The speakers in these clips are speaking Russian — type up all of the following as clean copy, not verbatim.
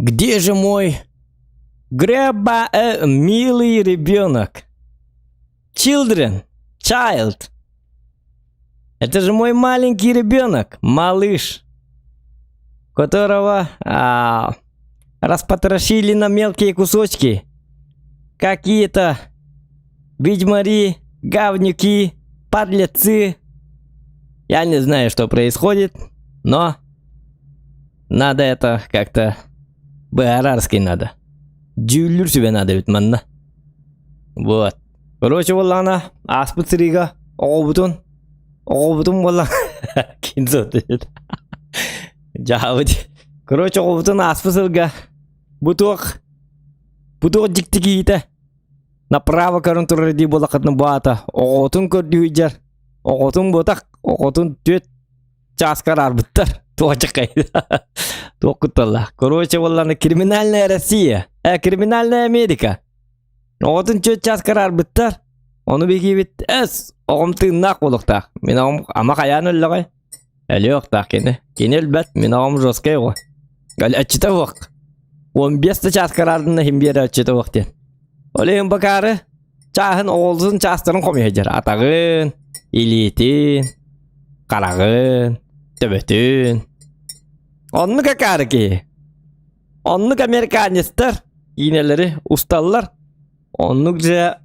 Где же мой милый ребенок? Child. Это же мой маленький ребенок, малыш, которого распотрошили на мелкие кусочки какие-то ведьмари, говнюки, подлецы. Я не знаю, что происходит, но надо это как-то по-арарски надо. Дюллюр себе надо ведь, манна. Вот. Короче, валла ана аспытсырига оғыбытын валла кинзот. Жауыд. Короче, оғыбытын аспытсырга бутуқ жиктигиита направо карынтырыди болақытны баата оғытын көрдүйджар оғытын ботақ оғытын төт часкар арбыттар туачақайды тоқыталла. Короче, валла криминальная Россия, криминальная Америка. Оғытын төт часкар арбыттар оны беги бит оғым тыыннақ болықтақ. Мен оғым ама қаян өлі ғой әлі оқтақ кені өлбәт. Мен оғым жоскай ғой әлі әтчіті оқ 15 часкар ардына химбері әтчіті оқтен олейін бақары чағын оғылсын частырын қомей жер атағын, илетін, қарағын, төбетін. Онны қақары ке онны американецтер инелері ұсталылар. Онны же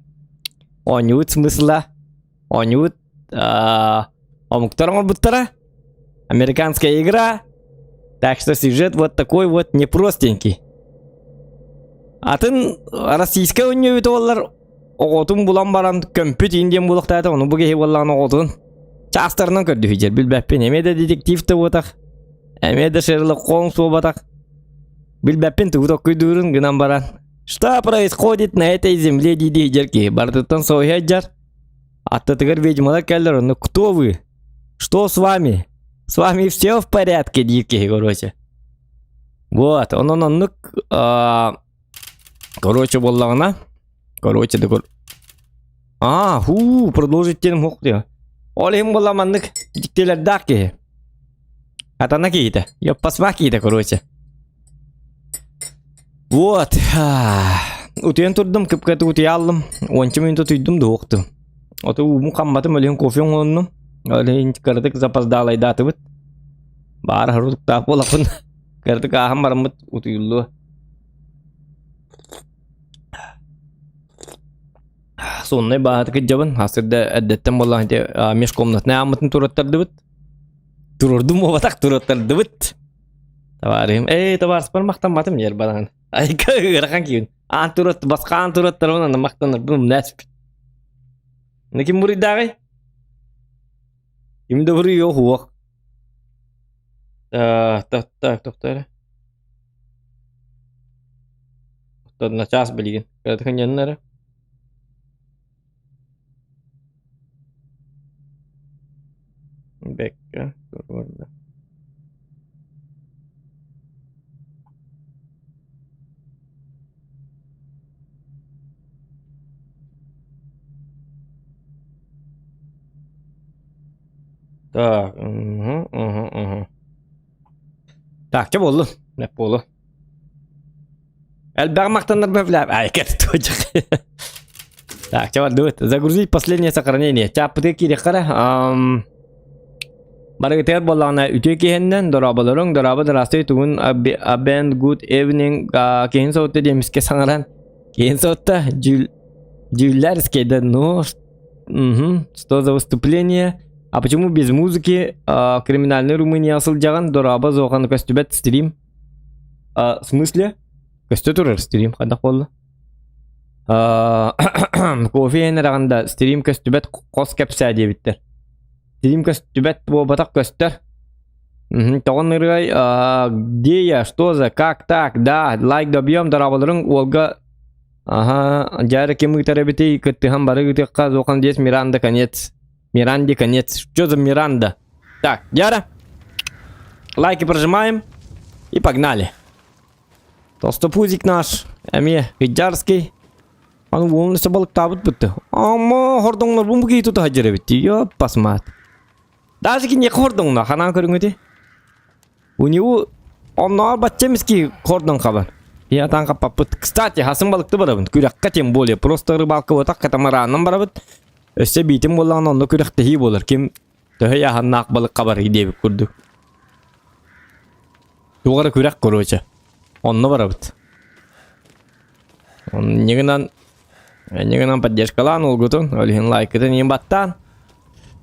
онюд смысла онюд омуктарың бұттара. Американская игра. Так что сюжет вот такой вот непростенький. Атын российская өнөбіт олар оғытын бұлан баран көмпіт инден бұлықтайды. Оны бұге болған оғытын частарынан көрді жер білбәппен. Әмеді детективті бұтақ, әмеді Шерлок Холмс бұтақ. Білбәппен тұғытақ көйдірін гынан баран. Что происходит на этой земле, диди жерки? Бардыттан соғай жар. Аттатығыр ведьмалар кәлдір. Ну кто вы? Что с вами? С вами все в порядке, дикие, короче. Вот, он короче, боллағына. Короче, декор. Продолжить тенім хоқты. Олейім болламандық диктелер дақты. Атана кейді. Ёппасма кейді, короче. Вот. Утен тұрдым, кіпкәті үте алым. 10 минут үйдім де оқты. Оты мұқамматым өлейін кофең оным. Олейін кірдік запаздалай даты бұд. Бар ғырудық тақ болақын. Кірдік ағым барымыд ұтыйлы. Соннай бағаты кітжабын. Асырда әдеттен болағын меш комнатына амытын тұраттарды бұд. Тұрырдым оғатақ тұраттарды бұд. Табарым. Табарыс бар мақтан батым ер бараған. Ай қағырған кейін. Аң тұратты, басқан тұраттар онан мақтаныр. Бұным нәсіп. Некім бұрый дағай? Кімді бұрый yok оқ. Так, тоқтары. Тоқтадына час білген. Кәдіқан енінары. Бәкка. Тұрғырды. Так, Так, что было? Не было. Эльбар мақтаныр бәвләп. Кәді төжік. Так, что вот, загрузить последнее сохранение. Чапыты керек қара. Барығытер болағына үте кейіннен дұрабаларың. Дұрабы дұрасты түгін абен good evening. Кейін соғытты деміске саңыран. Кейін соғытты жүлләр іскейді. Ну, что за выступление? А почему без музыки? Криминальный Румыния асылжаған дұраба зоған көстібәт стрим. В смысле? Көсті тұрыр стрим. Қандақ болды? Кофе енерағында стрим көстібәт қос кәпсә дебіттер. Стрим көстібәт болбатақ көстір. Тоғын ұрғай. Где я? Что за? Как так? Да. Лайк добьем дұрабаларың олға. Жәрі кемі тәрәбеті күттіған бары күттіққа зоған дес Миранда конец. Миранде конец. Что за Миранда? Так, Яра. Лайки прожимаем. И погнали. Толстопузик наш. Әме, Хиджарский. Он волнуется балык табыт бітті. Ама, хордоңлар бұл мұғы етуді хажыры бітті. Ёппасмат. Даже ки не хордоңлар. Ханан көрің өте. У него Onlar баччемский кордон хабар. Я там капапыт. Кстати, хасым балыкты барабын. Күрәккә тем более. Просто рыбалка вот так катамараннан барабын. Өссе битим болған онны күрәкте хи болар. Кем төһе яһаннак балык кабар идеп күрдү. Тугары күрәк короче. Онны барабыт. Он негенан поддержкалан олгутун. Олген лайкытын ем баттан.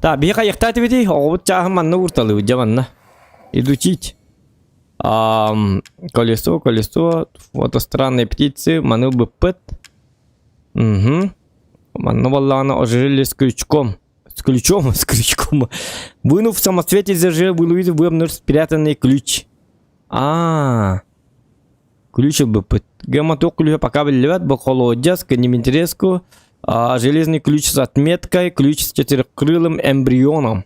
Та бия каяктат бити. Огут чахым манны урталы уджаманна. Изучить. Колесо. Вот странные птицы. Ману бы пыт. Угу. Ману валлана ожили с крючком. С крючком. Вынув в самоцвете зажил, вы увидели выбнув спрятанный ключ. Ключ бы пыт. Гематок ключа пока вливает бахолодя с каниминтереску. Железный ключ с отметкой. Ключ с четырехкрылым эмбрионом.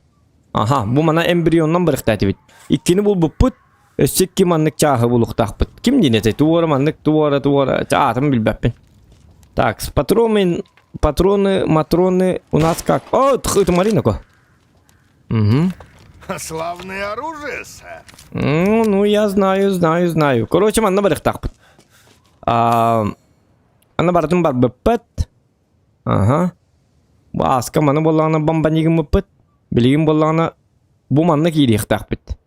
Ага. Бу мана эмбрионом барахтать ведь. И кини был бы пыт. Өссекки маннык чағы бұлықтақпыт. Кім денеті? Туора маннык, туора. Атым білбәппен. Так, с патроны, матроны у нас как? О, это Марина-ко. Угу. Славное оружие, сэр. Ну, я знаю. Короче, манна барықтақпыт. Ана бардым бар бұппыт. Ага. Басқа маны болағына бомбанегім бұппыт. Білігім болағына бұ манны кейдеқтақпыт.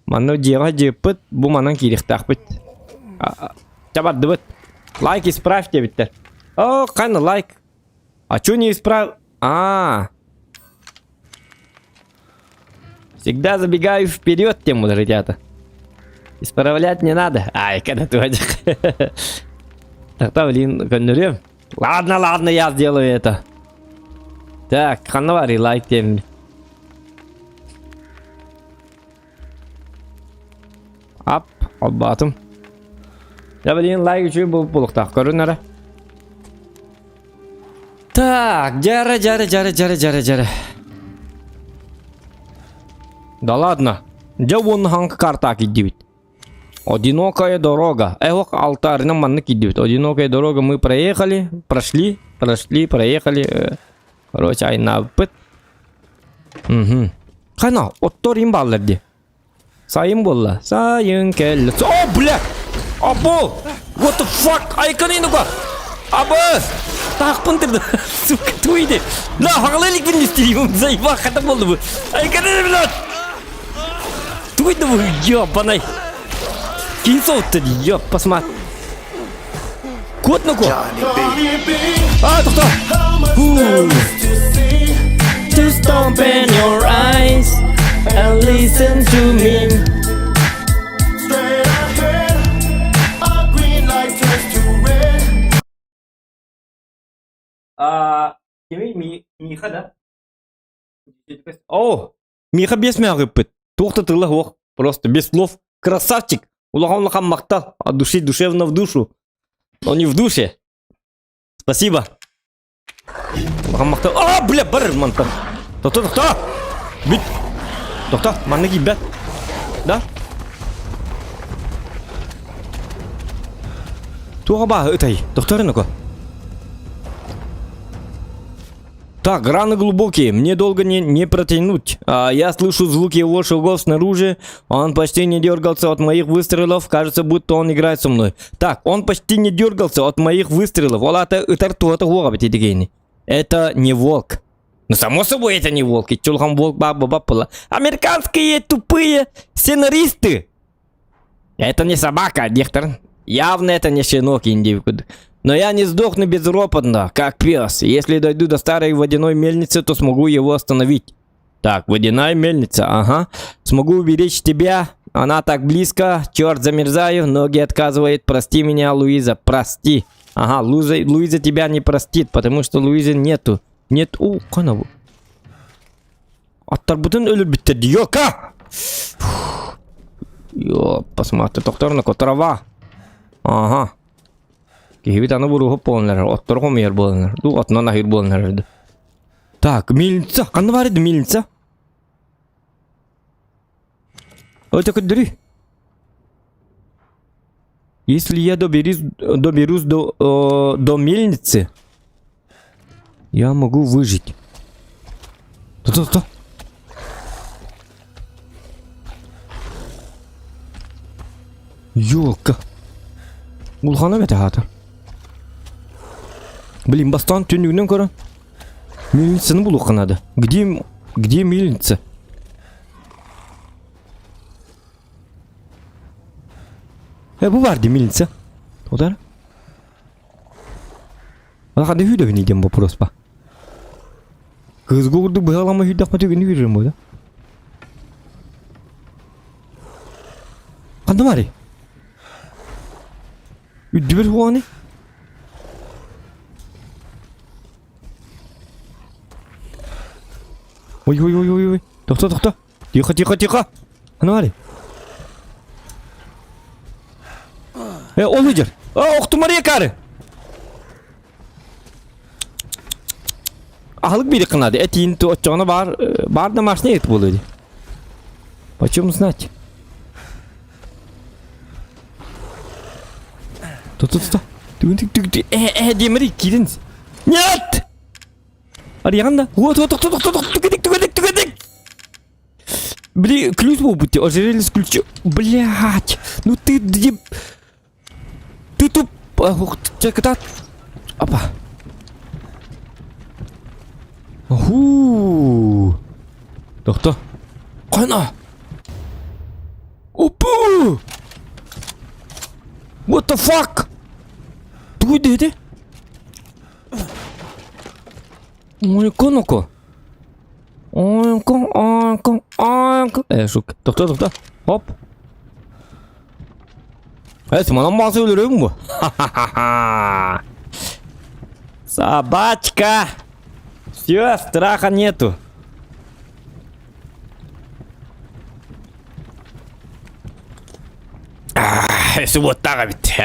Манно дева депыт, бу манан кирихтахпыт. Чабат дыбыт. Лайк исправьте биттер. О, кайна лайк. А чё не исправ... Всегда забегаю вперед, тему, ребята. Исправлять не надо. Ай, когда ты водишь. Так-то, блин, коннурем. Ладно, я сделаю это. Так, ханвари лайк тем. Ап, от батым. Я блин лайк үшін бұл бұлықтақ көрінері. Так, жары. Да ладно. Где вон ханг карта киддивит? Одинокая дорога. Эх, алтарина манны киддивит. Одинокая дорога мы прошли, Короче, айна пыт. Угу. Қайна, оттор имбаллерди. Сайын болла. Сайын келді. О, блядь! Або! What the fuck? Айканы ну-ка! Або! Тақпын тұрды. Сука, туйды. На, хағалайлық бін істеймін. Зайба, қата болды бұл. Айканы, блядь! Туйды бұл, ёбанай. Кейін соғытты, ёп, посмат. Кот ну-ка! Тоқта! Just open your eyes and listen to me. Straight ahead, a green light turns to red. Миха, да? О, Миха без мягкий. Тухта ты лох, просто без слов. Красавчик. Улахам махтал, от души душевно в душу. Но не в душе. Спасибо. Улахам. О, бля, бар, мантан. Тоқта! Бит! Тоқта, манны кибет. Да? Туға ба, өтай. Тоқтарыны-ко. Так, раны глубокие, мне долго не протянуть. Я слышу звуки его шагов снаружи. Он почти не дергался от моих выстрелов. Кажется, будто он играет со мной. Так, он почти не дергался от моих выстрелов. Это не волк. Ну, само собой, это не волк. И чулхам волк баба-бапала. Американские тупые сценаристы. Это не собака, диктор. Явно это не щенок, индивид. Но я не сдохну безропотно, как пес. Если дойду до старой водяной мельницы, то смогу его остановить. Так, водяная мельница, ага. Смогу уберечь тебя. Она так близко. Черт, замерзаю. Ноги отказывает. Прости меня, Луиза. Прости. Ага, Луиза тебя не простит, потому что Луизы нету. Нет, канаву. Аттарбутын өліп бітті. Йока! Йо, посмотри, тоқтарына трава. Ага. Кейбет аны бұруғы болынлар. Оттар қомер болынлар. Ду отынан ахир болынлар. Так, мельница. Қаны бар еді мельница? Өте күддірі. Если я доберусь до мельницы, я могу выжить. Что? Ёлка. Булхана бете хата. Блин, бастан төнүгүнөн көрө. Мельницаны булу канады. Где мельница? Bu vardı мельница. Одар. Ага, да хүйдө не идем вопрос па. Кызгы урду быгалама хүйдө патөгүнү берем бу да. Кандай мари? Үдүбөр хуаны. Ой. Тохта. Тихо. Ана мари. Олуджер. Оқту мария кары. Ахлык бири кынады. Этин то отчона бар да машина ет болуди. Почему знать? То. Ты. Демири киринс. Нет! Арьяна. Вот. Тугадик. Бли, ключ был будьте, ожерелье с ключом. Блять. Ну ты туп. Чеката. Опа. Уху. Кто? Кана. Опа. What the fuck? Ты где? Ой, коноко. Ойко. Шук. Тоқта. Хоп. Мана мазы өлерем бу. Собачка. Все, страха нету. Если вот так ведь.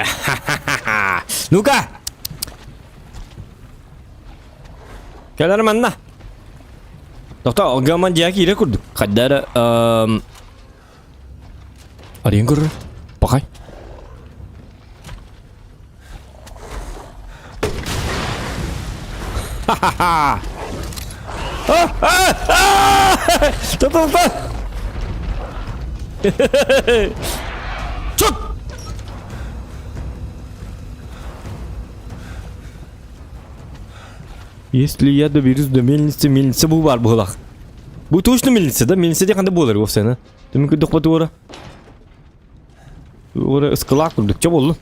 Ну-ка. Келер манна. Тоқта, гаман диаки ире курдук. Каддары арыйын көрөр. Бакай. Ха-ха-ха. Тоқта. Чут. Если я доберусь до мельницы бу бар булак. Бу точно мельница, да? Мельница кандай болор вовсе, Ты күдүк баты ора. Ора ыскылак турдук, че болду?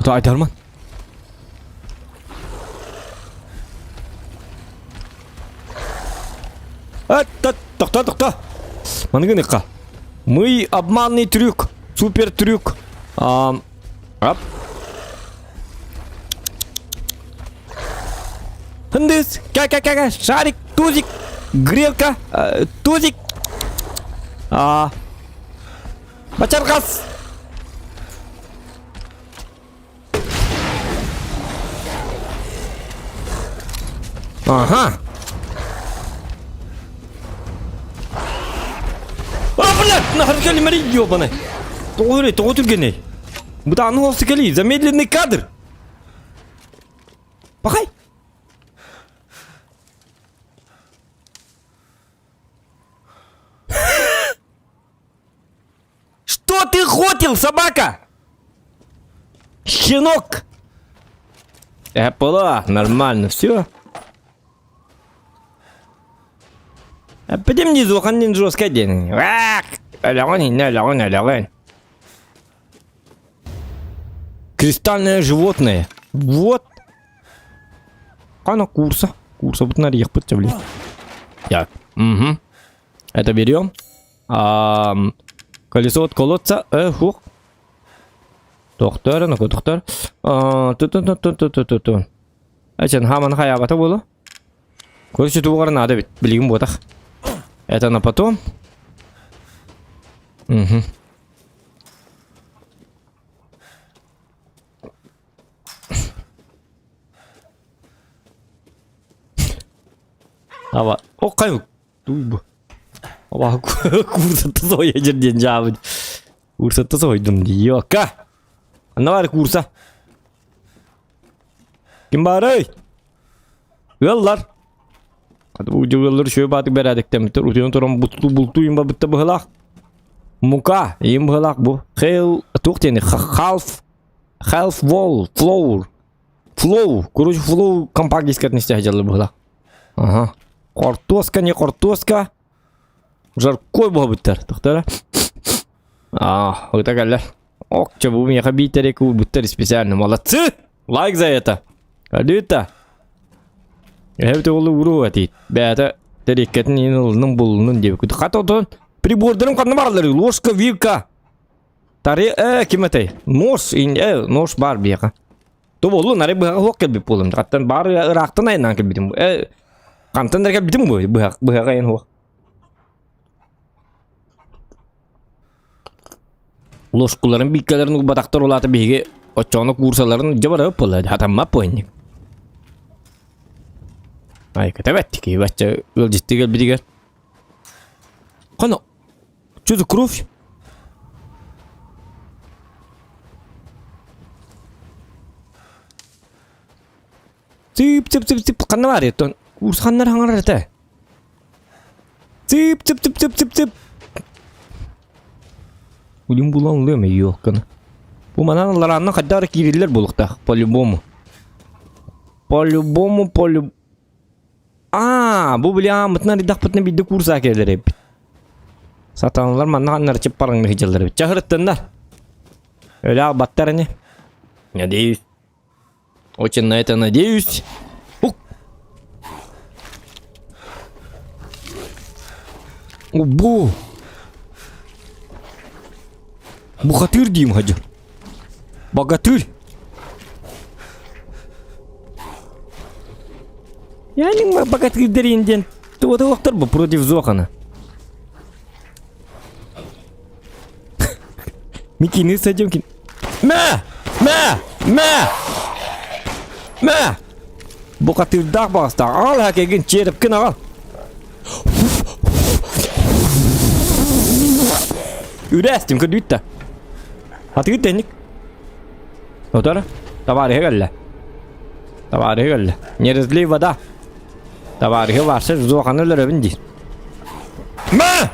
Та айтарман. Тоқта. Маны гыныкка. Мы обманный трюк, супер трюк. Ап. Хындыс, ка, шарик, тузик, грелка, тузик. Бачаркас. Ага. Блядь, нахер калимари ёбаный. Тоғы түргеней. Бұда аны осы кәли, замедленный кадр. Бақай. Что ты хотел, собака? Щенок. Пола, нормально, все. Пойдем внизу, ханин жестко день. Кристальное животное. Вот. Она курса. Курса вот на рех подтявли. Так. Угу. Это берем. Колесо от колодца. Фух. Доктор, ну-ка, доктор. Ту. Ачен хаман хаябата было. Короче, тугар надо ведь. Блин, вот так. Это на потом. Угу. Ава. О, кайф. Туйбу. Ава, курса тозой ежерден жабыд. Курса тозой думди. Йока. Ана бар курса. Ким бар ей? Яллар. Bu cıvılları şöyle batık beradik demektir. Utuyon toran bultu imba bitti bıhılak. Мука, им бгалак бу. Хейл, тухтени, half wall, floor. Flow, короче, flow компактийская отнести хотел бгалак. Ага. Картоска, не картоска. Жаркой бу биттер, тухтара. Вот так галер. Ок, че бу меня хабитери ку биттер специально. Молодцы! Лайк за это. Кадыта. Это улы уру атит. Бәті тәрекетін енілінің болуының деп күді. Қаты отын прибордырым қанны барлары. Ложка, вилка. Тары, кеметей. Нож бар бияқа. То болу, нары бұға хоқ келбеп болым. Қаттан бары ұрақтан айынан келбетім. Қантан дәркел бітім бой, бұға айын хоқ. Ложкуларын бейкелерін ұбадақтар олаты бейге отчаны курсаларын жабары өп болады. Хатамма пойынник. Ай, катаваттики, бача өлжеттігел бідігер. Қана, чөзі кровь? Цып, қанна бар еттон. Курс қаннар хаңар әті. Цып. Улим булан лөме yok қана. Бұл манан ларанна қаддары кириллер болуқта, по-любому. Бұл білям, бұтына ридақ бұтына биді курса келдер еп. Сатанылар манна қаннар чеп парыңны хиджалдар еп. Чағырыттындар. Өлі ағбаттарыны. Надеюсь. Очень на это надеюсь. Бұ. Бұғатыр дейм хаджар. Богатырь. Yani bogатырьдерінден туады оқтар бұл против зоқаны. Мекені сәдемкін. Мә! Бұғатырдақ бағыста. Ал әкеген черіпкін ағал. Үрәстім күрді үтті. Атығы тәнік. Отары? Табарығы кәлі. Нерізлей вода. Табарығы барса зоқаны лөрөбін дейін. Мә!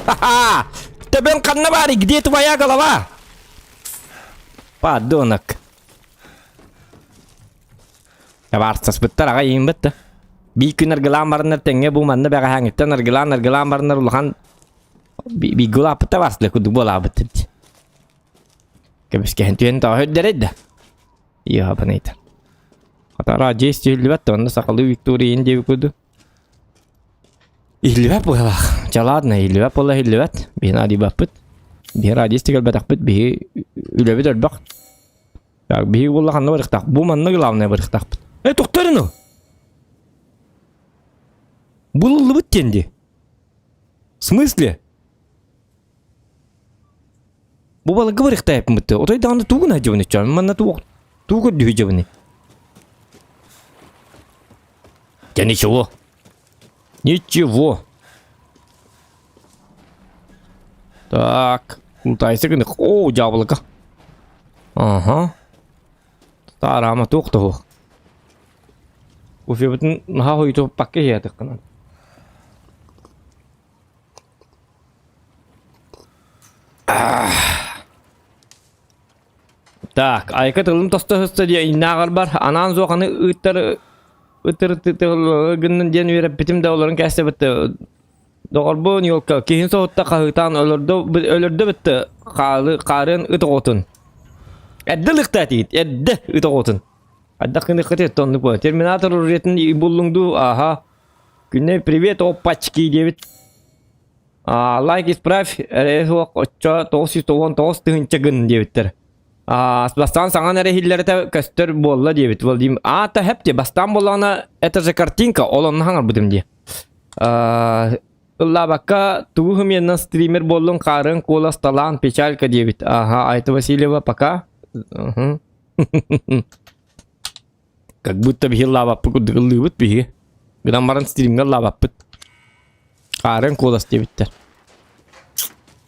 Ха-ха! Тебен қанна бары, где твоя голова? Подонок. Табарса спыттар аға ең бітті. Бейкін аргылан барынар тәңе бұлманны бәға хәңіттен аргылан барынар ұлған бейгіл апытта барсылы күдік бола бітті. Кәбіске хәнтуен тағы өддер еді. Иға бінейді. Қатара жесті үлібәтті, онда сақалы Викториян деп күді. Үлібәт болақ. Жаладына үлібәт бола үлібәт. Бейін ади баппыт. Бейін радисті кәлбәт ақпыт. Бейін үлібәт өрбақ. Бейін болақанны барықтақ. Бұл манны ғылауына барықтақпыт. Тоқтарын о! Бұл үлібәт тенде. В смысле? Бұл бала ғыварықта әпімітті. Отай дағында туғын әжевіне чарым. Манна туғы дүйі жевіне. Я ничего. Так. Лутайся кені. О, жабылыға. Ага. Старама тоқты ғой. Уфе бұтын наға қойты пакке жиятық қынан. Так, айқа тылым тоста хысты де инағар бар. Анан зоқаны үттір-гіннің ден веріп бітімді оларын кәсті бітті. Доғыр бұл нелка. Кейін соғытта қағытан өлірді бітті. Қарын үті қотын. Әдді лықты әтейді. Әдді үті қотын. Әдді қынды қытет тонды бұл. Терминатор ұретін бұлыңды. Аха. Күнне привет, опачки дебіт. Лайк исправь. Әресі оқ 999 тығынчы гын дебіттір. Бастан саңан әрехиллерді көстер болла дебіт. Ата хәпте, бастан боллағына это же картинка, олонны хаңар бұдым де. Ұлла баққа туғым енна стример боллың қарын кола сталан печалька дебіт. Айты Васильева, пока. Как будто бихи лаваппы күдігілі бұд бихи. Гыдан барын стримге лаваппыд. Қарын колас дебіттер.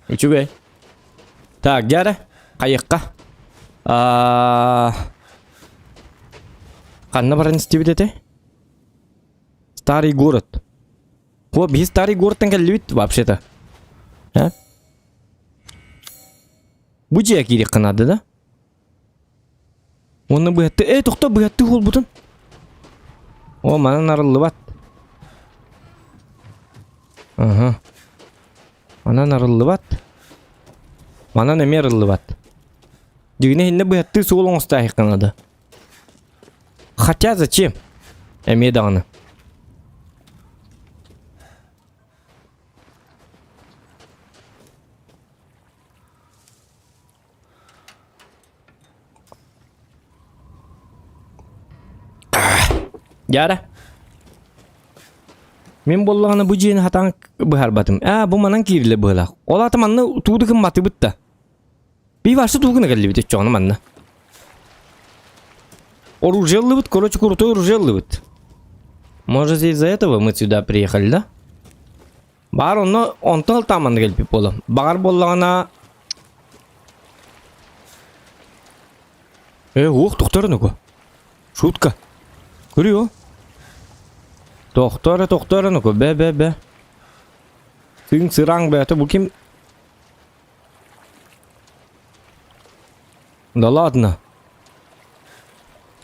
Үчігай. Так, жәрі. Қайыққа. Қанна барын істебет еті? Старый город. Бе старый городтан келбит вообще-то. А? Бу жия керек канады да? Оны быятты, тохта быятты ол бутун. О, манан арылы бат. Ага. Манан арылы бат. Манан эме арылы бат. Дигине хинне быятты сол оңстайық канады. Хотя зачем? Эме дағаны. Яра. Мен боллағаны бұ жейін хатаң бұхар батым. Бұ манан кирілі бұғыла. Ол аты манны туғды кім баты бұтта. Бей барсы туғыны кәлі біт жоғыны манны. Оружелы быт, короче, крутой оружелы быт. Может, из-за этого мы сюда приехали, да? Бар онны онтал таманды кәлпіп болы. Бағар боллағана... Тоқтары нүгі. Шутка. Көріо? Тоқтары нүгі. Бә. Сың сыраң бәті бұл кем? Да ладно.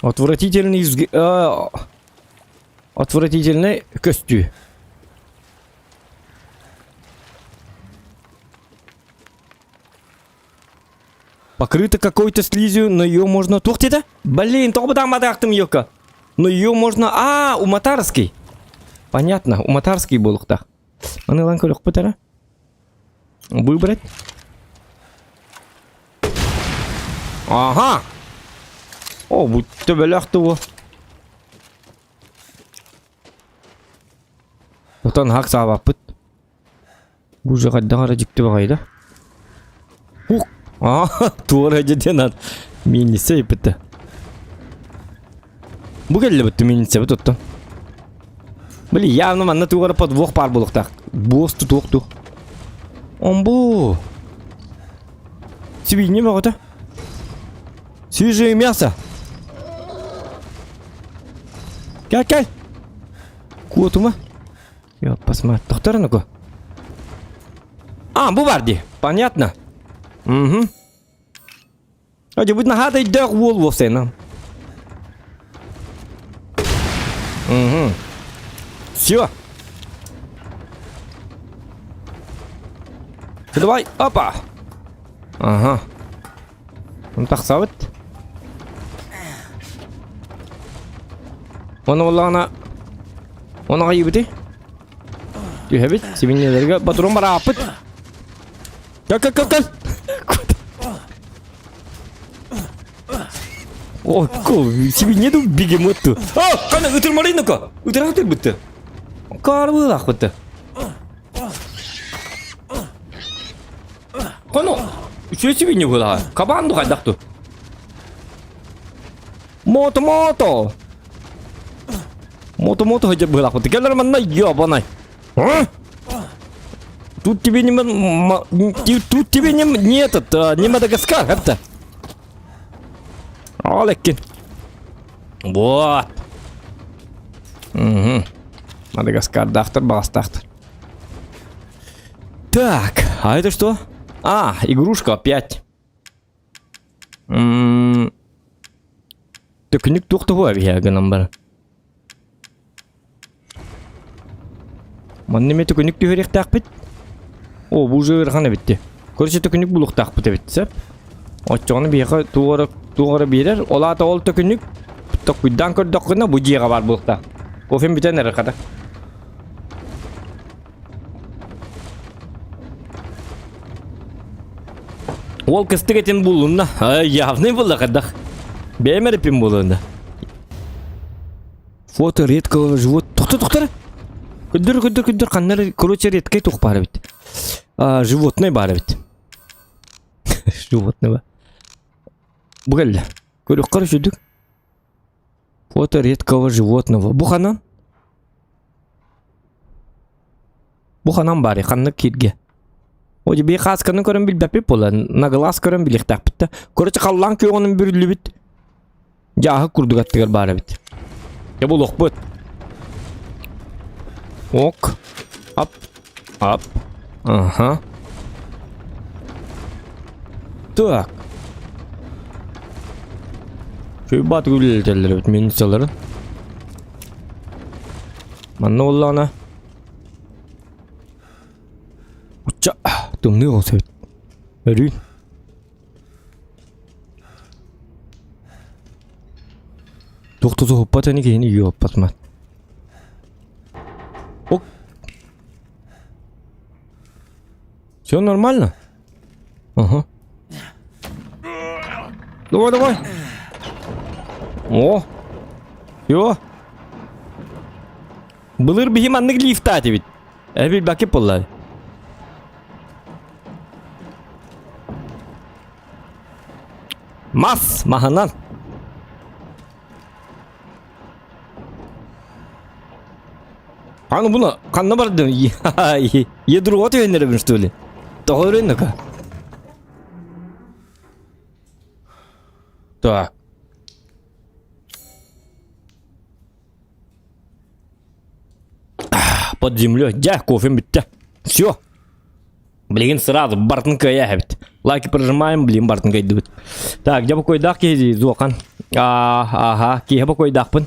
Отвратительный костюм. Покрыто какой-то слизью, но ее можно... Тухтида? Блин, то бы там адахтым ёка. Но ее можно... у Матарский. Понятно, у Матарский был так. Аны лан көрік бітара. Выбрать. Ага. О, будь төбелек туы. Отан хақ сабап бұд. Бұл жаға дағара жікті бағайды. Ух. Туара жеден ад. Минисе бітті. Бұл келі бітті минисе біт оттан. Блин, явно манна туара подвох пар болуқтақ. Босты тоқту. Омбу. Свиньи бағыта. Свежее мясо. Кәл. Котума. Я посмотрю. Тоқтары ну-ка. Бұл барди. Понятно. Угу. Будет нахада и дэх вол вовсе нам. Угу. Все. Давай. Опа. Ага. Он так савит. Оны олағына... Оны ғайы біті? Түйе біт, себенелерге батырон бара апыт. Кәл. О, себенеду бегемотты. Қана, үтірмарайны-ка. Үтір бітті. Қарбыл ақ бітті. Қана, үші себене болаға. Қабанды қайдақты. Мото. Мото хотя бы лапы. Ты келер манна ёбаный. Тут тебе не не Мадагаскар, это. Олекин. Вот. Угу. Мадагаскар, дахтер, бастахтер. Так, а это что? Игрушка опять. Так никто кто авиага номер. Маннеме төкөнүк түйерек тақпыт. Бұл жығыр қана бітті. Көрсе төкөнүк бұлық тақпыт бітсіп. Отчоғыны бейқі туғыры берер. Олата ол төкөнүк. Күддан көрдіққына бұл жиға бар бұлықта. Кофем бітен әрі қада. Ол кістік етін бұлында. Явный бұлы қадақ. Бәймәріппен бұлында. Фото редкого живот. Тоқтар. Күдір, қаннары, короче, редкай тоқ бары бит. Животный бары бит. Животный ба. Бұғалда. Көрік қары жүдік. Фото редкого животного. Бұханан? Бұханан бары, қанны керге. Оде бей қасқаны көрін біл бәпеп бола. Нағылас көрін білік тақ бітті. Короче, қаллан көй оның бүрілі бит. Жағы күрдік аттығыр бары бит. Бұл оқ бұд. Ок. Ап. Ап. Ага. Так. Şöyle bat güllerler evet menüsaları. Manna ollana. Uça. Tümlü olsa. Erün. Doktozu hoppatani keyini iyi hoppatma. Ок. Все нормально? Ага. Давай, давай. О. Все. Былыр бихим аннык лифтати бит. Эбил баки поллай. Мас маханан. Аны буна канна барды. Едру от өйнөрөбүн что ли? Тогорынка. Так. Под землей. Да, кофе битте. Все. Блин, сразу бартынка ябит. Лайки прожимаем, блин, бартынка идут. Так, где бакой дак кези зуакан. Ага, кие бакой дакпын.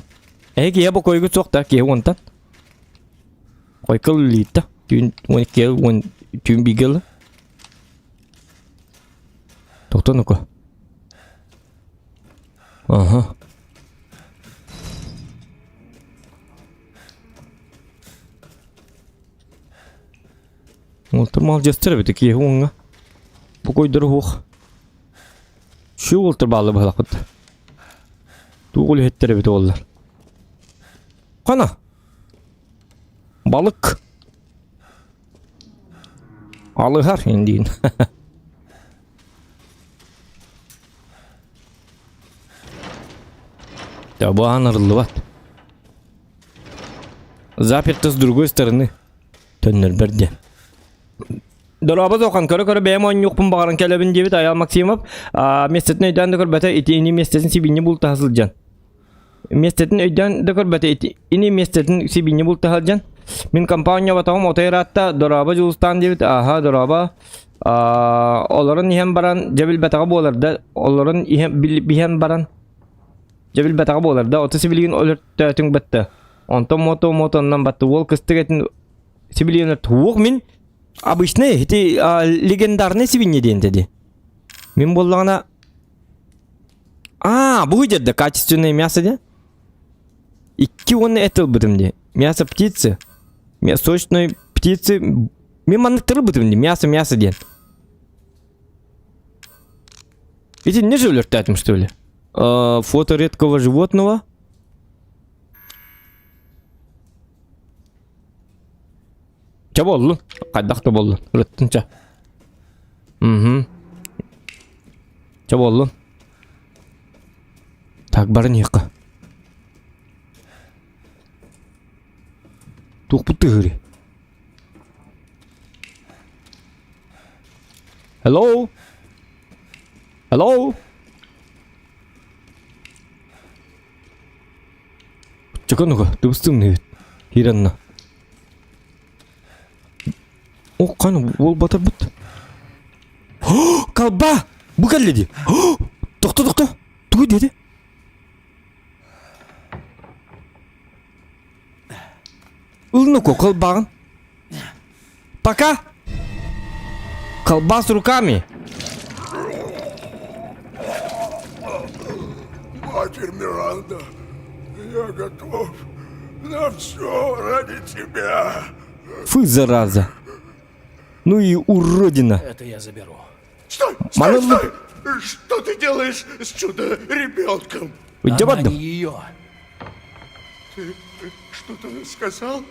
Кие бакой гу сокта, кие вонтан. Кой кыл лита. Тюн кие вон тюн бигел. Токто ну-ка. Ага. Oltırmal göster bir ki hunga. Bu koydur hoq. Şu oltır bağlı balaqıt. Tuğul hettere bit ollar. Kana. Balık. Alıhar indiğin. Да, банарлыват. Заперто с другой стороны. Төннөр берде. Дорабыз оқан көрі бәйім ойын юқпын бағарын кәлебін дебет Аял Максимов. Местетін өйден дөкір бәті ини местетін сибине бұл тағызылжан. Местетін өйден дөкір бәті ини местетін сибине бұл тағызылжан. Мен компания батағым отайратта Дораба жылыстан дебет. Аха, Дораба. Оларын ихен баран жабіл бәтіға боларда. Оларын бихен баран жабіл бәтіға боларда. Оты сибилген олыр тәтің бәтті. Онтон мотоннан бәтті. Ол кыстығетін сибилген туық мен обычный, это легендарный свинья день dedi. Мен боллағана... Будет да качественное мясо, да? Икки оны этил бітім де. Мясо птицы. Сочной птицы. Мен манықтыры бітім де. Мясо ден. Эти не же улертатым, что ли? Фото редкого животного. Ça bollu. Qaddaqta bollu. Rıttınça. Ça bollu. Tak barın yıqı. Tuq bu tığırı. Hello? Hello? Çakın uqa. Dıbыстым ne? Hiranna. О, қаны, ол батыр бұт. Қалба! Бұл кәледі. Тоқты. Туы деді. Ұлыны ко, қалбағын. Пока! Колба с руками. Матерь Миранда, я готов на все ради тебя. Фу, зараза. Ну и уродина. Это я заберу. Стой! Что ты делаешь с чудо-ребенком? Она не ее. Ты что-то сказал?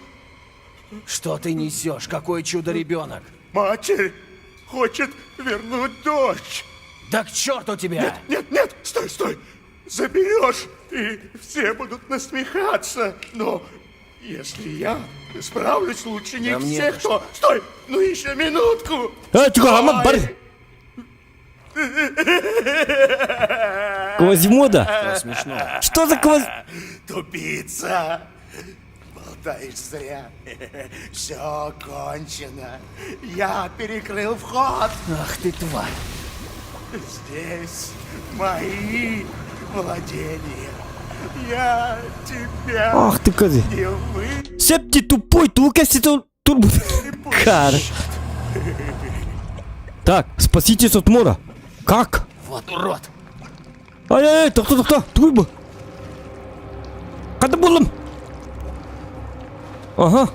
Что ты несешь? Какой чудо-ребенок? Матерь хочет вернуть дочь. Да к черту тебя! Нет, стой! Заберешь, и все будут насмехаться. Но если я справлюсь лучше них Да мне всех, то... Стой! Ну еще минутку! Чугама бар. Квазимода? Что смешно? Что за кваз... Тупица! болтаешь зря. Все кончено. Я перекрыл вход. Ах ты тварь. Здесь мои владения. Я тебя Ах ты козы. не вы... Септи тупой, тулкасти тут... Кар. Так, спаситесь от мора. Как? Вот урод. Ай-ай-ай, тоқта, туй бы. Қайда болдым? Ага.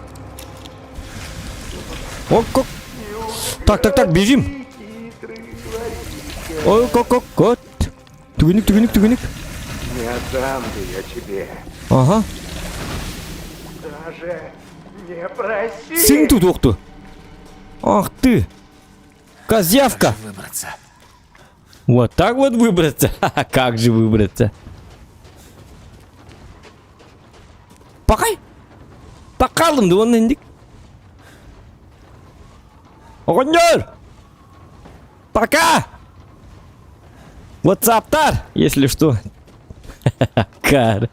Ок. Так, бежим. Ой, кот. Тугеник. Не отдам я тебе. Ага. Даже не проси. Син тут оқты. Ах ты. Козявка. Выбраться. Вот так вот выбраться. Ха-ха, как же выбраться? Покай. Покалым да оны индик. Оғындар. Пока. Ватсаптар, если что. Кар.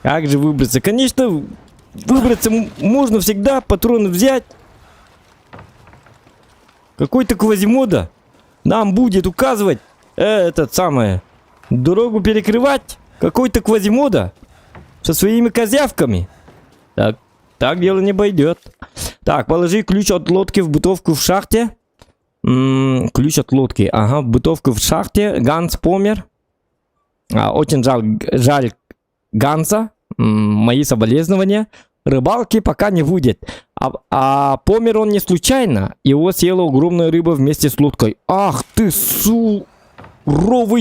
Как же выбраться? Конечно, выбраться можно всегда. Патроны взять. Какой-то Квазимода нам будет указывать дорогу перекрывать. Какой-то Квазимода со своими козявками. Так дело не пойдет. Так, положи ключ от лодки в бытовку в шахте. Ключ от лодки. Ага, бытовку в шахте. Ганс помер. Очень жаль Ганса. Мои соболезнования. Рыбалки пока не будет. А помер он не случайно. Его съела огромная рыба вместе с лодкой. Ах ты суровый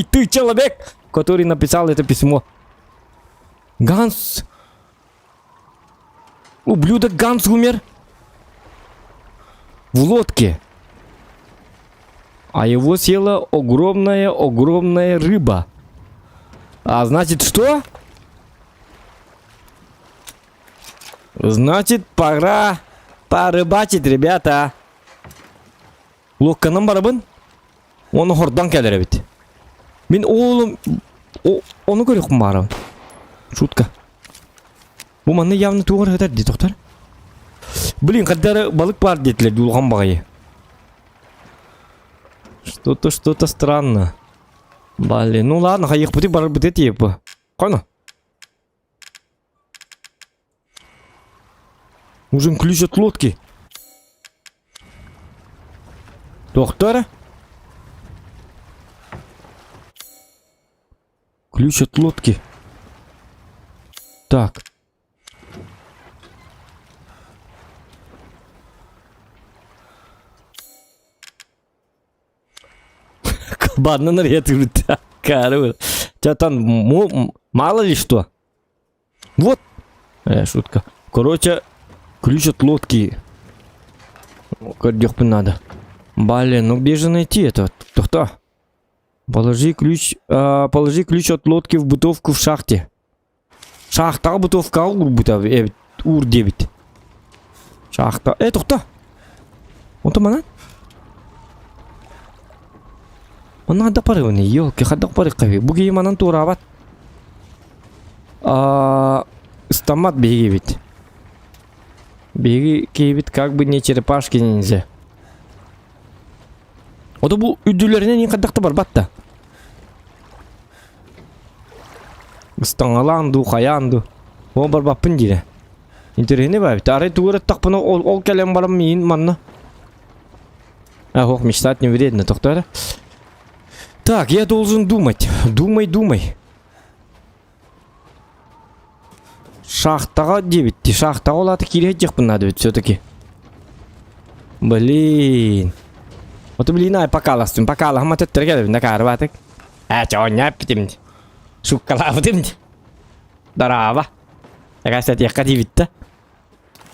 ты человек, который написал это письмо. Ганс. Ублюдок Ганс умер. В лодке. А его съела огромная рыба. А значит что? Значит, пора порыбачить, ребята. Локканың барабын? Оны хордан келер бит. Мен оğlum оны көрек барабын. Шутка. Bu маны явно туғыр өтер де тоқтар. Блин, қадары балық бар детілер дұлған бағайы. Что-то странно. Блин, ну ладно, қайық бұты барып бітет епі. Қайна? Нужен ключ от лодки. Доктор? Ключ от лодки. Так. Кабанна нарезают. Короче. Что там, мало ли что. Вот. Шутка. Короче. Ключ от лодки. Кардёх надо. Блин, ну где же найти это? Кто? Положи ключ от лодки в бытовку в шахте. Шахта бытовка ур 9. Шахта. Кто? Вот мана? Он надо парываны, ёлки, хадак парыкави. Буги манан турават. Стамат беги ведь. Беги кейбит как бы не черепашки ниндзя. Ода бу үдүлөрүнөн эң кадакта бар батта. Стаңаланду, хаянду. О бар баппын дире. Интерене бар. Тары тугурат такпына ол келем барам мин манна. Ох, мечтать не вредно, токтора. Так, я должен думать. Думай. Шахтага 9. Шахтага олаты кирет надо ведь все-таки. Блин. Вот блин, ай покаластым. Покала, хама тут трегелем на карватик. Чё, не аппетим. Шукалавдим. Здорово. Такая, кстати, я ходивит-то.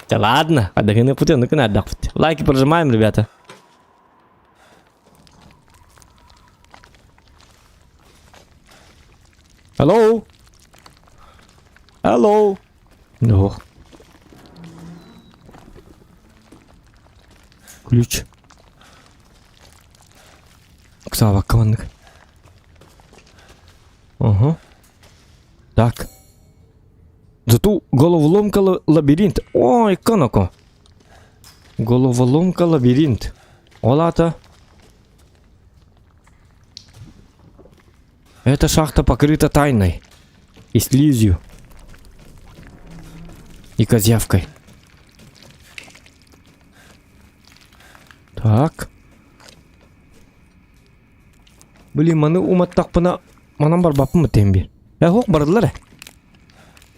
Да ладно, отдохни путем, ну-ка надо отдохнуть. Лайки прожимаем, ребята. Hello? Hello? No. Ключ. Ксава, командник. Ага. Так. Зато головоломка лабиринт. Ой, канако. Головоломка лабиринт. Олата. Эта шахта покрыта тайной. И слизью. И козявкой. Так. Блин, маны уматтак пына манан бар баппы мы тембир. Хок бардылар.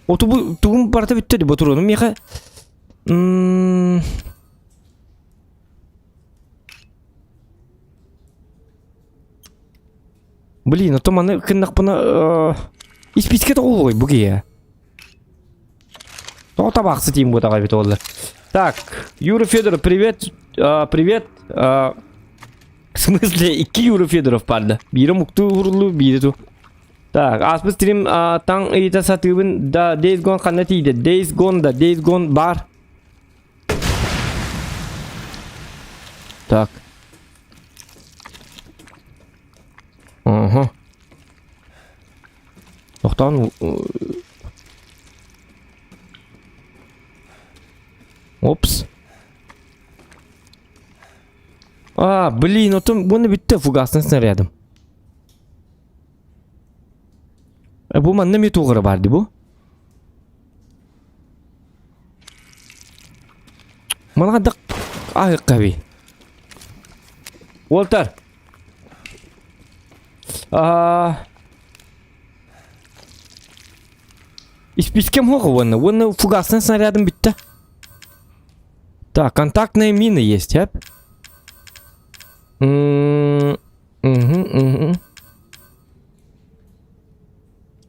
Оту бу тугум барта биттеди ботурону меха. Блин, а то маны кыннак пына исписке тогой буги я. То табаксы тим ботага бит олар. Так, Юра Федоров, привет. Привет. В смысле, 2 Юра Федоров парды. Бири мукту хурлу, бири ту. Так, аспы стрим таң эйта сатыбын да Days Gone қанна тейді. Days Gone да, Days Gone бар. Так. Ага. Тоқтан. Опс. Блин, bunu bitti фугасный снарядом. Bu manda mi to'g'ri bardi bu? Mana qadaq qavi. Walter. Испискем хого вон фугасный снарядом bitti. Так, контактная мина есть, а?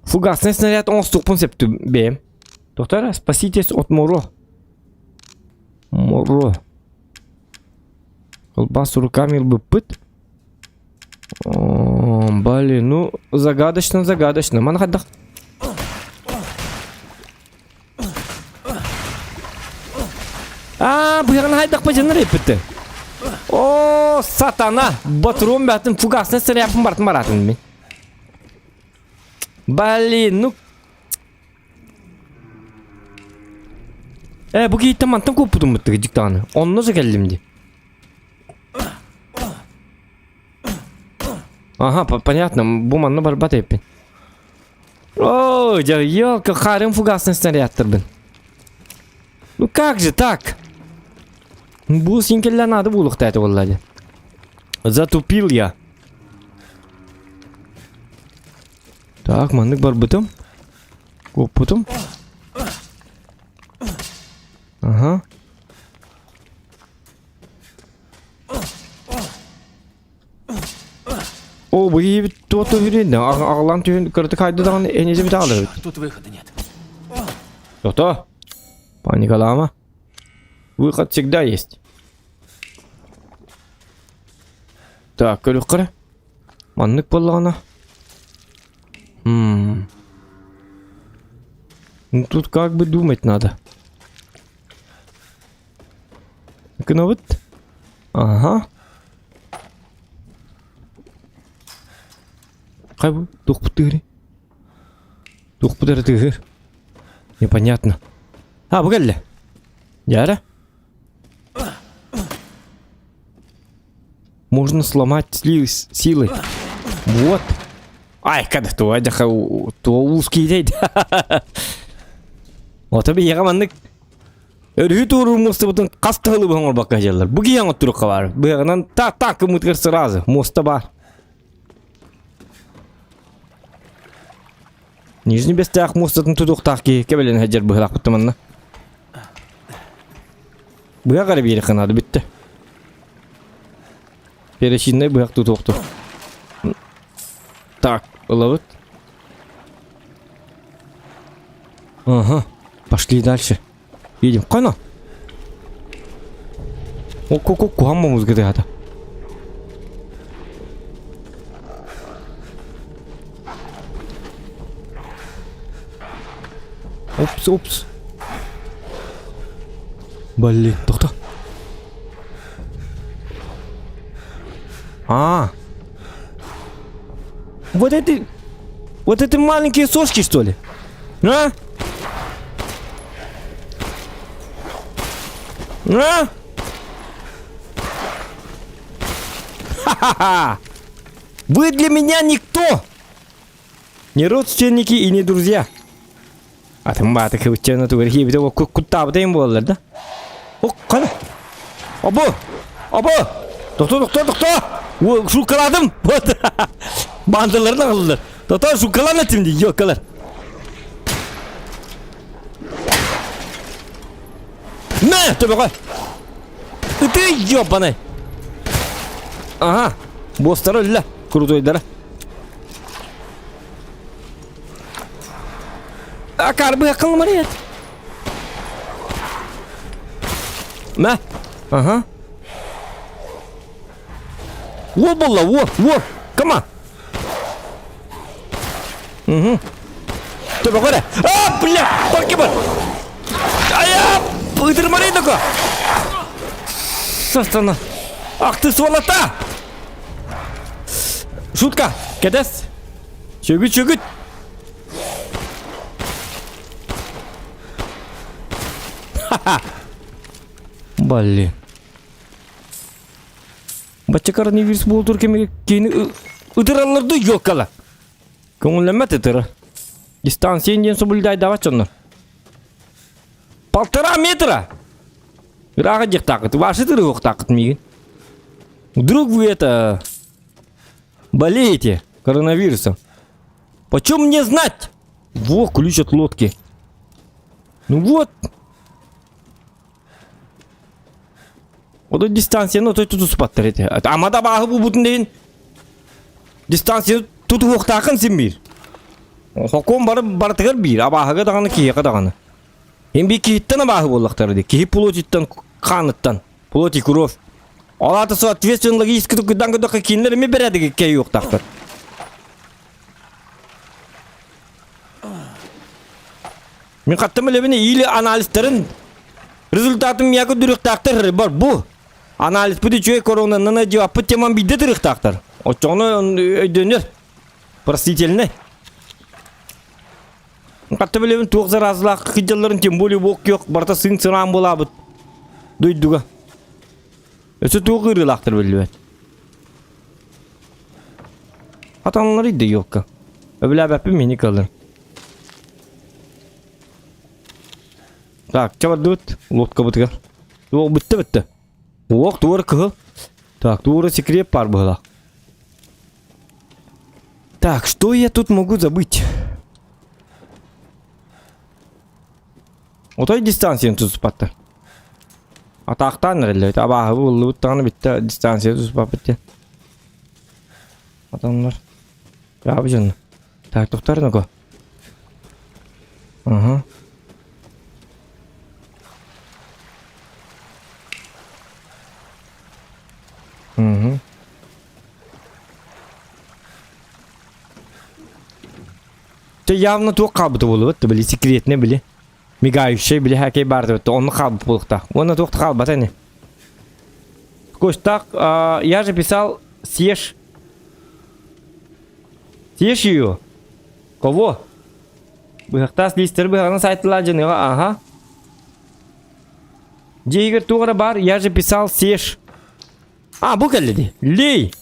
Фугасный снаряд, он стукпун септу бем. Доктор, спаситесь от Моро. Моро. Колбасу руками бы пыт. Блин, ну загадочно. Ман хаддах. Быган хайдах пажан репетте. О, сатана! Батрум бәтін фугасный снарядын бартын баратын мен. Блин, ну... Bu giyitten mantan kopudum mutlu geciktanı. Onu nasıl geldim. Ага, понятно. Bu manna barbat yapın. О, ёлка, харем фугасный снарядтыр бін. Ну как же так? Bu sinkeller nadı buluqtaydı vallahi. Затупил я. Так, мандык бар бытым. Коп бытым. Ага. О, bu iyi bir tutu verildi. Ağlan tüyün kırdı kaydı dağın enezi bir dağılır. Тут выхода нет. Tutu. Паникалама. Выход всегда есть. Так, көрүккөрө. Маннык боллагана. Ну тут как бы думать надо. Вот. Ага. Кай бу? Тухпутыгы. Тухпутыгы. Непонятно. Bu geldi. Яра? Можно сломать силой. Вот. Ай, когда то адяха то узкий дейт. Вот abi яғамандык. Өрү туру мосты бутун кастыгылы боңор бакка жалар. Буги яңа турукка бар. Буягынан так мыткыр сразу моста бар. Нижний бестак мостатын тудуктаки кебелен хаджар бугак буттаманна. Буга гарып ери канады битти. Перешинный буяк тутукту. Так, ловит. Ага, пошли дальше. Едем. Кайна. Ку хаммамыз кыдыгата. Опс. Блин, тохта. Вот эти маленькие сошки, что ли? А? А? Ха-ха-ха! Вы для меня никто! Не родственники и не друзья. А ты маты хватит ту верхи битого кутта битем боллар да? О, кана? Або! Або! Доктор! Şu kaladım. Bandalarını aldılar. Doktor şu kalan şimdi yok kalan. Ne? Tabii koy. Öte yok bana. Aha. Bostar öyle. Kurutoylara. Akar bu yakın mı ya? Ne? Aha. Во, было, во, кама. Угу. Ты погоди. А, бля, покебар. Ая, пытырмари такой. Состана. Ах ты сволота. Шутка, кедес. Чугут. Ха-ха. Блин. Бача коронавирус болдур кеме кейini ытыраларды yok kala. Көңілләмәт ытыры. Дистанция ден собылдай дават чоннор. 1,5 метра. Рага жек такыт, ваши тыры ок такыт миген. Вдруг вы это болеете коронавирусом? Почем мне знать? Во, ключ от лодки. Ну вот. O distansiyanı tutup spattırdı. Ama da bahı bu butun deyin. Distansiyanı tutup oktakın sen bir. Hokum barıtıgar bir. Abahıga dağını kiyaka dağını. Hem bir kihitten bahı bollaktardı. Kihip pulotitten kanıttan. Puloti kurov. Alatı su atvestyonlığı iskıtık güdan güdaka kinleri mi beredi ki yok taktır. Min kattım elebine iyili analistlerin rezultatım yakı dürük taktır var bu. Analiz bu diye koronanın cevabı temam bir de dürük taktır. O çoğunu dönür. Простительный. Kattım elebine tuğzar azlaq kıcalların temboli bok yok. Barta sığın sıran bolabıt. Duyduga. Öse tuğ kırılaktır belli. Hatanları da yok. Öbüle bepim meni kalır. Так, чего тут? Лодка бытыгар. О, бітті. Оқ, туыры кығы. Так, туыры секрет пар была. Так, что я тут могу забыть? Отой дистанцияны тұзып баттыр. Атақтан әрелі. Абағы бұл ұттағаны бітті дистанцияны тұзып баппетті. Атанлар. Жабы жаны. Так, тоқтарын оғы. Ага. Угу. Ты явно то кабыты болуп, ты били секретне били. Мигающий били хакей барды, то он кабы болукта. Он на то кабыт они. Кош так, я же писал съешь. Съешь ее. Кого? Быхтас листер быхтас сайтла жыныга, ага. Жейгер тугара бар, я же писал съешь. А, bu geldi. Ley.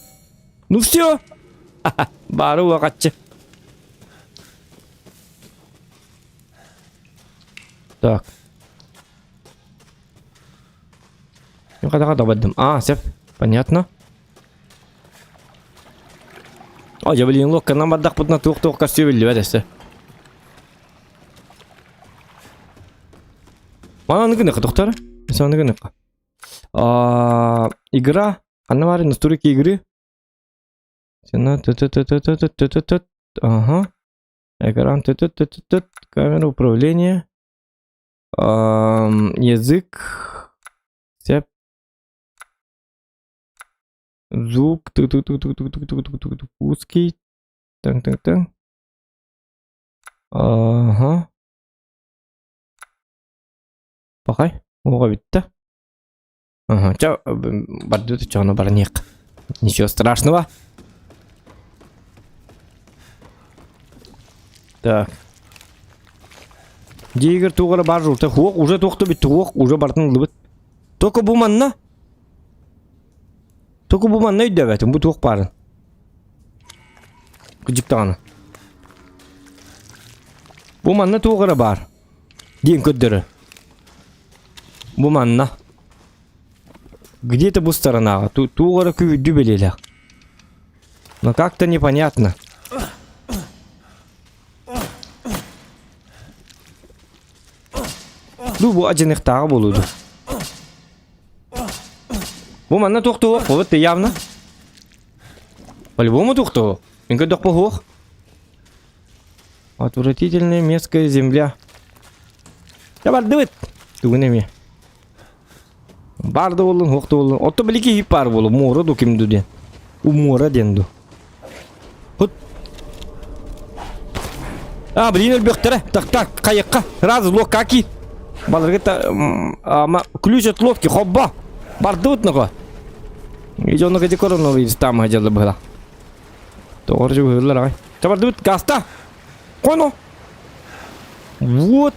Ну все. Бары уақатчы. Так. Я когда добавим. А, все. Понятно. О, я блин, лока нам отдах под на тух костюм льведесе. Мана ныгыныка, доктор. Mesela ныгыныка. Игра. Она варит настройки игры. Ага. Экран. Камера управления. Язык. Степ. Звук. Узкий. Так. Ага. Пахай. Оға бітті. Ага, чё, бардуты, чё, на барнек. Ничего страшного. Так. Дегер туғыры бар жұрты. Хуық, уже тоқты бітті хуық, уже бартын лыбыт. Только bu manna. Только bu manna üdevetim. Bu toq barın. Gıcıktağını. Bu manna toğara bar. День көддері. Bu manna. Где-то bu сторонага. Туғара күйді белелі. Но как-то непонятно. Bu acınıqtağı boludu. Bu manna тоқтуы. Вот ты явно. По-любому тоқтуы. Мен көддіқ бұл. Отвратительная мерзкая земля. Я барды бит. Тугун эме. Барды болын, хоқты болын. Отто біліке хип бар болы. Мора докимду ден. У мора денду. Хут. А, блин, өлбектері. Так, қайыққа. Раз, лок, каки. Балырға ключ от лодки, хобба. Барды бит нұға. Иде оны қаде көрін олы там ғажалы бұғыла. Тоғыр жу ғылар ағай. Я барды бит, гаста. Қойну. Вот.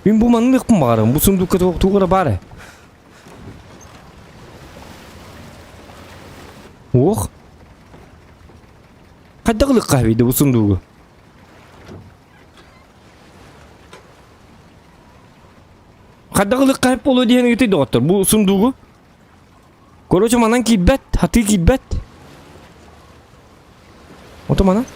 Мен bu manın yıkım bağırım. Bu sundukka tuğra bari. Oh. Kaddağılık kahveydi bu sunduğu. Kaddağılık kahve oluyor diyene götüydü otur. Bu sunduğu. Korocam manan kibbet. Hatı kibbet. Oto manan.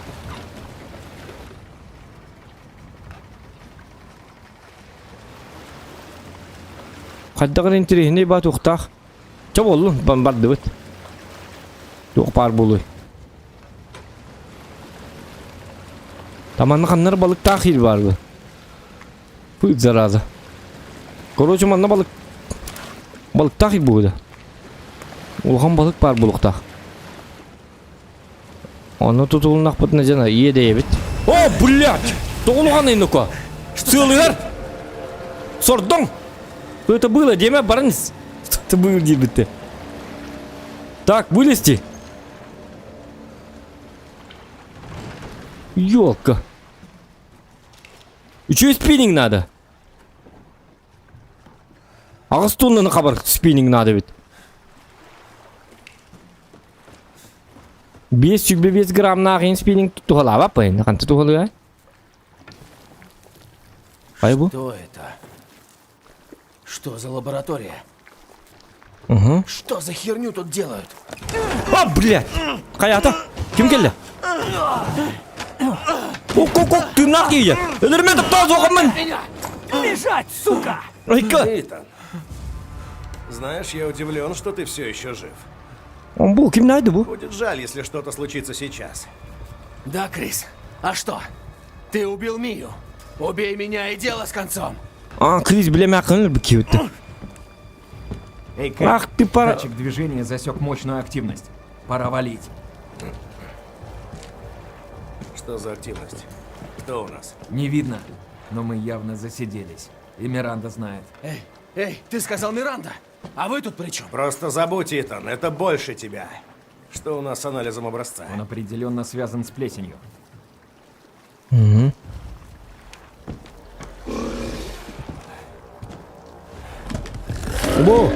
Kaddağın entereyinde bat uqtaq. Çab olun, ben bardı bit. Yok bar buluy. Tamanlı kanlar balık tahil var bu. Bu zarazı. Korocum anna balık. Balık tahil bu da. Ulğan balık bar buluqtaq. Onu tutulun aqpıtına jana iyi de bit. О, блядь! Тоғылған ендікі. Сылығар! Сордың! Что это было, Демя Барнс? Что это было, дебюты? Так, вылезти. Ёлка. Еще и спиннинг надо. Ағыстонны на хабар спиннинг надо ведь. 5 грамм нағын спиннинг тұғыла ба пайын? Қанты тұғылы, а? Что это? Что за лаборатория? Угу. Что за херню тут делают? А, блядь! Қаята? Кім келді? Оқ, ты нахуй! Өлірмен тұқтаз оғымын! Бежать, сука! Айка! Итан, знаешь, я удивлен, что ты все еще жив. Он был, кем найду был? Будет жаль, если что-то случится сейчас. Да, Крис. А что? Ты убил Мию. Убей меня и дело с концом. А, Крис, бля, мякнул бы кьют. Эй, Кэп, Ах ты пара... датчик движения засек мощную активность. Пора валить. Что за активность? Кто у нас? Не видно, но мы явно засиделись. И Миранда знает. Эй, ты сказал Миранда. А вы тут при чем? Просто забудь, Итан, это больше тебя. Что у нас с анализом образца? Он определенно связан с плесенью. Угу. О!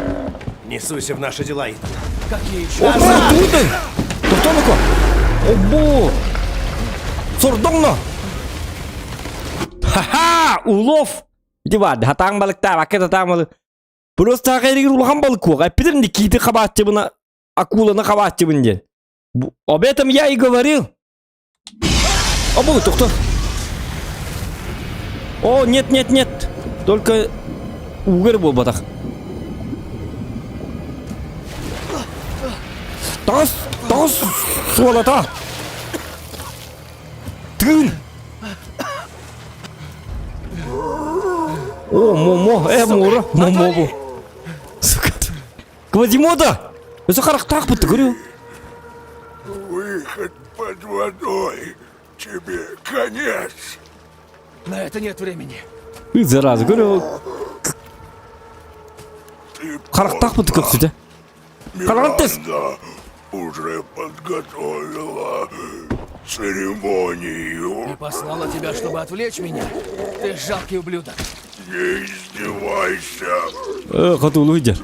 Не суйся в наши дела, Итан. Какие еще? О, тут ты! Кто ну-ка? Обо! Сордоңно! Ха-ха! Улов! Иди бады, хатаң балықта, бакет хатаң балық. Просто ағайрегер улған балық қоқ. Әппедім де кейті қабатчы бұна, акуланы қабатчы бұн ден. Об этом я и говорил. Обо, тоқта. О, нет. Только угыр бол батақ. Тас, суалата. Тын. О, Мора, Момо бұл. Сука. Квазимода! Өзі қарақтақ бұтты, көру? Выход под водой. Тебе конец. На это нет времени. Зараза, көру? Қарақтақ бұтты көпсі, Карантес! Миранда уже подготовила церемонию. И послала тебя, чтобы отвлечь меня? Ты жалкий ублюдок. Не издевайся. Катулу Хиджар.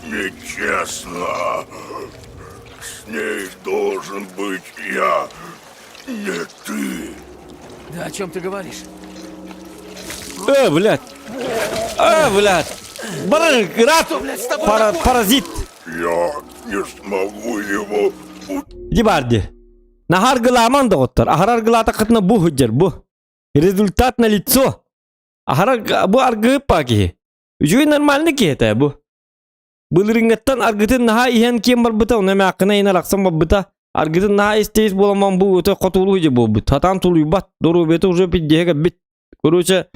Нечестно. С ней должен быть я, не ты. Да о чем ты говоришь? Блядь. Блядь. Бар, град. Блядь, с тобой такое? Паразит. Я не смогу его Дибарди. Нахар гламан доктор. Ахарар глата катна бу Хиджар, бу. Результат на лицо. Ахарар бу аргы паки. Жуй нормальный ки это бу. Был рингеттан аргытын наха иен кем бар бута, уна мякына ина раксам бар бута. Аргытын наха истейс боламан бу, это катулу Хиджар бу бут. Хатан тулуй бат, дору бета уже пиддега бит. Короче,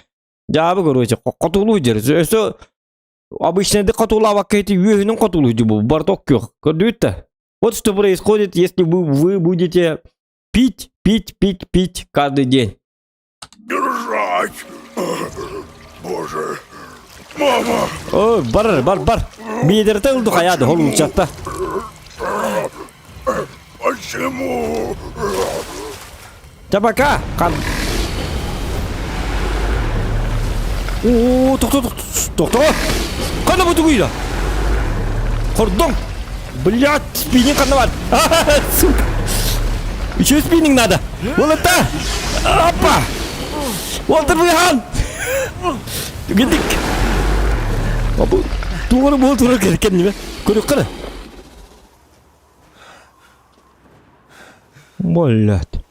жабы короче, катулу Хиджар. Eso обычно это катула вакети, юхинен катулу Хиджар бу, бар токкёх. Көрдүйтта. Вот что происходит, если вы будете пить каждый день. держать. Боже. Мама. О, бар. Бедерте улду хаяды, холу чатта. Почему? Чабака, кан. О, тохто. Кана буду гуйда. Хордон. Блядь, спиннинг канават. Сука. Еще спиннинг надо. Вот это. Опа. Уолтер Вихан. Гидик. Абу. Туганы бол турар керкен неме? Көрөк кана. Блядь.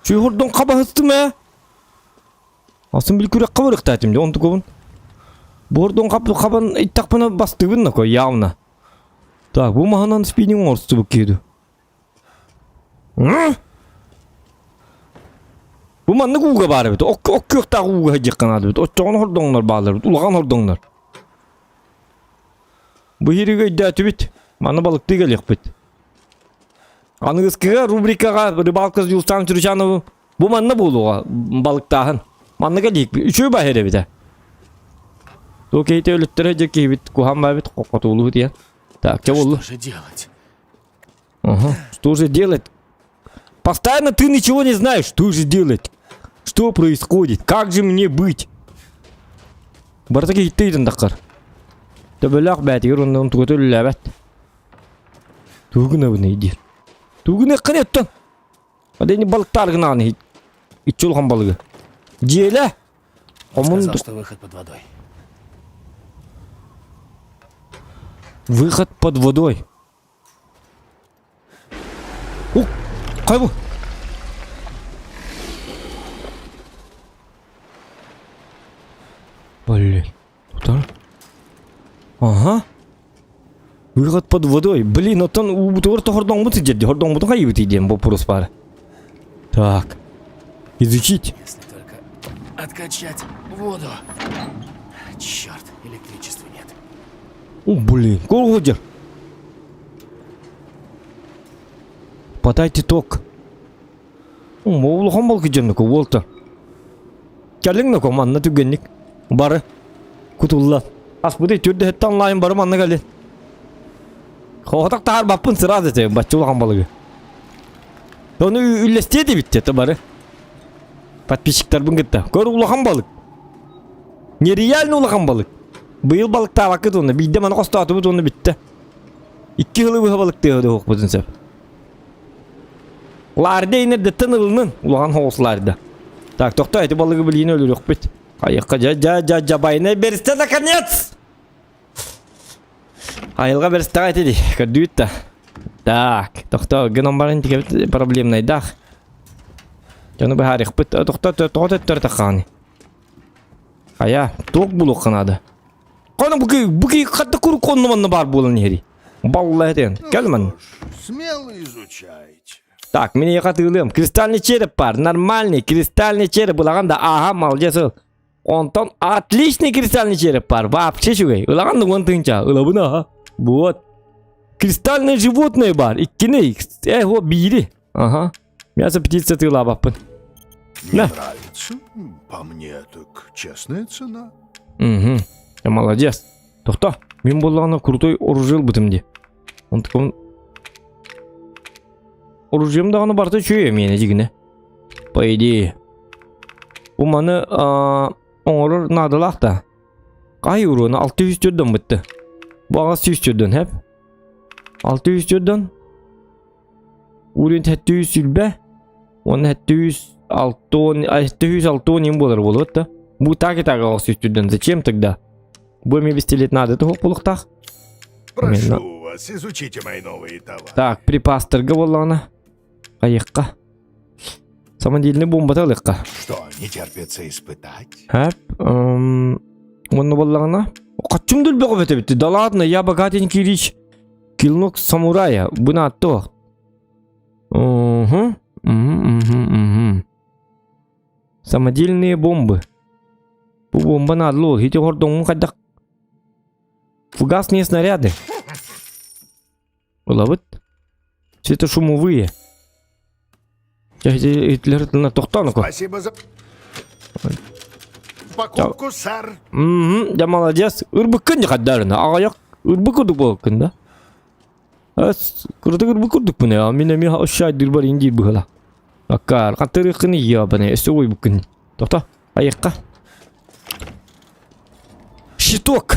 Şu hordan kaba hıstı mı? Asın bil kürek kaba rıktatim de onu tukabın. Bu hordan kaban ittak bana bastı bana koy yavna. Так, bu mahanan spinning orası bu kiydu. Bu manna kuga bari bit. Ok kökta kuga hacıkkan adı bit. O çoğun hordanlar bağlar bit. Ulağan hordanlar. Bu hiriga iddiatı bit. Manna balıklı geliyik bit. Anıgızkıga rubrikaga Rıbalkız Yulsan Türüşanovu bu manna buluğa balıktağın. Manna geliyik bit. Üçü bahire bit. Okeyte ölüttüre ceki bit. Kuhan var bit. Kokotulu diye. Так, что было? Что же делать? Ага, что же делать? Постоянно ты ничего не знаешь, что же делать? Что происходит? Как же мне быть? Бартаки хиттейден даккар. Табелак бәтигер ондан тугатөл ләбәт. Тугына буны идер. Тугына кынеттан. Адени балыктар гына аны. Итчулган балыгы. Желе. Сказал, что выход под водой. Выход под водой. О, кайбу. Блин. Туда? Ага. Выход под водой. Блин, оттан убутур-то хордон бут идет. Хордон бут кайбут идем, вопрос пара. Так. Изучить. Если только откачать воду. Черт, электричества нет. О, блин, колгоджер. Подайте ток. О, моулхан балкы жанныку, Уолтер. Кәлің нөкі манна түгенник. Бары. Кутулла. Ас бұдай түрді хетті онлайн бары манна кәлі. Хоғатақ тағар баппын сырады тәй, бачы улахан балығы. Оны үллестеді бітті бары. Подписчиктар бұн кетті. Көр улахан балық. Нереально улахан балық. Быйыл балықта алақыт оны. Бейді маны қостаты бұд оны бітті. 2 жылы бұға балық дейді оқ бұдын сәп. Ларды енерді тынылының. Улахан хоғысыларды. Так, тоқта әйті балығы білейін өлі жоқ бет. Қайыққа жабайына берісті наконец! Айылға берісті қайты дей. Көрді бітті. Так, тоқта геном барын текебіт проблемнай дақ. Жаны бұй харих біт. Тоқта төттір таққаны. Ая, тоқ бұлық қанады. Қаны бұқи қатты күрі қоныманны бар болын ері. Балла әтен. Кәл мән. Смело изучайте. Так, мен еқатығылым. Кристальный череп бар. Нормальный кристальный череп. Бұлағанда, аха, малжасы. Онтан отличный кристальный череп бар. Вообще шугай. Ұлағанда он тыңча. Ұлабына, аха. Вот. Кристальное животное бар. Иккіне. О, бири. Ага. Мясо птица тыла баппын. Не Да. нравится? По мне так честная цена. Угу. Я молодец. Тоқта. Мен болағына крутой оружел бітімде. Он такой... Оружием дағаны барты чөйе мені дегіне. По идее. Bu manı oğlur nadılaq da. Qay urunu 600 jörden bitti. Bu ağız 100 jörden hep. 600 jörden. Urun 700 sülbe. Onun 706 ним болар болот да. Bu так ağız 100 jörden. Зачем тогда? Будем вести лет надо того полухтах. Прошу вас, изучите мои новые товары. Так, припастырга боллана. Қайыққа. Самодельный бомба талыққа. Что, не терпится испытать? Hep. Onu bollarına. Kaçım dül beğen bitti. Daladna ya bagatin kiriş. Kilnok samuraya. Bu ne attı o? Самодельные бомбы. Bu bomba надо лол. Хити хордон кадак. Фугасные снаряды. Улабыт. Светошумовые. Гитлер на тоқтану-ка. Спасибо за покупку, сэр. Я молодец. Ырбыккын не каддарына. Ағаяқ. Ырбыккырдык болыккын да. Кырдык ырбыккырдык бұны. Мен ошай дырбар инди бұғыла. Аккар. Қаттырықыны я бұны. Өсі ой бұккын. Тоқта. Аяққа. Щиток.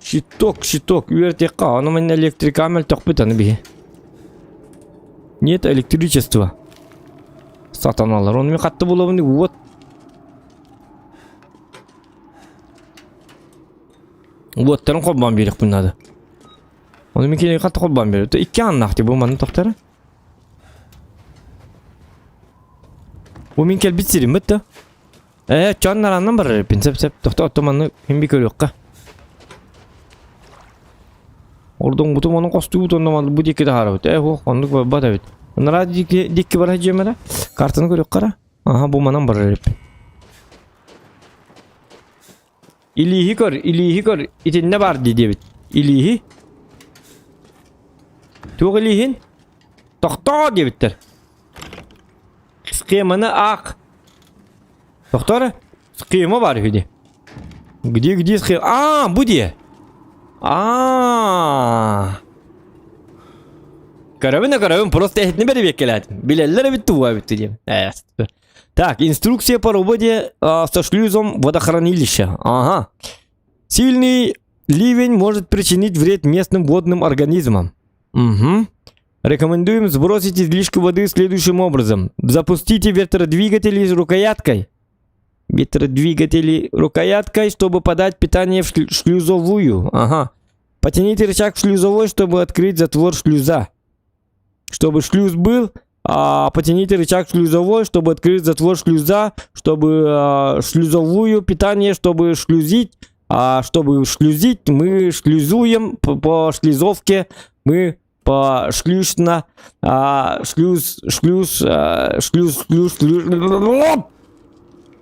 Щиток. Үертекқа. Аны мен электрикамел тоқпыт аны бе. Нет электричества. Сатаналар. Оны мен қатты болабын. Вот. Вот таран қолбан берек бұнады. Оны мен келе қатты қолбан берек. Икке аннақты бұл маны тоқтары. Бұл мен кел бітсерім бітті. Чаннар аннан бар репін. Сәп. Тоқта оттаманы мен бекөл өққа. Ордың бұтым оның қосты бұтындамады. Бұ декеді қара бұт. Ондық бата бұт. Онара декке бар жемеді. Картаны көрек қара. Бұл манан бар репін. İlihi kör. İtin ne var diye bit. İlihi. Tuğ ilihin. Doktor diye bittir. Sıkımanı ak. Doktor. Sıkıma var hüdi. Gide sıkı. Bu diye. Каравин просто не бери векелят. Билеллер bitti bu bitti diye. Evet. Так, инструкция по работе со шлюзом водохранилища. Ага. Сильный ливень может причинить вред местным водным организмам. Угу. Рекомендуем сбросить излишки воды следующим образом. Запустите ветродвигатели с рукояткой. Чтобы подать питание в шлюзовую. Ага. Потяните рычаг в шлюзовой, чтобы открыть затвор шлюза. Чтобы шлюз был... потяните рычаг шлюзовой, чтобы открыть затвор шлюза, чтобы шлюзовую питание, чтобы шлюзить, чтобы шлюзить, мы шлюзуем по шлюзовке, мы по шлюзно, шлюз.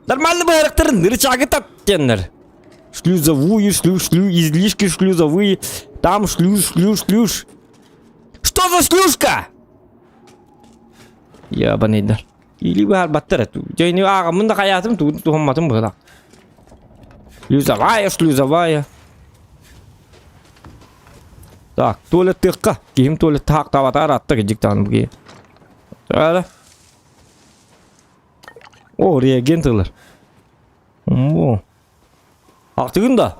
Нормально бы характерин, рычаги так теннер. Шлюзовую, излишки шлюзовые, там шлюз. Что за шлюзка? Ябанейдар. Или вы арбаттар. Жайны ағамында қаятым туғаматым бұғыдақ. Шлюзовая. Так, туалет тыққа. Кейім туалет тақ таватар атты кежіктанып кей. Сөйлі. Реагентылар. Ақтығында.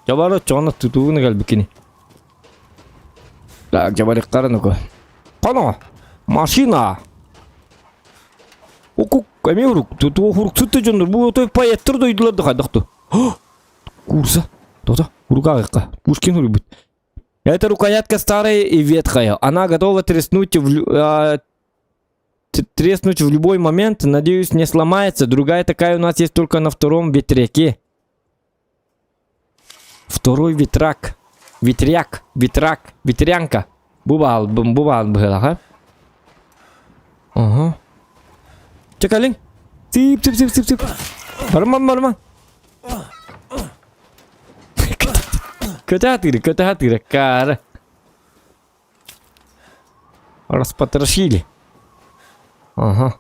Жабары чоғына тұтуғыны кәлбікені. Так, жабары қарыны кө. Қана. Машина. Камеру, тут фурксутты жондар. Бұл өтөй паяттыр дойдыларды қайдақты. Курса. Тота, рукавиқа. Пушкин урыбыт. Эта рукоятка старая и ветхая. Она готова треснуть в любой момент. Надеюсь, не сломается. Другая такая у нас есть только на втором ветряке. Второй ветряк. Ветрянка. Бубал была, ха? Ага. Чекалин. Тип. Барман. Ката-тыра, кара. Распотрошили. Ага.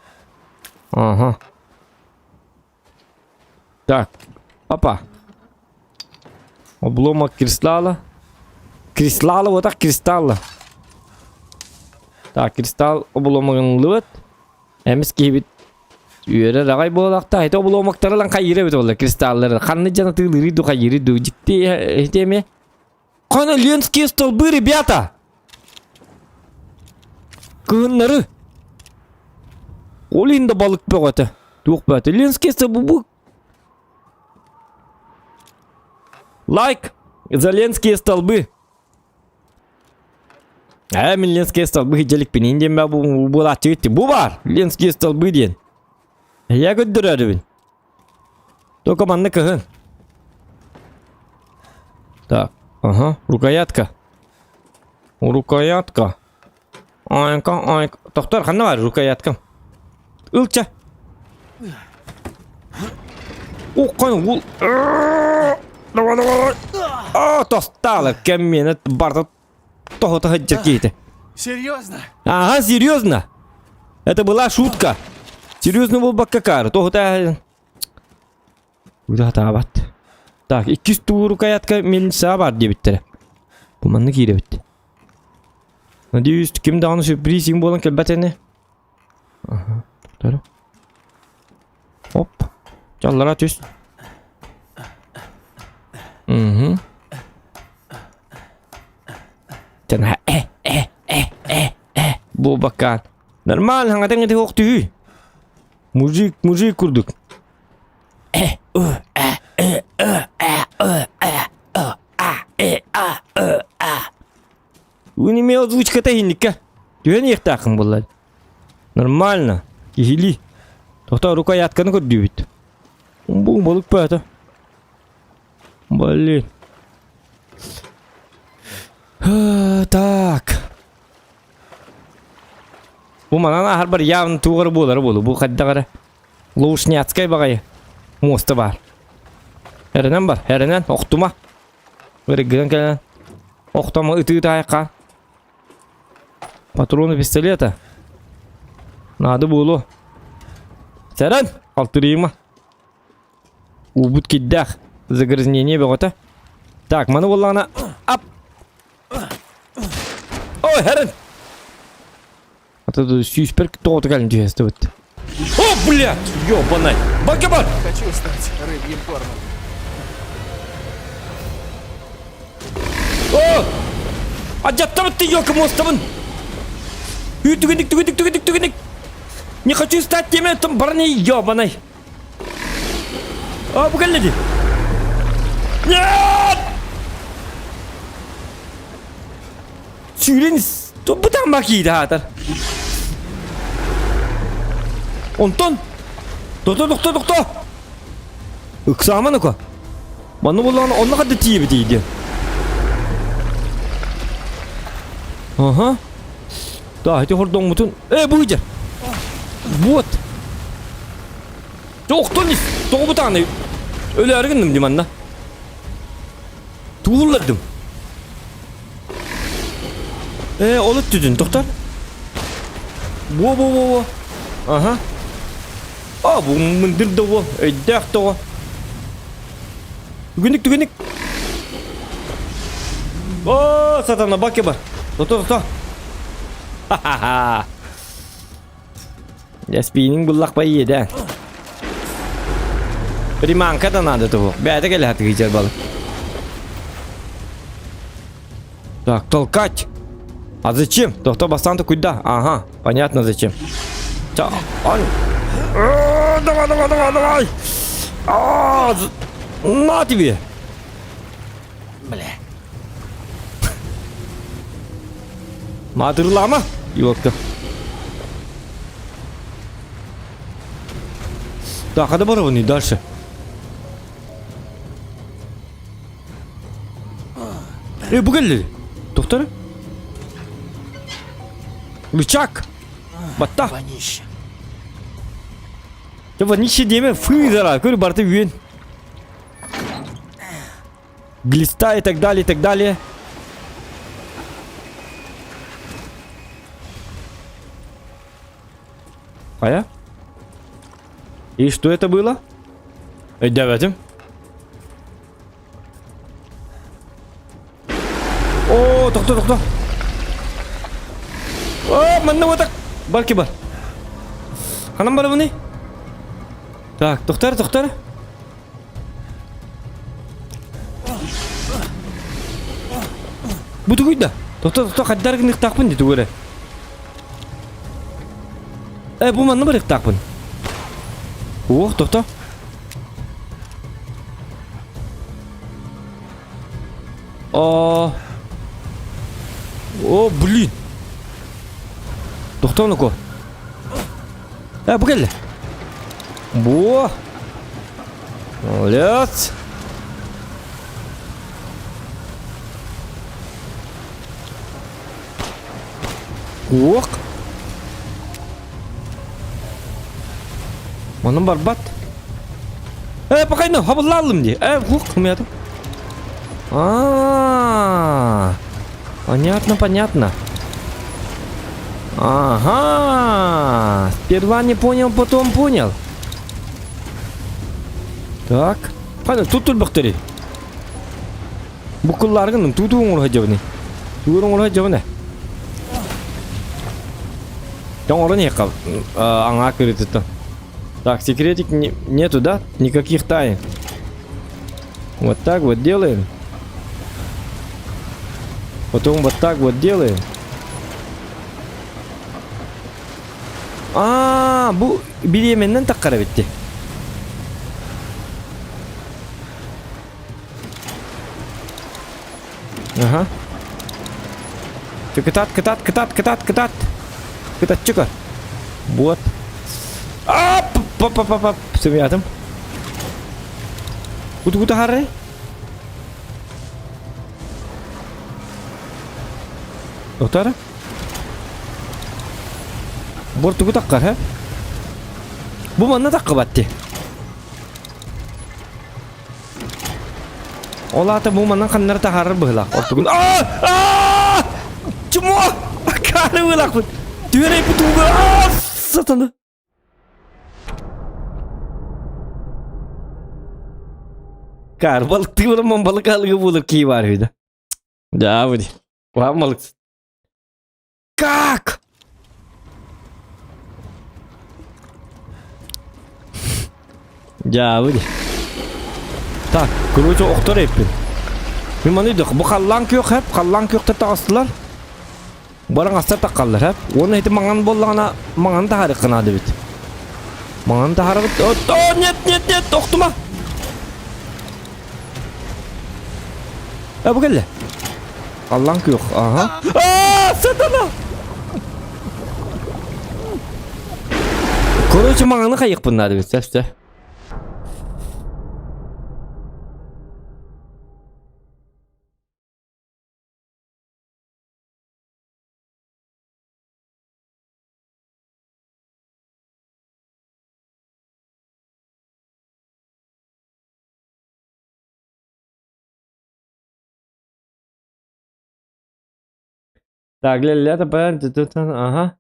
Так. Опа. Обломок кристалла. Вот так кристалла. Так, кристалл обломогын лывет. Эмис кейбит Üyere ragay bolakta hayta bulomaktara lan kayire bit ollar kristalları. Kanlı janatılırı du kayire du ciddi mi? Kana Ленский столбы, ребята! Кыннары. Ол енді balık бөгөтө. Тук бөтө. Ленский столбы bu. Like за Ленские столбы. Мен Ленские столбы хиджелик пенен дем bu atçı bu var. Ленские столбы diyen. Я gönderiyorum. Только манны кыгын. Так, ага, рукоятка. Рукоятка. Айка. Тоқтар, қанна бар рукояткам? Ылча. О, қаны, ол. Давай. Тосталы, кем мені барды тоғыты хыджыр кейті. Серьезно? Ага, серьезно. Это была шутка. Серьезно был баккакар. Тоғыта... Куда табат. Так, 200 туу рукоятка мельница бар дебиттері. Бұл манны кейді бітті. Надеюсь, кім дағаны сюрприз ең болын келбәтені. Ага, тоқтары. Оп. Жаллара түс. Тәнә, Бұл баккан. Нормально, хаңатың еті оқты. Мужик курдук. Вы не имел озвучка тайника. Тюен ехтақым болады. Нормально. Кихили. Тоқта рукоятканы көрдебет. Бұл болып бәті. Блин. Так. Бұл манана har bir явны туғыры болары болу. Бұл қаддағары. Лоушняцкай бағайы. Мосты бар. Әрінен бар. Әрінен. Оқтыма. Өрігіден кәлін. Оқтыма үті тайыққа. Патроны пистолета. Нады болу. Сәрін. Алтырыйма. Убыт кеддақ. Загрязнение бәғота. Так, маны болағына. Ап. Ой, әрін. Это сюспер кто-то кәлін түйесті бітті. О, блядь! Ёбаный! Бакабар! Хочу стать рыбьим порно. О! Аджаттабы ты, ёлка мостабын! Түгіндік! Не хочу стать теми, там барней, ёбаный! О, бұғалады! Нет! Сүйреніз! Бұдан бақиды атар! Онтон! Тоқта! Үксаманы ко! Маны болағына онна қадды тиебі дейді. Ага. Да, әте хордың мұтын. Бұғыжар! Вот! Тоқтон ес! Тоғы бұтағаны өлі әргіндім деманна. Туғылладым. Олыт түдін, тоқтар. Во. Ага. Бұл мұндырды о, өйдәқті о. Түгіндік. О, сатана, баке бар. Тоқта. Ха-ха-ха. Яспейінің бұллақ бай еді. Приманка-то надо того. Бәді кәлі хаты кейчер балы. Так, толкать. А зачем? Тоқта бастан-то куда? Ага, понятно зачем. Так, давай. На тебе. Бля. Матырлама, елка. Так, а добро не дальше. Бұғалды. Тоқтары? Лучак. Батта. Вонище. Вонище деме, фы зара, көрі барты үйен. Глиста и так далее. Ая? И что это было? Давайте. О, тоқта. О, мында вот так. Барки бар. Қанам бар бұны? Так, тоқтар. Бұты көйді. Тоқтар, қаддарғын иқтақпын деді көрі. Бұл манны бір иқтақпын. Тоқта. Блин. Тоқта оны ко. Бұл келді. Молодец. Оның бар бат. Пақайны, хабылалым де. Кымятым. Понятно. Ага. Сперва не понял, потом понял. Так. Тут бақтыры. Бұқылларғының тұтуың ұрға жауыны. Тұғырың ұрға жауыны. Жаң не қал. Аңа көрі. Так, секретик нету, да? Никаких тайн. Вот так вот делаем. Потом вот так вот делаем. Бұл беременнен таққара бетті. Ага. Кытат. Кытат чықар. Вот. Пап. Семьятым. Куты харры. Доктора? Бортугу таққар, ха? Бұл манна таққы батты. Олаты бұл маннан қаннары тақарыр бұғылақ. Ортугун. Чумо! Кары бұғылақ бұд. Дүрей бұтуғы. Сатаны. Кар, балықты бұлыман балық алығы болыр кей бар үйді. Да, бұды. Бұған балықсыз. Как? Ja, выйди. Так, короче, оқтар еппен. Мен маны үйдік, бұл қаллан көк әп, қаллан көкті тағыстылар. Барың астар таққалдар әп. Оны әйті маңан болғана, маңан тағары қынады бет. Маңан тағары бет. Нет, оқтыма. Бұл кәлі. Қаллан көк, аға. Сатана! Короче, маңаны қайық бұнады бет, сәпсі. Так, лето, ага.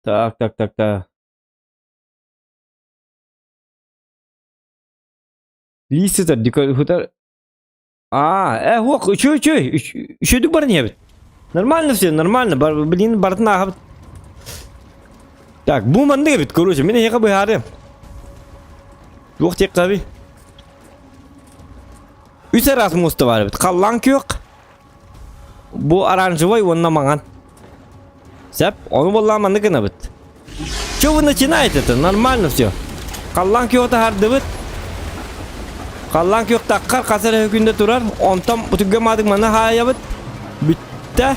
Так. Листер, декотер. Чё? Еще дубар не бит. Нормально все, нормально. Блин, бартна. Так, буман не бит, короче. Меня я бы харе. Двух тек таби. Üç arası musta var bit. Kallan yok. Bu оранжевой onunla mağan. Сәп, onu vallahi mandı kına bit. Что вы начинаете это? Нормально все. Kallan yokta hardı bit. Kallan yok takkar kasar hükünde turar. Ontam tutugamadık mana haya bit. Bitti.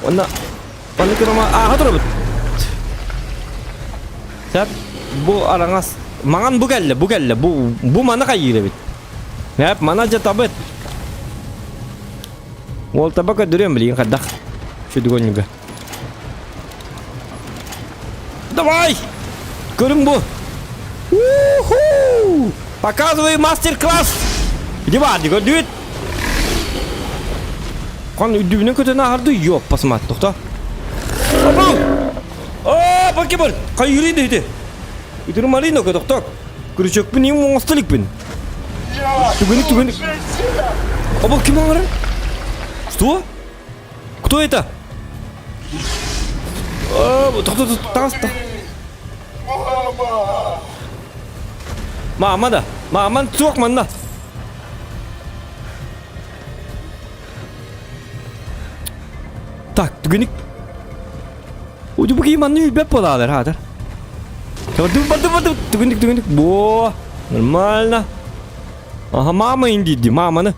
Onu kına ma dur bit. Sәп, bu arangas mağan bu geldi. Bu mana kayıra bit. Hep mana jatabat. Ол табака дурем, блин, хадах. Что догоню-га. Давай! Көрүң Уху! Показывай мастер-класс! Где бар, диго, дүйт! Қан үдүбүнөн көтөне арды yok, посмотри, токто. Покебар! Кай юрийди үйде. Үтүрү малино ко токто. Күрүчөкпүн, эң оңостоликпин. Тугуник. Обо, ким аңыры? Что? Кто это? Тас. Мама да. Маман çok manda. Так, түгенік. Уйду бұғы иманны үйбеп боладыр, хадыр. Түгенік. Бо, нормально. Ага, мама индиді, маманы.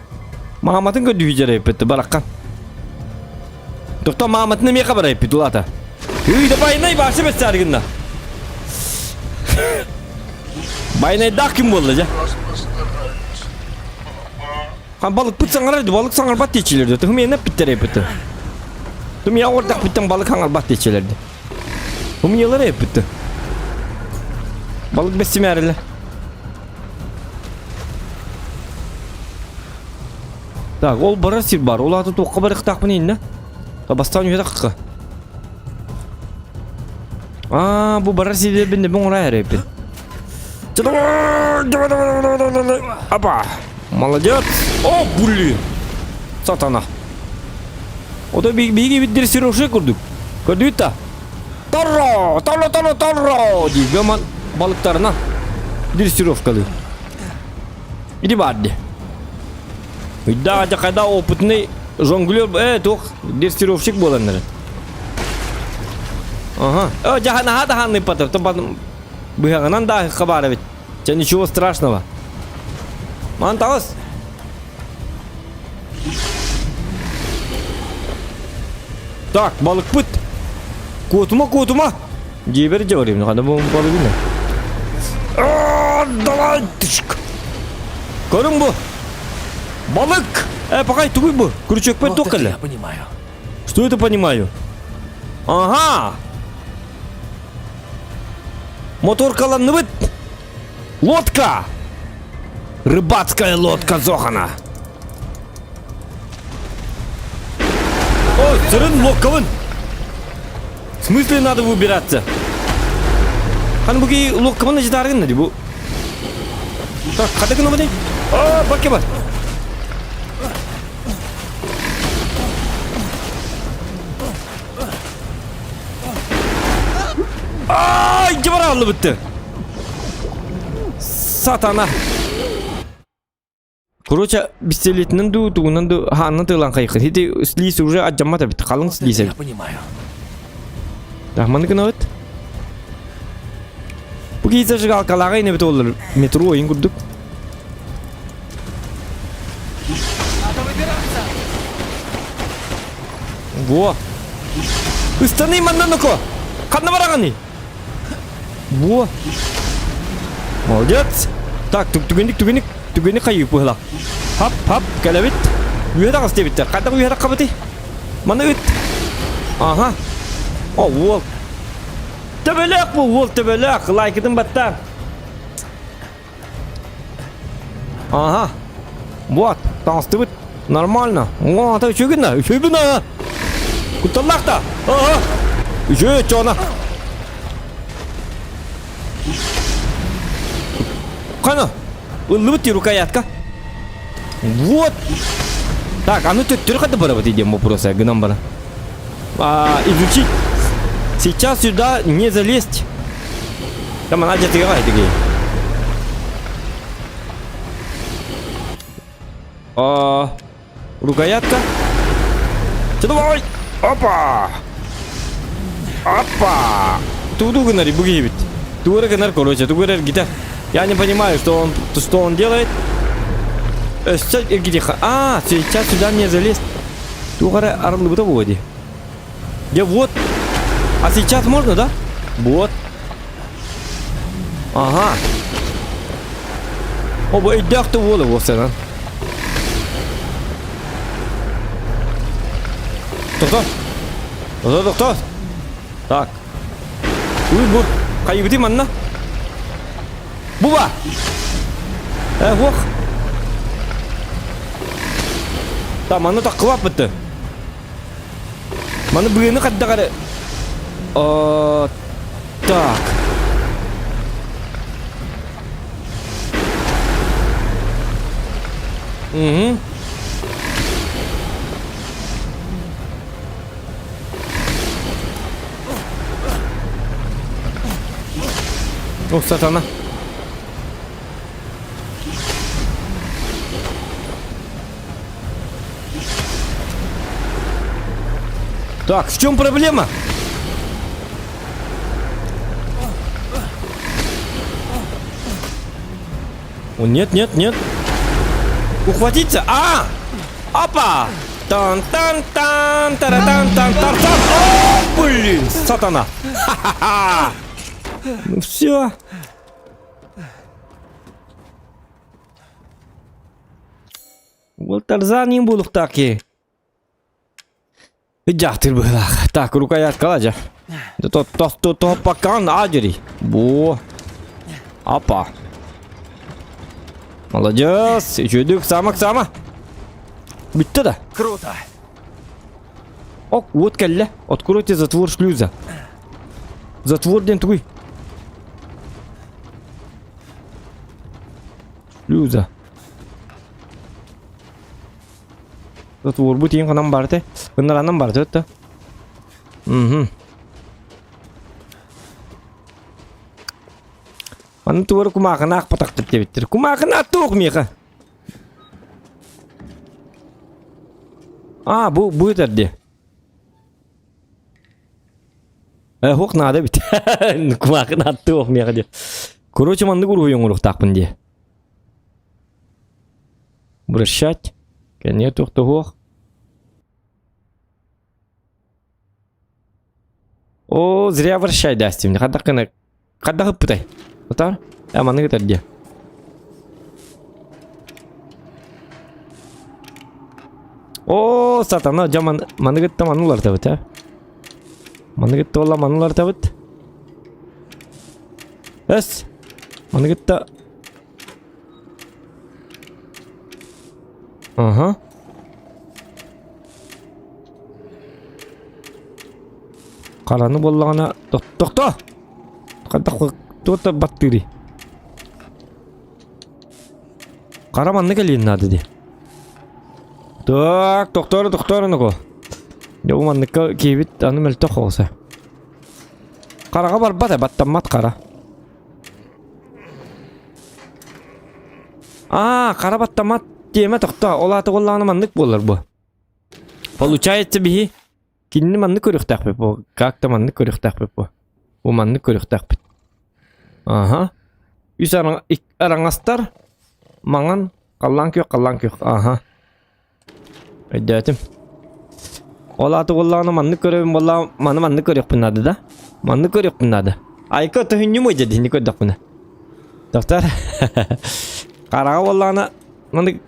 Маматын көді үйжер әйпетті, бараққан. Тоқта маматыны меқа бар әйпетті, ұлата. Үйді байынай башы бәтсі арғында. Байынай дақ кім болды, жа? Хан balık pıt sangar hadi balık sangar bat geçilirdi. Tüm yine bitter yapıttı. Tüm ya orada bitten balık sangar bat geçilirdi. Tüm yılları yapıttı. Balık besim yerli. Tak ol barasir bar. Ol atı toqqa barık takmın inne. Tabastan yuha takqa. Aa bu barasir bende ben oraya yapıttı. Apa. Молодец! О, блин! Сатана! O da bir dressировщик kurduk. Gördük da. Tarro! diye hemen balıklarına dressировкалıyor. İdi vardı. Да, когда опытный жонглер, тух дрессировщик был, наверное. Ага. Jahan не потом. Там быганан да хабаровит. Тебе ничего страшного. Мантаус. Так, balık pıt. Kutuma. Ciberi cevheriyim. Hadi bu balığı ne? Давай. Görün bu. Balık. Пока тугой bu. Крючок пять токали. Я понимаю. Что это понимаю? Ага. Мотор каланны бит. Лодка. Рыбацкая лодка Зохана. Ой, сырын локковын. В смысле надо выбираться? Хан буги локковын жидаргын нади бу. Так, хатакын обыдай. О, баке бар. Ай, жабаралды бітті. Сатана. Короче, пистолетнен тугунан ханны тылан кайкы. Хити слиз уже отжамата бит. Калың слиз. Я понимаю. Рахманы кына бит. Бу кейсе жигалкалага ине бит олар. Метро ойын курдук. Надо выбираться. Во. Ыстаны маннаныко. Канна бараганы. Во. Молодец. Так, түгенік қайып бұғылақ. Хап, кәләбет. Үйеді қасты бітті. Қайдағы үйеді қабыты? Мана өт. Ага. О, ол. Төбелек бұл, ол төбелек. Лайкыдың баттан. Ага. Вот, таңсты біт. Нормально. О, ата үшегін. Құтталақ та. Ага. Үшег, чона. Қана. Улыбайте рукоятка. Вот. Так, а ну ты только вот идем вопросы, гном бара. Изучить. Сейчас сюда не залезть. Там она где-то играет, такие. Рукоятка. Давай. Опа. Туду гнари буги ведь. Тура гнар, короче, тура гитар. Я не понимаю, что он делает. Сейчас сюда не залезть. Тугара орлы в воде. Я вот. А сейчас можно, да? Вот. Ага. Оба идях-то воду вовсе, да? Кто? Так. Уй, кайбыты манна. Буба! Ох! Там, оно так клапает-то. Маны быгыны қаддағары. Так. Угу. О, сатана. Так, в чем проблема? О, нет, нет, нет. Ухватиться. А! Опа! Тан-тан-тан, таратан-тан-тан-тан. О, блин, сатана. Ха-ха-ха. Ну все. Вот Тарзан был таки. Жактыр было. Так, рукоятка ладя. Да то пока надери. Бо. Опа. Молодец. Чудик, сама. Битті да. Круто. Ок, вот кәлі. Откройте затвор шлюза. Затвор ден туй. Шлюза. Затвор бұт ең қанам барды. Қындаранам барды өтті. Аны туары кумақына ақ патақты дебеттір. Кумақына тоқ меға. А, bu öterde. Hok nada bit. Kumakın attı ok mega diye. Короче, манды гургуйон урук такпын де. Брышать. Кене тухтугох. О, зря вращай дастим. Кадда хыппытай. Отар? Манды гытерде. О, сатана, жаман манныгытта манулар табыт, а? Манныгытта олла манулар табыт. Эс, манныгытта. Ага. Караны боллагана токто. Кадда тота баттыри. Кара манны келин нады де. Так, доктор, ну-ка. Я у меня кивит, а ну мел тохолся. Карага бар бата, баттамат кара. А, кара баттамат тема тохта, олаты голланы маннык болар бу. Получается бихи, кинни маннык көрүктак бе бу, как-то маннык көрүктак бе бу. У маннык көрүктак бе. Ага. Үс араңастар, маңан, каллан кök, ага. Ödətim. Olatu gollağına manlık görüyorum. Vallahi manlık görüyor bunlarda da. Manlık görüyor bunlarda. Ayka ötühünü mü dedi? Ne gördük bunu? Doktor. Karağa gollağına manlık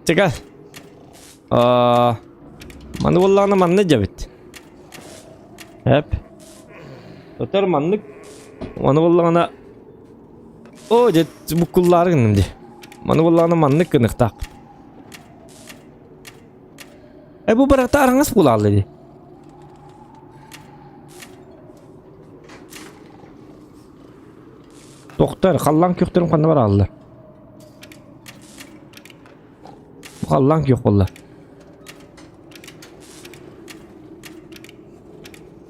çıkar. Manlık gollağına manlık cebit. Hep. Doktor manlık. Manlık gollağına. O jet bu kulları gınımdı. Manlık gollağına manlık gınık tak. Bu bıraktı aranız bulalı dedi. Doktor, kallan köklerim kanına var aldılar. Kallan kök valla.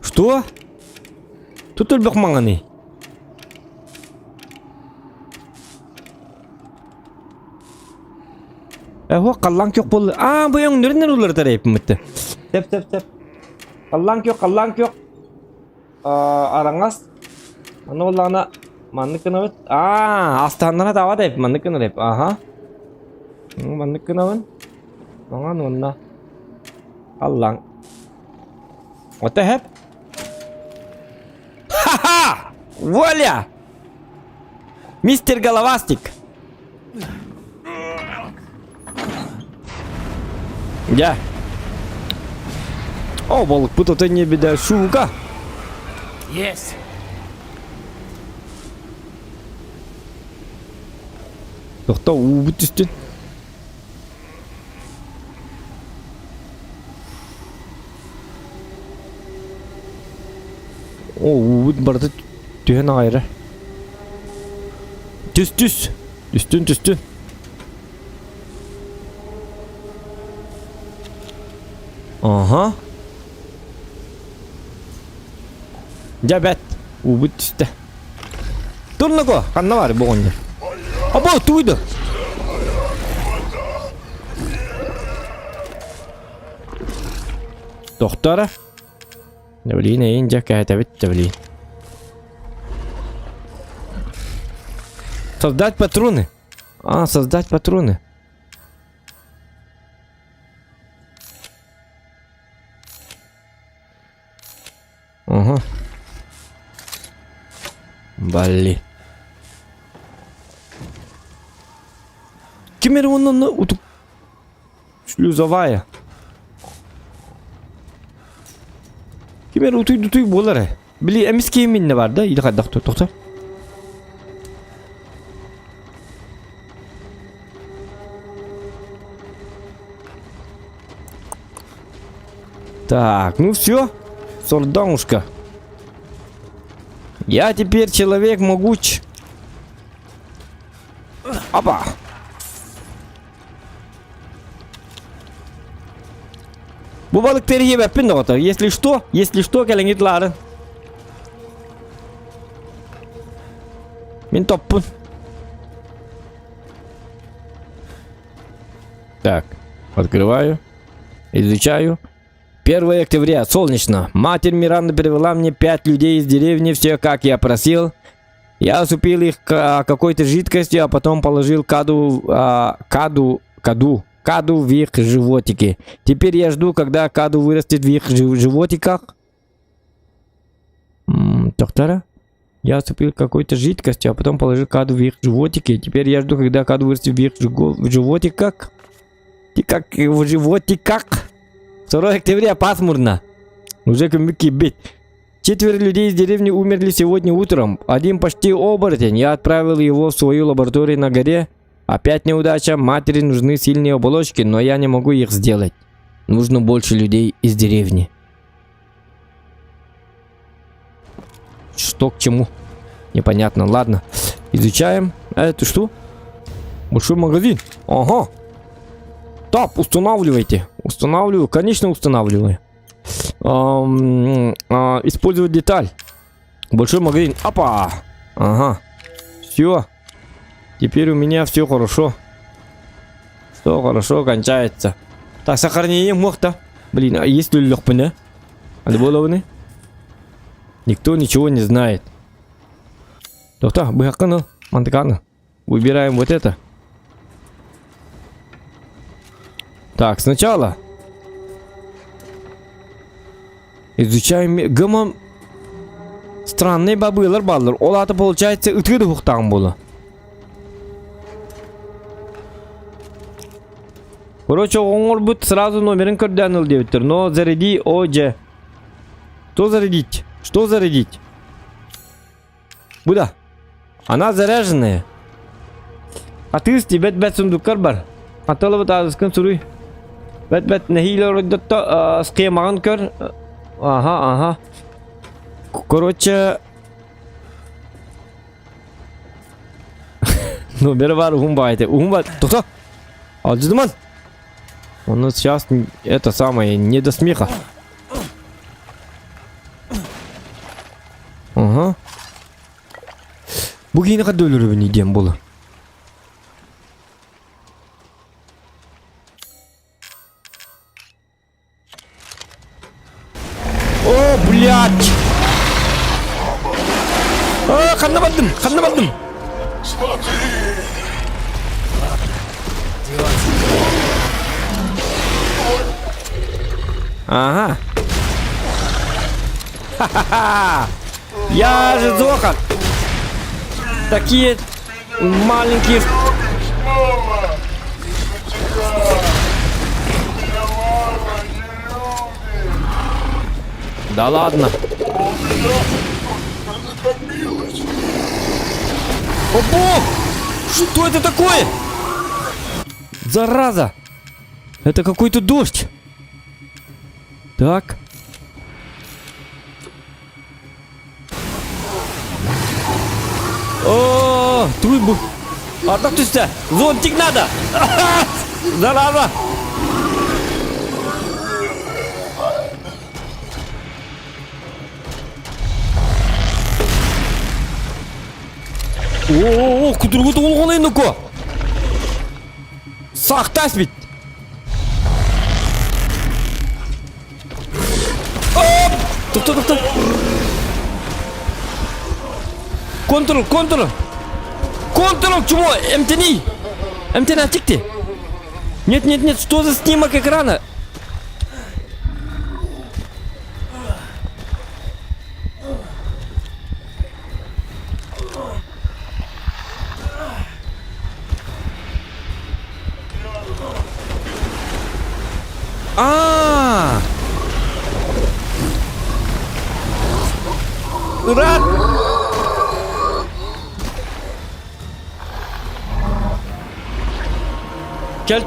Что? Tutul bakmanı. Kallan kök bol. Bu yang nereden ular tarayıp mıttı? Tep. Kallan kök. Arangas. Mana olana manlık kına bit. Astanlara davat hep manlık kına hep. Aha. Manlık kına ben. Mangan onna. Kallan. What the heck? Haha! Voila! Mr. Головастик. Я. О, балык, тут не беда, шука. Есть. Тоқта, убыт үстін. О, убыт барды түйен айры. Түс. Түстін. Ага. Жабет. Убыт түсті. Durnago, kanna var bu oyunda. Abo tuydu. Doktora. Ne bileyim neyince kayıta bitti bileyim. Создать патроны. Создать патроны. Ага. Блин. Кемер он шлюзовая. Кемер утуй болар. Били эмис кийимин не бар да? Иди кай доктор. Так, ну все, солданушка. Я теперь человек могуч. Опа. Bu balıkları yiyip öpün doktor. Если что, gelin gitler. Min toppun. Так, открываю, изучаю. 1 октября, солнечно. Матерь Миранда перевела мне 5 людей из деревни, все как я просил. Я усыпил их какой-то жидкостью, а потом положил каду в их животики. Теперь я жду, когда каду вырастет в их животиках. Доктора? Я усыпил какой-то жидкостью, а потом положил каду в их животики. Теперь я жду, когда каду вырастет в их животиках. И как в животиках? 2 октября пасмурно. Уже кумыки бить. 4 людей из деревни умерли сегодня утром. Один почти оборотень. Я отправил его в свою лабораторию на горе. Опять неудача. Матери нужны сильные оболочки, но я не могу их сделать. Нужно больше людей из деревни. Что к чему? Непонятно. Ладно. Изучаем. Это что? Большой магазин. Ага. Так, устанавливайте. Устанавливаю. Конечно, устанавливаю. Использовать деталь. Большой магазин. Опа. Ага. Все. Теперь у меня все хорошо. Все хорошо кончается. Так, сохранение мохта. Блин, а есть ли лёгпане? Отболованы? Никто ничего не знает. Доктор, быхакану, мантакану. Выбираем вот это. Так, сначала изучаем гамам. Странные бабылар баллар. Олата получается ытгыды хухтан было. Короче, он будет сразу номерин кардианил девятер. Но заряди ОД. Что зарядить? Что зарядить? Буда. Она заряженная. А ты с тебя бет сундукар бар. А то ловит азыскан суруй. Бет нахило роддата схемаган кар. Ага. Короче. Номер бар ухумбайте. Ухумбай. Тоқта. Алжидыман. У нас сейчас это самое не до смеха. Ага. Bugün ne kadar ölür beni diyeyim bolu. О, блядь! Kanlamadım. Ага. Ха-ха-ха! Я же зохан! Такие маленькие... Да ладно. О бог! Что это такое? Зараза! Это какой-то дождь. Так. О, трубу. Артак түсті. Зонтик надо. Зараза. О, кудургут олгон эндікі. Сақтас бит. Тоқта. Контрол. Чего? МТН отчекти. Нет, что за снимок экрана? Рад. Gel.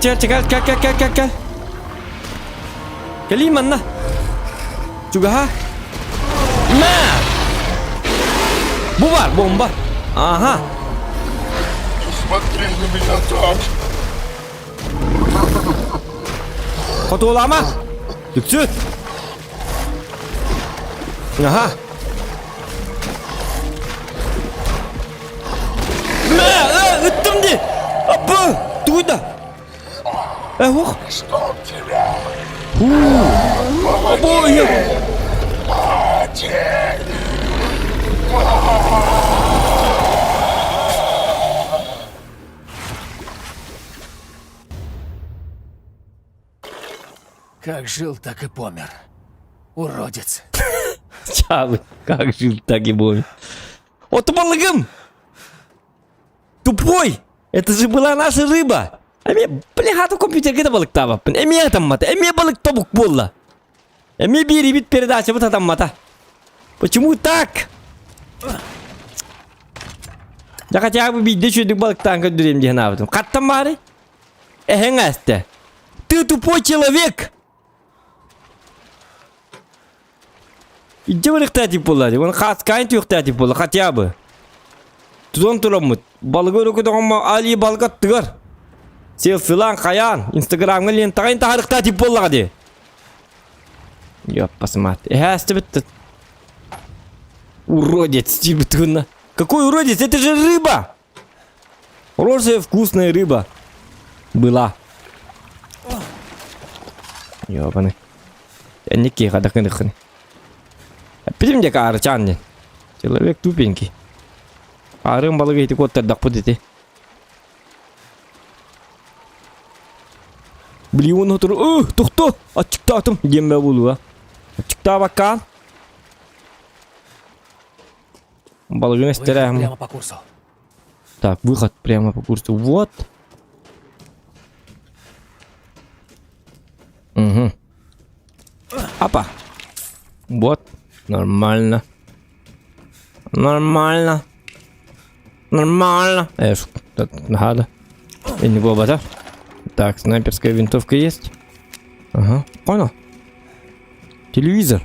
Geleyim anla. Juga ha. Nah. Bu var bomba. Aha. Смотри на меня так. Fotoğlama. Yüksün. Aha. Ыттым де. Апа, туйда. Ух. Чтоб тебя. Обоє. Как жил, так и помер. Уродец. Чавы, как жил, так и помню. О, туполыгым! Тупой! Это же была наша рыба! Эме, бляха, компьютер где балык таба? Эме там мата, эме балык тобук болла. Эме бери бит передача вот там мата. Почему так? Я хотя бы бить, да что ты балык танка дурем где наводом. Каттамары? Эхенгасте. Ты тупой человек! Иди в рехтати полади, вон хаскайн тюхтати пола, хотя бы. Тузон турамут, балгыру кудома али балгат тыгар. Селфилан хаян, инстаграмга лентагайн тахарыктати полади. Я посмотри, бит. Уродец, тибетуна. Какой уродец? Это же рыба! Хорошая вкусная рыба. Была. Ёбаный. Я не киха, так и нахрен. Пидим где карчанни. Человек тупенький. Арым балыгы эти кот тардак пудити. Блин, отыр. Тохто! Ачыктатым. Дембе болуа. Ачыкта баккан. Балыгын эстерем. Прямо по курсу. Так, выход прямо по курсу. Вот. Угу. Апа. Вот. Нормально. Тут надо. И не гобота. Так, снайперская винтовка есть. Ага, понял. Телевизор.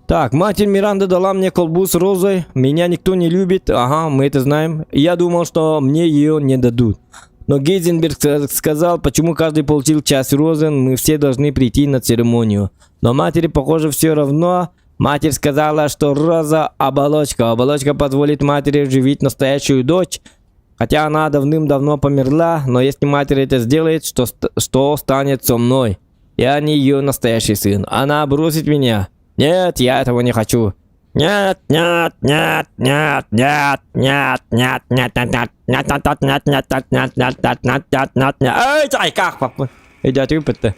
Так, матерь Миранда дала мне колбу с розой. Меня никто не любит. Ага, мы это знаем. Я думал, что мне ее не дадут. Но Гейзенберг сказал, почему каждый получил часть розы, мы все должны прийти на церемонию. Но матери, похоже, все равно. Матерь сказала, что роза – оболочка. Оболочка позволит матери оживить настоящую дочь. Хотя она давным-давно померла, но если матерь это сделает, что станет со мной? Я не ее настоящий сын. Она бросит меня. Нет, я этого не хочу. Нет. Ай, как папа? Идет выпад-то.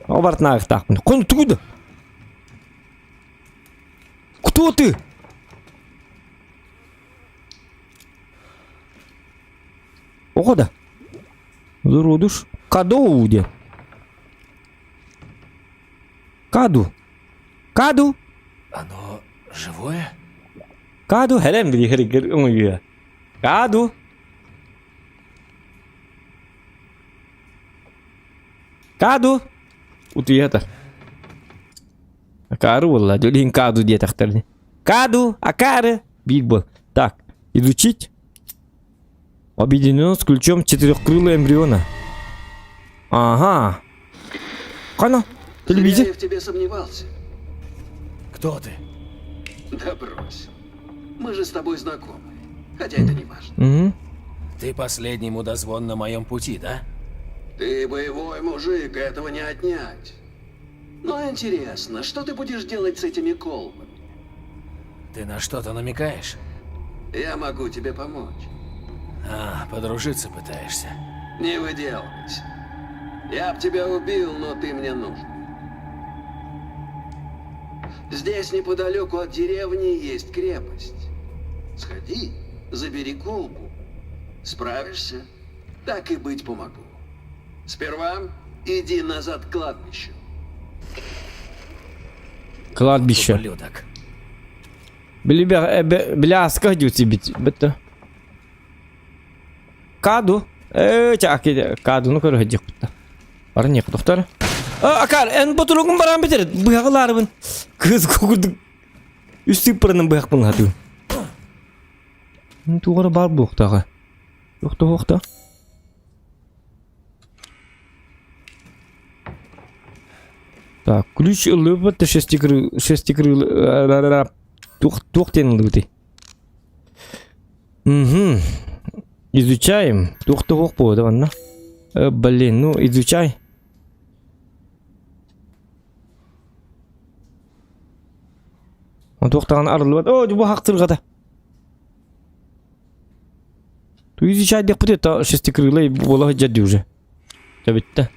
Обратно их так. Кон туда. Кто ты? Ода. Зародыш. Каду уйди. Каду. Оно живое? Каду. Хелем бери. Каду. Утвета. Акару, wallah. Дюлин каду где тахтарни. Каду. Акары. Бигбол. Так. Изучить. Объединено с ключом четырехкрылого эмбриона. Ага. Кана. Телевизор. Я в тебе сомневался. Кто ты? Да брось. Мы же с тобой знакомы. Хотя это не важно. Угу. Ты последний мудозвон на моем пути, да? Ты боевой мужик, этого не отнять. Но интересно, что ты будешь делать с этими колбами? Ты на что-то намекаешь? Я могу тебе помочь. А, подружиться пытаешься. Не выделывайся. Я б тебя убил, но ты мне нужен. Здесь неподалеку от деревни есть крепость. Сходи, забери колбу. Справишься? Так и быть, помогу. Сперва иди назад к кладбищу. Кладбище. Ублюдок. Бляска дюти битті. Каду. Чаки каду ну көрө жек битті. Бар не кудуктар. Акар, эн ботулугун баран битер. Быягыларыбын. Кыз курдук. Үстүп баранын быякпын хату. Тугара бар буктага. Йокта. Так, ключ лыбыт шестикры тух тенлыты. Угу. Изучаем. Тух повода, ладно. Блин, ну изучай. Он тухтаган арылып. О, бу хактыргада. Ту изучай деп бит, шестикрылый бола жадди уже. Жабитте.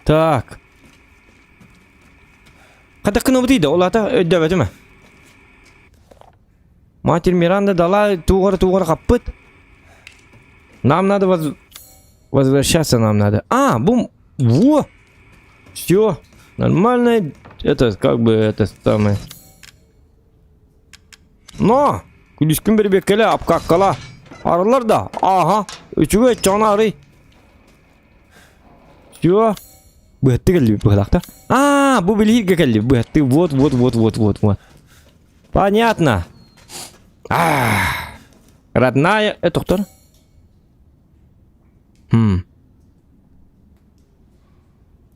Так. Kada kena bertida olah ta dah macam mana? Matir Miranda дала тугар капыт. Нам надо возвращаться, нам надо. А, бум. Во. Все. Нормально. Это как бы это самое. Но. Күлүскүн бери бекеле апкаккала. Арылар да. Ага. Үчүгө чанары. Все. Быхты келди быхтакта. А, бу билирге келди. Быхты вот. Понятно. Родная, это кто?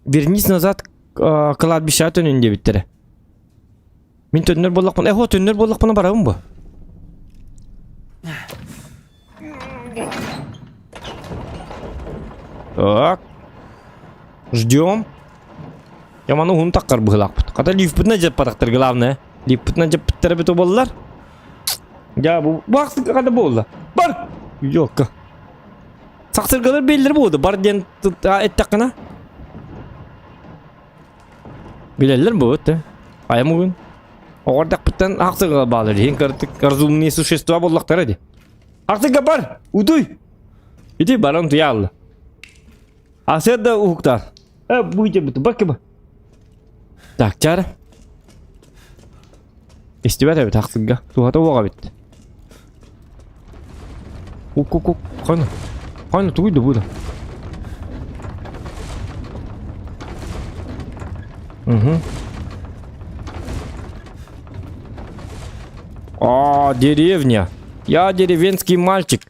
Вернись назад к кладбищу төнүндө биттер. Мен төнөр боллакмын. Төнөр боллакмын барабын бу. Так. Ждем. Я ману хун таккар быхлак. Ката лифт на жеп патактыр главное. Лифт на жеп бит боллар. Ya bu vakti kadar boldu. Bar. Yok. Saksırgalar belli boldu. Bar den ettakına. Bileller bu öte. Ayam bugün. Orada bitten saksırgalar bağlı. Hen разумные существа боллактар эди. Saksırga bar. Уduy. Иди баран туялы. Аседа уктар. Bu iyice bitti. Bak ki. Так, çare. İstiyor tabii saksırga. Tuhata vaga bitti. Kuk. Hani tuydu bu da. Деревня. Я деревенский мальчик.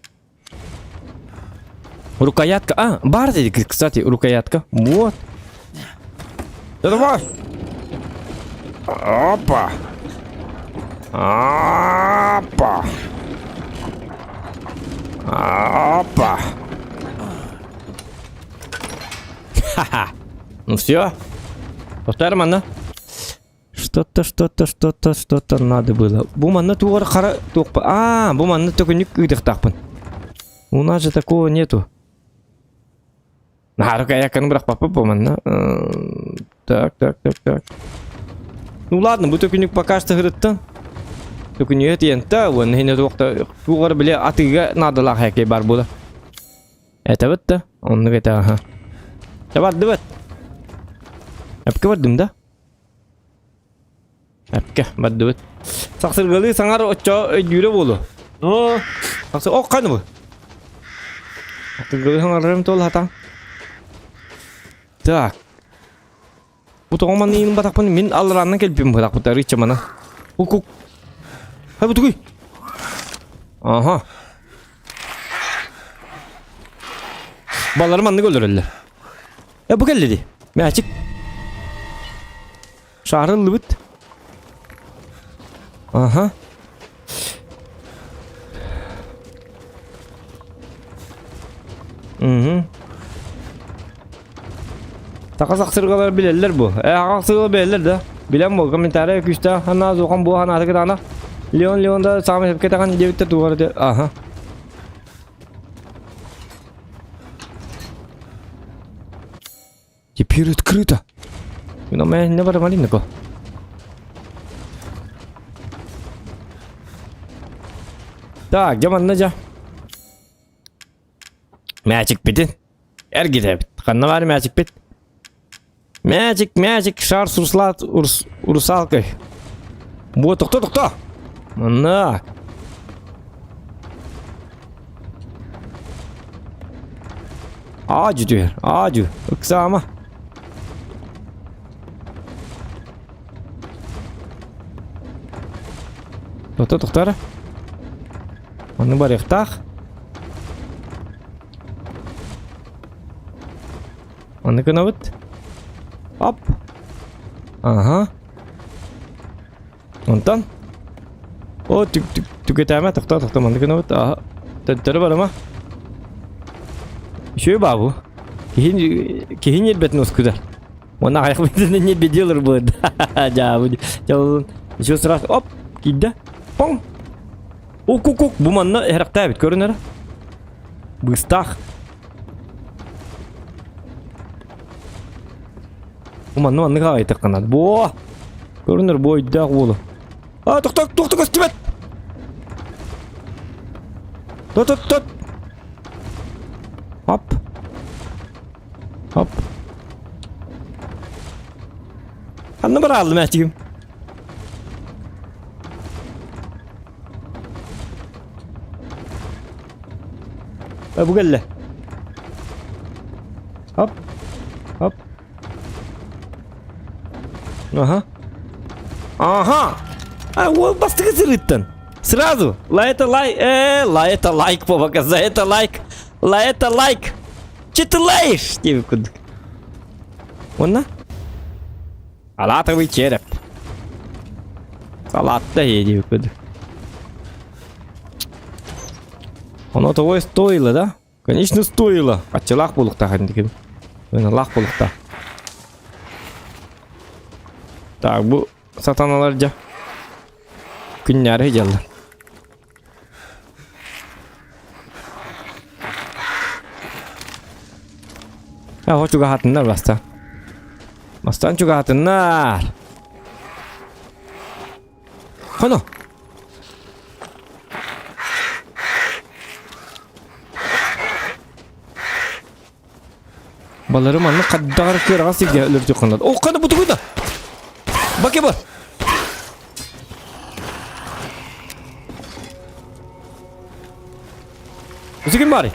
Рукоятка. Бар деди, кстати, рукоятка. Вот. Давай. Опа. Опа. Ха-ха. Ну все. Повторим, она. Что-то надо было. Буманна тугар хара токпа. Буманна только не кыдых тахпын. У нас же такого нету. Рукоятка, брах папа, буманна. Так. Ну ладно, bu tökünük bakashta hırıttın. Tökünük yenta, onu hine dokta tuğar bile atıga nadılar heke bar bola. Evet de, onu gete ha. Tabat dıvat. Apke vardım da. Apke, bad dıvat. Saksırgalı sangar oço yürü bolu. No, saksır ok kan bu. Saksırgalı sangarım tol hatan. Так. Bu toğman neyin batakpan min alrandan kelpim batak bu tarih çamana. Kuk. Hay bu tuğuy. Aha. Ballarım anlık öldürürler. Bu kelledi. Meçik. Şahrın lıbıt. Aha. Takazak sırgalar bilirler bu. Akak sırgalar bilirler de. Bilen bu. Komentara 2-3 ta. Hanna zokan bu hanna atık dana. Leon da sami hep ketakan devitler duvarı de. Aha. Теперь открыто. Но мы не будем маленько. Так, где маннажа? Мячик бит. Эргиде бит. Канна var мячик бит. Мячик, шар сурслат урсалкой. Вот, кто? Манна. Acı diyor. Acı. Iksama. To'xtara. Onu bari iftah. Onu kanavut. Hop. Aha. Ondan. O tüketeme to'xta. Onu kanavut. Aha. Tadları var ama. Şöyle babu. Kehin elbette oskudar. Ona ayak bedene ne bediyorlar bu. Jauh. Şu sırası hop gitti. Pong. Kuk. Bu manna herakta bit görünür. Bıstak. Bu manna gayet kanat. Bu. Görünür bu iddia oğlu. Aa tok istimet. Tut. Hop. Anne bana aldım açayım. Bu gelle. Hop. Aha. Вот bastık sırıttın. Сразу. La like baba за это like. Читалаешь, тебе куда? Онна? Салатовый череп. Салат-то едет куда? Оно того и стоило, да? Конечно, стоило. Пачалах булыкта хандикин. Лах булыкта. Так, bu satanalarca günler heyecanlı. Oh juga hatınlar basta. Bastan juga hatınlar. Kono. Balarım anla kadar kira sigya ölürtü konuda. Oh kana butu butu. Bak ya bu. Usikin bari.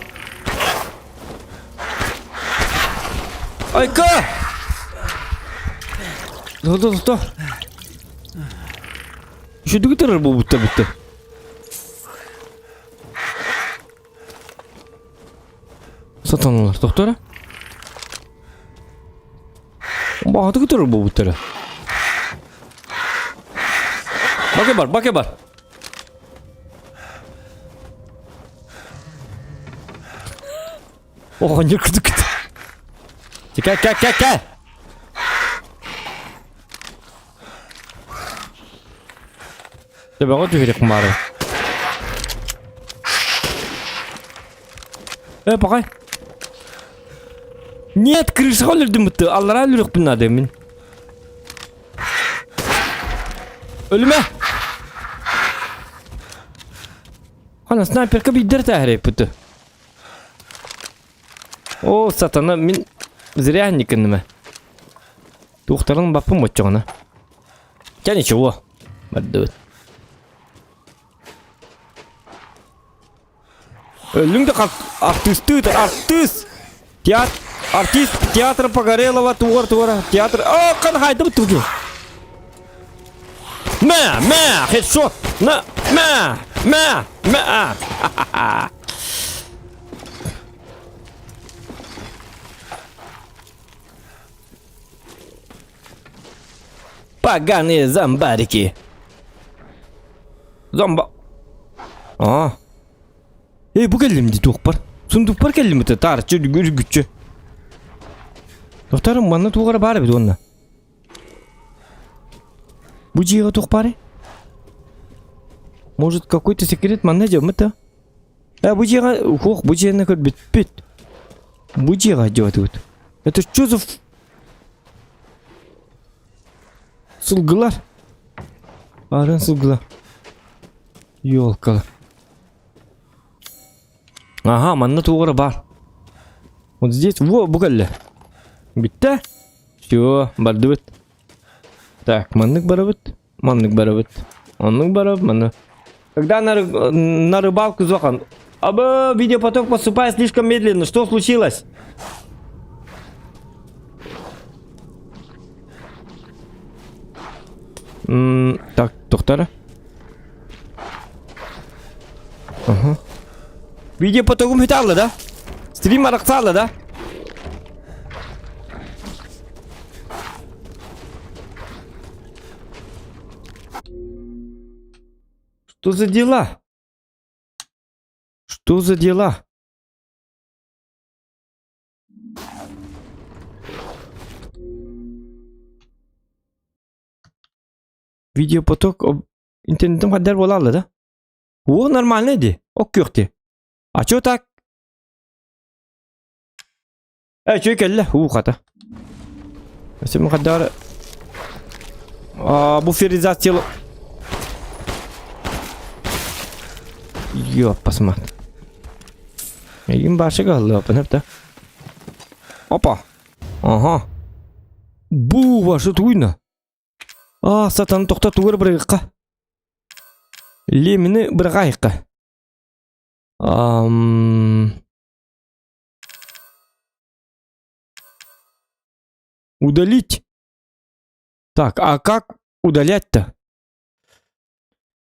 Ayka! Dur. Şu bitirir bu bitti. Satanlar doktora. Bahtı bitirir bu bitti. Bak ya bar. Oh anjir kıt. Gel. Ya ben tuh hidup kemarin. Pakai. Niat krisis olurdum betul. Allah'a lürük bin ademin. Ölüme. Ana sniper kabidder tahrip betul. O satana min зряник нема. Тухтарын бапым отчогона. Я ничего. Баддут. Люмда как артист. Театр Погорелова, Тура. Театр. О, кан хайда бутуги. Хедшот. Поганые зомбарики. Aa. Bu geldi doktor. Sunduk par geldi mi tarçı güççü. Doktorum bana tuğra var bir onunla. Bu ciğe doktor. Может какой-то секрет мы найдем это? А bu ciğe ne kadar bit. Bu ciğe тут. Это что за сылгылар? Арын сылгылар. Ёлкалы. Ага, манна туғыры бар. Вот здесь, во, бұғылы. Бітті? Все, барды біт. Так, маннык бары біт. Маннык бары біт. Маннык бары біт, маннык. Когда на рыбалку зохан. Видеопоток поступает слишком медленно. Что случилось? Так, доктора. Ага. Видеопотоком хитало, да? Стрим арахтало, да? Что за дела? Что за дела? Видеопоток интернетом kadar болалы, да? О, нормально ди. Ок ёхти. А чё так? Чё келле? Хата. Сем kadar буферизация. Ёп, посмотри. Им башы қалды, опа. Опа. Ага. Бу башы туйна. Сатаны тоқта туғыр бірғыққа. Леміні бірғайыққа. Удалить. Так, а как удалять-то?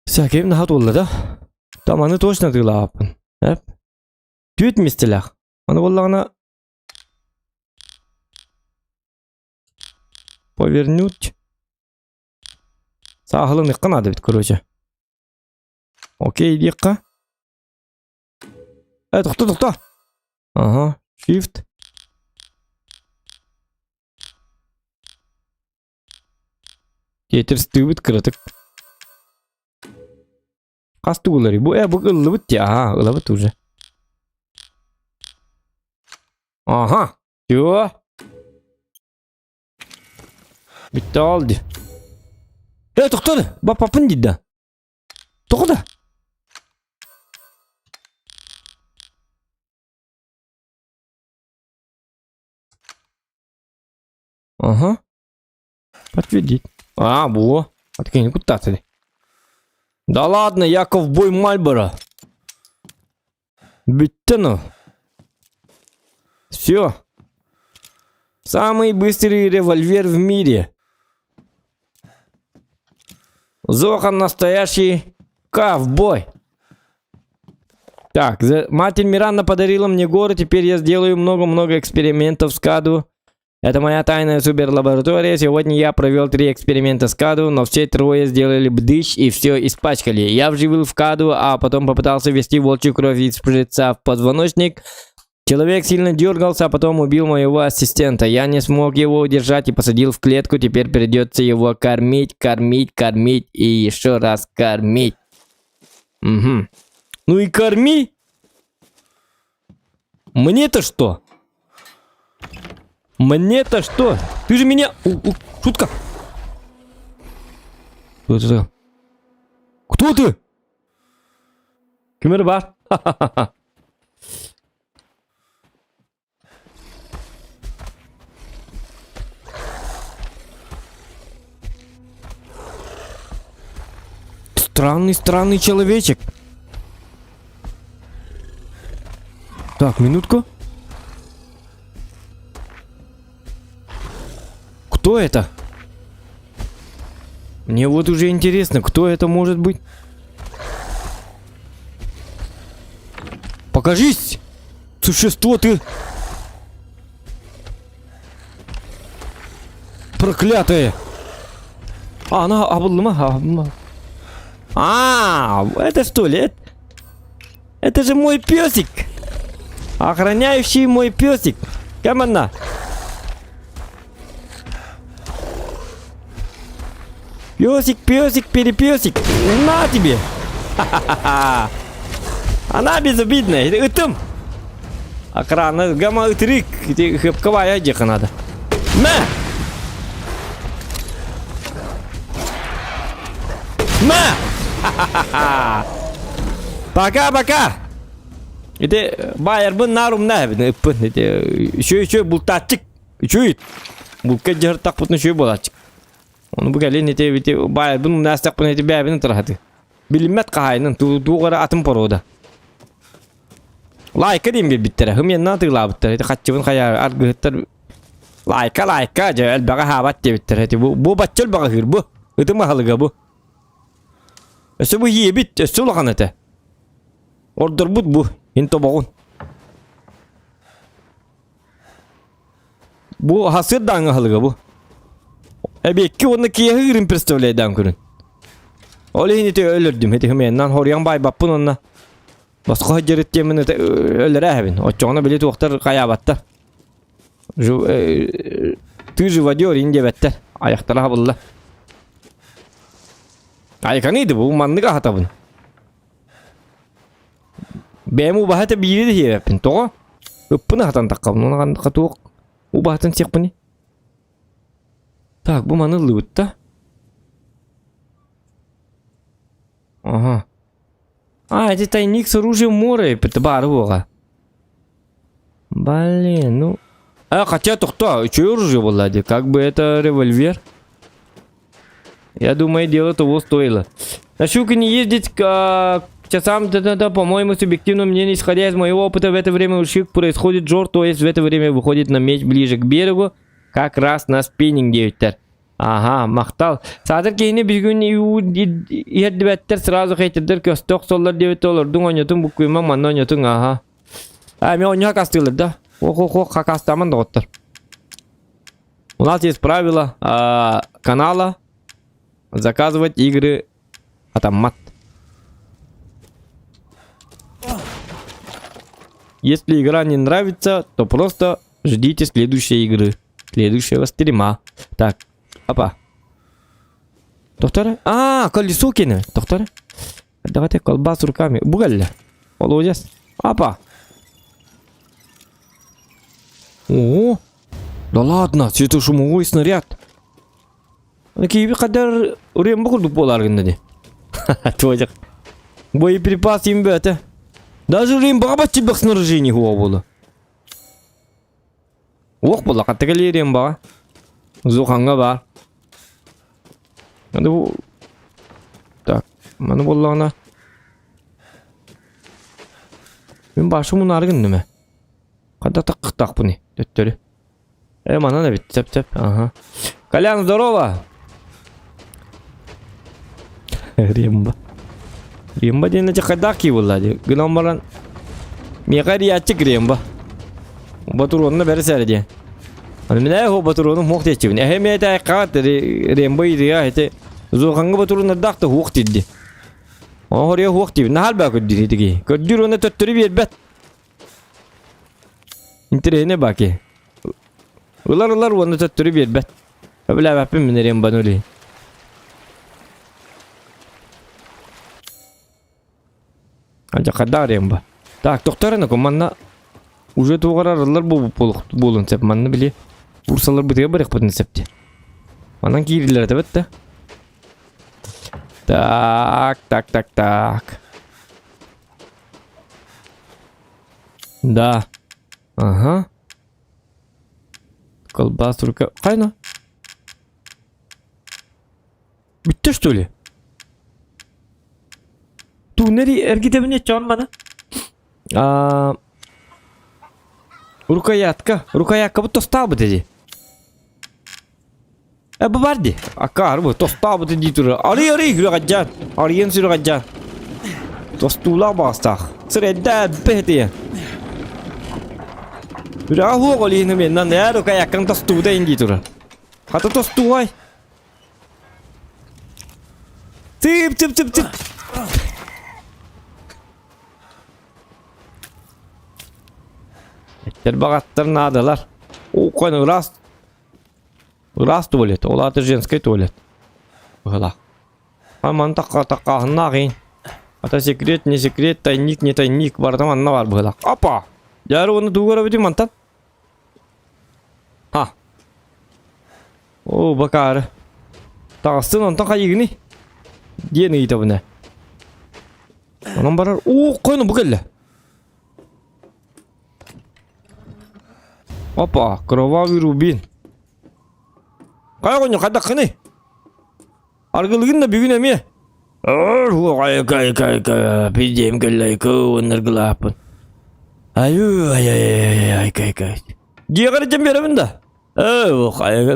Всяким нахат олды, да? Там аны точно тыла апын. Түйет местелях. Аны боллағына повернуть. Сағылын иққан ады бит, короче. Окей, иққа. Тоқта. Ага, shift. Кетер бит кірітік. Қасты олары. Бұл ылы бітте. Ага, ылы бітті уже. Ага, все. Бітті алды. Тоқтады. Папын дейді. Тоқыды. Ага. Подтвердить. Во. Откинь, куда ты? Да ладно, я ковбой Мальборо. Битно. Все. Самый быстрый револьвер в мире. Зохан настоящий ковбой. Так, матерь Миранда подарила мне город, теперь я сделаю много-много экспериментов с Каду. Это моя тайная суперлаборатория. Сегодня я провел 3 эксперимента с Каду, но все 3 сделали бдыщ и все испачкали. Я вживил в Каду, а потом попытался ввести волчью кровь из шприца в позвоночник. Человек сильно дергался, а потом убил моего ассистента. Я не смог его удержать и посадил в клетку. Теперь придется его кормить и еще раз кормить. Угу. Ну и корми. Мне-то что? Мне-то что? Ты же меня... Шутка. Кто ты? Кто ты? Кемер бар. Ха-ха-ха. Странный человечек. Так, минутку. Кто это? Мне вот уже интересно, кто это может быть. Покажись! Существо ты! Проклятое! Она облыма. Это что ли? Это же мой песик. Охраняющий мой песик. Камана. Песик, песик, перепесик. На тебе. Ха-ха-ха. Она безобидная. Это ытым. Охрана, гамма ытрик. Хыпковая одеха надо. На! На! Ха-ха-ха. Пока-пока. Это байер бун нарум на. Это еще бултатчик. Еще булка жер так путно еще булатчик. Он бугалин это байер бун настак пун это бябин трахаты. Билимет кахайнын тугара атым порода. Лайка дим биттер. Хымен на тыглабыттар. Это хатчыбын хая аргыттар. Лайка же элбага хабат биттер. Это бу баччыл бага хыр бу. Это махалыга бу. Эсэ бу ебит, эсэ улахан это. Ордер бут бу. Инто багун. Бу хасыр даңы халыга бу. Эбекки оны кие хырын представляй дан көрін. Олы хинете өлірдім. Хеті хыменнан хориян бай баппын онна. Басқа хаджар еттемін өлір әхбін. Отчоғына білет уақтар қаябаттар. Ты живодер инде бәттер. Аяқтара хабылла. Айқанıydı bu manlık ahatabın. Benim u bahata biri de yapın. Toğa. Öppünü hatan takkabın. Ona kan katuğuk. U bahatın sekpini. Так, bu manıllı butta. Ага. А, это тайник с оружием моря. Это баруга. Блин, ну... хотя тухта. Чё оружие было? Как бы это револьвер? Я думаю, дело того стоило. На щука не ездить к часам, по-моему, субъективно мнение, исходя из моего опыта, в это время у щук происходит жор, то есть в это время выходит на меч ближе к берегу, как раз на спиннинг девятер. Ага, мақтал. Садыр кейіне бізгін ердібәттер сразу қайтырдыр көстіқ солар девет олардың ойнетің бұққоймаң манна ойнетің, ага. Мен ойнеға кастылыр да. Ох, кастамын да оттыр. У нас есть правило канала. Заказывать игры автомат. Если игра не нравится, то просто ждите следующей игры. Следующего стрима. Так, опа. Доктор? Колесо кино. Доктор? Давайте колбасу руками. Бугалля. Молодец. Опа. О, да ладно, светошумовой снаряд. Кейбі қадар үрем бұқырдық боларғында де. Твояқ. Боеприпас им бәті. Даже үрем бұға бәтчіл бақ снаряжение хуа болы. Оқ бола қаттықалы үрем бұға. Зоқанға бар. Так, маны болағына. Мен башы мұны арғын неме? Қадда тақ бұны, дөттері. Мана да бет, тәп. Ага. Колян, здорово! Ремба дейін әчі қайдақ кей болады. Гынан баран меқайры ятчик ремба. Батуронына бәрі сәрі де. Мен әйхо батуроным хоқ течівін. Әхеме әті әйқағат ремба еді я әті зоқанғы батуроныр дақты хоқ деді. Ория хоқ дейін. Нахал бә көддін едіге. Көддір оны төттірі бер бәт. Интерейіне бәке. Улар оны төттірі бер бәт. Öbürler yapayım mı nereye ben öyle? Ancak kadar arayayım. Так, doktorana komanna. Уже туғарарлар болын сәп манны біле. Урсалар бітіге бірек бұтын сәпте. Манан кейрілер әті бітті. Так. Да. Ага. Колбас рука. Қайна? Bitti что ли? Тунери эргитебіне чонманы? Рукоятка бұл тостал бұд еді. Бұл барды. Ақар бұл тостал бұд еді тұры. Ары, үріғаджан. Арыен сүріғаджан. Тостула бастақ. Сыр әдді әдбі әді. Үріға хуқ олейіні меннен рукояткан тостууда енді тұры. Қаты тостуай. Тып. Etler bagattırın adalar. O konu rast. Rast tuvalet. Ola da женский tuvalet. Bıhılak. Aman takahına kıyın. Ata sekret ne sekret taynik ne taynik var da manna var bıhılak. Apa. Yarı onu duvara bitim mantan. Ha. O bakar. Tağsın ondan kayıgını. Diye neydi bu ne? Onun barar. O koyun bu gelle. Опа, кровавый рубин. Кай кону кайда кыны? Аргылыгын да бүгүн эме. Кай, пиздем келлайкы, оныргылапын. Ай, кай. Дегары жем беремін да. Кайга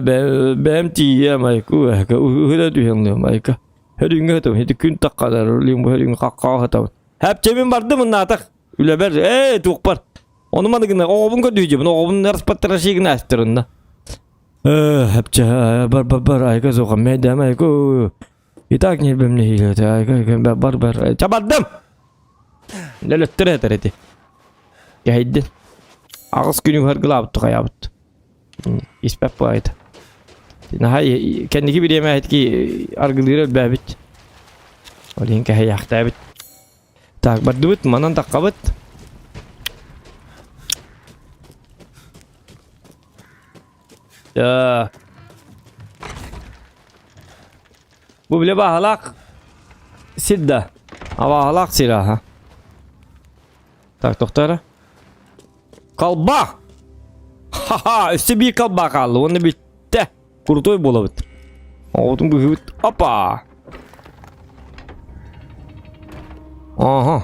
бәм тием айку, ыда дүйенлем айка. Хөрүнгө хатам, хеди күн таккадар, лимбо хөрүнгө какка хатам. Хәп жемин барды мында атак. Үле бер, тук бар. Onu bana gına oğlum gördüğü bunu oğlum narspattıra şey gına astırında. Hepçe bar ayka zoğa medem ayku. İtak ne bilmem ne ile ayka bar çabardım. Lelöttür etereti. Geldi. Ağız günü her gılabıttı kayabıttı. İspep bu aydı. Nahayı kendiki bir yemeğe etki argılıyla bebit. Olayın ki hayaktayıbit. Tak bardubit manan takkabıt. Ya. Bu bile bahalak. Sidda. Bahalak silahı. Tak doktora. Kalba. Haha üstü bir kalba kaldı. Onu bitti. Kurutoy bulabıt. Oğlum bu hüvit. Hoppa. Aha.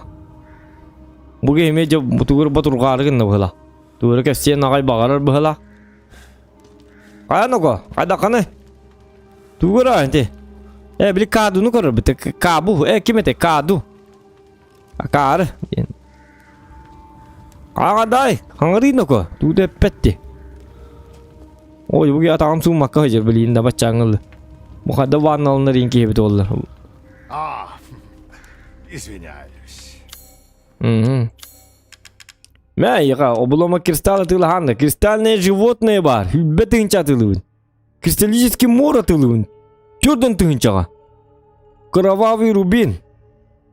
Bu geymece bu tuğur batur gargın da bıhala. Tuğur kesiyen ağay bağırır bıhala. Kaya nogo, kaya kanı. Tuğra ente. Bili kadunu korur bitti. Kabu, kimete kadu. Kar. Kaya day, hangri nogo. Tuğde petti. Oy bu ya tamam su makka hoca bilinde bacağınlı. Bu kadar van alınır inki gibi dollar. Извиняюсь. Мяйка, обломок кристалла тылханда. Кристальное животное бар. Хүлбе тыгынча тылыбын. Кристаллический мора тылыбын. Чурдан тыгынчага. Кровавый рубин.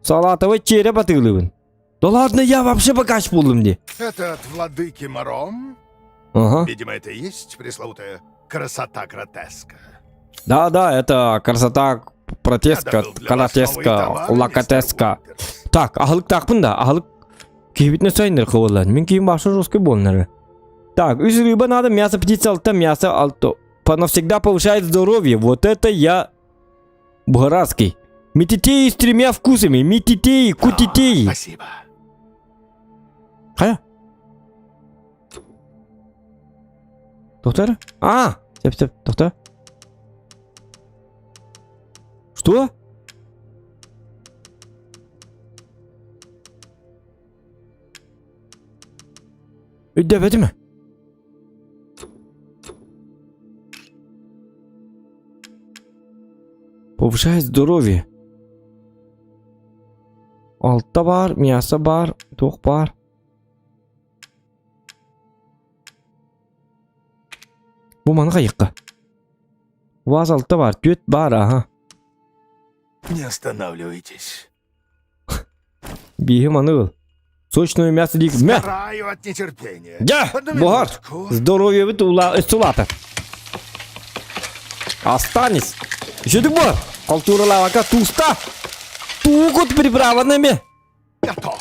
Салатовый череп тылыбын. Да ладно, я вообще богач болдым де. Это от владыки Маром? Ага. Видимо, это и есть пресловутая красота гротеска. Да, это красота протеска, каратеска, лакатеска. Так, ахылык такпын да, ахылык кибитне сайнер кывылан. Мен кийин башка жесткий болнары. Так, из рыба надо мясо птицы алта, мясо алто. Навсегда повышает здоровье. Вот это я бухарский. Мититеи с 3 вкусами. Мититеи, кутитеи. Спасибо. Кая? Доктор? Сеп, доктор. Что? Ödemedi mi? Повышает здоровье. Altta var, мясо бар, тоқ бар. Bu mani qayıqqa. Vaz altta var, төт бар, aha. Не останавливайтесь. Биги маны был. Сочное мясо дик. Мя! Сгораю от нетерпения. Я! Одну Бухар! минутку. Здоровье вы эстулата. Останись. Еще ты бар. Культура лавака туста. Тугут приправанными. Готово.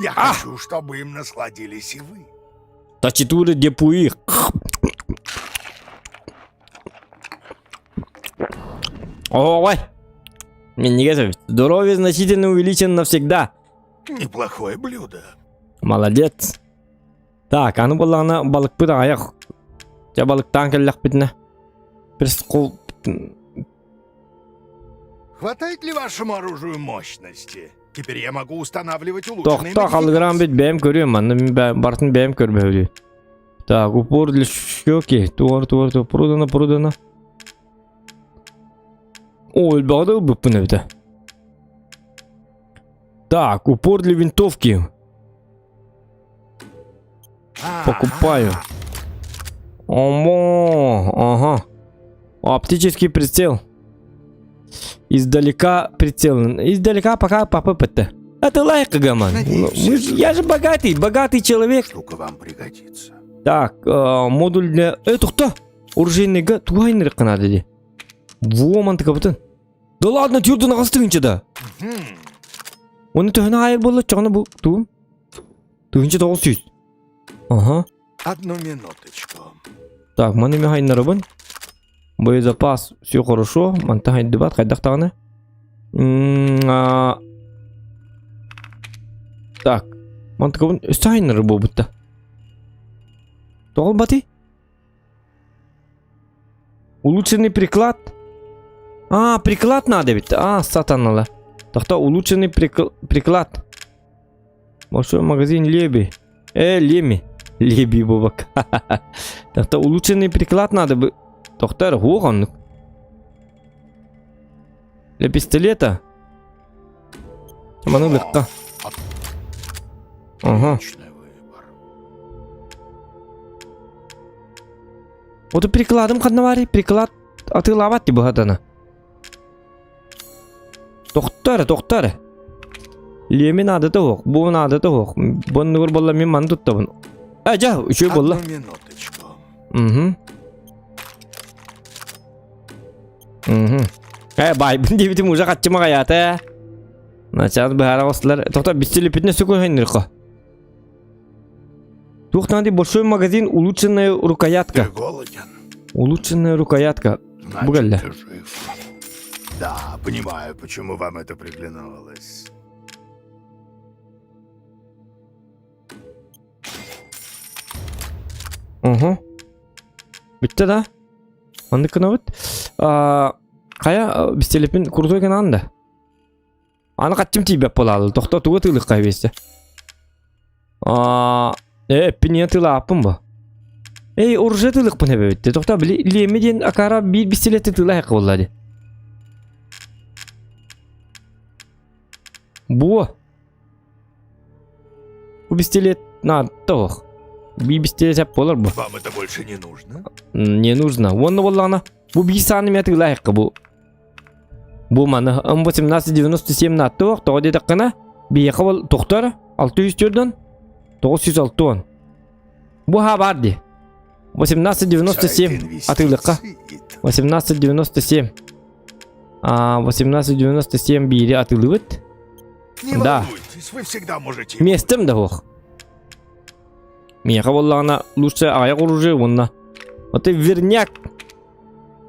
Я хочу, чтобы им насладились и вы. Тачитуры депуи. Ой. Мне не кажется. Здоровье значительно увеличено навсегда. Неплохое блюдо. Молодец. Так, а ну была она балык пыта аяк. Я балык танкеллях питне. Перскол. Хватает ли вашему оружию мощности? Теперь я могу устанавливать улучшенные Тохта халграм бит бэм көрüyorum ben бартын бэм көрбөйлү. Так, упор для щеки. Туар, продано. Ой, багда быппын эбите. Так, упор для винтовки. Покупаю. Омо, ага. Оптический прицел. Издалека прицел. Издалека пока попыпать-то. Это лайка, гаман. Я же богатый человек. Штука вам пригодится. Так, модуль для... Тухта! Оружейныйга тугайныры қанады де. Воман тіка бұтын. Да ладно, тюрді нағыстығыншы да. Оны түхіні айыр болды, чағына бұл туым. Түгінші тоғыз сүйіз. Ага. Одну минуточку. Так, маны ме хайнары бұн. Боезапас, все хорошо. Манта хайнды бат, қайдақ тағаны. Так, ман тіка бұн үсті хайнары бұл бұтта. Тоғыл баты? Улучшенный приклад. Приклад надо ведь. Сатанала. Тогда улучшенный приклад. Большой магазин Леби. Леми. Леби бабак. Тогда улучшенный приклад надо бы. Тогда он. Для пистолета. Ману легко. Ага. Отличный выбор. Вот и прикладом қаднавари, приклад атылават деп бұғадана. Тоқтары. Леми надо тоқ, бұл надо тоқ. Бұны көр болла мен маны тұттабын. Жа, үші болла. Одну минуточку. Байбын дебітім ұжа қатчыма қаяты. Начат бұхара қосылар. Тоқта бістелі петіне сөкін хайнырқа. Тух, надо большой магазин, улучшенная рукоятка. Ты голоден? Улучшенная рукоятка. Бугальля. Значит, ты жив. Да, понимаю, почему вам это приглянулось. Ага. Бітті да? Аны кіна бұд? Қая бістелепін курдой кіна анда? Аны қатчым тейбеп болалы. Тоқта туға тылық қай бесті. Піне тыла аппын ба? Оружие тылық бұн әбе бітті. Тоқта леме ден акара бір бістелеті тыла әқі болады. Бұ бістелет надо тоқ. Bir bistелет әп болар бұ. Вам это больше не нужно? Не нужно. Оны болағына. Бұ бір саны мәті лайыққа бұ. Бұ маны М1897 натты оқ. Тоғы дедік қына. Бейеқі бол тоқтары. 604-дан 906-тон. Бұ ха барды. 1897 атылыққа. 1897. 1897 бейірі атылығыт. Не Да. волнуйтесь, вы всегда можете... Местім да оқ. Меха болағына лучше аяқ оружие онна. Вот и верняк.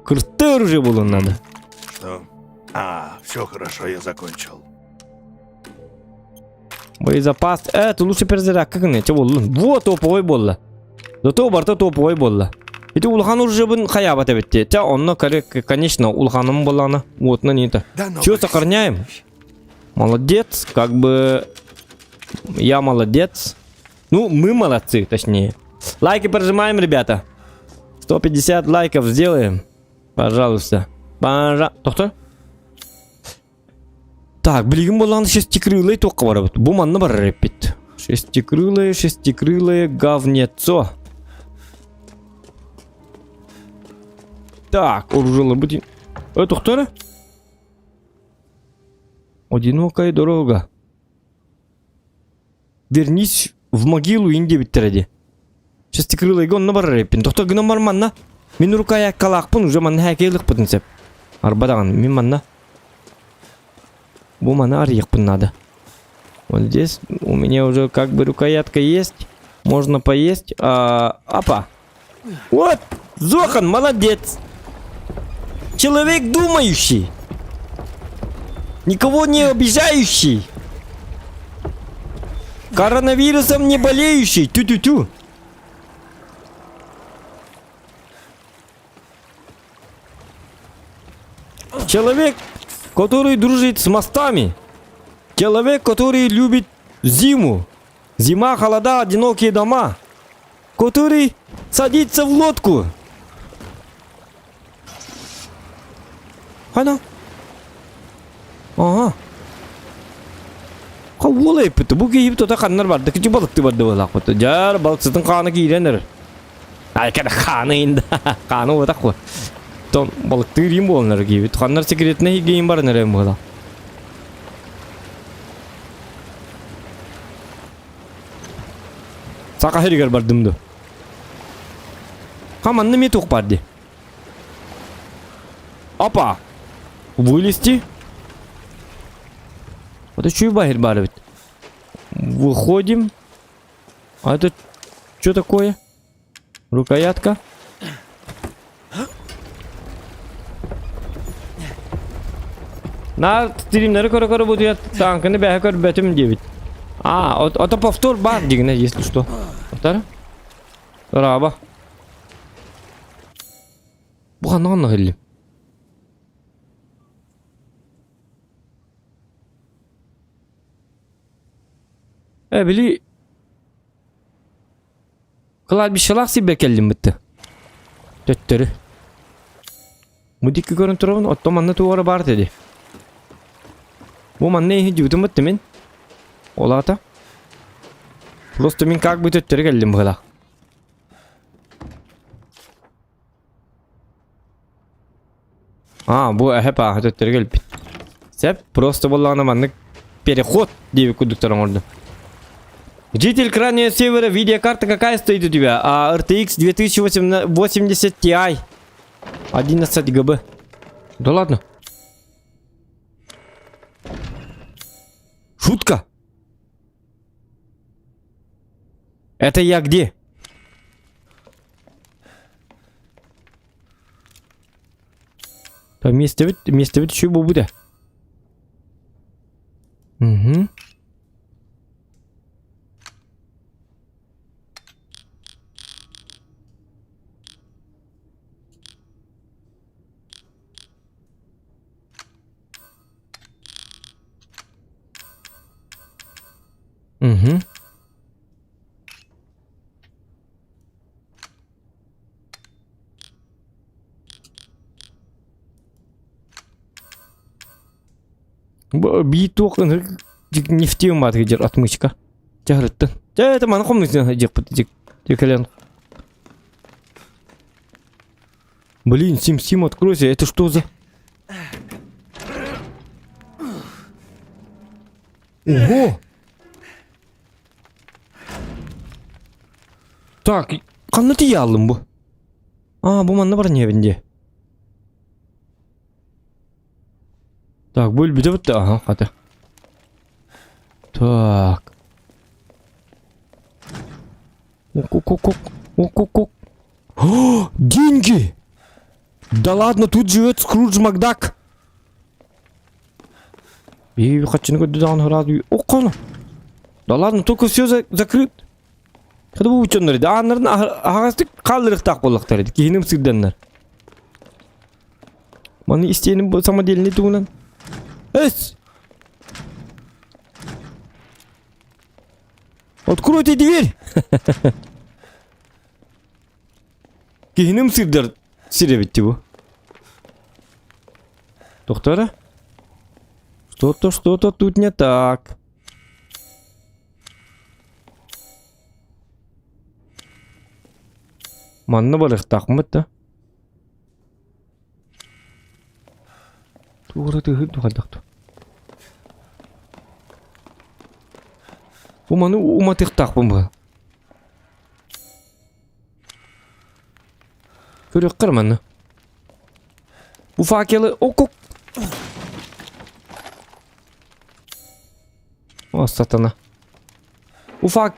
Кырты оружие болуын надо. Что? Все хорошо, я закончил. Боезапас. Это лучше перезарядка кыны. Че болуын? Вот топовой болла. Зато барта топовой болла. Это улхан оружие бын хаябат әбетте. Че онна, конечно, улханым болағына. Вот на не-то. Че сохраняем? Молодец. Как бы... Я молодец. Ну, мы молодцы, точнее. Лайки прожимаем, ребята. 150 лайков сделаем. Пожалуйста. Тоқта? Так, білген болғаны шестикрылый тоққа бар. Бұл манны бар репет. Шестикрылое говнецо. Так, оружелы будем. Тоқтары? Одинокая дорога. Вернись в могилу инде біттереді. Шестикрылый гонна бар реппен. Тоқта гынан бар манна. Мен рукая қалақпын, уже манна хәкейлік бұтын сәп. Арбадаған, мен манна. Бұл манна арияқпын надо. Вот здесь у меня уже как бы рукоятка есть. Можно поесть. Опа. Вот, Зохан, молодец. Человек думающий. Никого не обижающий. Коронавирусом не болеющий. Тю-тю-тю. Человек, который дружит с мостами. Человек, который любит зиму. Зима, холода, одинокие дома. Который садится в лодку. Ага. Kavula ipti. Bu giyip tuta kanlar vardı. Küçük balıktı vardı balak batı. Jar balıksızın kanı giyilenir. Ay kada kanı indi. Kanı odak bu. Ton balıktı gireyim bu onları gibi. Kanlar sekretine giyim var nereye bu da. Saka heriger bardım da. Kamanını mi tok bardı? Опа! Вылезти. Вот еще и багель барывает. Выходим. А это что такое? Рукоятка. На стримнері көрі будет танкini бәхі көр бәтім девит. Это повтор бар дегіне, если что. Повтор? Раба. Бұған нағын ғылым. Били кылар bir şalak sibbe keldim bitti. Töttörü. Bu dikki görün turun ottomanna tuğara bar dedi. Bu man ne hücudum bitti min? Ola ata. Просто min как бы töttörü geldim bıla. Bu hep töttörü gelip. Sep просто боллағына маннык переход deyip kuduktarım orada. Житель крайнего севера, видеокарта какая стоит у тебя? RTX 2080 Ti 11 ГБ. Да ладно. Шутка. Это я где? Там вместе ведь еще будет. Угу. Угу. Биток нефтем матгидер отмычка. Тягрыттын. Это мана комнатына жекпит жекелен. Блин, Сим, откройся, это что за? Ого! Так, kanıtı yalım bu. Bu manna var ne bende? Так, böyle bir de bitti. Aha, hadi. Так. Ок. О, деньги! Да ладно, тут живет Скрудж Макдак. И хочу не говорить, да ладно, только все закрыт. Kada bu uçanlar idi. Anların ağası kaldırık takbollaklar idi. Kihinim sırdanlar. Bana isteyenim bu sama delini tuğunan. Es! Откройте дверь! Kihinim sırdar. Sire bitti bu. Доктора? Что-то тут не так. Манна балык такмыт да. Тугры тыгы тугадакту. Bu manı umatıq takpım bu. Körük kırmanı. Bu fakeli okuk. O satana. Ufak.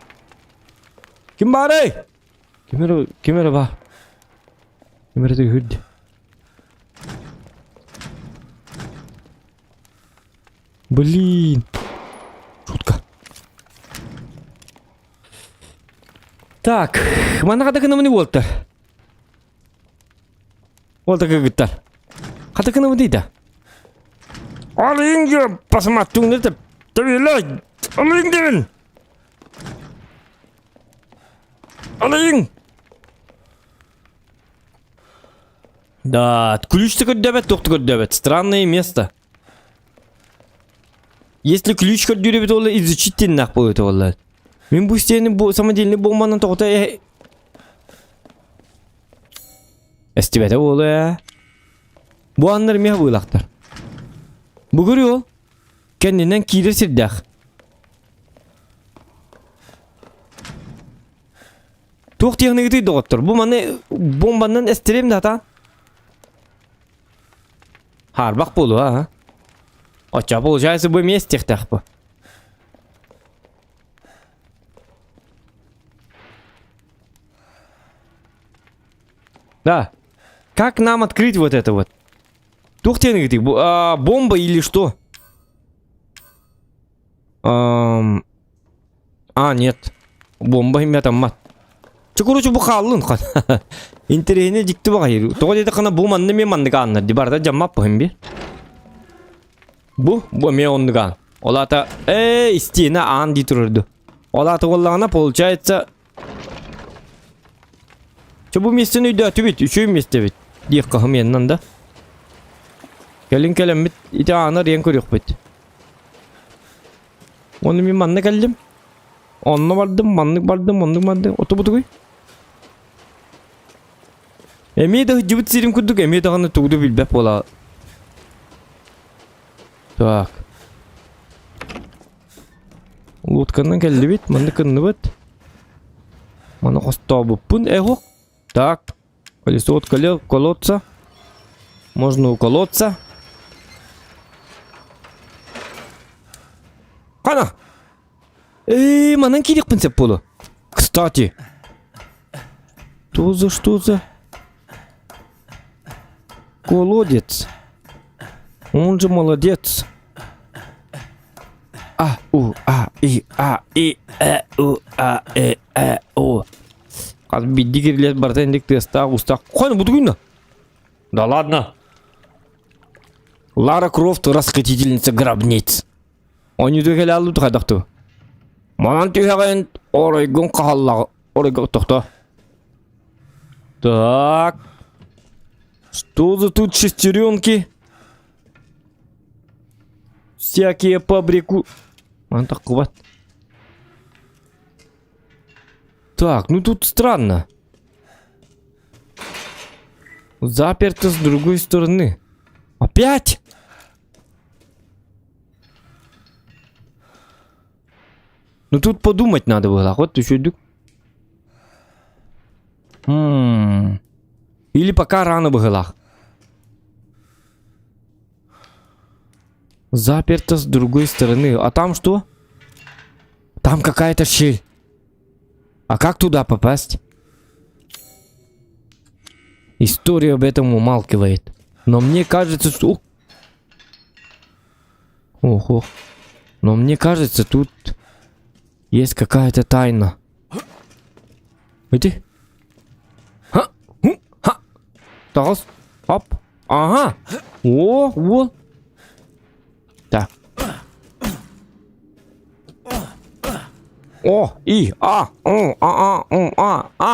Kim bari? Kimere var? Kimere de hüddi. Блин. Шутка. Так, mana kata kena mani Walter. Walter kegetar. Kata kena mani dah. Aling je pas matung ni tapi lah. Aling din. Aling. Да, ключ такой дебет, тух такой дебет. Странное место. Если ключ көрдүребит ол изучить теннак болот олар. Мен бу стени самодельный бомбанын токта эстебете болу. Бу аннар мех буйлактар. Бу көрү ол. Кендинен кийдер сирдак. Тук техникаты доктор. Бу маны бомбанын эстерем дата. Харбак болу а. Оча получается бу местех так бу. Да. Как нам открыть вот это вот? Тух техникаты, бомба или что? Нет. Бомба имя там мат. Короче, бу халын хан. Интернетне дикти багайыр. Тога деди кана бу манны мен мандыга аннар. Дибарда жаммап бу бир. Бу мен ондыган. Олата стена ан ди турду. Олата голлагана получается. Че бу местен үйдө түбүт, үчөө месте бит. Дик кахым яннан да. Келин бит, ите аны рен көрүк бит. Оны мен манны келдим. Онны бардым. Отобутугуй. Эмеде жибит сирим кудук, эмеде гана тугду билбеп бола. Так. Луткандан келди бит, манды кынны бит. Мана костабыппын, эгок. Так. Колесо от колодца. Можно уколоться. Кана! Манан кирик принцип болу. Кстати. Что за? Колодец. Он же молодец. Как бидди кирлет бартендик теста устак. Хойна бутугуйна. Да ладно. Лара Крофт, расхитительница гробниц. Он не духел алу тухадахту. Манан тюхаген оройгун кахаллага. Оройгун тохта. Так. Что за тут шестеренки? Всякие побрику. Он так вот. Так, ну тут странно. Заперто с другой стороны. Опять? Ну тут подумать надо было. Вот еще дюк. Или пока рано было. Заперто с другой стороны. А там что? Там какая-то щель. А как туда попасть? История об этом умалкивает. Но мне кажется, что... Ого. Но мне кажется, тут есть какая-то тайна. Иди. Ха. Ха. Тас. Оп. Ага. О, вот. Так.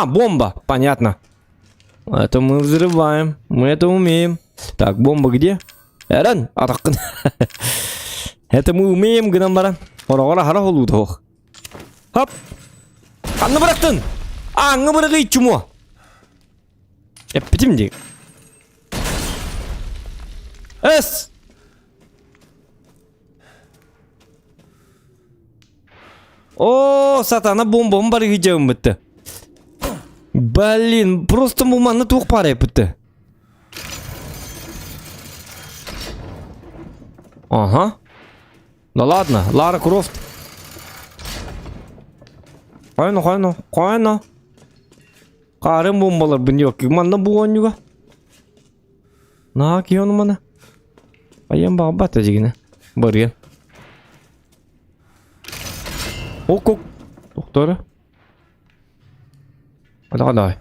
Бомба. Понятно. Это мы взрываем. Мы это умеем. Так, бомба где? Эрен. Это мы умеем, гнамбара. Ора холудох. Хоп. Анны бырактын. Аңы бырагы чумо. Эппитим дик. Эс. О, сатана бомбам бар гидем битти. Блин, просто муманны тук парай битти. Ага. Да ладно, Лара Крофт. Қайна. Қарым бомбалар бұн yok. Манна бұған юға. На, кион мана. Аян баға бата жегіне. Барген. Оқ. Тоқтары. Қадай.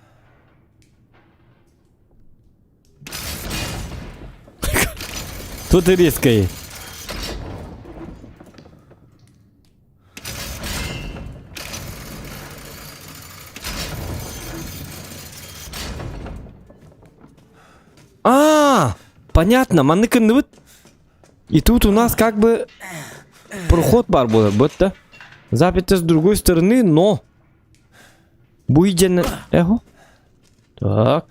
Тут резкое. Понятно, маныкын вот. И тут у нас как бы проход бар будет, да? Заперто с другой стороны, но... Буйден... Эхо? Так.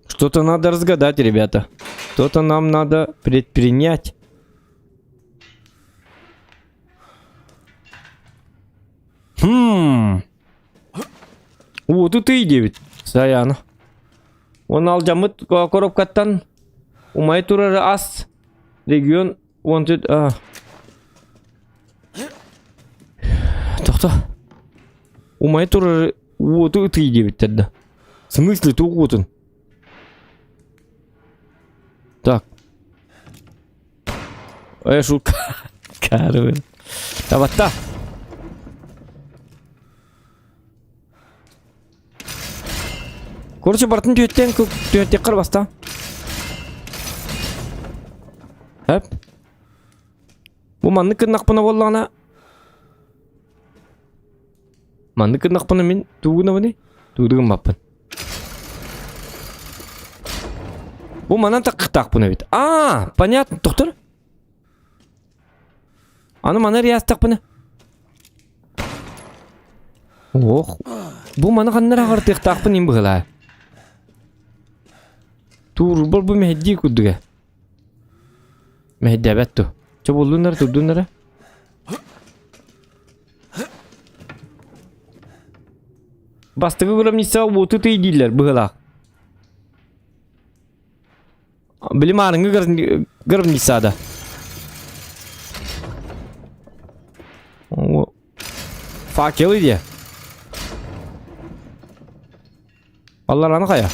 Что-то надо разгадать, ребята. Что-то нам надо предпринять. О, тут и 9. Саяна. Он алжамыт коробкаттан. Умай турары ас. Регион wanted. Тоқта. Умай турары. О, тут и 9 тогда. В смысле, тут вот он. Так. Шутка. Карвин. Таватта. Короче, бартын түйеттен қырбаста. Әп. Бұл манны кірнақпына болғана. Манны кірнақпына мен туғына бұны? Туғығын баппын. Бұл манан тақпына бет. Понятно, тоқтыр. Аны мана рияз тақпына. Ох. Бұл мана қаннар ағыр тақпын ем бұғыла. Тур бұл мәхедді күдіге. Мәхедді әбәтту. Ча болдыңдар, тұрдыңдар. Бастығы ғырамниса оты тейдейлер бұғылақ. Білім арыңы ғырамнисада. Факел иде. Аллар аны қая.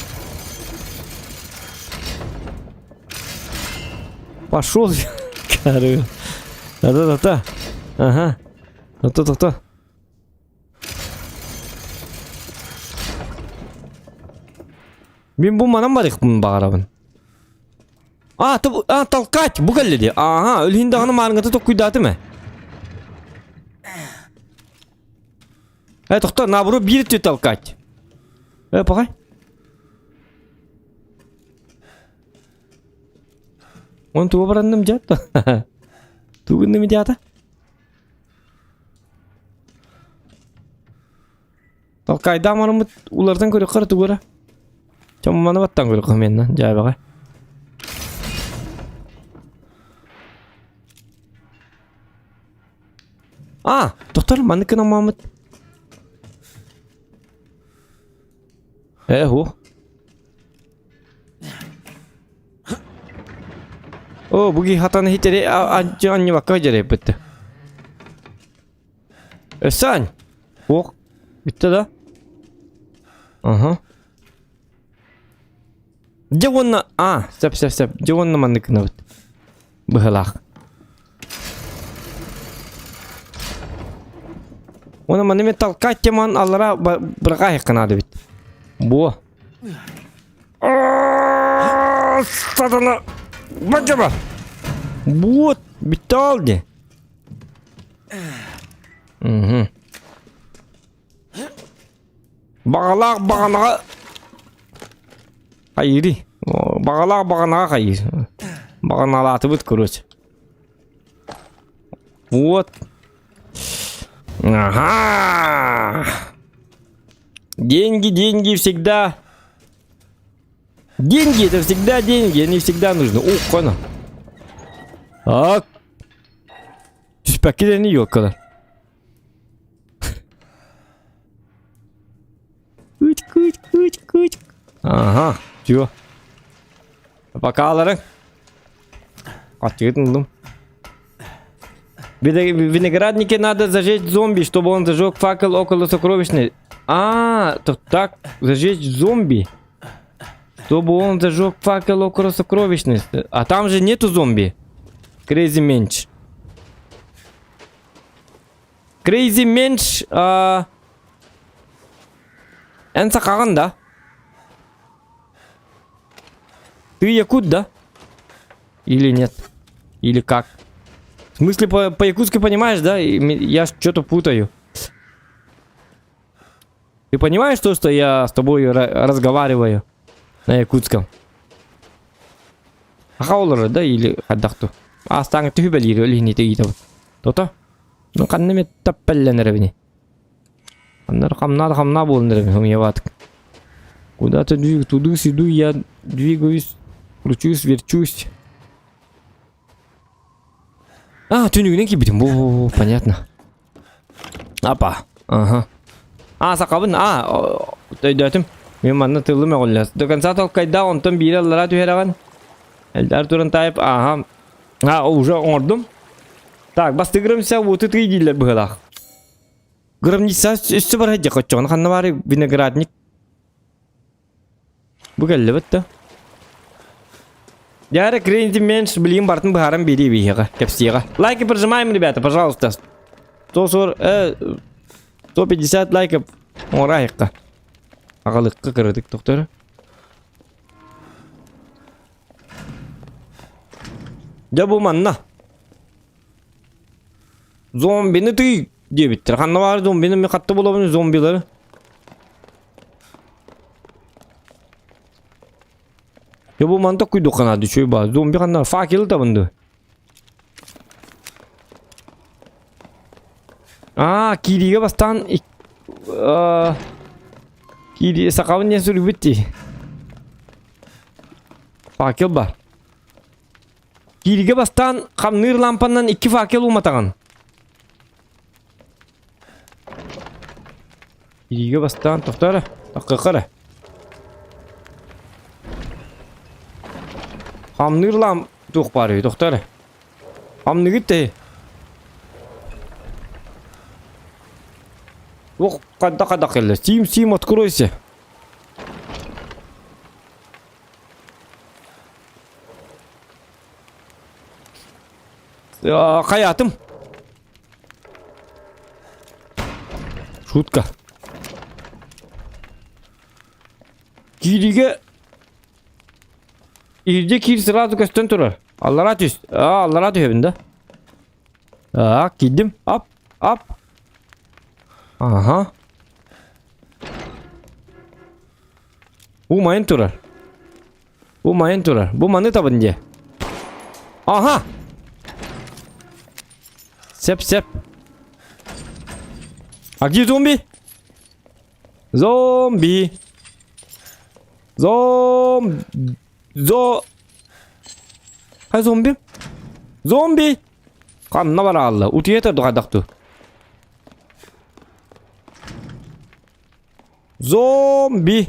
Пошел. Карый. Да. Ага. То. Мен бұл манам бар еқпін бағарабын. Толкать. Бұл кәлі Ага. Өлхінде ағаны марыңғаты тоқ күйдаты ме? Тоқта, наоборот, бирітті толкать. Пағай. Он туға барандым жатты. Туғынды ме жаты? Толкайда амарымы улардан көрі қыр туғыра. Чамаманы баттан көрі қыменна. Жай бағай. Тоқтар, маныкын амамыд. Ху. Бұғы хатаны хитері анны баққа жарай бітті. Сань. Бітті да? Ага. Же онна... Сәп. Же онна маныкына біт. Бұғылақ. Оны манымен талқат теман аллара бірға хеқынады бит. Бұ. Сатана. Бәкеба. Вот. Бітті алды. Бағалақ бағанаға. Қайыры. Бағалақ бағанаға қайыр. Бағаналаты бұд көрөз. Вот. Ага. Деньги всегда. Деньги это всегда деньги, они всегда нужны. Кона. Так. Пакет не ёкала. Куть. Ага. Чё? Пока аларың. Ответным. В винограднике надо зажечь зомби, чтобы он зажег факел около сокровищной. Так, зажечь зомби. Чтобы он зажег факел около сокровищной. А там же нету зомби. Crazy Mensch. Crazy Mensch. Энса қаған да? Ты якут, да? Или нет? Или как? В смысле, по-якутски понимаешь, да? Я что-то путаю. Ты понимаешь то, что я с тобой разговариваю на якутском? Ахаулар, да, или хаддахту? А станг ты хюбелири, или не ты идов? То-то? Ну, каннами таппелленеревни. Аннар хамна болнеревни, хумьяватк. Куда-то туда-сюда я двигаюсь, кручусь, верчусь. А, тюнюгнен кибитим, во, понятно. Апа, ага. А, сакабын, тойдатым. Мен манна тылым оголлас. До конца толкайда онтон бире аллара түйераган. Элдар туран тайып, ага. Уже ордум. Так, бастыгырымся, вот и тридиллер быгалах. Грымница, үсті бар хәдде қотчоғын, қанна бары виноградник. Бұгәлі бітті. Яры кренти менш білейін бартын бұхарым бері бейхеға, кепсеға. Лайки прижимаем, ребята, пожалуйста. 150 лайков. Орайыққа. Ағалыққа кірдік, тоқтары. Ja bu manna. Zombini tüy diye bitti. Kanna var zombinin mi kattı bulabilir zombileri. Ya bu mantık kuydu kana düşüyor bazı. Zombi kanna fakir tabandı. Kiriye bastan kiriye sakavın ne sürü bitti. Fakir var. Kiriye bastan kamnır lampandan 2 fakir olmatagan. Kiriye bastan tohtara. Takıkara. Kamnır lamp tuh parıyor tohtara. Kamnır gitti. Ох, kada kelle. Sim откройся. Hayatım. Шутка. Кириге ирде кир сразу көстен турар. Аллара түс. Аллара төбүндө. Кидим. Ап. Aha. Bu mayın turar. Bu manı tabanca. Aha. Sep. Где зомби? Hay zombi. Kanna var Allah. Utiyete doğadaktı. Zombi.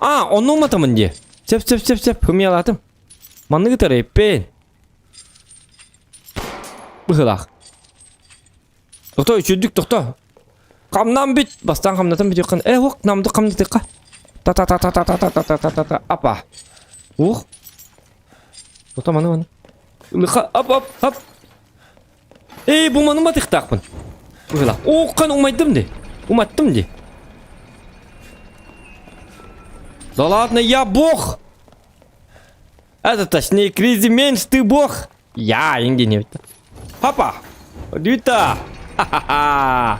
Onun matamın diye. Sep. Hımyaladım. Manlı gitarı ben. Bıhılak. Doktor üçürdük doktor. Kamdan bit. Bastan kamdan bitiyor kan. Hok namdı kamdı tıkka. Ta. Apa. Doktor manı. Lıka hop. Bu manı mı tıktakpın? Bıhılak. Kan umaydım de. Umattım de. Да ладно, я бог! Это точнее, Кризи меньше, ты бог! Я, инди не это. Хопа! Дюта! Ха-ха-ха!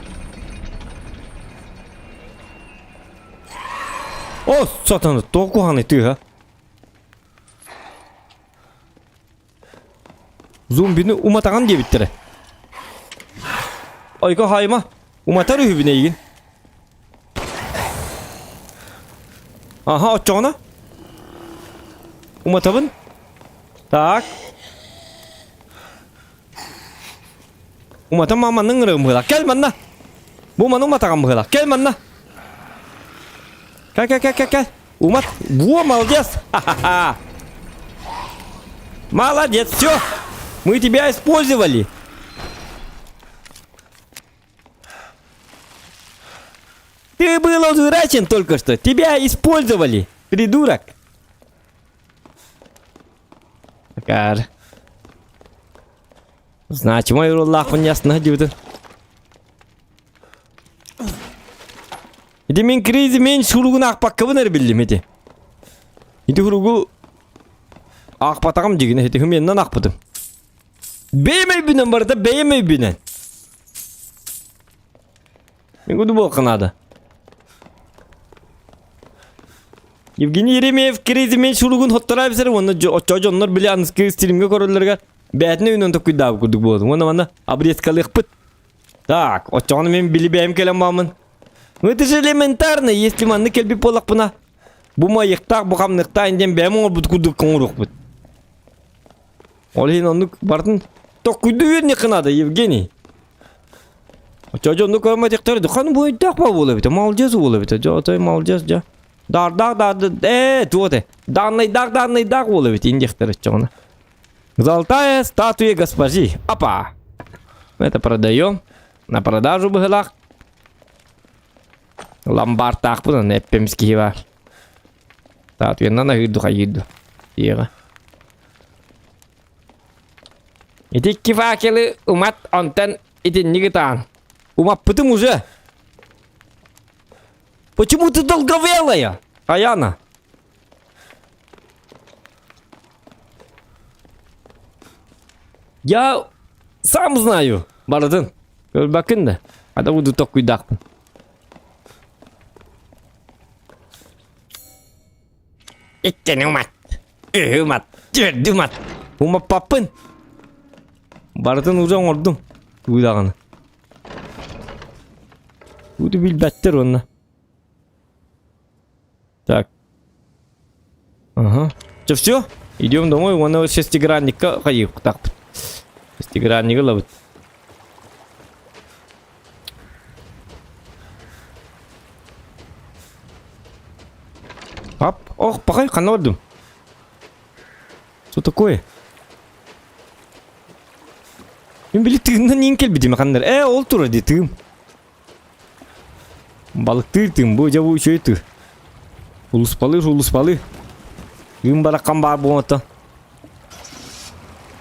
О, сатана, толкуганы ты, а? Зомбини уматаган диye биттире. Ayka hayma. Umatar ühübüne ilgin. Aha, отчоғына. Уматабын. Так. Уматам маманың ұрығым ғыла. Кәл манна. Бұл маны уматағам ғыла. Кәл манна. Кәл. Умат. Во, молодец. Ха-ха-ха. Молодец, все. Мы тебя использовали. Ты был дурачен только что. Тебя использовали, придурок. Кар. Значит, мой рулах он не остановил. Иди мен Кризи мен шуругун акпаккабын билдим эти. Иди хуругу акпатагам деген эти менен акпадым. Беймей бинен барда беймей бинен. Мен күді бол қынады. Евгений Еремеев керейді мен шулығын хоттара бісір, оны жонлар біле анысқы стилімге көрілерге бәтіне үнін тоқ күйді абы күрдік болды. Оны обрезкалық бұд. Так, отчағаны мен білі бәйім келем бамын. Это же элементарно, если манны келбі полақ бұна. Бұ майықтақ, бұ қамнықтақ, енден бәйім оңыр бұд күрдік қоңырық бұд. Олейін оны бардың тоқ күйді өріне қынады, Евгений. Отчағаны оны көрмәдіктері, қаны бұй дақ ба болы біті, мал жезу болы біті, жоғытай мал жез, жа. Дар, вот, данный даг уловить, индектор отчёна. Золотая статуя госпожи. Опа! Это продаем. На продажу быглах. Ломбард так, пуда, неппемский ва. Статуя на нагиду хаиду. Тихо. Эти кифакелы умат антен эти нигитан. Умат пытым уже. Почему ты долговелая, Аяна? Я сам знаю, Бардын. Көрбәкін да. Ада буду тоқ күйдақпын. Иттен умат. Умат. Жерді умат. Умат папын. Бардын уже ордым. Күйдағаны. Буду билбәттер онна. Так. Ага. Все? Идем домой. Вон шестигранника. Хаих. Так. Шестигранника ловит. Ап. Ох, пахай, ханордум. Что такое? Мен биле тыгындан нең келбі деме қандар. Ол тұра де тыгым. Балық тыгым. Бұл жабу үшөй тыр. Улуспалы. Тыгым бараққан бар болматта.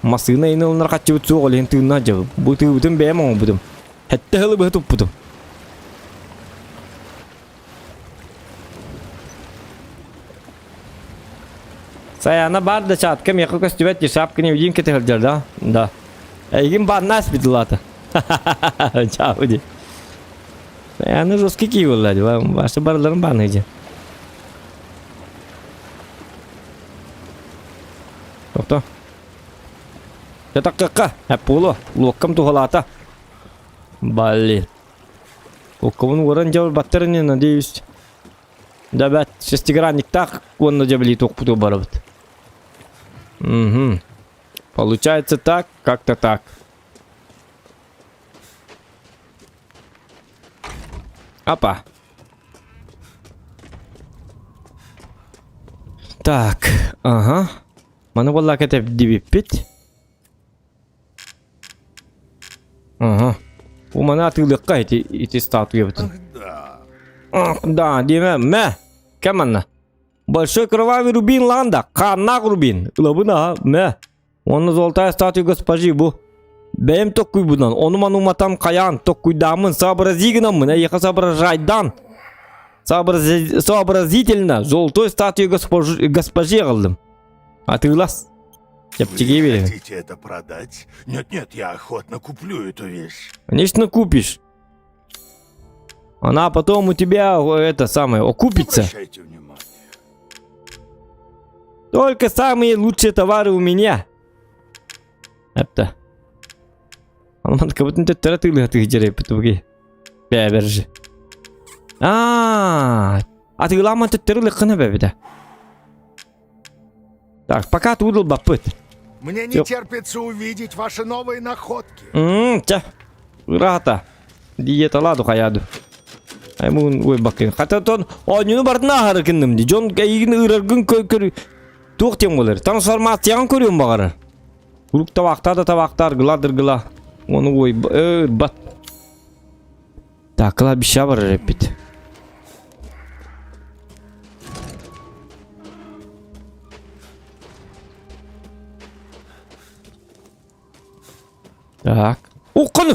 Масына ені олынар қатшы өтсі оғылен тыгымна жабы. Бұл тыгы бұтым бәйім оң бұтым. Хәтті хылы бұтып бұтым. Саяна бар да чаткам яқы көстібәт ешапқы не үйін кеті хылжар да? Да. Әйгім бар нас бітілаты. Чау де. Саяна жосқы кей олады. Башы барларын баны же. Тоқта. Жатақ қаққа. Әп болу. Лоққым тұғалата. Бәлі. Лоққымын орын жауыр баттарыны, надеюсь. Да бәт, шестигранниктақ онны жабілі тоқпыту барабыд. Угу. Получается так, как-то так. Опа. Так, ага. Мана болла кетеп дибиппит. Ага. У мана атылыққа эти статуя бітін. Да, деме, мә. Кем анна? Большой кровавый рубин ланда. Қаннақ рубин. Лабына, мә. Оны золотая статуя госпожи бұ. Бәйім тоқ күй бұдан. Оны ман уматам қаян. Тоқ күйдамын. Сообразигінамын. Еқа соображайдан. Сообразительно. Золотой статуя госпожи қылдым. Атылас. Чепчеге берем. Хотите это продать? Нет, я охотно куплю эту вещь. Конечно, купишь. Она потом у тебя, это самое, окупится. Обращайте внимание. Только самые лучшие товары у меня. Это. Алман кабытын төттөрі тыйлы атығы жерей бұтыбығы. Бәбіржі. Атығылы аман төттөрі лыққыны бәбіді. Так, пока ты удал бапыт. Мне не терпится увидеть ваши новые находки. Ча. Рата. Диета ладу хаяду. Аймун ой бакын. Хататон ойнunu бардына ағарыкындым. Жон кәйгін ұраргын көрі. Туқ тем болар. Трансформацияған көрем бағары. Құлық табақтар, гыла. Оны ой бат. Так, қыла біша бар репет. Так. О, қаны!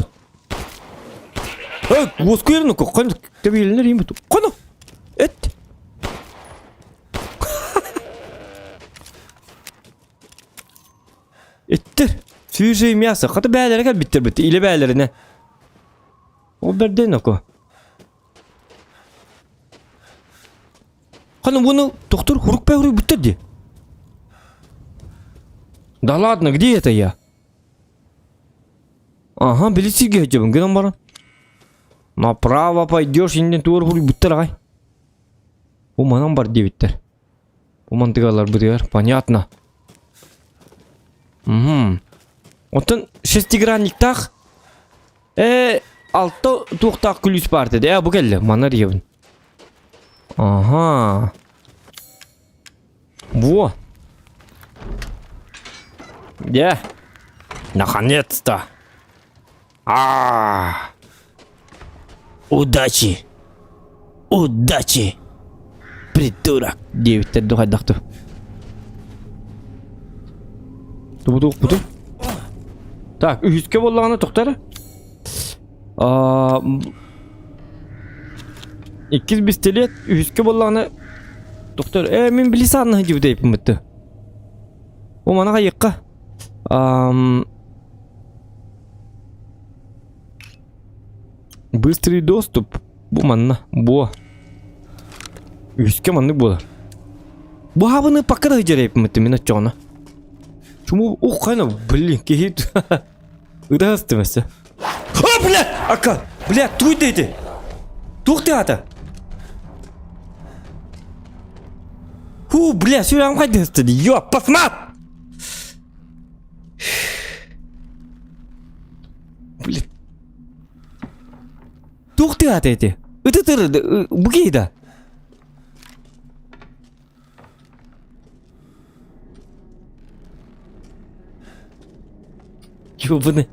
Осы көріні қаны! Кәбелінер ең бұты. Қаны! Әт! Әттір! Свежее мясо. Қаты бәлері кәл біттір бітті. Илі бәлеріне. О, бірден оку. Кана bunu доктор хурукпай хуруй буттерди. Да ладно, где это я? Ага, билетсизге хеджебин, генам баран. Направо пойдешь, инден тугар хуруй буттер ай. О, манам бар дебиттер. О, мантыгалар бутер, понятно. Угу. Отын шестигранниктах. Алты туқтақ күліс бар деді. Бұл келі, манар ебін. Ага. Во. Да. Наконец-то. Удачи. Удачи. Придурок. 9 дұғайдақты. Бұды. Так, үйіске болғаны тоқтары. 2 пистолет, үйіске болғаны тоқтары. Мен білесі аңы деп дейпін бұтты. О, манаға еққа. Быстрый доступ. Бұ манна. Бұ. Үйіске манны болар. Бұ хабыны пақыры жерейпін бұтты, мен атчауына. Чому? Ух, қайна, блин, кейт. Ыдастымасы. А, блядь! Ака! Блядь, туй дейді! Тухты ата! Фу, блядь, сюрам қайды ұстыды! Йо, посмат! Блядь. Тухты ата еті! Үті тұрды, бұгейді! Ёбаны!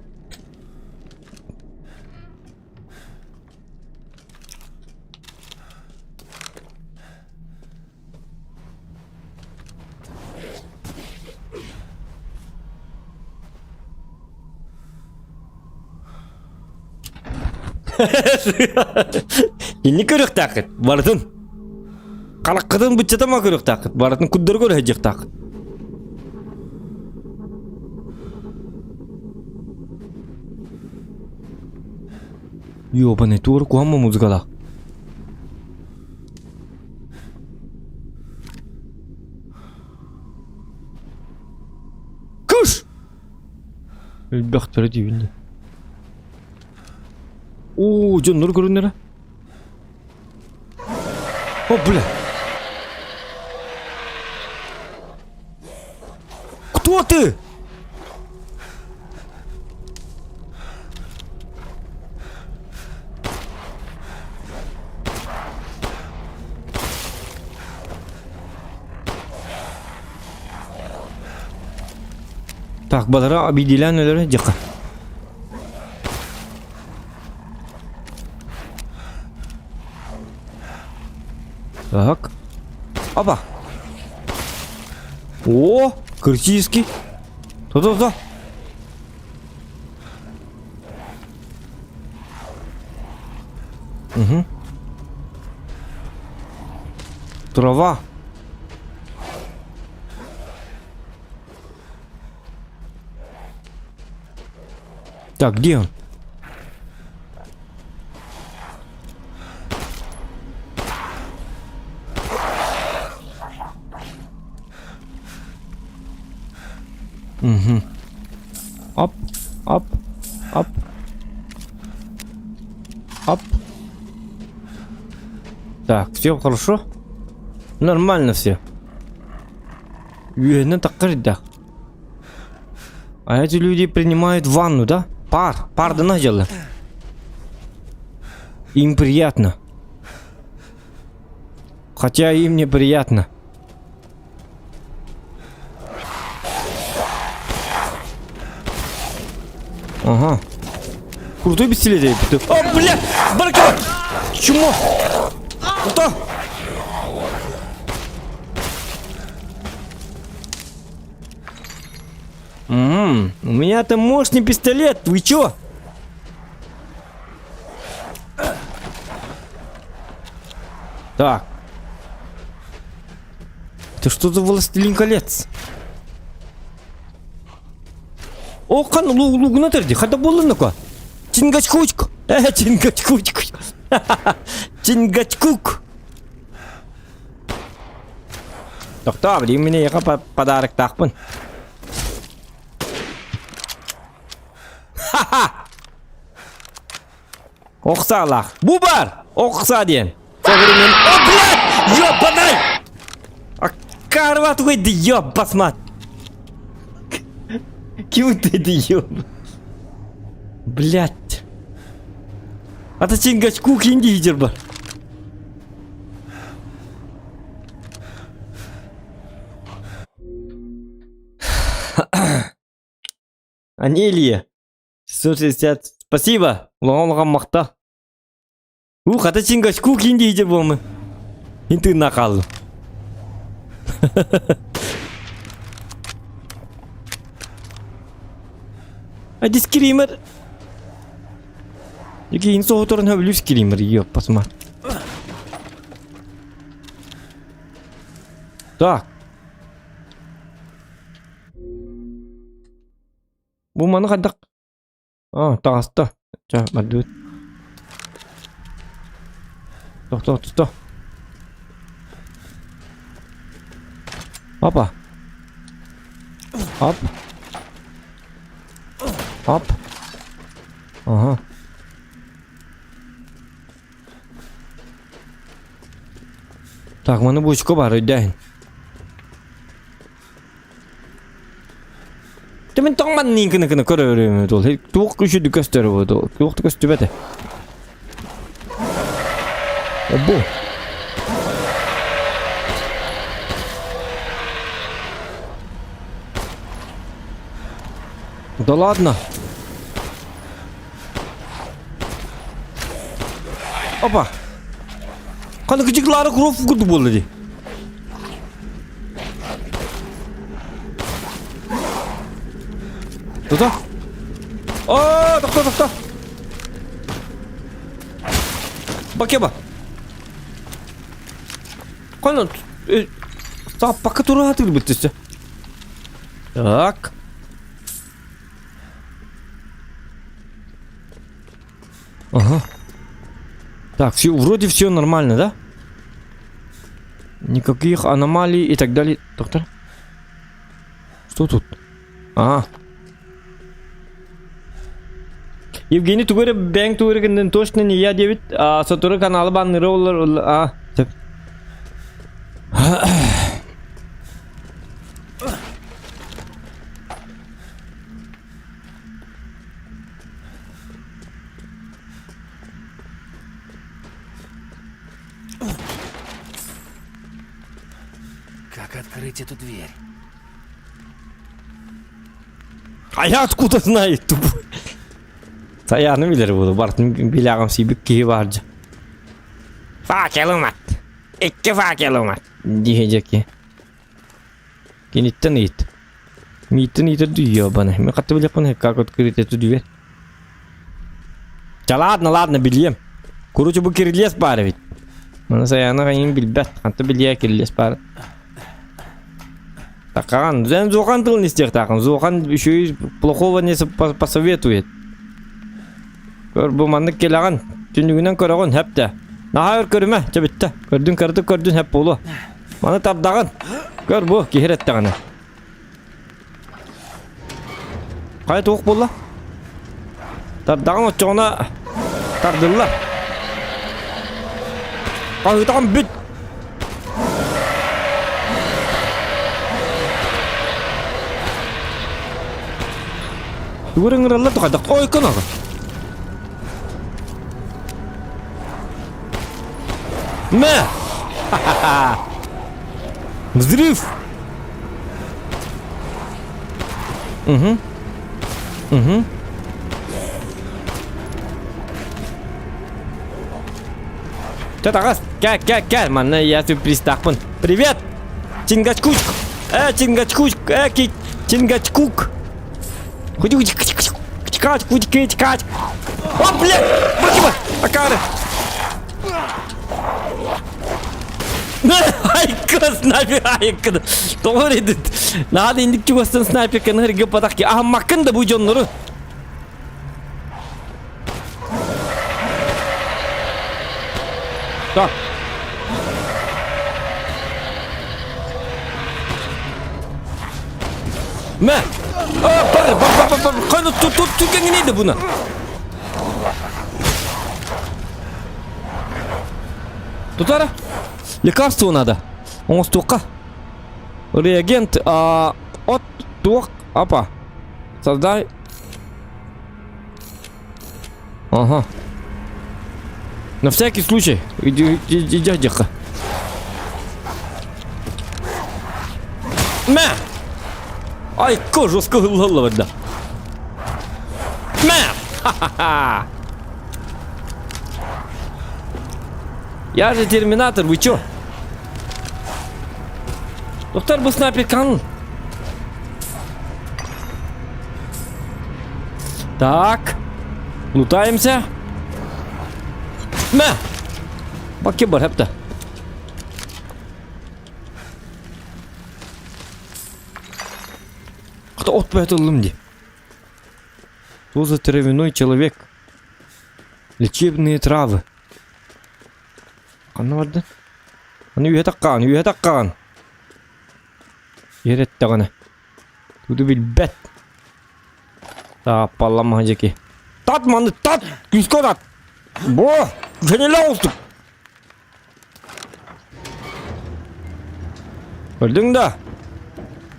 Inni körük takıt, bardın. Kalakıdın bütçetama körük takıt, bardın kuddur körü hecek takıt. Ёбаный, тур куамма музыкала. Кыш! Элбах традивинни. О, жон нур көрүнөр. О, бля. Кто ты? Так, балара обиделян өлөрө жакка. Так. Опа. О, критический. То. Угу. Трава. Так, где он? Угу. Оп. Так, все хорошо? Нормально все. Так. А эти люди принимают ванну, да? Пар да надело. Им приятно. Хотя им неприятно. Ага. Крутой пистолет. О, бля! Барка! Чмо? Что? У меня там мощный пистолет. Вы чё? Так. Это что за властелин колец? О, қан лугуна терди. Хада болдуну-ка. Чингачкучку. Чингачкучку. Чингачкук. Doktor, beli mene yaka padarak takpın. Oksalak. Bu var. Oksa diyen. Çevirin. O блядь! Ёбаный! Карват выйди, ёб, посмотри. Кем ты ёб? Блядь. Ата чингачку кинди хижер бар. Анелия. 660. Спасибо. Лонгам мақта. Ата чингачку кинди хижер болмы. Инты накал. Hadi screamer. Yaki inso oturun hablü screamer yiyor pasma. Так. Bu mana kadak. Tağasta. Ça, madut. Toh. Hoppa. Hop. Hop. Aha. Так, mana бочка бар өйдәйін. Темен таңман нинкіні көрі өремі дол. Туық күші дүкөстері өді. Туық дүкөсті бәді. Обу. Да ладно. Опа. Қаны күчіклары құров күді болды де. Тоқта. Тоқта. Бакеба. Қаны саппаққа тұра атыр біттісі. Так. Ага. Так, все, вроде все нормально, да? Никаких аномалий и так далее. Доктор? Что тут? Ага. Евгений Тугуре, Бэнк Тугуре, точно не я 9, а Сатура канала баннеры олар, так. Как открыть эту дверь? А я откуда знаю, тупой? Sayarını bilir bunu. Bartın bilağım sibik ki varca. Fakelumat. İki fakelumat. Diyecek ki. Kinitten it. Mitten it duyuyor bana. Ben katı bile bunu как открыть эту дверь. Да ладно, bileyim. Короче, bu kirliyiz bari bit. Bana sayarını kayın bilbet. Hatta bilye kirliyiz bari. Такан, sen Зохан тыл не стех такан. Зохан еще и плохого не посоветует. Bu mandık gelağın. Tündüğünden körağın hep de. Nahayır körüme. Çabıtta. Gördün hep bolu. Bana tabdağın. Gör bu. Gihir ettiğini. Kayıt oğuk bolla. Tabdağın oçağına tardırlar. Kayıtağın büt. Duvarın ırallar tıkadak. Oy kınağı. Ne? Взрыв. Угу. Что так? Как? Манна, я сюрприз такпын. Привет! Чингачкук! Чингачкук! Чингачкук! Кач! О, блядь! Бакиба! Акары! Hayıkkı sniper hayıkkı. Doğru edin. Nada indikçi basın sniper kanı hırgı patak ki. Ahmakın da bu canları. Mə. Bak. Qayda tut neydi buna? Tutara. Лекарство надо. Он стука. Реагент. От тук. Опа. Создай. Ага. На всякий случай. Иди, дядяха. Мә! Ай, жестко голову, да. Мә! Ха-ха-ха! Я же терминатор, вы чё? Доктор, bu снайпер канун. Так. Лутаемся. Мә! Баке бар хәпті. Кто отпает лымди? Что за травяной человек? Лечебные травы. Аны барды? Аны үйе таққан. Ерет тағаны. Туды білбәт. Тапалама жеке. Тат маны, тат! Күско тат! Бо! Женеле олстық! Көрдің да?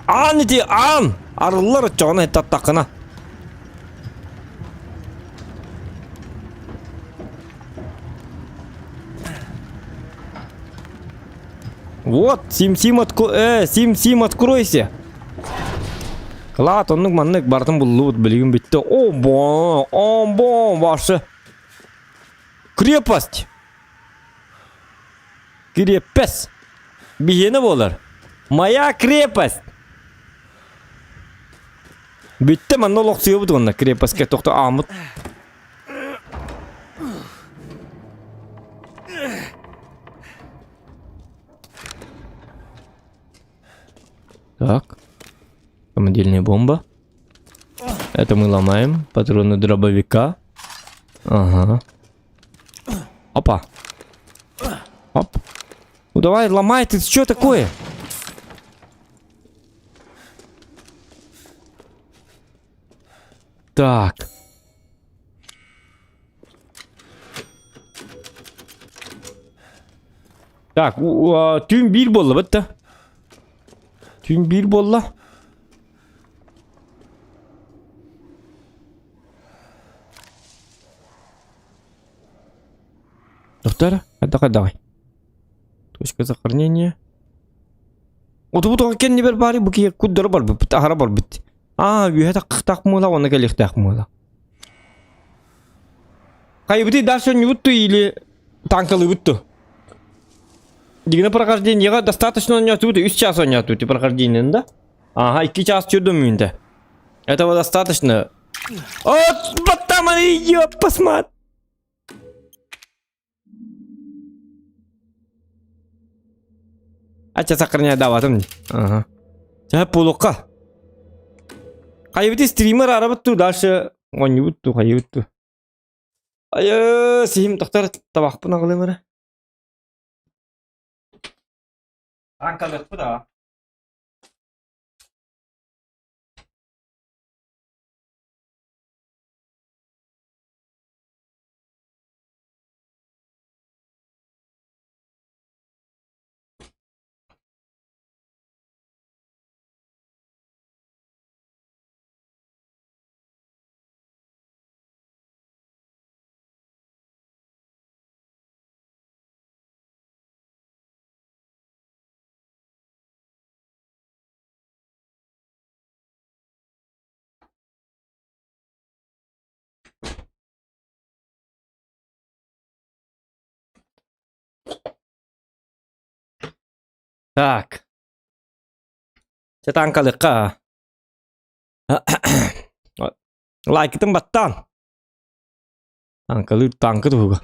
Ан ете, ан! Арылар çoğuna tat taqına. Вот, Сим откройся. Клад, онның маннык бардым бұллуыт білігін бітті. О, ваша. Крепость. Бігені болар. Моя крепость. Бітті манны олық сүйе бұд онна крепостке тоқты амыт. Так. Самодельная бомба. Это мы ломаем. Патроны дробовика. Ага. Опа. Оп. Ну давай, ломай, ты что такое? Так. Так, tüm bir bolla bitti. Tüm bir bolla. Доктор, давай. Точка захоронения. Вот кен не бер бари, буки куддор бар бит, ахара бар бит. Үйе тақ мыла, оны келек тақ мыла. Кайбыты дальше не вутту или танкалы вутту? Дигна прохождение достаточно не отут, 3 часа не отут прохождение, да? Ага, 2 часа чудом минута. Этого достаточно. Вот, там ее посмотри. Acha sakarnya dawatim nih. Ага. Saya puluka. Kayak itu streamer Arab tuh dahsyat. Ngonyut tuh kayak itu. Ayo sihim dokter tabak pun aku lemah. Angkat betul dah. Так. Saya tangkal ka. Like itu batang. Tangkal tuh.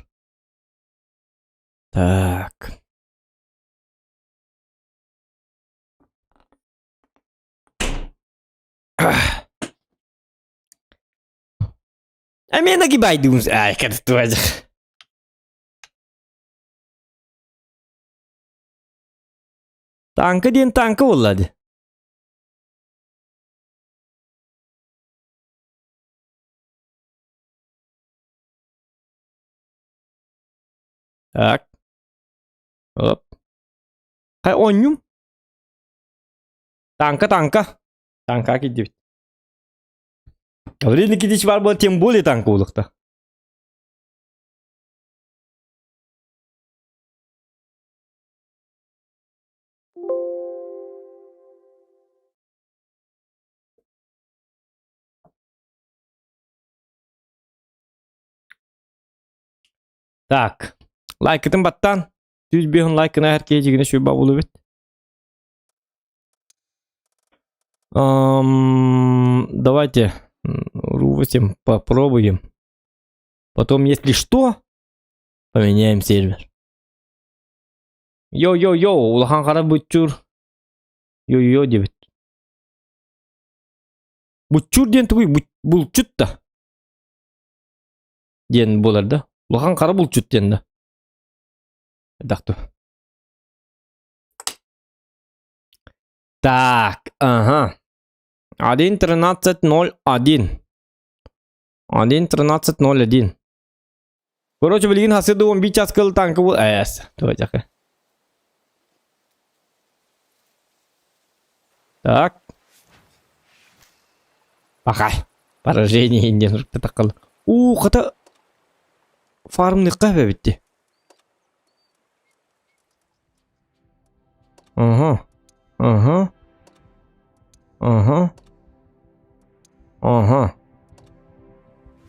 Так. А мне нагибай думаешь. Ай, как это. Tankı diyen tankı vallahi. Так. Оп. Hay oynuyorum. Танка. Танка gidiyor. Вредный кидич var bu тем более танка улыкта. Так. Лайк этим баттан. 100 бехін лайкына әр кейжігіне шөйба болу бет. Давайте ру8 попробуем. Потом, если что, поменяем сервер. Йо-йо-йо, улахан қара бұтчур. Йо-йо дебет. Бұтчур ден түгей бұлчут та. Ден болар да. Улахан қара бұлчут ден да. Дақту. Так, ага. 1.13.01. 1.13.01. Короче, блин, хасыды 11 час кыл танкы был. Давай, жақы. Так. Пахай. Поражение инден ұрып тақылы. Қата фармны қапа бітті. Ага.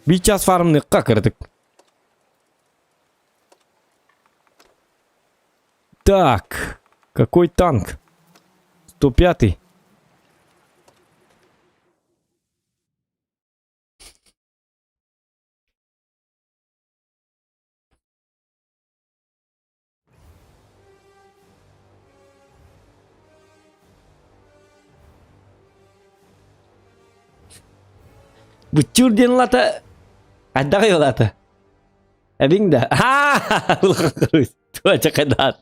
Bir час фармныкка кірдік. Так. Какой танк? 105-й. Bucur dia lata. Ada kayo lata. Abing dah. Ulah terus. Tu aja kedat.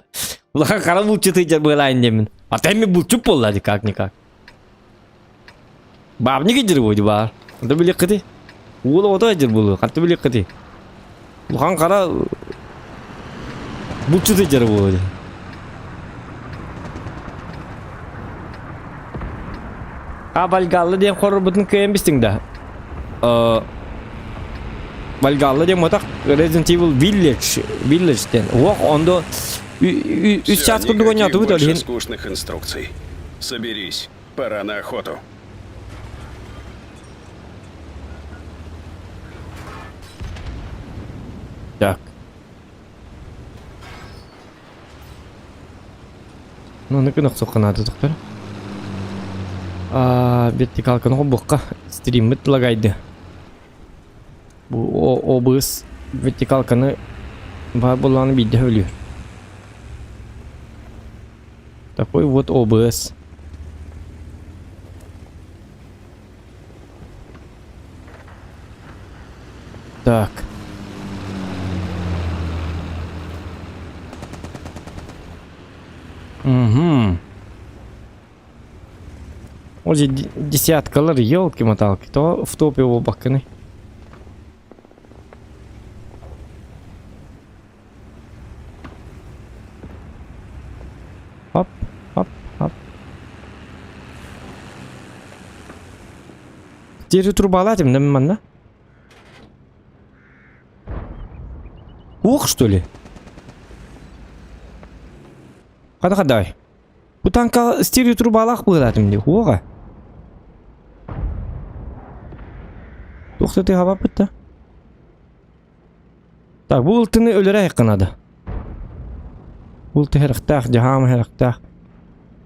Ulah kalau bucur tu jadi belain jamin. Atau ini bucur pola di kak nikak. Babnya kejar boleh bar. Ada beli keti. Ulah itu aja boleh. Kata beli keti. Ulah kalau bucur tu jadi boleh. Abal galı diye korubutun kıyam bisting dah. Valgalla diye motak Resident Evil Village den. Ох, ондо 3 час курдук ойнатып Никаких өтөлген. больше скучных инструкций. Соберись, пора на охоту. Так. Ну, наконец соққан ады доктор. Вертикалканы қобыққа стримит лагайды. Бұл OBS вертикалканы бар болғаны бейді өлі. Такой вот OBS. Так. Угу. Уже десяткалар, елки-моталки, то в топе его баканы. Хоп. Теперь трубаладим, да, мана? Ух, что ли? Хадай. Bu tanka stereo turbalaq bo'ladimi deb. O'g'a. To'xtatay hava bitta. Так, bu ultini o'ldiraylik qanada. Ulti herqtaq, jaham herqtaq.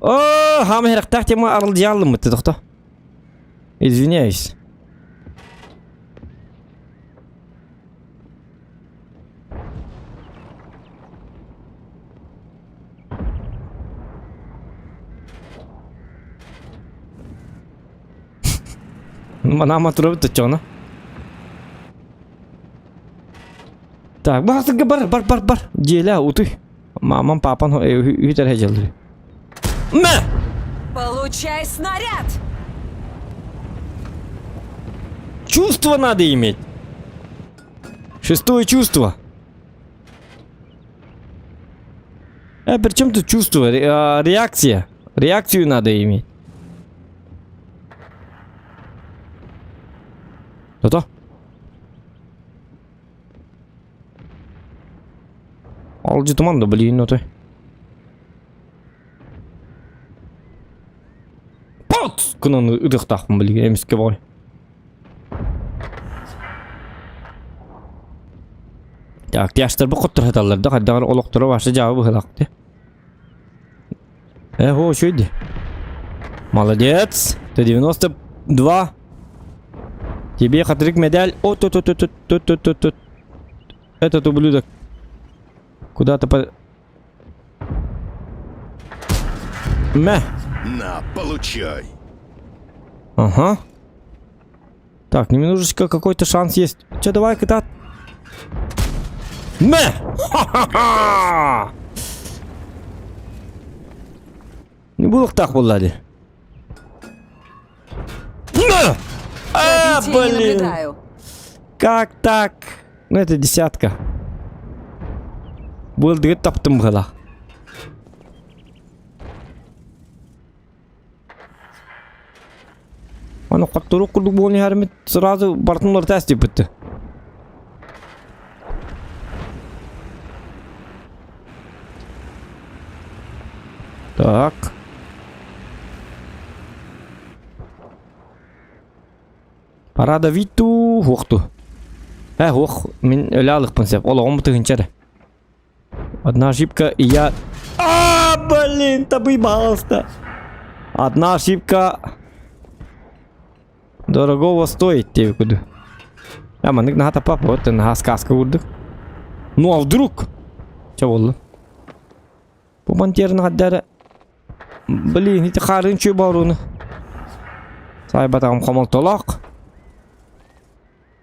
Ham herqtaq tema arılacağım mı to'xta. Извиняюсь. Mana turib tutchona. Так, бар. Деля, уты. Мамам, папан, үйдер хежелдір. Мә! Получай снаряд! Чувство надо иметь. Шестое чувство. Причем тут чувство, реакция. Реакцию надо иметь. Что-то? Алжи туман да, блин, ну ты. Пот! Кынан ыдықтақпын, блин, емеске бай. Так, яштар bu құттыр хаталарды, қаддағыр олықтыры башы жауы бұғылақты. О, шөйді. Молодец. Ты 92. Тебе хатрик медаль. О, тут. Этот ублюдок куда-то по... Мя. На, получай. Ага. Так, немножечко какой-то шанс есть. Че, давай-ка так. Мя. Ха-ха-ха. Не было так, Влади. Пробития не Блин. наблюдаю. Как так? Ну это десятка. Был две таптым была. Аны каттыру курдук болни хармит сразу бартынлар тести битти. Так. Парада виту хохту. Хох, мен өле алықпын сеп. Ола 10 тыгынчары. Одна ошибка и я... Блин, табый балста. Одна ошибка дорогого стоит тебе куду. Мандык на тапап, вот на сказка урдык. Ну а вдруг? Че болды? Бу бантерны каддары. Блин, эти харын чөй баруны. Сайбатағым қомал толақ.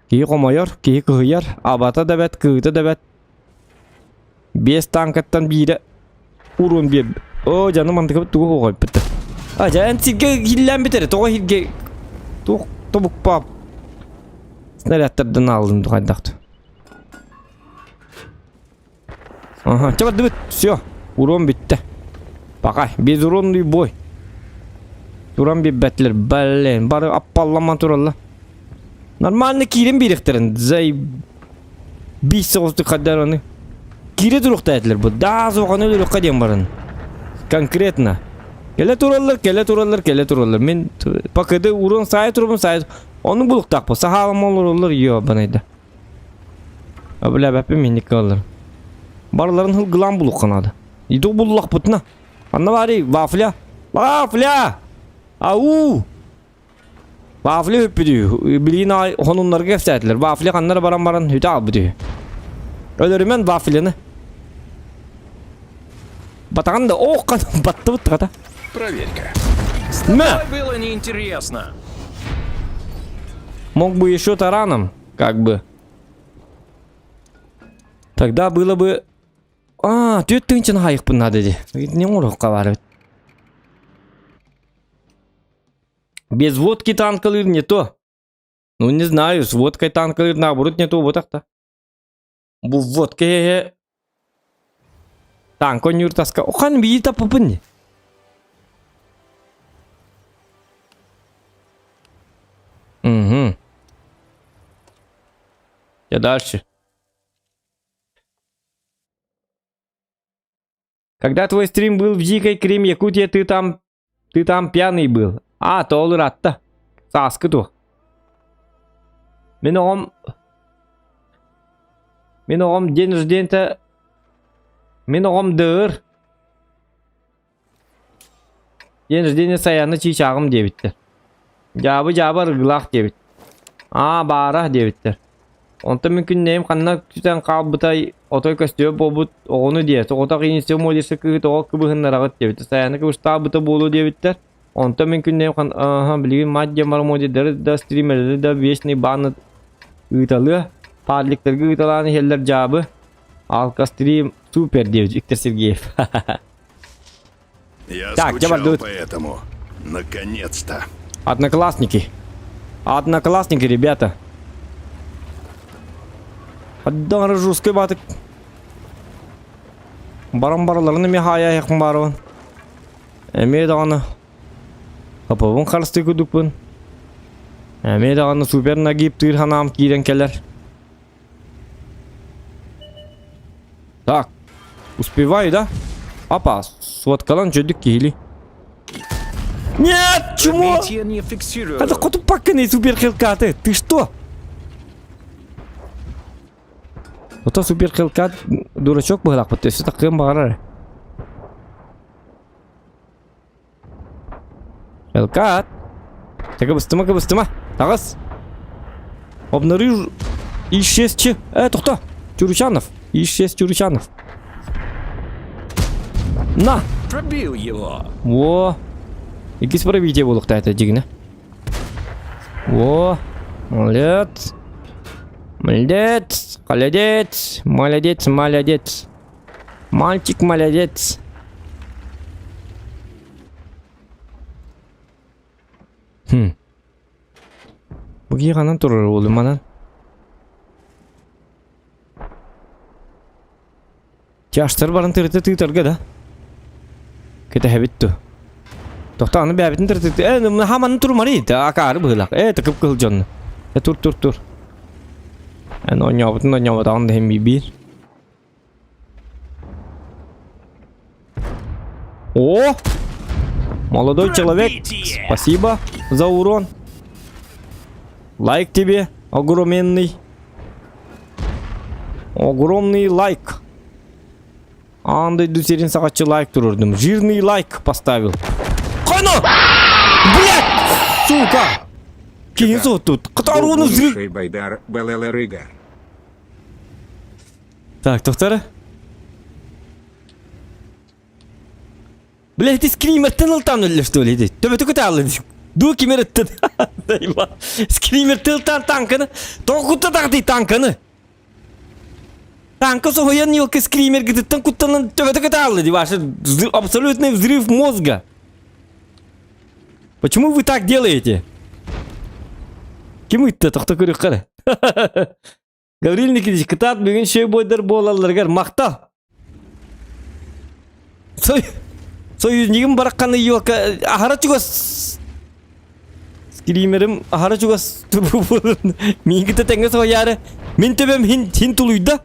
Кей қомайыр, кей күйер. Абата да бәт, күйті да бәт. 5 танкаттан бире урон бер. О, жаным мандык туғы қойып бітті. Жайын сирге хиллен бітері. Тоға хилге... Тобук пап. Снарядтардан алдым қайдақты. Ага, чабат дыбыт. Все, урон бітті. Бақай, без уронный бой. Туран бе бәтлер, блин, бары аппалламан туралла. Нормально кирен беректерін. Зай... 5 соғысты қаддар оны. Кире тұруқта әтілер бұл. Да, соған өлі қаден барын. Конкретно. Келе туралар. Мен пакады урон сайы тұрбын, сайы. Оның бұлық тақпы. Сахалым олар, йо, банайды. Абыля бәпі мендік алыр. Барларын хыл ғылан бұлық қанады. Иду бұлық бұтына. Анна бари, вафля. Вафля! Ау! Вафля өппіді. Білген онынларға кәфсәтілер. Вафля қанлары баран үті ал бұды. Өлірімен вафляны. Батағанда оқ батты бұтты қата. Проверь-ка. Мя! Было неинтересно. Мог бы еще тараном, как бы. Тогда было бы... Түйет тыңчын хайықпын надо де. Не ұрыққа барып. Без водки танкалыр не то. Ну не знаю, с водкой танкалыр наоборот не то ботақта. Бу водка... Танко нюртаска. Оқан бейі тапыпын не? Угу. Я дальше. Когда твой стрим был в Дикой Крым, Якутия, ты там пьяный был. То олыр атта. Саскы то. Мен оғым день рождения... Мен оғым дыр. День рождения саяны чичағым дебіттер. Жабы ырғылақ дебіт. Бара дебіттер. Онта мүмкін нейм қанна күтен қалбытай отой көстөп болбут оғыны дие. Соғытақ инесе молесі күйт оғы күбіғынларағыт дебіттер. Саяны күшта бұты болу дебіттер. Онта мүмкін нейм білген мадия мармодедері да стримерлері да вечный баны ұйталы. Падликтерге ұйталаны хеллер жабы. Алка стрим супер дебіт. Виктор Сергеев. Я Так, скучал по этому. Наконец-то. Одноклассники, ребята. Отдам жесткой баток. Баран бараларını mehaya yakın barın. Eme dağını. Kapıbın karıstı küdükpün. Eme dağını süper nagip tır hanam kiren keller. Так. Успеваю, да? Опа, соткалан чөдік кейли. Нет, чему? не фиксирую. Это кто паканый супер хелкаты? Ты что? Это супер хелкат дурачок был, а ты все так багарар. Хелкат. Кабыстыма. Тагыз. Обнаружил исчезчи. Кто? Чурчанов. Исчез Чурчанов. На! Пробил его. Во! Якісь пробиття було, хто це дігне. Во! Молодець! Молодець! Мальчик молодець! Бұғы ғанан тұрыр олы манан. Yaşlar barın tırtı tığtırgı da. Kete hebittu. Tohtanı bebitin tırtı. Hamanın turmarıydı. Akarı bığılak. Tıkıp kılcanı. Tur. Oynavatın da hem bir. О! Молодой человек. Спасибо за урон. Лайк тебе. Огроменный лайк. Андай дүсерин сағатчы лайк тұрырдым. Жирный лайк поставил. Қайна! Блядь! Сука! Кейін соғыт тут. Қытар оны взрыв. Байдар Белелерыга. Так, тоқтары. Блядь, ты скример тынылтан өлі, что ли? Төбеті күті алын. Ду кемер өттін. Скример тынылтан танканы. Тоқытты тағды танканы. Танка соhoyan yok скример гидеттен куттанын төбеті каталды, ваш абсолютный взрыв мозга. Почему вы так делаете? Кем это тоқта көрек қара? Гаврил Никитич, кытат бүгін шөй бойдар болаларғар мақта. Союзнигім бараққаны yok. Ахара чугас. Скримерім ахара чугас тұрбы болын. Мен кіті тәңгі соғяры. Мен төбем хин тулуйда.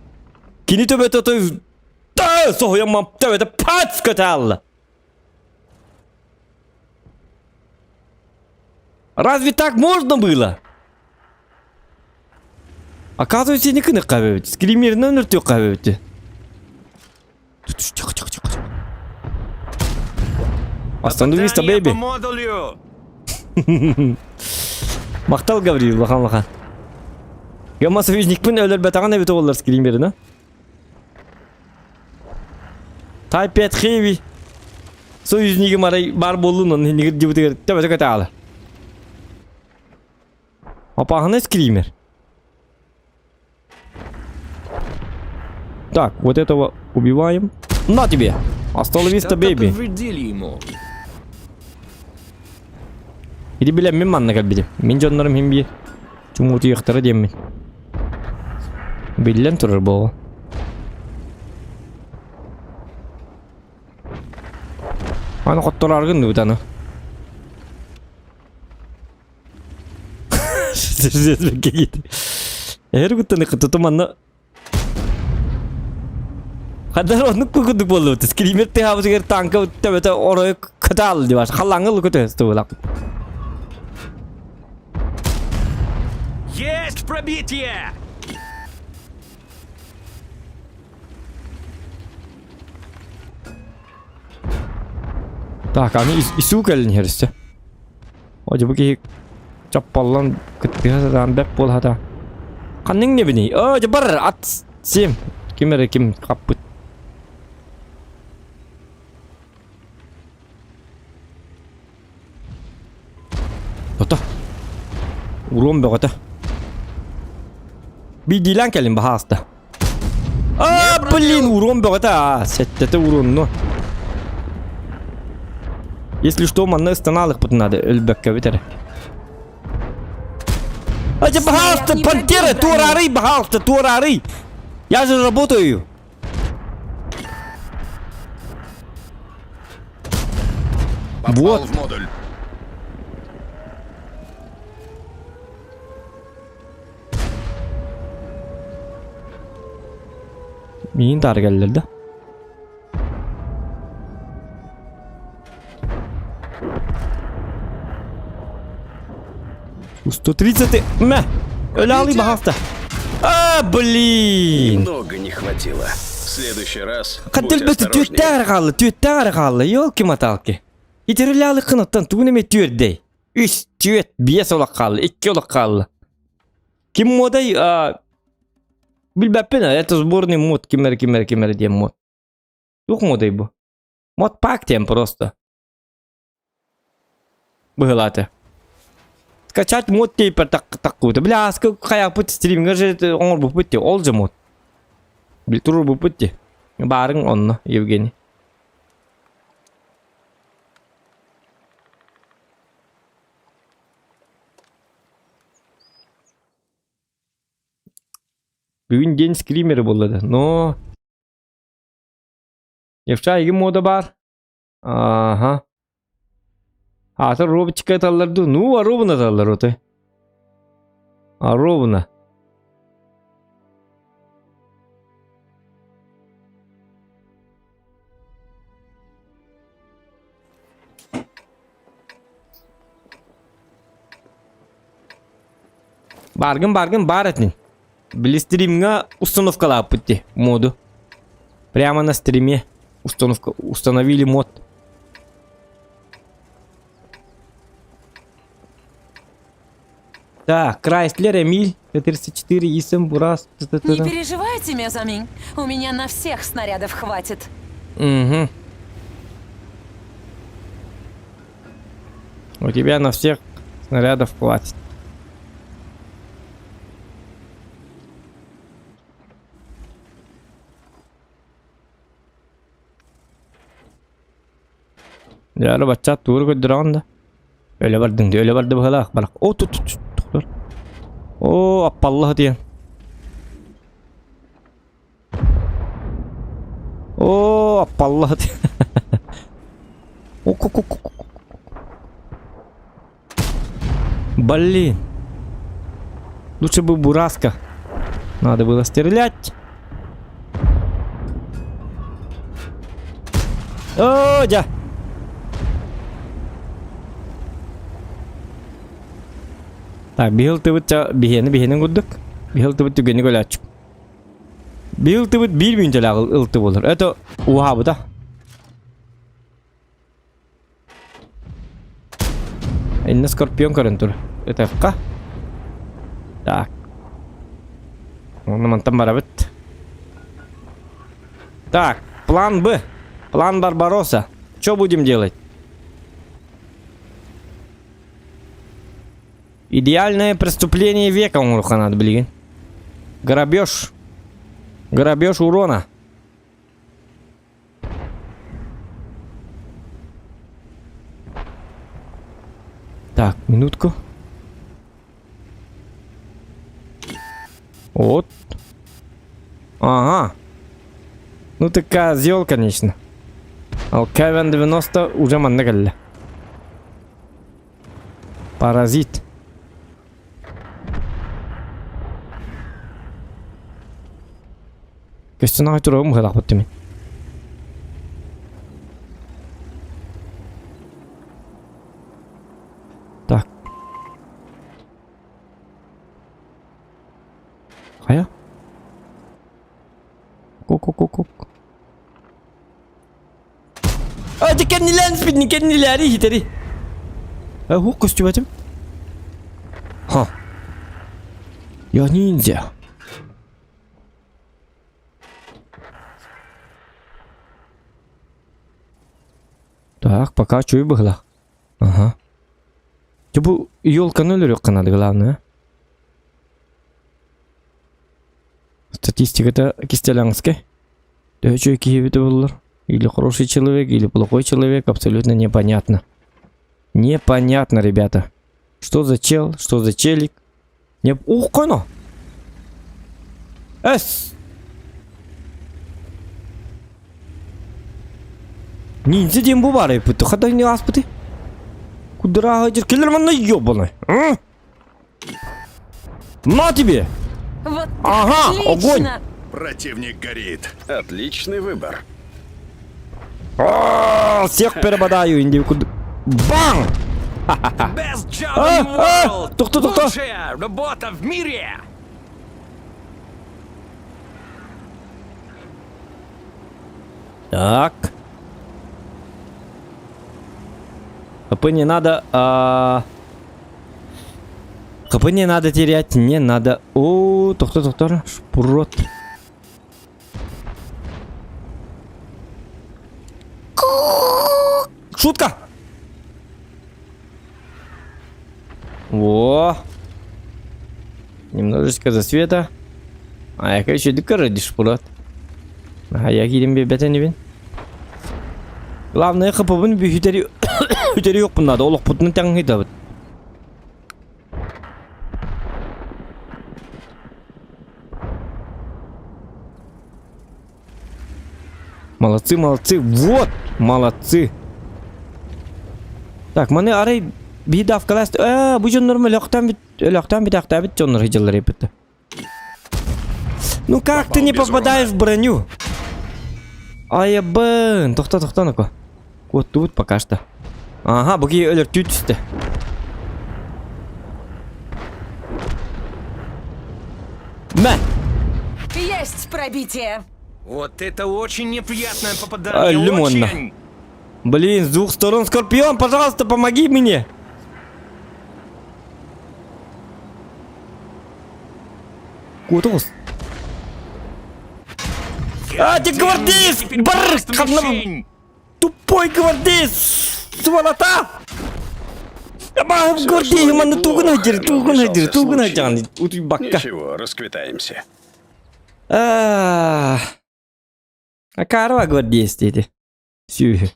Кини төбөтө той да соямам төбөтө пац катал. Разве так можно было? Оказывается, не кыны кабебит. Скример номер тё кабебит. Тихо. Остановись, бэби. Мактал Гаврил, лахан. Гамма союзникпен өлөр батаган эбит олар скримерина. Тайпет хэви. Союзнигим арай бар болуун, негир дибутер төбөтө каталы. Опахны скример. Так, вот этого убиваем. На тебе! Остановись, бэби. Иди билем мен манна калбиди. Мен жоннорум химби. Чумуту яктара демми. Билен турар бол. Аны коттор аргын утаны. Сезбекке кит. Эргуттаны кытытыманна. Кадар оны күгүдүк болду. Скример те хабызгер танка төбөтө орой кытал дибаш. Халаңыл көтөстү булак. Есть пробитие! Так, они ису келин херсте. Ожо буки чаппаллан кытпыхатан беп болхата. Канның не бини? Ожо бар ат сем. Кимере ким каппыт. Тота. Урон бөгөтө. Бидилан келин бахаста. Блин, урон бөгөтө. Сеттете урон, но. Если что, манны останалых потом надо эльбекке битер. Ача, пожалуйста, пантера, турары, пожалуйста, турары. Я же работаю. Вот. в модуль. Mening targallarda. У 130. Мә! Öyle hafta. Блин! Много не хватило. В следующий раз будь Qadilbisi осторожнее. tüytär qallı, yolki-matalki. Itirilali qınattan tuğuneme tüyrdey. 3, 4, 5 olaq qallı, 2 olaq qallı. Kim moday, bilbäpin, это сборный мод, кимер diyen mod. Yok moday bu. Mod pak diyen просто. Быгылаты. Скачать мод тепер так-так-так. Бля, қаяқ бұтты стриминга же оңыр бұп бұтты, ол же мод. Біл тұрыр бұп бұтты. Барың онны, Евгений. Бүгін ден скримері болады, но... Евша, егі мода бар. Ага. Атыр роботчика аталарды. Ну, робына аталар оты. Робына. Баргын бар этнин. Били стримга установкалап путти моду. Прямо на стриме установили мод. Так, Крайслер, Эмиль, Т-34, Исэм, Бурас. Не переживайте, Мезамин. У меня на всех снарядов хватит. Угу. У тебя на всех снарядов хватит. Yarı bachcha tur koyduran da. Öyle vardı bakalak. Barak. O tut. O appallah diyen. O appallah diyen. Ok. Блин. Лучше бы Бураска. Надо было стрелять. О, да. Так, бihil tıvıt biheni gudduk. Bihil tıvıt tügeni gol açık. Bihil tıvıt bir müntele ıltı olur. Это уха bu da. Инна скорпион көрінтір. Это FK. Так. Оны мантам бара бит. Так, план Б. План Барбаросса. Что будем делать? Идеальное преступление века, Мурханат, блин. Грабеж. Грабеж урона. Так, минутку. Вот. Ага. Ну ты козел, конечно. Алкавен 90 уже маннагалля. Паразит. Кестина турам хадак баттыми. Так. Кая? Ку. А, никеннилер хитери. Хук костюматым. Ха. Я ниндзя. Так, пока чую было. Ага. Чебу елка нуль надо, главное. Статистика-то кистелянская. Да что это было? Или хороший человек, или плохой человек, абсолютно непонятно. Непонятно, ребята. Что за чел, что за челик? Не... Ух, коно! Ниндзя дем бубары, хата не аспыты. Куда ходишь? Келлерман ёбаный. А? На тебе! Вот Ага, отлично. огонь! Противник горит. Отличный выбор. Всех перебодаю, индивиду. Бам! Best job in the world! Тух-тух-тух-тух. Лучшая работа в мире! Так. ХП не надо. ХП не надо терять, не надо. О, тоқтар, шпурот. Шутка! Во! Немножечко засвета. А я, короче, ради шпурот. А я кидем бебета не вин. Главное, хапабын бюхитери хитери yok bunda da oluk putunu tang hita. Молодцы, молодцы. Вот, молодцы. Так, маны арай бида в класс. Bu jonlarım лёгтан бит ахта бит jonlar hijallар епетти. Ну как ты не попадаешь в броню? Ай, блин, тоқта, ну-ка. Вот тут пока что. Ага, буги өлөр түтүстү. Мә! Есть пробитие. Вот это очень неприятное попадание. Лимонно. Очень. Блин, с двух сторон Скорпион, пожалуйста, помоги мне. Кутус. Ты гвардеец! Бррр! Мишень. Тупой гвардеец! Сволота! Гвардеец, маны тугун хайдыр. Утуй бакка. Ничего, расквитаемся. Карва гвардеец dedi. Сүйі.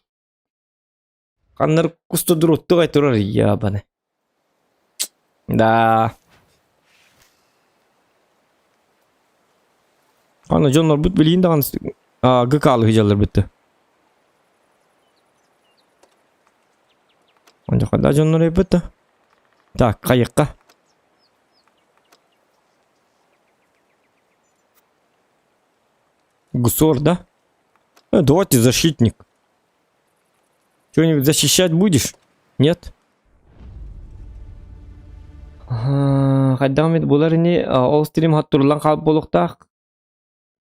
Қандар кусты дұрутты қайтырар, ябаны. Да. Ана жонлар бүт білейін даған ГК-алы хижалар бітті. Ана қада жонлар еп бітті. Так, қайыққа. Гусор, да? Давайте защитник. Что-нибудь защищать будешь? Нет? Қайдағым еді болар не ол стрим хаттурлан қалып болуқтақ.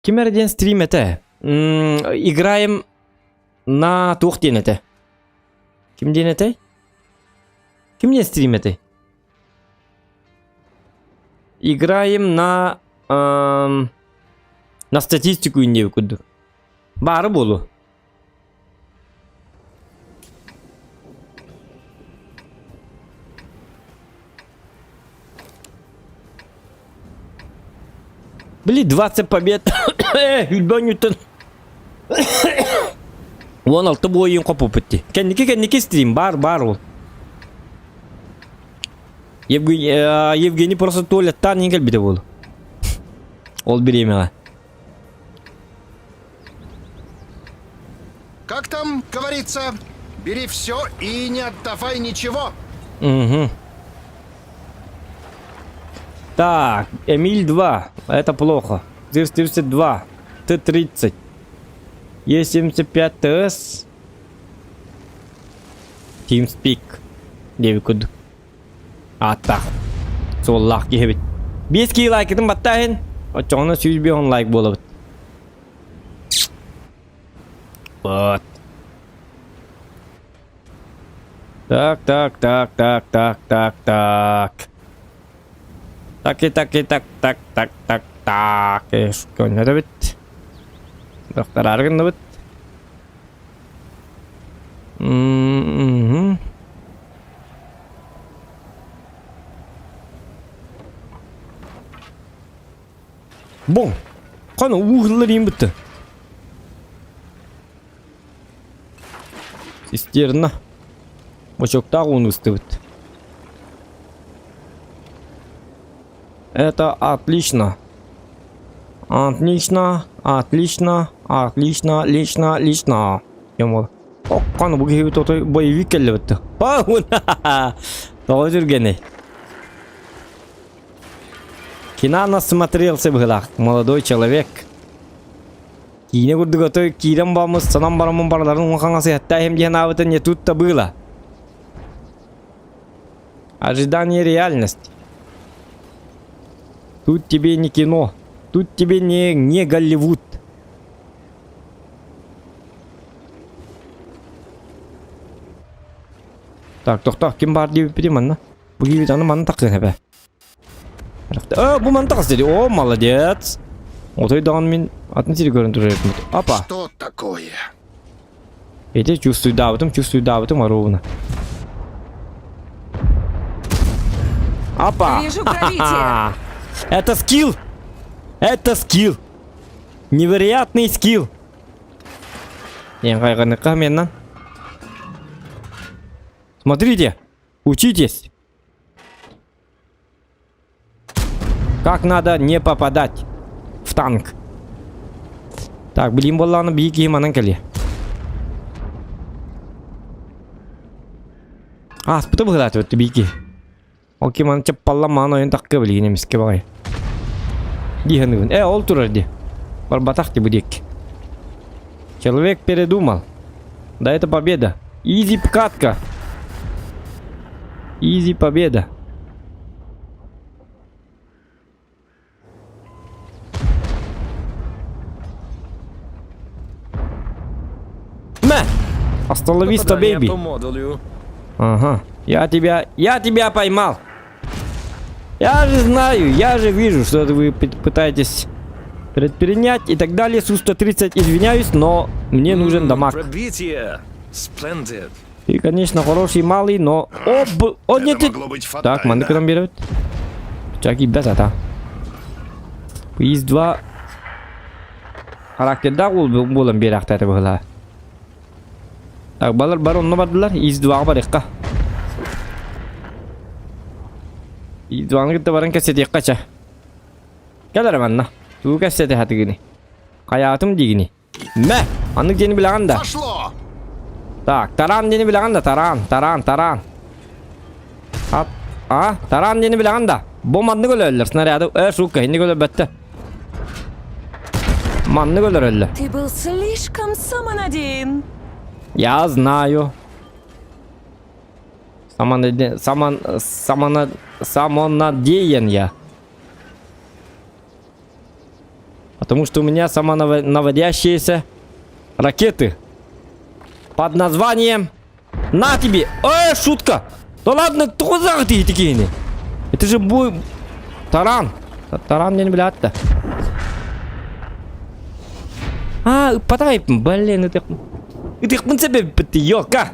Кемерден стрим ете? Играем на тух ден ете. Ким ден ете? Кимден стрим ете? Играем на статистику индеу күдді. Бары болу. Блин, 20 побед. Үлбәнютын. 16 бойын қопып бітті. Кәнеке стрим, бар ол. Евгений просто туалеттан енгел біде бол. Ол беремеға. Как там говорится, бери все и не отдавай ничего. Угу. Так, Эмиль 2. Это плохо. Зирс 32. Т-30. Е75 ТС. TeamSpeak. Девикуд. Так. Соллах кебит. 5 ки лайк этим баттахин. Очоңна 100 лайк болот. Вот. Так. Что надо быть? Доктор Арген быть? Бом! Қана уғылар ең бітті. Систерна. Бочоктағы оны үсті бітті. Это отлично. Отлично. Лично. Ё-моё. Оққаны бұл кейбіт отой боевик келі бітті. Тоғы жүргені. Кино насмотрелся бұғылақ, молодой человек. Кейіне күрдік отой кейден бамыз, санан барамын барларын оңқанға сиятта әйім дейін абыты не тұтта бұғыла. Ожидание реальность. Тут тебе не кино. Тут тебе не Голливуд. Так, тоқтақ, кем бар деп бітем анна? Бұл кейбет аны маны тақсын әбі. Бұл маны тақсы деді. О, молодец. Отой даған мен атын сері көрін тұрыр етім. Апа. Что такое? Эти чувствую давытым оровно. Опа! Вижу пробитие. Это скилл! Это скилл! Невероятный скилл! Я кайганы каменна. Смотрите! Учитесь! Как надо не попадать в танк. Так, блин, болланы бейки еманан кәле. Аспыты бұғылаты өтті бейки. Оке маны чаппалла маны ойын таққы білген емеске бағай. Диханы күн. Ол тұрар де. Бар батақ де бұдек. Человек передумал. Да это победа. Изи катка. Изи победа. Мэ! Остановись, бейби. Ага. Я тебя поймал. Я же знаю, я же вижу, что вы пытаетесь предпринять и так далее. Су-130, извиняюсь, но мне нужен дамаг. Пробитие. Splendid. Ты, конечно, хороший малый, но... О, нет, нет. Могло быть Так, фатально. манды крамбировать. Чаки, без это. Есть два... Характерда болам берақта это было. Так, балар барон бардылар. Есть два барыққа. Есть два аңғытты барын кәсеті еққача. Кәлер манна. Ту кәсеті хатығыны. Қаятым дегіні. Мә! Анық дені білағанда. Пошло! Так, таран дені білағанда. Таран. Таран дені білағанда. Бомадны көлі өлілер. Снаряды. Шука, хинді көлі бәтті. Манны көлі өлілер. Ты был слишком самонадеян. Я знаю. Самонадеян я. Потому что у меня самонаводящиеся ракеты. Под названием... На тебе! Шутка! Да ладно, кто за ты такие? Это же бой... Таран. Таран мне не блядь-то. Подай, блин, это... Ты себе ёка!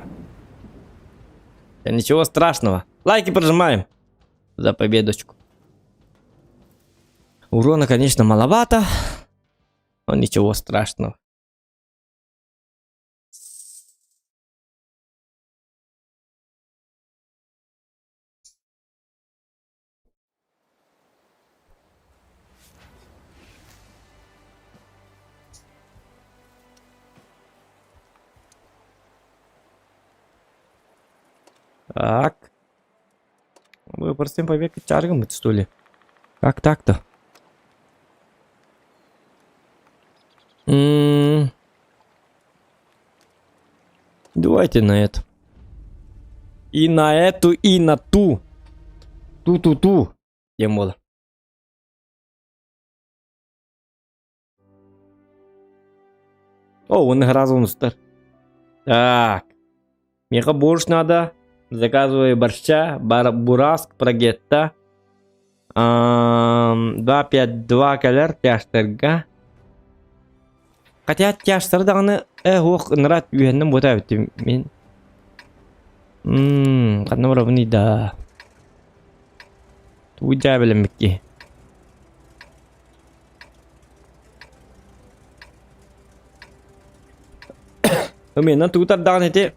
Ничего страшного. Лайки прожимаем. За победочку. Урона, конечно, маловато. Но ничего страшного. Так. Мы простым побег чаргом, что ли? Как так-то? Давайте на это. И на эту, и на ту. Ту-ту-ту. Тем было. О, он играл стар. Так. Мне борщ надо. Заказываю борща. Бураск, прогетта. 252 калер тяштырга. Хотя тяштырдағаны ох нрат үйеннен бота өттім мен. Қадна бұрабыны да. Туыджа білімікке. Менен туытардағын ете.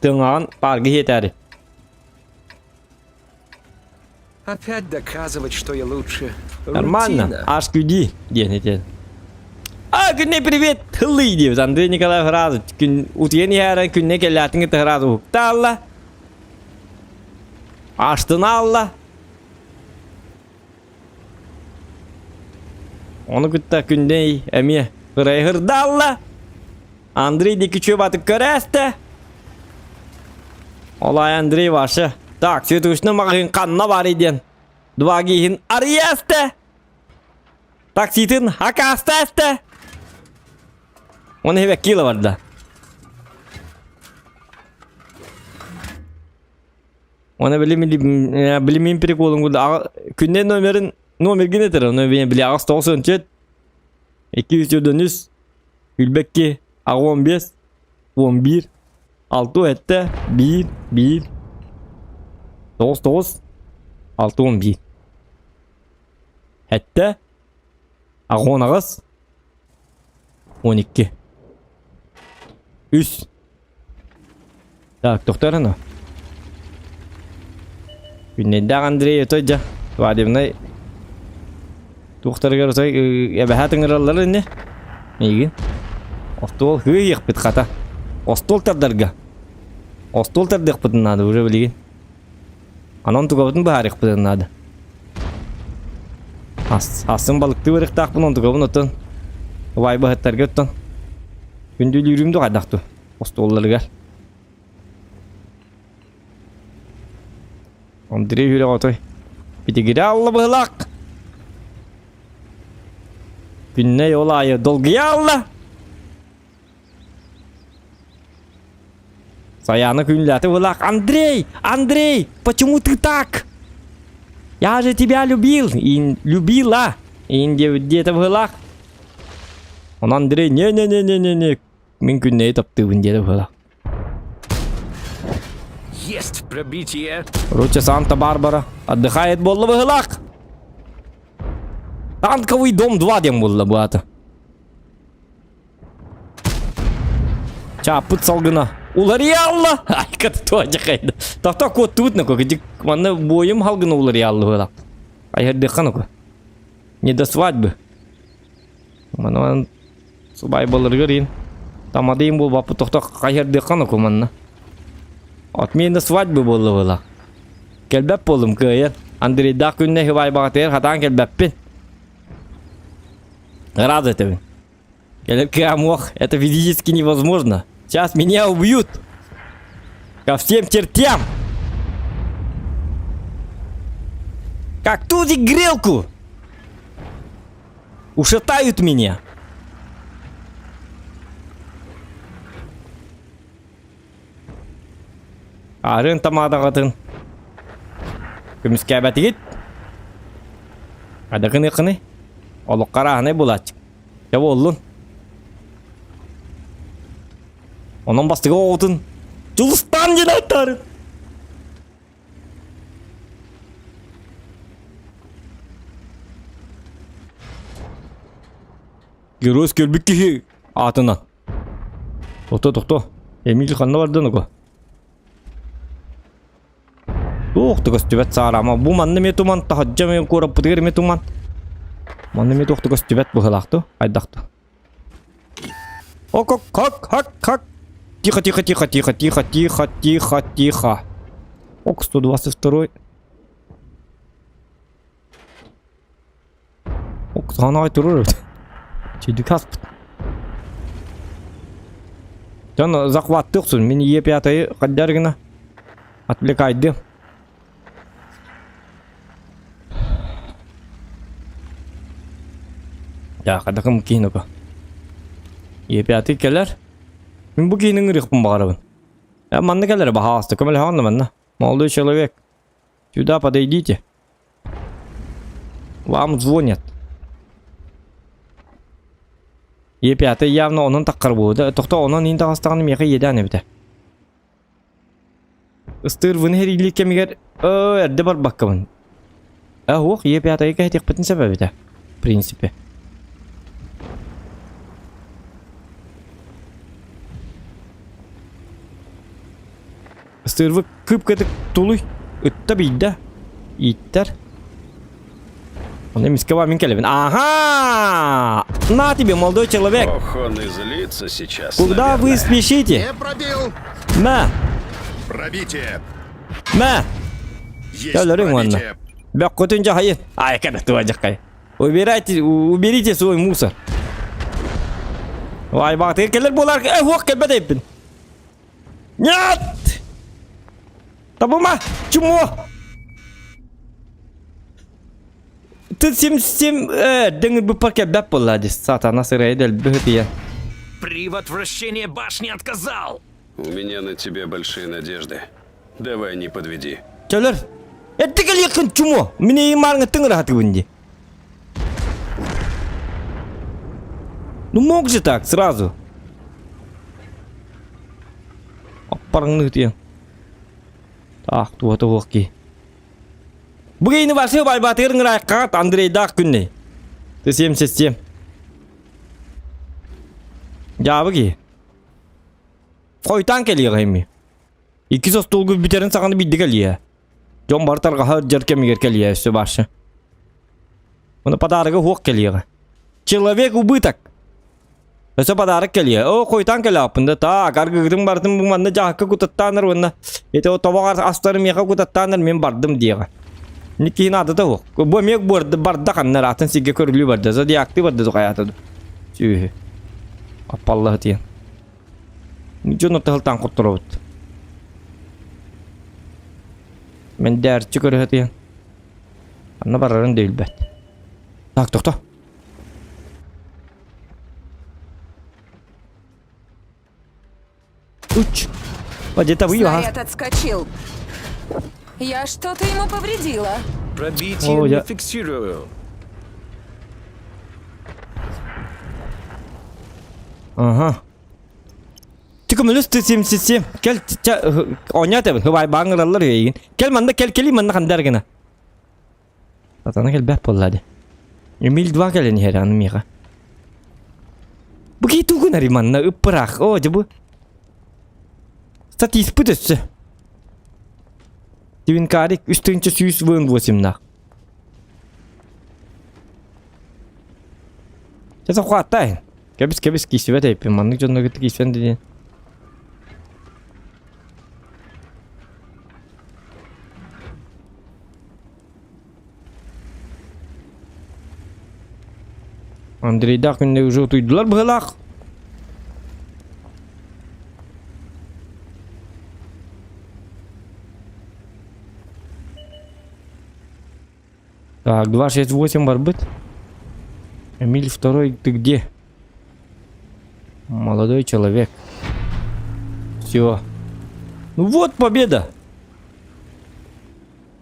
Тыңаған парғы етәрі. Опять доказывать, что я лучше. Нормально. Рутина. HQD. Ден етеді. Günne привет. Hıllı diyor. Andrei Nikolay razı. Gün utiyeni her günne gelatını da razı. Allah. Açtın Allah. Onu kutta günde emiye. Hırayı hırda Allah. Andrei de küçüğü batık köreste. Olay Andrei varsa. Tak sütüşünü mağın kanına var edin. Dua giyin arıyeste. Taksitin hakasta este. Onu hep kilo vardı. Ona bilimin pek olun burada. Künden nomer genetir. Onu bile ağustos olsun çet. 200 Gülbekki 15 11 6 ette 1 9 6 11 ette Ağonağız 12 3 Tak doktor ano Günnede Andrei ötüce Vadimde Doktor görürse Ebehatın ıralları ne Meygin Ostol hıyık bit kata Ostol tardarga Ostol tardık bitin adı Ure bilgin Anon tukabıtın baharik bitin adı Asın balıklı verik takpın on tukabın otan Vay bahatlar götten Gündül yürüyümdü kadaktı Ostolları gel Andrei hüle otoy Biti gire Allah bıhlak Günne yol ayı dolguya Allah Sayana күнләте вылак. Андрей, почему ты так? Я же тебя любила. Где-то вылак. Он Андрей, не. Мен күнне тапты где-то вылак. Есть пробитие. Руча Санта-Барбара. Отдыхает болла вылак. Танковый дом 2 дем болла буата. Чапыт салгына. Улар ялла. Ай, кат тоже кайда. Та кот тут на кое манна боем халгына улар ялла была. Ай хаддыхан ко. Не до свадьбы. Манна субай болар гырин. Тамадым бул бапы тохта кайдыхан ко манна. От мен до свадьбы болла была. Келбеп болым кыя. Андрей да күнне хвай багатер хатан келбеппин. Рад этого. Келек мох, это физически невозможно. Сейчас меня убьют. Ко всем чертям. Как тузик грелку. Ушатают меня. Арын тамадагатын. Күміскә бәтігіт. Адықыны. Олық қарағыны болачық. Жабы олын. Onun bastığı oğudun. Culustan cinayetleri. Görüyoruz körbük kişi atından. Doktor. Emil kanına vardı onu ko. Doktor köstübet sağır ama bu manlı metuman tahacca men korap putir metuman. Manlı met doktor köstübet bu halaktı. Aydaktı. Hak. Тихо. Ок, 122. Ок, sana ait durur. Çiğdük haspıt. Can захваттықсın. Мен Е5-й қаддарғына отвлекайды. Ya, қадақым кейін оқа. Е5-й келер. Мен bu giyinin ırıqpın bağırabın. Ya manna келер baha astı. Көмел ханна манна. Молодой человек. Сюда подойдите. Вам звонят. Е5 явно onun таққыр болды. Тоқта onun енді астағаны меқі еді әне біті. Истыр вын херилік кемегер әрді бар баққымын. Оқ, Е5-й кәйтек бітін сәбәбі де. В принципе. Istırvı kıp kıtık tuluy. Itta bildi. İtter. Он мискова min келебин. Ага! На тебе, молодой человек. Ох, он и злится сейчас. Куда вы спешите? Не пробил. Мә, Пробитие. мә. Есть Келерин ванна. пробитие. Бәк көтүнче хайы. Ай, кәдә туаҗаккай. Уберите свой мусор. Вай, бак, келер болар. Хуак келбәдәйпин. Нет! Табылма! Чумо! Ты 77 деңгер бу парке бәп булады. Сатана сырай дәл бөхтия. Привод вращения башни отказал. У меня на тебя большие надежды. Давай не подведи. Келер. Эттигел якын чумо. Мине имарыңа тыңыр хаты бунди. Ну мог же так сразу. Апарыңны тия. Так, туата вакки. Бүгейни барсы байбатырың райкат Андрей дак күнне. Ты 77. Жабыги. Койтан келиге эми. 200 толгу битерин саганы бидди келие. Жон бартарга хар жеркемигер келие өсө башы. Муну подарыгы хук келиге. Человек убыток. Өсө подарык келие. О, койтан келе апында. Та, гаргыгдың бардым бу манны жакка кутаттаныр онна. Эте о табагар астары мега кутаттаныр мен бардым диеге. Никин ады да хук. Бу мек барда каннар атын сиге көрүлү барды. Зодиакты барды зукаятыды. Сүйү. Апаллах тиен. Ничего тылтан куттырабыт. Мен дәрчі көрі тиен. Анна барарын дейіл бәт. Так, тоқта. Уч. Вот где-то вы, Снаряд отскочил. Я что-то ему повредила. Пробитие О, не я- фиксирую. Ага. Тиком лүс ты 77. Кел оня тебен. Хвай баңыралар ейин. Кел манда кели манда кандар гына. Атана кел бәп боллады. Эмил 2 келен хераны мига. Бу киту гына риманна ыппырак. О, жабу. Стат испытышы. Тивин карик үстүнчө сүйүс вын 8 Сейчас хватай. Кебис кисивет эпи манны жонно гыты кисен деген. Андрей Дахин уже туйдулар быгылак. Так, 268 барбыт. Эмиль 2, ты где? Молодой человек. Все. Ну вот победа.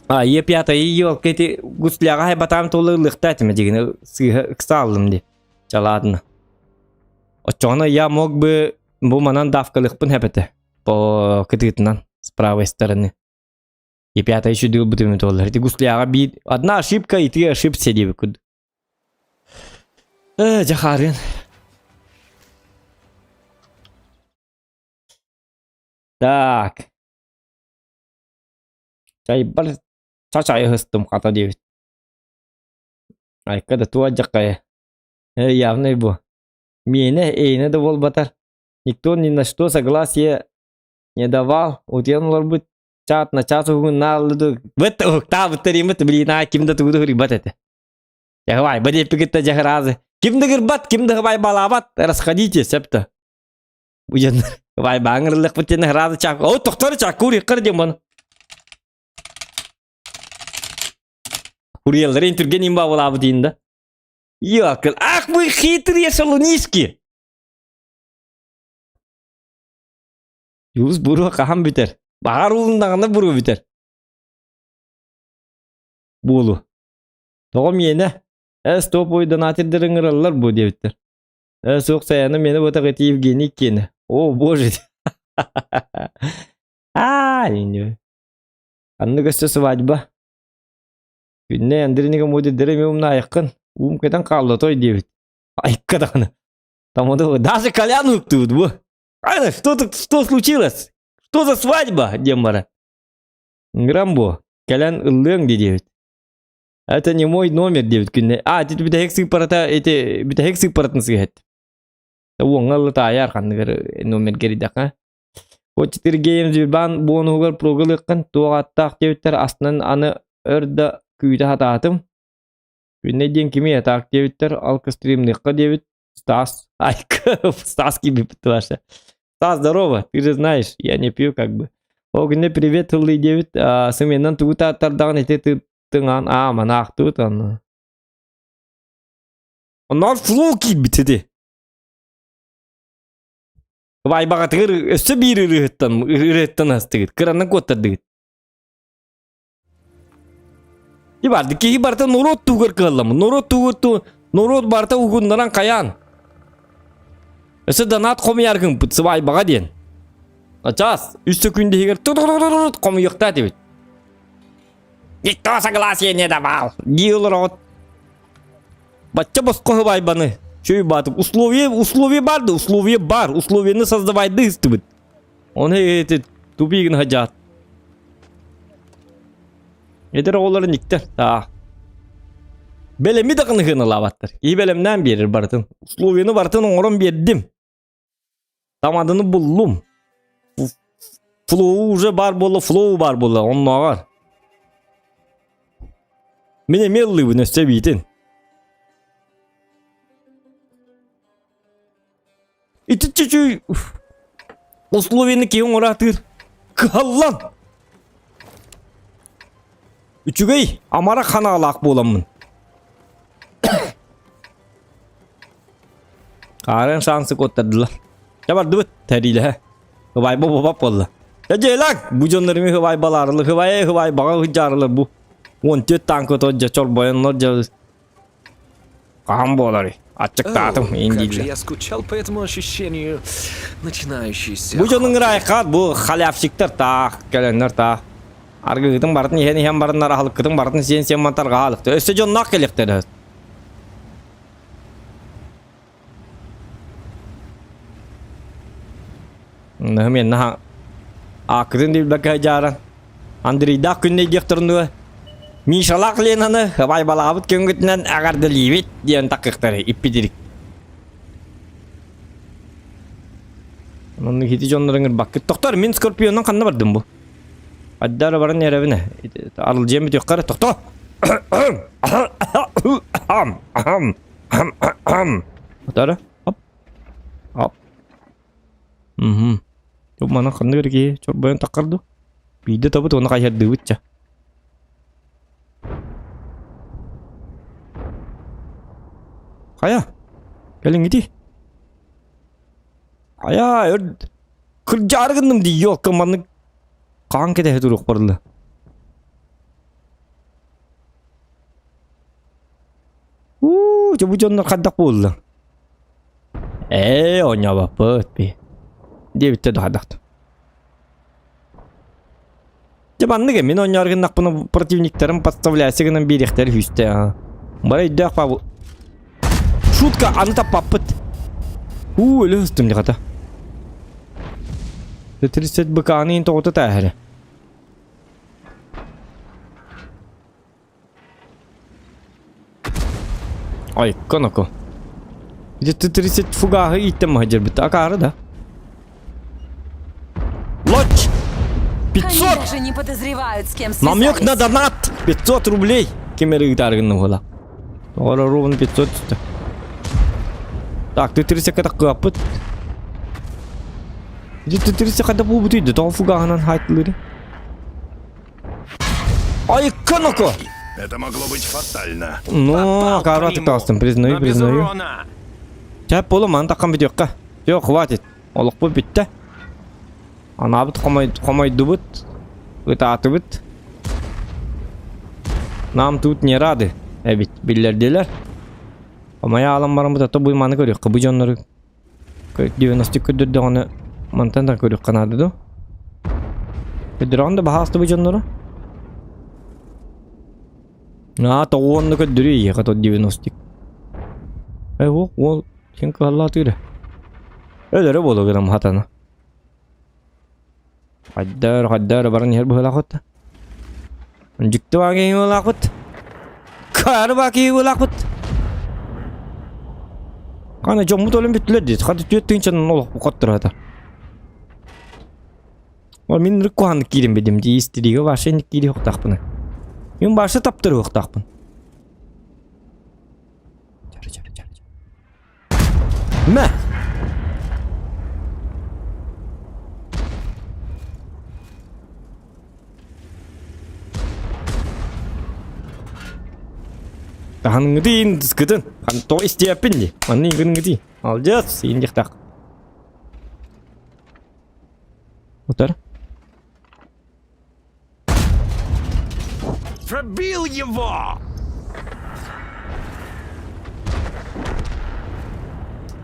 А, Е5 ее эти гусляга батам толы лыхтать мы деген ксталым ди. Ja ладно. Очона я мог бы буманан давкалыхпын хепете по кытытынан с правой стороны. Е5 еще дил бы ты толы. Эти гусляга бит. Одна ошибка и 3 ошибся ди куд. Жахарин. Так. Чай бар чай хыстым ката девит. Ай, когда туаджакая. Явно бу. Мене эйне да болбатар. Никто ни на что согласия не давал. Утянулар бы чат на час угнал. Вот та вторимет блина кимда туду рибатете. Я говорю, баде пикета жахразы. Кимда гырбат, кимда хавай балабат. Расходитесь, септа. Уян. Вай бангырлык бутен разы чак. О, тоқтар чак кури кырдым мон. Курьел рейн түрген имба болабы дейін да. Ёкл, ах вы хитрые шалунишки. Юз буру кахам битер. Багар улындағында буру битер. Болу. Тоғым ені. Топ ойдан атырдырың ыралар бу дебіттер. Соқ саяны мені бұтақ еті Евгений кені. О, боже. Не. Анны көсті свадьба. Күнне Андрейнеге моды діреме умна айыққын. Кайдан қалды той дебіт. Айыққадағыны. Тамады даже Колян ұптуд бұ. Айна, что случилось? Что за свадьба? Дем бара. Грамбо. Колян ыллың дебіт. Это не мой номер, девять күнне. Это bir de hexi parata, bir de hexi paratını sıkıhet. Uğanlı tayar kanıgır номер geride ha. O çıtır games bir ben bu onu hugar progalıkın. Tuğattaq devitler aslında anı örde küyde hatatım. Günne diyen kimi yatak devitler alkı стримныкка девит. Стас. Ай, Стас gibi bitti varsa. Стас, здорово, ты же знаешь, я не пью как бы. О, günne привет, хылы девит. Сыменнен туғыта аттардан ете тыңан. Манақ туғыт аны. Onlar flow gibi bitedi. Vay bagatır össe bir ırıhtan hastıgıt. Kıranın kottadıgıt. Hibardı ki hibarda norot tuğur kıllamı. Norot barta uğundaran kayan. Össe danat komu yargın pıtsı vay baga diyen. Aças. Üstü künde higar komu yokta debit. Никто согласия не давал. Дил рот. Бачча басқоғы вай баны. Шөй батып. Условия барды. Условия бар. Условияны создавайды истібіт. Оны еті тупигін хажат. Едер оğulları niktер. Belemi de kınıkını lavattır. İyi belemden verir bartın. Условияны bartın oğurum verdim. Tam adını buldum. Flow уже бар болы. Flow бар болы. Onun var. Mene melli bu nöste bitin. İti çüçü. Условияны кейін оратыр. Қаллан. Üçügey. Amara kana alaq bolamın. Karen şansı kottadılar. Jabar dıbıt teriyle he. Hıvay babap oldu. Ya ceylak. Bu canlarımı hıvay balarlı. Hıvay bağa hıcarlı bu. 14 танкы тот же чор боянлар же кам болары. Ачыктатым Как же я скучал по этому ощущению начинающейся. Бу жонун райкат бу халявшиктер та келенер та. Аргытын бартын ехен ехен барынар халыкытын бартын сен мантарга халыкты. Өсө жоннак келектер. Нахмен на акырын дил бакай жаран. Андрейда күнне декторну Мишалак ленаны хабай балабыт көңгітінен ағарды левет дейін тақықтары иппедерік. Оның хеті жонларыңыр баққыт. Тоқтар, мен скорпионнан қанна бардым бұл. Аддары барын әревіне. Арыл жем бет өққары. Тоқта! Отары. Оп. Жоқ мана қанды кереке. Чор байын таққарды. Бейді табыт оны қайырды өтчі. Kaya. Gelin gidi. Kaya. Kerja argındım di yol kemanı. Kan kete heduruk parlı. Coba jonlar kadak boldu. Onya bapet be. Dia bitti dah dak. Coba ne min onya argındak bunu противниктерим подставляйся гынан беректер хүсте. Барай дак па. Шутка, аны таппаппыт. Өлі үстім дегата. 30 быканы ен тоғыты тәхірі. Ай, қанако. 30 фугағы иттім ғажыр бітті. Ақары да. Лоч! 500! Они даже не подозревают, с кем связались. Намек на донат! 500 рублей! Кемері ғытарғынның ғыла. Оғара ровно 500 түсті. Так, ты 30 ката капыт. Ты 30 ката бул бутуйду. Тоо фугағынан хайтылыры. Ай, канако! Это могло быть фатально. Ну, акара тастым, признаю. Чап болу маны таққан бит жоққа. Жоқ, хватит. Олық бұл бітті. Ана бұт қомайды бұт. Үтаты бұт. Нам тут не рады. Әбит, білерделер. Amaya alam barang betul bu mana kau bu jonlar dia nasti kau dah ona mantan tak kau kan ada tu. Kederan dah bahas tu bu jonlar. Nah tahu orang kau duri ya kata dia nasti. Wo yang kau Allah tu dah. Ada boleh kita mahatan. Hadar barang ni herbu lakot. Anjik tu angin lakot. Kayarı baki ulak bit. Kana jomut olun bitler dit. Hadi tüyettin çanın olak bu kattır hata. Ol min rikuhan kirim bedim di istiriga başa nikiri yok takpını. Yun başa taptır yok takpın. Ne? Tahan ngedin skeden. Kan to istiyapin di. Mani ngedi. Alacağız seyindik tak. Otar. Пробил его!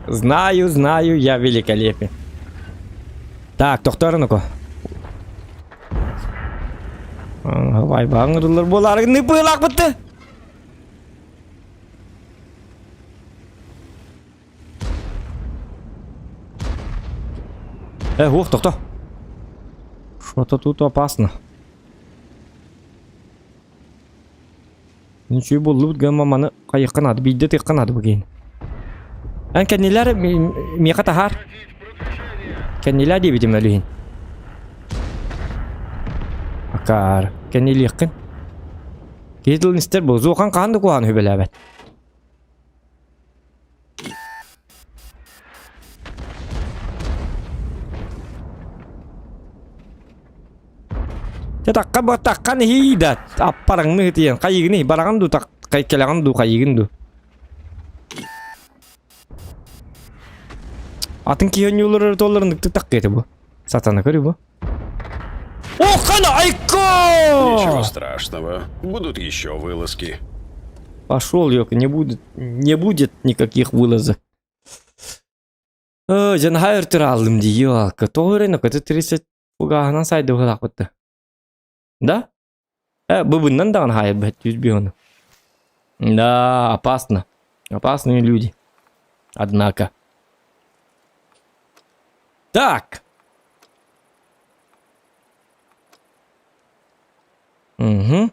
Знаю, я великолепен. Так, тоқтар ну-ка. Vay bağırırlar bolar ne bırak bitti. Тоқта. Что-то тут опасно. Ничего болып маманы қайыққан ады, бейді текқан ады бүгейін. Ән кәнелер меқа тахар. Кәнелер де бедім әлейін. Акар, кәнелер еқін. Кетілін істер бұл, зоқан қанды қуған өбел әбәт. Takkan hidat aparang nih tiang kayak gini barangan tuh tak kayak kelangan tuh kayak gini tuh ateng kian nyulur toler nih tak gitu bu satana kiri bu oh kana aiko Ничего страшного. Будут еще вылазки. пошел ёк не будет никаких вылазок жан хайр тиралым дию который на ката 30 пугахнан сайды хылак битти. Да? Быбыннан даган хайыр бәт жүзбей. Да, опасно. Опасные люди. Однако. Так. Угу.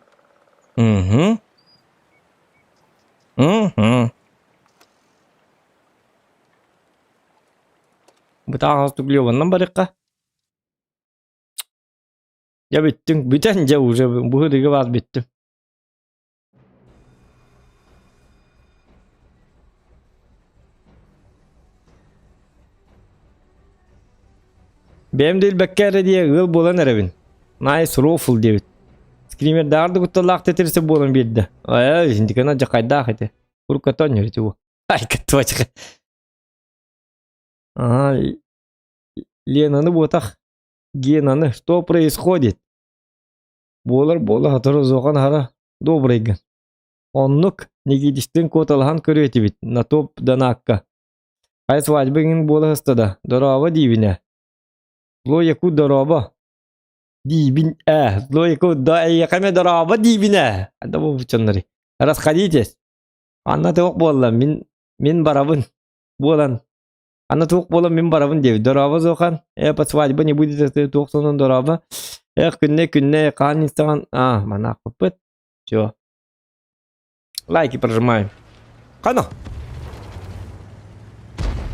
Бытағыз түглеуіннан барыққа. Я биттің, бүтән жа уже бұғыдығы бар биттім. Бәм дейл бәккәрі дие ғыл болан әрәбін. Найс рофл дебіт. Скример дарды күтталақ тетірісі болан берді. Ай, жіндікана жақайда қайты. Құрқатан өрті бұл. Ай, кәтті бачықы. Ленаны ботақ. Генаны, что происходит? Болар, хатыры зоған хара добрыйган. Оннук, негедіштің коталхан көрөті бит, на топ данакка. Қай свадьбыңын болы хыстада, дораба дейбіне. Зло яку дораба. Дейбін, зло яку яқаме дораба дейбіне. Анда бұл бұчанлары. Расходитесь. Анна тоқ болла, мен барабын. Болан. Анна тоқ болла, мен барабын дейбі. Дораба зоған. По свадьба не будет тоқ сонын дораба. Күнне қан инстаган. Мана қыпыт. Чё? Лайки прожимаем. Қана?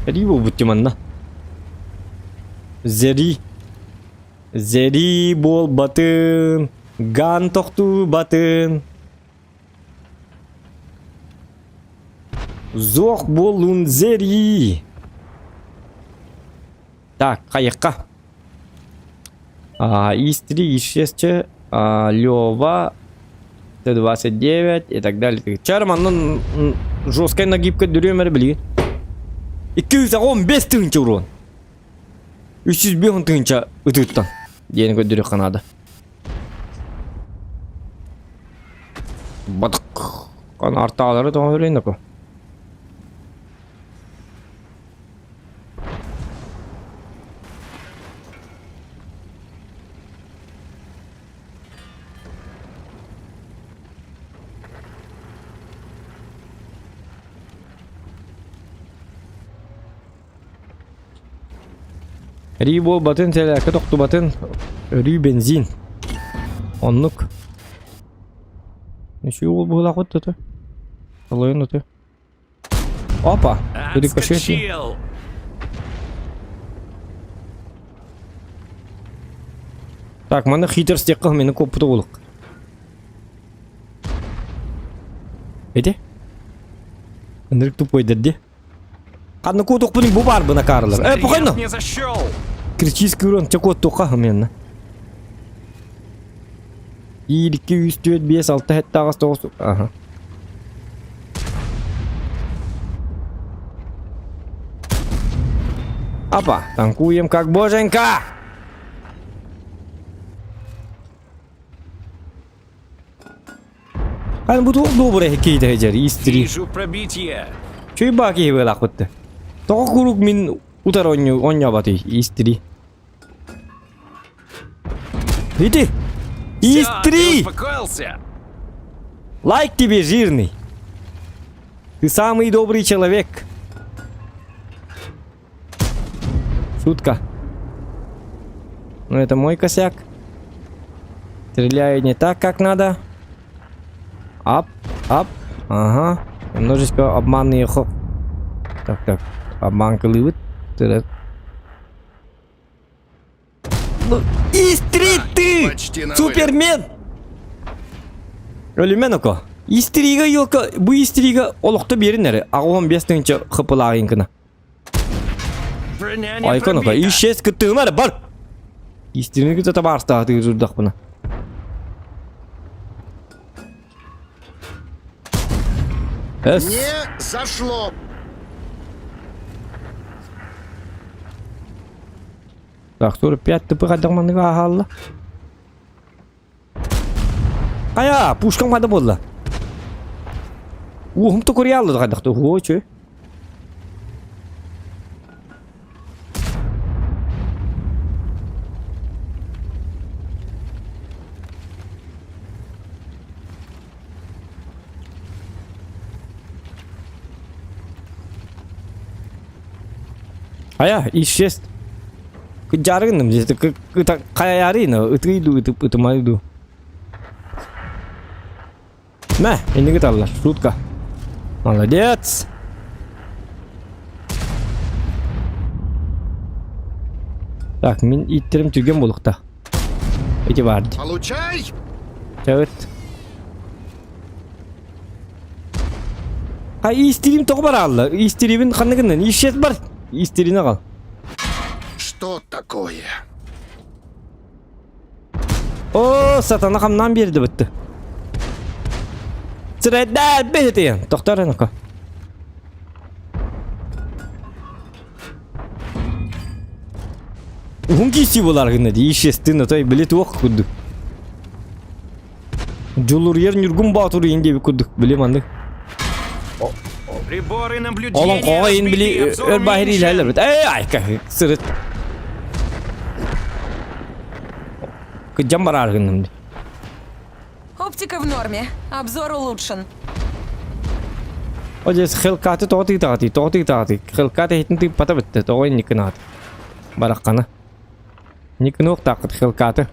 Рибу бұттиманна. Зери бол батын. Ган тоқту батын. Зоқ болун зери. Так, қайыққа. ИС-3, ИС-6, Лёва, Т-29 и так далее. Чарман, жесткая нагибка дюремер, блин. 215 тысяч урон. 300 тысяч ұтыттан. Денег өдірек қанады. Бадық. Қан артағалары тоған өлейін дөкі. Рибол батын тәләкі тоқты батын рүй бензин. Онлық. Неше ол бұғыла қотты? Половину ты. Опа! Рикошет. Так, мана хитер стекал мені көп толық. Эти? Андрик тупой деді. Қадны көтіқ бұның бұл бар бұна қарылар. Пұқайны! Критический урон тек от тоқа ғыменно. 2, 3, 4, 5, 6, 7, 8, 9. Ага. Опа, танкуем как боженька! Қан бұд добрый кейді ғажар, истри. Вижу пробитие. Чөй баки хевелақ бұтты. Тоғы құрук мен утар оння баты, истри. Иди! Истри! Успокоился. Лайк тебе, жирный! Ты самый добрый человек. Шутка. Но это мой косяк. Стреляю не так, как надо. Ап, ап. Ага. Немножечко обманные ход. Так. Обманка лывет. Ну, истри ты! Почти на Супермен! Өлімен око. Истрига елка, bu истрига олықты берінері. Ағуан 5-тіңінші қыпылағын Броня не Айкон око. пробита. Ишес күттігім әрі бар. Истрины күтті барыстағы жүрдік бұна. Эс. Не зашло. Так, 45 типы қадағманығы ағалла. Қая, пушкам қады болла. Ухымты көре алды қадықты. О, чөй. Ая, исчез. Жаргыным здесь, это каярина, это мою. На, ini kita lah, шутка. Молодец. Так, мен иттерим түрген болықта. Эти барды. Получай! Чавет. Истерим тоғы бар алды. Истеримін қанығынан, исчез бар. Истерина қал. Что такое? О, сатана қамнан берді бітті. Сырайда бәйтейін. Тоқтар әнікі. Ұғын кейсі болар ғына де, ешестін ұтай білет оқ күдді. Жолыр ерін үргін батыр енді бі күдді, білем анды. Приборы наблюдения. Олың қоға ең біле өр бахир иләлер біт. Айка, сырыт. Күджам бар арғынымды. Оптика в норме. Обзор улучшен. О, здесь хелкаты тоғты. Хелкаты хетін ты пата бітті, тоғын никін аты. Бараққаны. Никін оқ тақыт хелкаты.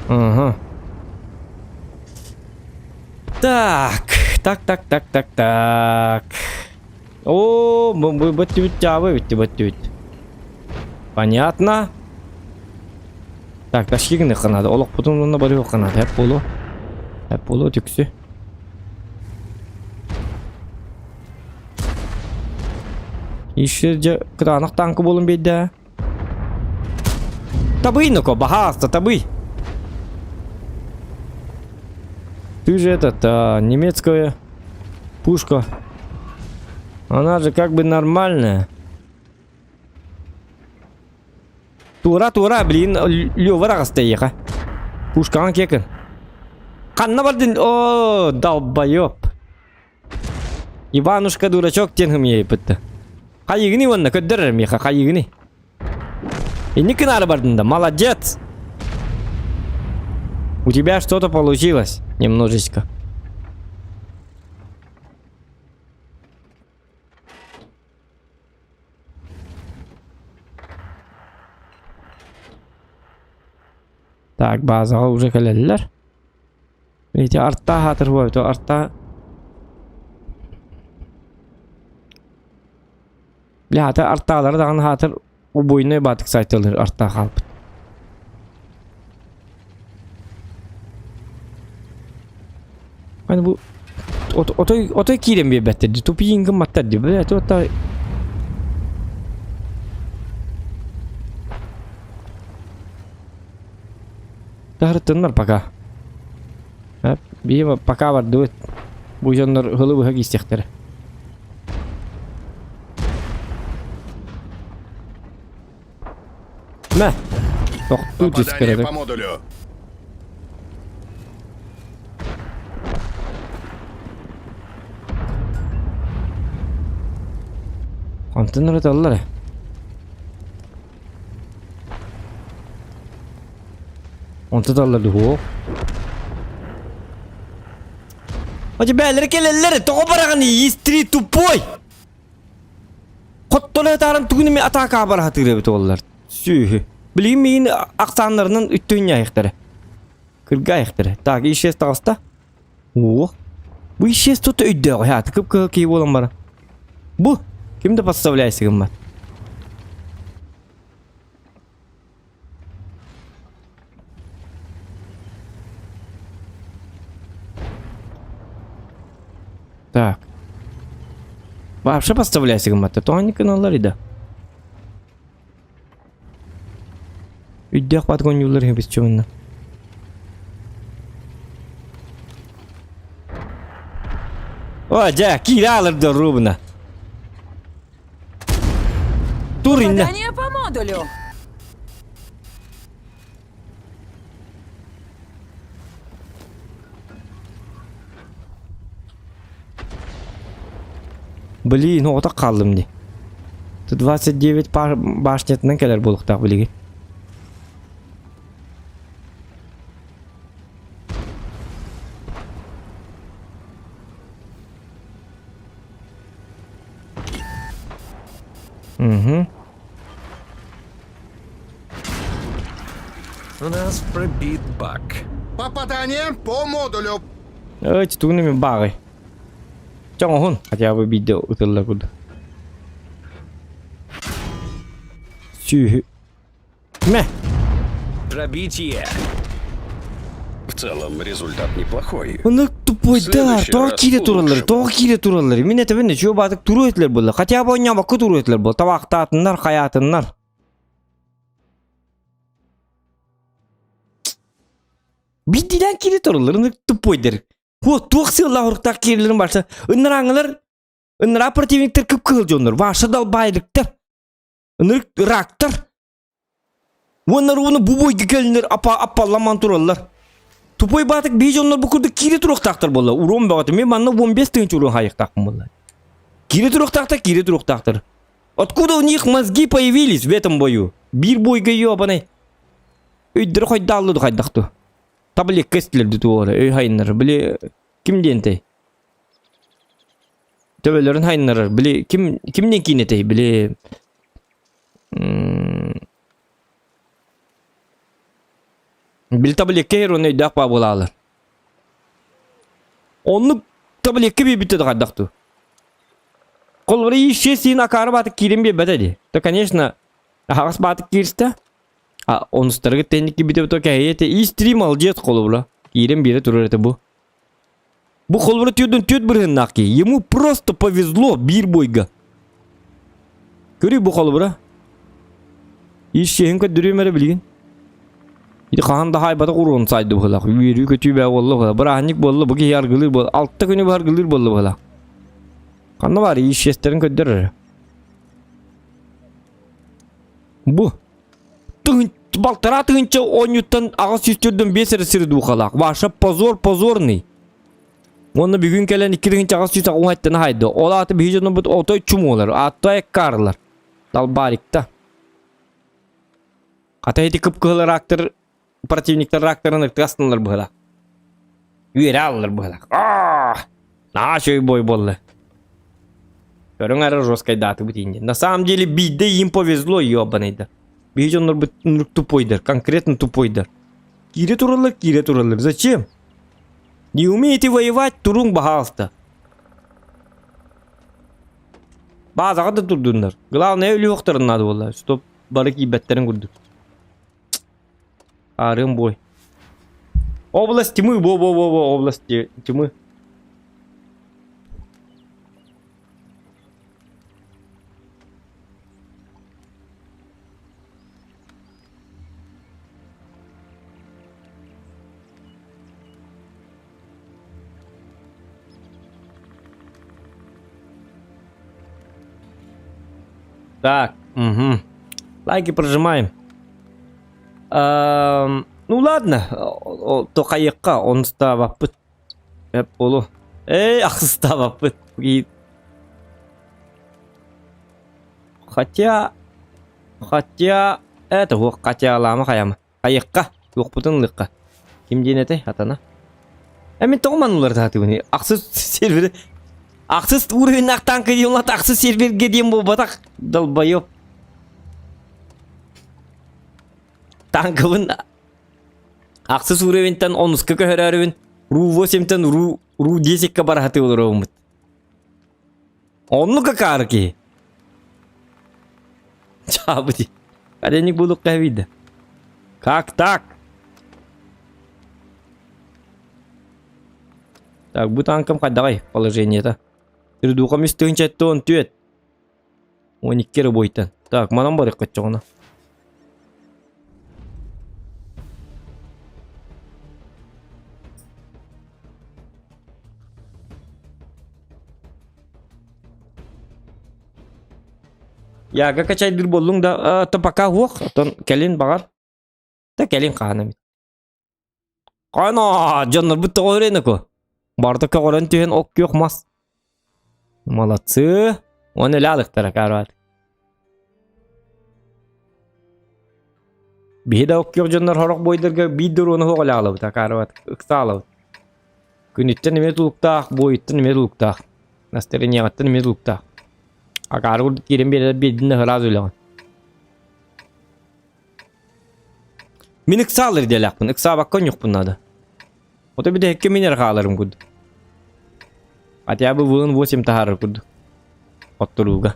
Ага. Так. О, бөттүбіт жабы бөттүбіт. Понятно. Так, ташкигіні қанады. Олық бұтынлығына бары қанады. Әп болу түксі. Еще кранақ танкы болын бейді. Табый, ну-ка, бахаста, табый. Ты же немецкая пушка. Она же как бы нормальная. Тура, блин, лёвара стояха. Пушка кекер. Қанна бардың, о, долбоёб. Иванушка дурачок тенгім ей бітті. Қайығыны онна көддірір меха, қайығыны. Не кінары бардың да, молодец. У тебя что-то получилось немножечко. Так, базаға уже келелілер. Эти артта хатыр бой, то артта. Бля, ата арттағылары дағын хатыр убойной батық сайтылыр артта қалып. Hani bu otoy kirem bir better. Topi ingin matter di. Böyle otoy. Dağıtınlar paka. Hep bir paka var duet. Bu janlar hılı bu hak istekleri. Ne? Yok, тут же Попадание скорее. по модулю. Kontener atarlar. Onta darlardı ho. Hacı beyler kelleleri toğu bırakın istri tupoi. Kottolu atarım tugünümü ataka var hatırı bit ollar. Sühü. Bileyim meyin aksanlarının üttüğün yayıkları. Kırga yayıkları. Taki işes tağısta. Oh. Bu işes tutu ödü hayatı kıp kıyı olan bana. Bu. Kim de поставляйся, гаммат? Так. Вообще поставляйся, гаммат. То они каналлары да. Үйдек батқан юллар хебес чөмінна. О, жа, кире алырды рубына. Туринна. Попадание по модулю. Блин, ота қалдым де. 29 башнетінен келер болықтақ білеге. Угу. У нас пробит бак. Попадание по модулю. Ơi, tú này mình bà rồi. Trong hôn, хотя бы видео утырла куда. Сюхи. Мэ. Пробитие. В целом результат неплохой. Он тупой, да, следующий раз то кире туралар. Мен это венде чё батык туру етлер болды. Хотя бы ойнама ку туру етлер болды. Табақтатыннар, хаятыннар. Биддиден кире туралар, он тупойдер. Хо, туқсылла ұрықтақ кирелерін барса, ыннар аңылар, ыннар оперативниктер кіп кыл жонлар. Ваша дал байлықтар. Ыннар рактар. Оннар оны бубойға келінер, аппаламан туралар. Тупой батык бейжонлар бұкырды кире тұрықтақтар болла. Урон бағаты, мен манна 15 тыңч урон хайықтақпын болла. Кире тұрықтақтар. Откуда у них мозги появились в этом бою? Бир бойға ебаный. Өйдір қойдалды қайдақты. Табылек кестілерді туғыры, өй хайынлары, біле, кімден тей? Төбелерін хайынлары, біле, кімден кейіне тей, біле... Біле табылекке ер оны өйдақ ба болалар. Оны табылекке бей бітті қайдақты. Қолбыры ешше сен ақары батық кейрен бе бәтәді. То, конечно, ағас батық кейрісті. Оныстарға тәнікке бітіп то кәйеті. Истри молодец қолбыры. Кейрен бері тұрыр еті бұ. Бұ қолбыры түйдің төт бірін нақки. Ему просто повезло бір бойға. Көрі бұ қолбыры. Ешшең көддірі мәрі білген. Иди қағанда хайбаты құруын сайды бұлақ. Үйері көтүй бә болы бұлақ. Бір ағаник болы бұғы ярғылыр болы. Алтта көне барғылыр болы бұлақ. Қанда бар ешшестерін көддірір. Бұ. Балтара тығынша 10-тан ағыз сүстерден 5 әрісірді бұқалақ. Ваша позорный. Оны бүгін кәлін 2-тігінші ағыз сүсі оңайттан хайды. Ола аты бейжінің бұд отой чум олар. Атай қарылар. Дал барикта. Қата еті күп-күхілі рактор, противниктер ракторын ықтығастынлар бұғылақ. Үйері алылар бұғылақ. Наша үй бой болы. Көрің әрі жоскай даты бұтейінде. На самом деле бейді им повезло, ебанайдар. Бейжонлар бұт тупойдар, конкретно тупойдар. Кире туралар. Зачем? Не умеете воевать, турун бахалста. Базаға да турдундар. Главное, өлі оқтарын надо болар. Стоп, бары кейбеттерін күрдік. Арым бой. Область тьмы, область тьмы. Так, угу. Лайки прожимаем. Ну ладно, то қайыққа он ставаппыт. Болу. Ақсы ставаппыт. Хотя, это вот хотя лама қаямы. Қайыққа, жоқ бұтын лыққа. Кім денеті, атана? Мен тоғыман олар тағаты бұны. Ақсыз сервері. Ақсыз уровень ақтан кедеуlat ақсыз серверге дем бұл батақ. Долбайып. Танкывын ақсыз уровеньтен 10-қа көрәрівін. Ру 8-тен ру 10-қа бараты олар оғымыд. 10-қа қары ке. Чабыды. Каденік бұлық қавиді. Как так? Так, бұл танкам қадағай положение-то. Үрдуқам үстігін чәтті 10 түйет. 12 бойттан. Так, манам барық қатчағына. Яға качайдыр болың да, тапака оқ, отын кәлін бағар. Та кәлін қағана бет. Қайна, жаннар бұтты қойрейні ко. Барды қағырын түйен оқ көк мас. Молодцы. Оны ләліқтірі қаруат. Бейді оқ көк жаннар хорақ бойдырға бейдір оны хоқ ләлі бұта қаруат. Үксалы бұт. Күніттен еме тұлықтақ, бойыттен еме тұлықтақ. Настерін еғаттен еме тұлықтақ. Ақары құрды керен береді бедінді ғыраз өліған. Мен үксалыр деләқпін. Үкса баққан жоқ бұнады. Ота bir de hekke miner қаларым күрді. Хотя бы вон 8 тахары күрді. Оттыруға.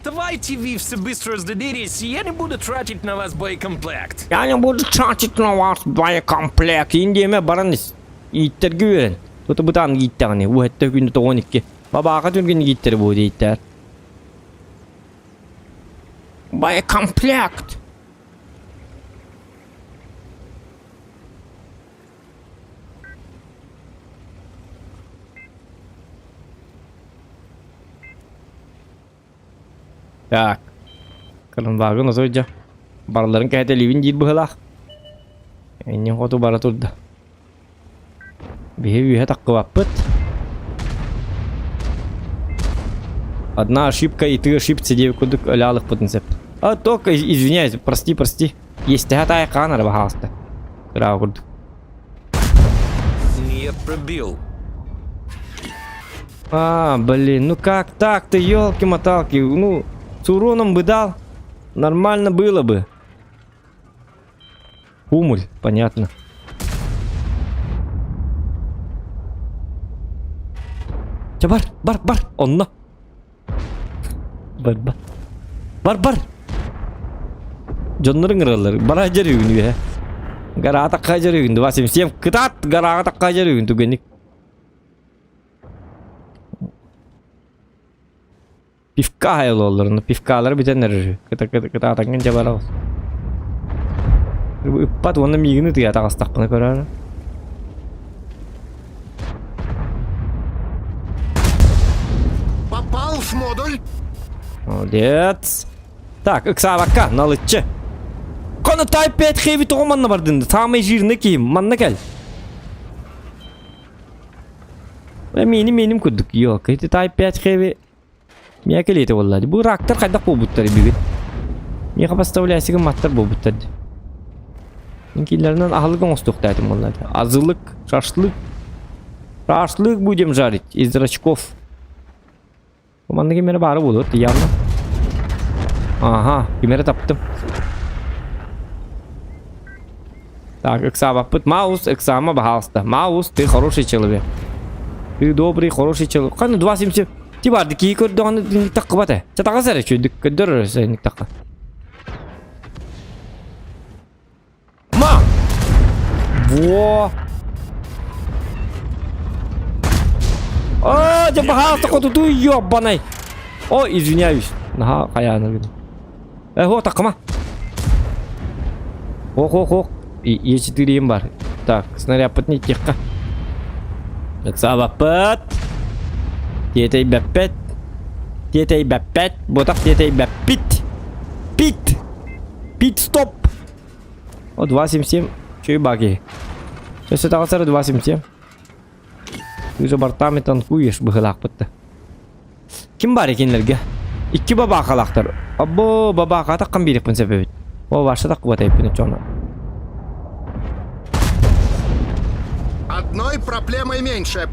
Давайте вы все быстро сдадитесь, я не буду тратить на вас боекомплект. Я не буду тратить на вас боекомплект. Индеме бараныз. Ийттерге верен. Тоты бұтан иттағыны. Уәтті күнді 12. Бабаға түрген иттері болды иттер. Боекомплект. Так. Kalian bagus nasıl aja. Barların kayıtlı livin jid bıhlah. Ini foto baratur da. Bihe так вапыт. Одна ошибка и ты ошибся девку дык лялых потенцип. А только извиняюсь, прости. Есть такая камера, пожалуйста. Раугуд. Не пробил. Блин, ну как так-то, елки-моталки, ну, с уроном бы дал, нормально было бы. Хумуль, понятно. Бар, онна. Бар. Jonların kırılır, bara jarıyın ya. Gara takka jarıyın, vasim siyem kıtat, gara takka jarıyın tu genik. Pifka hayal olurdu. Pifkaları bitenler. Kıta atangın cebara olsun. Bu ippat onun migini diye takastak bana karar. Попал в модуль. Молодец. Так, ыксабакка, налыччы. Кону тайп 5 хеви тоғыманна бардынды. Самый жирный кейім, манна кәл. Менім күддік. Yok, это тайп 5 хеви. Меня келеті олады. Бұл рактар қайдақ бұл бұттары бігін. Меға поставляйсығы маттар бұл бұттарды. Мен кейлерінен ағылығын остуқты әтім олады. Азылық, шашлық будем жарить из рачков. Команда кемері бары болу, явно. Ага, кемері таптым. Так, Иксава, пыт, Маус, Иксама, пожалуйста. Маус, ты хороший человек. Ты добрый, хороший человек. Каны 270. Ти барды ки көрдөгөн ник такка бата. Чатага сары чөйдүк көддөр ник такка. Ма! Во! О, да пожалуйста, коту ёбаный. О, извиняюсь. Ага, каяны. Вот такма. Ох. И Е4 им бар. Так, снаряд поднятиха. Иксава пыт. Tietäi бәппәт. Tietäi бәппәт. Ботак tietäi бәппит. Пит, стоп. О, 277. Чөй баги. Сейчас это сары 277. Ты же бортами танкуешь быгылак бытты. Ким бар екенлерге? Икки бабақалақтар. Або бабақа таққан берекпін себебет. О, ваша тақ батайпын чона. Одной проблемой меньше.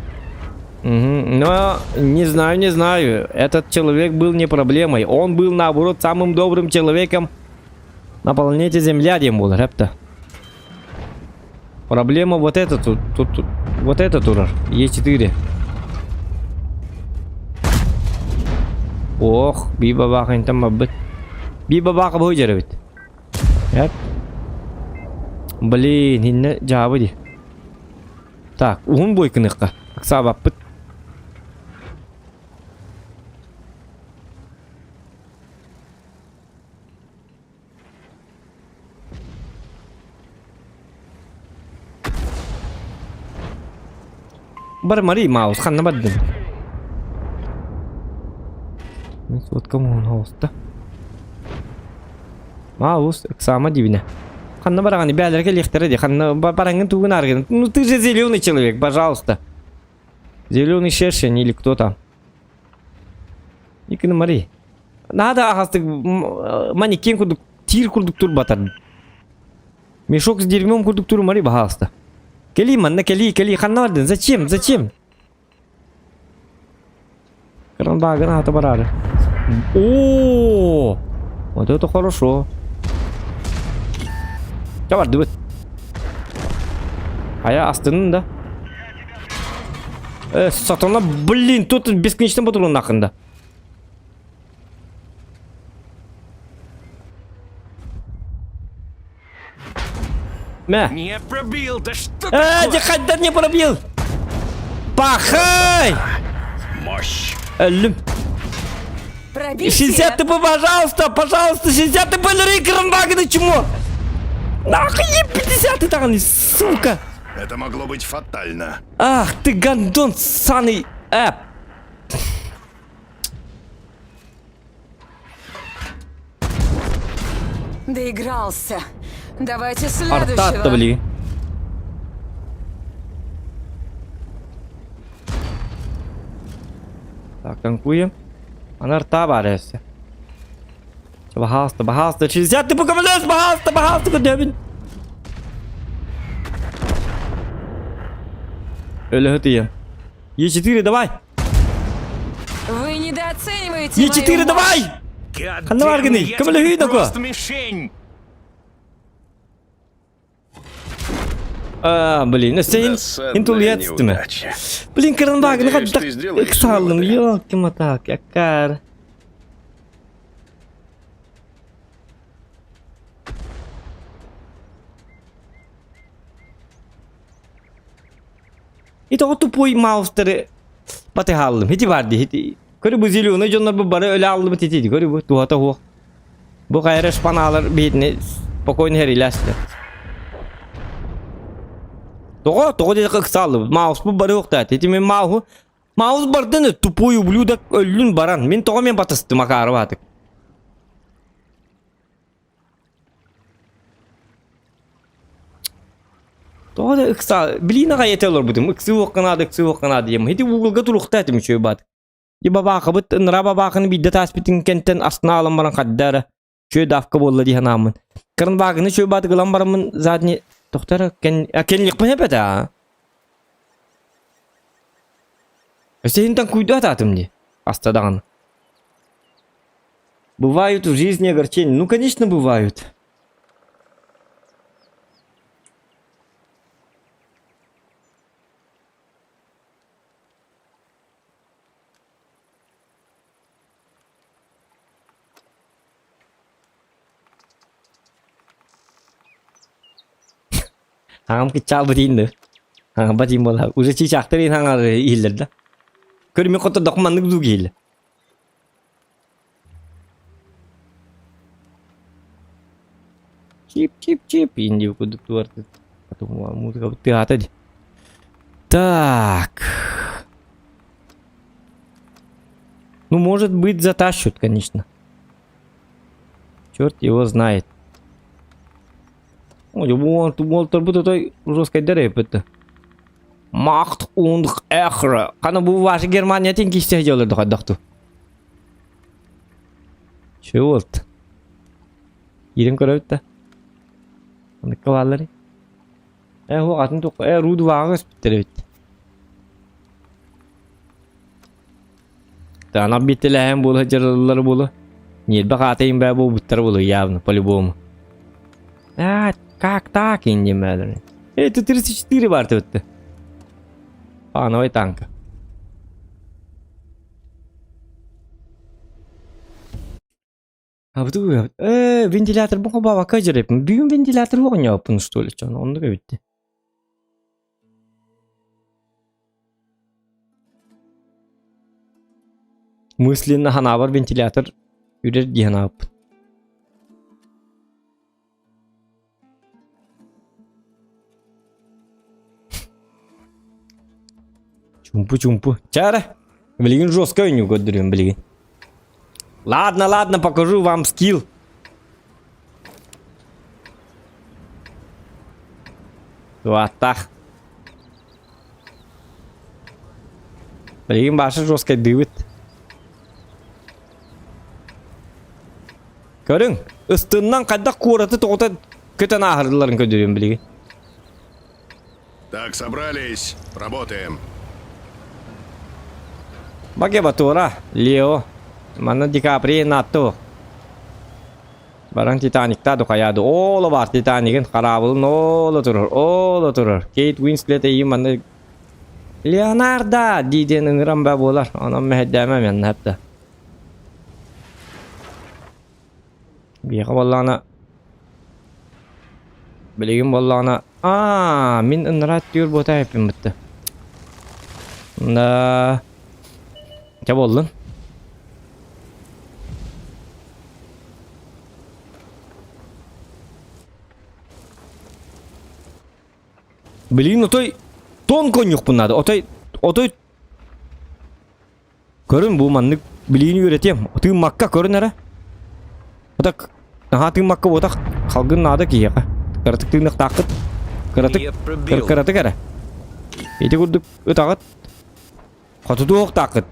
Но не знаю. Этот человек был не проблемой. Он был, наоборот, самым добрым человеком на планете Земля, Димбул, репта. Проблема вот эта тут. Вот этот урар. Е4. Ох, бибабаха интам маббит. Бибабаха бхойджаравит. Блин, инна джабади. Так, угун бойкыныхка. Аксаба пыт. Бар мари Маус ханна баддым. Вот кому он хауста. Маус, Аксама дивина. Ханна бараганы бәлерге лехтере де. Ханна барангын тугын аргын. Ну ты же зеленый человек, пожалуйста. Зеленый шершень или кто там. Икны мари. Надо ахастык манекен курдук, тир курдук тур батар. Мешок с дерьмом курдук тур мари, пожалуйста. Кели, манна, кели, ханнарден, зачем? Кранбагана это барары. О, вот это хорошо. Давай, дыбыт. А я астынын да. Сатана, блин, тут бесконечно патрон нахында. Мя. Не пробил, да что Да не пробил. Пахай! Мощь. Эллим. Пробитие. 60 ТП, пожалуйста, 60 ТП, Лерей Кранбагена, чмо? Нахуй 50 ты там, сука. Это могло быть фатально. Ах ты гандон, ссаный эп. Доигрался. Давайте Артат-то, следующего. блин. Так, танкуем. Она арта барется. Пожалуйста, 60 ты покомляешь, пожалуйста, Кудебин. Öyle я. Е4, давай. Вы недооцениваете Е4, мою давай. God Ханна damn, Варганы, я камля тебе видно, просто мишень. Блин, ну сен интулиетстime. неудача. Блин, Кранбаген, Надеюсь, так ты сделаешь эксалым, выводы. ёлки так, якар. İşte o tupuyı mouse'ları batı aldım. Hiç vardı hiç. Körü bu ziliyonu canlar bu bara öyle aldı mı titiydi. Körü bu tuhata hu. Bu kayra spanalar bitini pokoyun her ilaçtı. Того dedi kısaldı. Mouse bu bara yok da. Titi men mouse bardın tupuyu ублюдок ölün baran. Men toğa men batыстı makarı batık. Того да ыкса. Блин, ага етелер будем. Иксы оққанады ем. Хети Google'га турукта этим шөй бат. Ди бабақа бит нра бабақаны бидде таспитин кенттен астына алам баран қаддары. Шөй давка болла ди ханамын. Кырынбағыны шөй бат гылам барамын задни тоқтары кенлік пен епет а. Сентан куйду ататым ди. Астадаған. Бывают в жизни огорчения. Ну, конечно, бывают. Hangam ki çal batayım da. Hangam batayım bola. Uza çiçakları hangar iyiler da. Körümü kotor dokumanlık du gel. Чип. Инди куда туар. Потом музыка театр. Так. Ну, может быть, затащут, конечно. Черт его знает. Ой, вон, тут молтер будто той жесткой дерепет. Махт унд эхра. Кана bu ваша Германия тенки истех делали доходахту. Черт. Ирен коротта. Он кавалери. Хо атын тук. Руд вагас биттерет. Тана биттелем була жаралар була. Нет, бахатаим бабу биттер була явно, по-любому. Как так, инди медленно. Тут 34 бар тут. Новый танк. Абду, вентилятор bu baba kaçırıp mı? Büyük ventilatör var ya yapın stolu için. Onu da bitti. Мысленно хана бар вентилятор үрер дияна ап. Чумпу. Чара. Блин, жестко у него дурим, блин. Ладно, покажу вам скилл. Вот так. Блин, ваша жесткая дывит. Көрің, үстіннен қайда қораты тоғыта көтен ағырдыларын көдірем білігі. Так, собрались. Работаем. Баке Тура, Лео. Мана Ди Каприо натты. Баран Титаникта дұқаяды. Олы бар Титаникін қарабылын олы тұрыр. Кейт Уинслет ейі мана Леонардо дейден ұңырам бә болар. Анам мәхеддәмә мен әпті. Бияқы боллағына білеген боллағына мен ұнырат дүйір бота әпім бітті. Да Ке болдың? Білген отой тон конюк бұнады. Отой көрін бұл манны білгені өретем. Отой макка көрін әрі. Отак ты макка отак қалғын нады кейеға. Кыратык тыйнық тақыт. Кыратык әрі. Еті көрдік өтағыт. Қатыды оқ тақыт.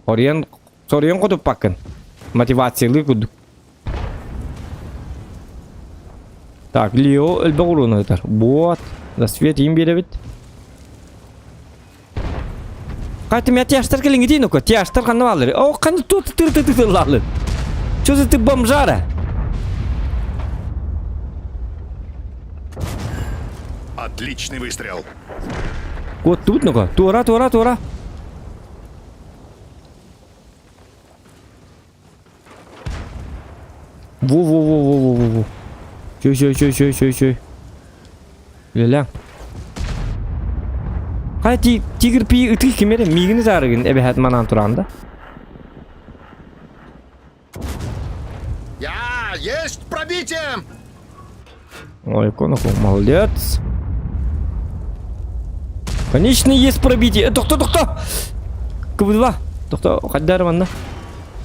Сориян қотып бақын. Мотивациялы көрдік. Так, Лео өлбі құруны өтір. Вот. За свет ем бере бет. Қайтым я тяштар келінгі дейін өкі. Тяштар қанды алыр. О, қанды тұты тыр-тыр-тыр-тыр-тыр-тыр. Что за ты бомжара? Отличный выстрел. Вот тут ну-ка. Тура. Во. Чой. Ля. Қайти тигр пи ұтық кемері мигіні зарығын әбі әтманан тұранда. Есть пробитие! Ой, коноху, молодец. Конечно, есть пробитие. Тоқта. КВ2. Тоқта, қаддар ванна.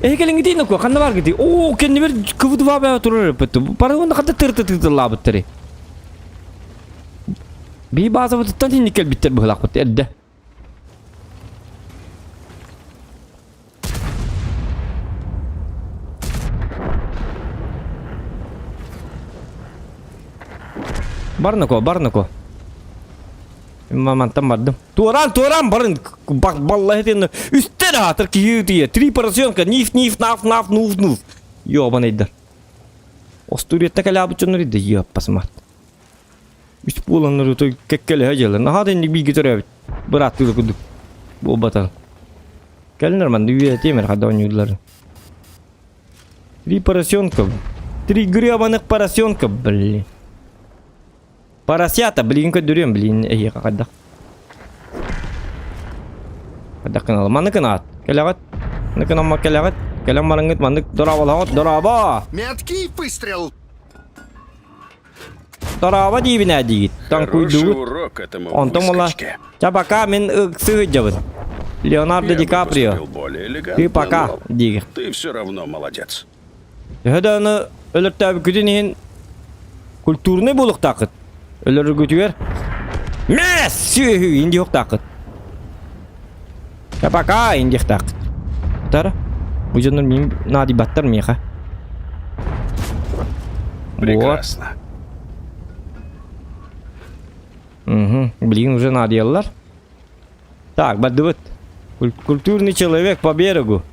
Келіңгі дейін өкі, қанда бар кеде. О, кенде бер КВ2 бәу тұрыр өпітті. Пары онда қадда тыр-тыр-тыр лабыттыры. Бей база бұттан дейін кел биттер бұғылақ бұтты, әдді. Барныко. Мамантан бардым. Туран, барын. Баллахи дейін. Үстер атыр кейеутие. 3 поросенка. Ниф, наф, нуф. Ёбан айдар. Остуретті кәлі абычын ұреді. Ёппасымат. Üç bulanları da kekkeli heceler. Naha dendik bilgi törevit. Bırak tüylü kuduk. Bu batal. Gelinler man düğüye temer kada oynuyorlar. 3 поросенка. 3 гребаных поросенка, блин. Парасята, блин, көдөрөм, блин, кадак. Кадак канал, маны канат. Келагат. Наканама келагат. Келам марангыт, мандык дораба. Меткий выстрел. Дораба дибине дигит. Тан Хороший куйду. урок этому Онтон мола. выскочке. Чабака мен ыксы жабын. Леонардо Я Ди бы Каприо. поступил более элегантно, Ты пока, но дигер. ты все равно молодец. Hödäni ölürtäbi küdünihin kulturny boluk takıt. Ölür götüger. Mes sühü indi yok takıt. Kapaka indi takıt. Tara. Bu jönür mim nadi battar mıha. Прекрасно. Блин, уже надоелlar. Так, бадывыт. Культурный человек по берегу.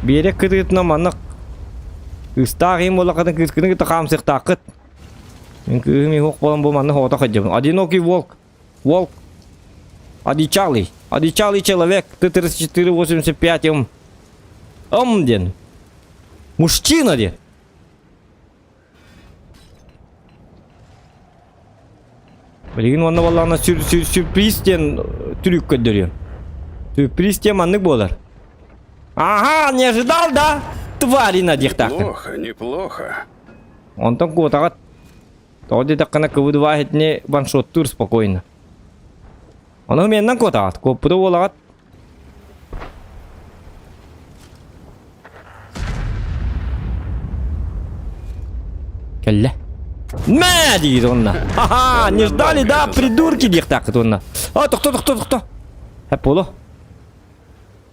Берег кытыт наманық. Истағым олақатын кыскының тақамсық тақыт. Мен күйіме хоқ болан болманны хота қаджабын. Одинокий волк. Волк. Одичалый. Одичалый человек. Т-34-85 ден. Мужчина ден. Блин, оны валлана сюрприз ден түрік көддірем. Сюрприз ден маннық болар. Ага, не ожидал, да? Твари на дихтахтын. Неплохо, неплохо. Онтон кутагат. Тоди таккана кыбыдывахет не ваншот тур спокойно. Оны меннен кутагат. Көппүдө болагат. Келле. Мә дейді онна. Ха-ха, не ждали, да, придурки дихтахтын онна. А, тохто. Хэп боло.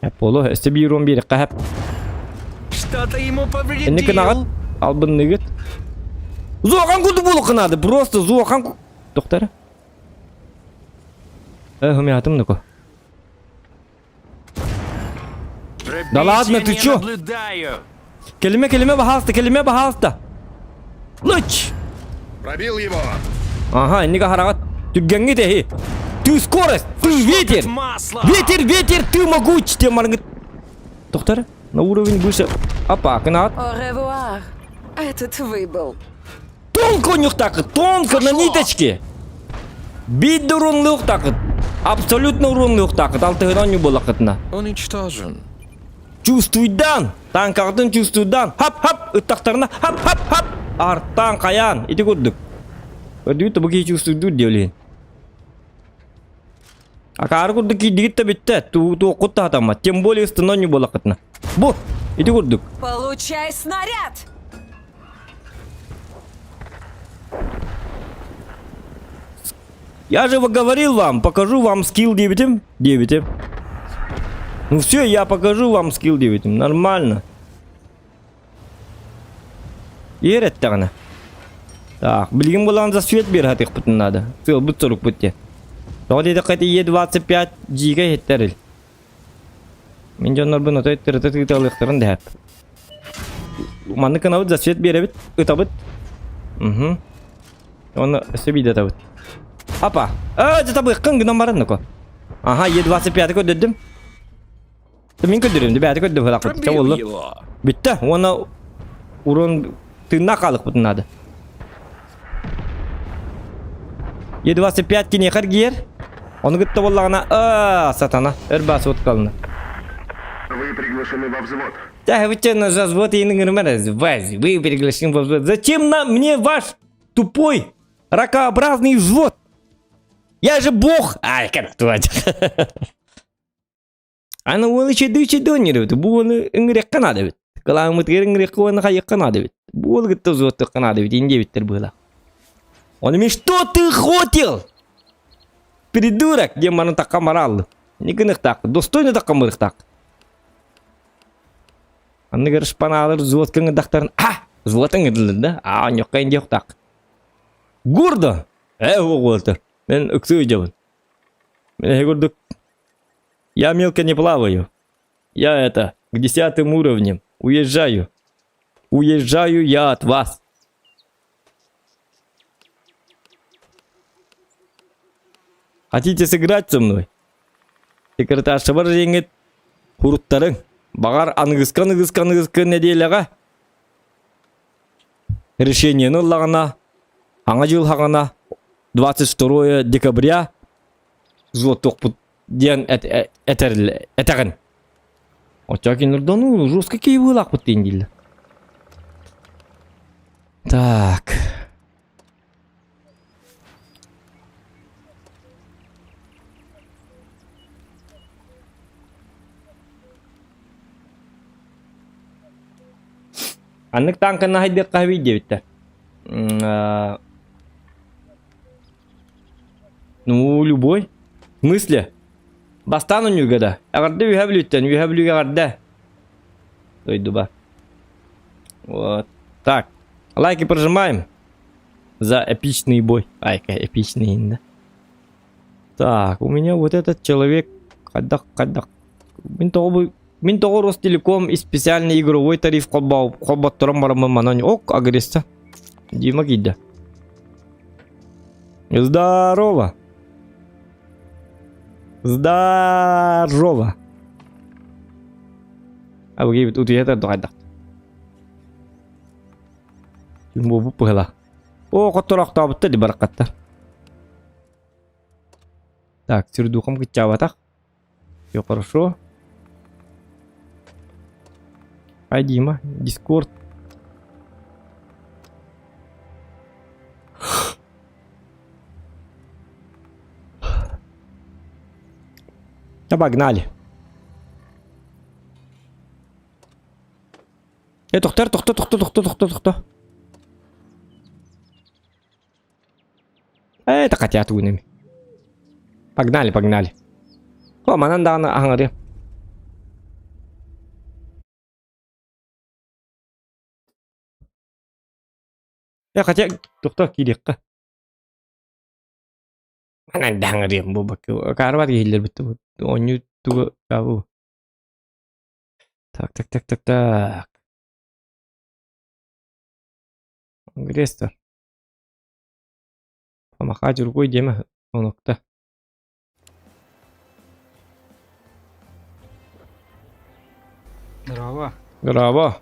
Хэп боло, өсті бейрон берек хэп. Что-то ему повредил. Энне кынагат. Албын нигит. Зуахан куду болу кынады. Просто зуахан. Доктора. Хумятым нуко. Да ладно, ты не чё? наблюдаю. Келиме бахалста. Луч. Пробил его. Ага, эннеге харагат. Түггенге техи. Ты скорость, ты ветер. Масло. Ветер, ты могуч. Ты маргит. Доктора, на уровень выше. Опа, кынагат. Au revoir. Этот выбыл. Тонко у них так, тонко на ниточке. Бит урунлук так. Абсолютно урунлук так. Алтыгынан не было кытна. Уничтожен. Чувствуйдан. Танкартын чувствуйдан. Хап, ыттактарына. Хап. Арттан каян. Ити көрдүк. Көрдүк буги чувствуйду диолин. Акар көрдүк ки дигитте битте. Ту окутта атама. Тем более стынан не было кытна. Бу. Ити көрдүк. Получай снаряд! Я же говорил вам, покажу вам скилл 9. Ну все, я покажу вам скилл 9. Нормально. Ерет тағына. Так, білген болған за свет бер хатық бұтын надо. Сыл бұт сұрық бұтте. Тоғдейді қайты Е25 жиға хеттеріл. Мен жонлар бұны өтті алықтырын дәп. Манны қанауыт за свет бере біт, ұта бұт. Оны өсі бейді та бұт. Апа, жата бұққан күнан барын нүкі. Ага, Е25 көддім. Мен көддірім, бәді көддім ғылақыт. Пробил его. Бітті, оны урон тына қалық бұтын надо. Е25 кене қар оны күтті болағына, сатана, өрбасы от қалына. Вы приглашены во взвод. Да, вы че на взвод и не говорите, вы приглашены во взвод. Зачем мне ваш тупой ракообразный взвод? Я же бог! Ай, как твать. Аны ол еще дүйче дөнер бит. Бу оны иңрек канады бит. Каламыт иңрек оны кайык канады бит. Бу ол гытты взводты канады бит. Инде биттер было. Он мне что ты хотел? Придурок, где мана так камарал. Не гынық так, достойно так камырық так. Аны гырыш паналар взвод кыңы дақтарын. Взводың ыдылды да? Нёққа инде yok так. Гордо. Уолтер. Мен үксі өйдебін. Мен көрдік. Я мелко не плаваю. Я к 10 уровням. Уезжаю. Уезжаю я от вас. Хотите сыграть со мной? Секретарша бар жеңет. Хуруттарың. Бағар аңғысқан неделяға. Решениені ұллағына. Аңа жыл хағана 22 декабря злоток ден әтәген. Очакинердан жестко кей вылақ бұттен дейді. Так. Аннык танка на хайдер кахви девиттер. Ну, любой. В смысле? Бастан у него да. Агарды вихаблюттен, агарды. Ой, дуба. Вот. Так. Лайки прожимаем. За эпичный бой. Ай, какой эпичный, да. Так, у меня вот этот человек. Кадак. Мен того Ростелеком и специальный игровой тариф хоббаттырым барамын манан ок агресса. Дима гидда. Здорово. Здорово. А вы тут это дойдак. Бу пыла. О, которых табытты ди баракаттар. Так, сюрдухам кычабатак. Всё хорошо. А Дима, Дискорд. Погнали. Тоқтар. Это хотят унами. Погнали. О, мананда аңыры. Хотя, тоқтар кирекка. Мананда аңыры бұл бақы. Қарбат кейлер бітті. Оню туғы каву. Так. Грестер. Помаха жүргой деме онықта. Здорово.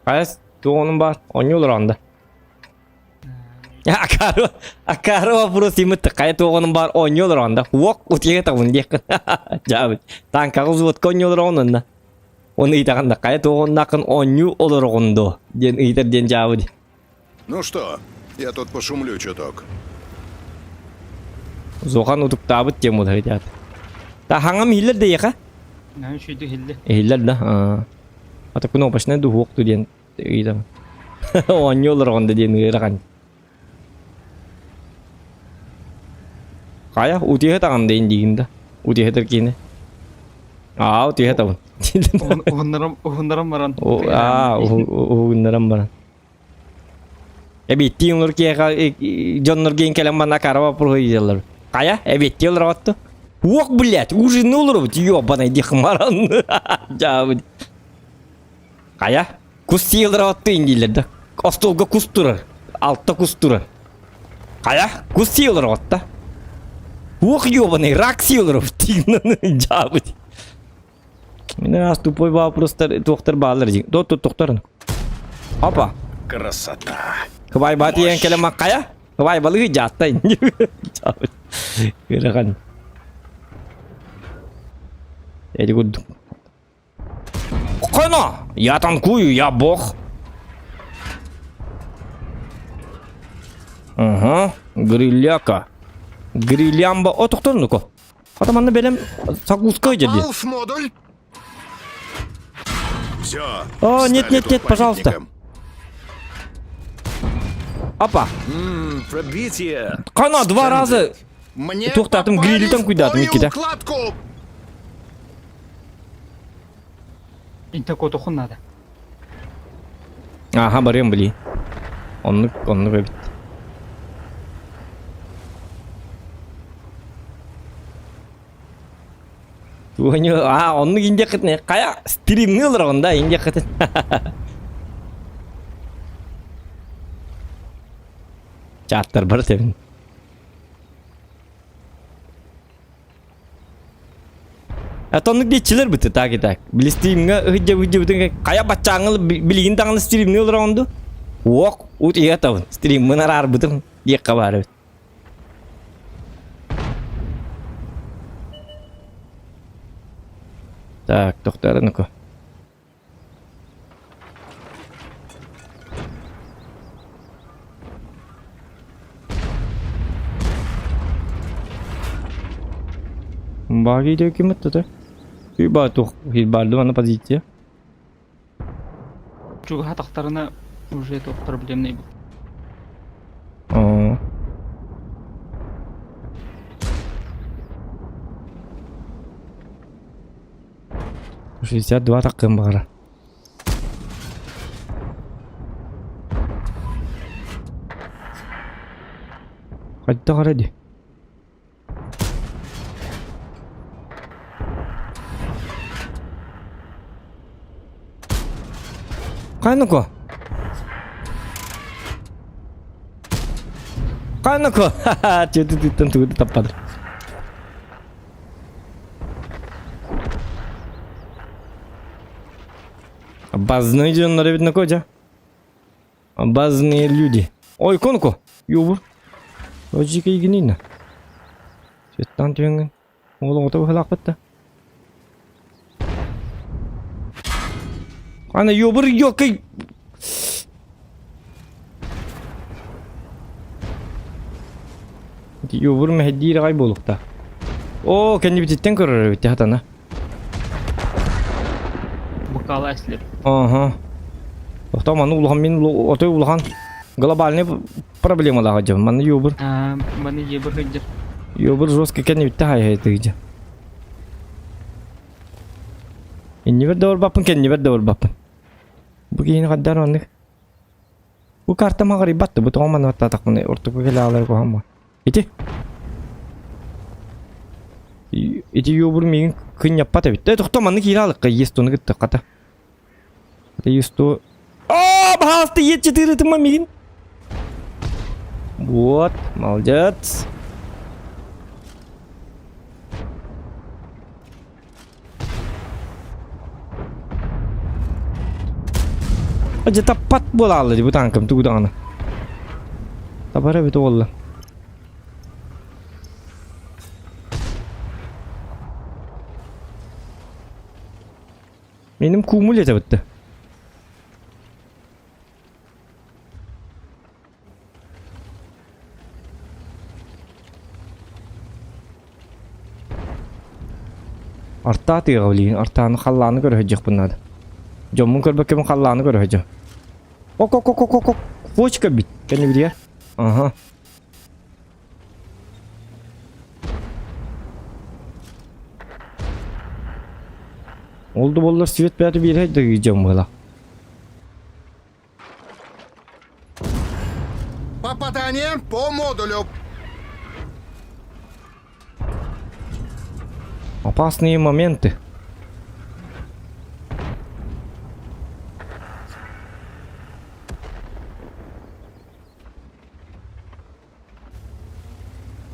Қайыз туғының бар. Оню олыранда. Акары вопрос имытты. Қай туғының бар. Оню олыранда. Уоқ утеге тауын дейкі. Жабыд. Танкағы взводқа оню олырғанында. Оны итағанда. Қай туғының ақын оню олырғанды. Ден итер ден жабыд. Ну что, я тут пошумлю чуток. Зоған ұтып табыт дем ұды ғыдят. Та хаңам хиллер дейіқа? Нән шүйді хиллер. Хиллер да. Ата күн опашына ду хуоқту ден үйдам. Оню олырғанды ден үйраған. Қая? Утеге тағам дейін дейінді. Утеге тіркені. Утеге тағын. Оғындарам баран. Оғындарам баран. Эбитти юнлар кега жоннор ген келем бана карава проходилар. Кая? Эбитти юнлар атты. Ок, блядь, уже нулар, ёбаный дихмаран. Жабыд. Кая? Кусти юнлар атты индилер да. Остолга кустурар. Алтта кустурар. Кая? Кусти юнлар атты. Ок, ёбаный ракси юнлар. Жабыд. Мен раз тупой вопрос доктор балар. Доктор. Опа. Красота. Kebay bati yang kela makaya, kebay balu jatah ini. Kirakan. Jadi gud. Kena, ya tankuyu ya bok. Гриляка. Грилямба. О, тоқтар ну-ка. Хата манна белем сакускай jadi. Алф-модуль. Все. О, нет, пожалуйста. Опа. Пробитие. Кана два раза. Мне Тоқтатым грилі там күйдатым екеде. Интако тоқын надо. Ага, барем, блин. Онны көбіт. Онны инде қытын. Қая стримні олырғында инде қытын. Чаттар бар тевін. Атонлық детчілер біті так. Білі стримға үхіджі бүтін. Қая бачаңыл білігін таңылы стримні олырғанды. Оқ. Ут iya tahun. Stream menarar betul. Dia kabar. Так, тоқтар ну-ка. Баги идет кем-то. Хиба тух, хиба на позиция. Чуга тахтарына уже это проблемный был. О. 62 takım var. Hadi hadi. Kanoko. Kanoko. Haha, tentu tepat. Базные жанры видно кодя. Базные люди. Ой, конко. Юбур. Логика игнина. Сеттан тюнген. Олоң отабы хылақ бітті. Ана юбур йокай. Юбур мәхеддейр ғай болуқта. О, кәнде бітеттен көрір бітті хатана. Букалы әслеп. Ага. Тоқтау маны улахан мен отой улахан глобальный проблемаларға жам. Маны юбур. Маны ебір хыджыр. Юбур жестко кәнде бітті хай-хай жа. Енді бір дауыр бапын, кәнде бір дауыр бапын. Бұл кейін қаддар ондық. Бұл карта мағыр ибатты. Бұл тоған маны баттатақ мұны. Ортықы келі алар қоған бар. Еті? Еті юбур меген күн яппата бітті. Тоқтау маны кейі алыққа естоны күтті қата. Это есто... О, пожалуйста, Е4 ты мамин. Вот, молодец. Где-то подбулала bu танком тудана. Табара бит олла. Benim kumul ete bitti. Arta tığavliyin, artanı xallağını görəcək bunlar. Jomun körbəkəmin xallağını görəcək. Ok. Foçka bit. Kəni bir yer. Aha. Oldu bollar svet bəyədi bir yer dəyəcəm belə. Попадание по модулю. Опасные моменты.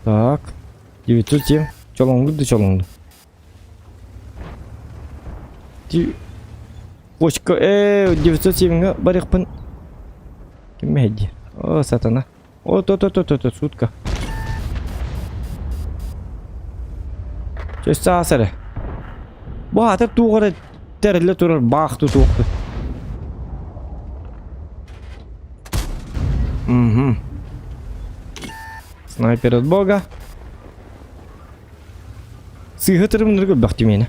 Так. 907. Чолоңду. Почка. 907-ге барықпын. Кім әйді? О, сатана. О, сутка. Чөсті асыры. Бұл атып туғыры тәрілі тұрыр бақты туқты. Снайпер от бога. Сыйғытырым нұргіл бақты мені.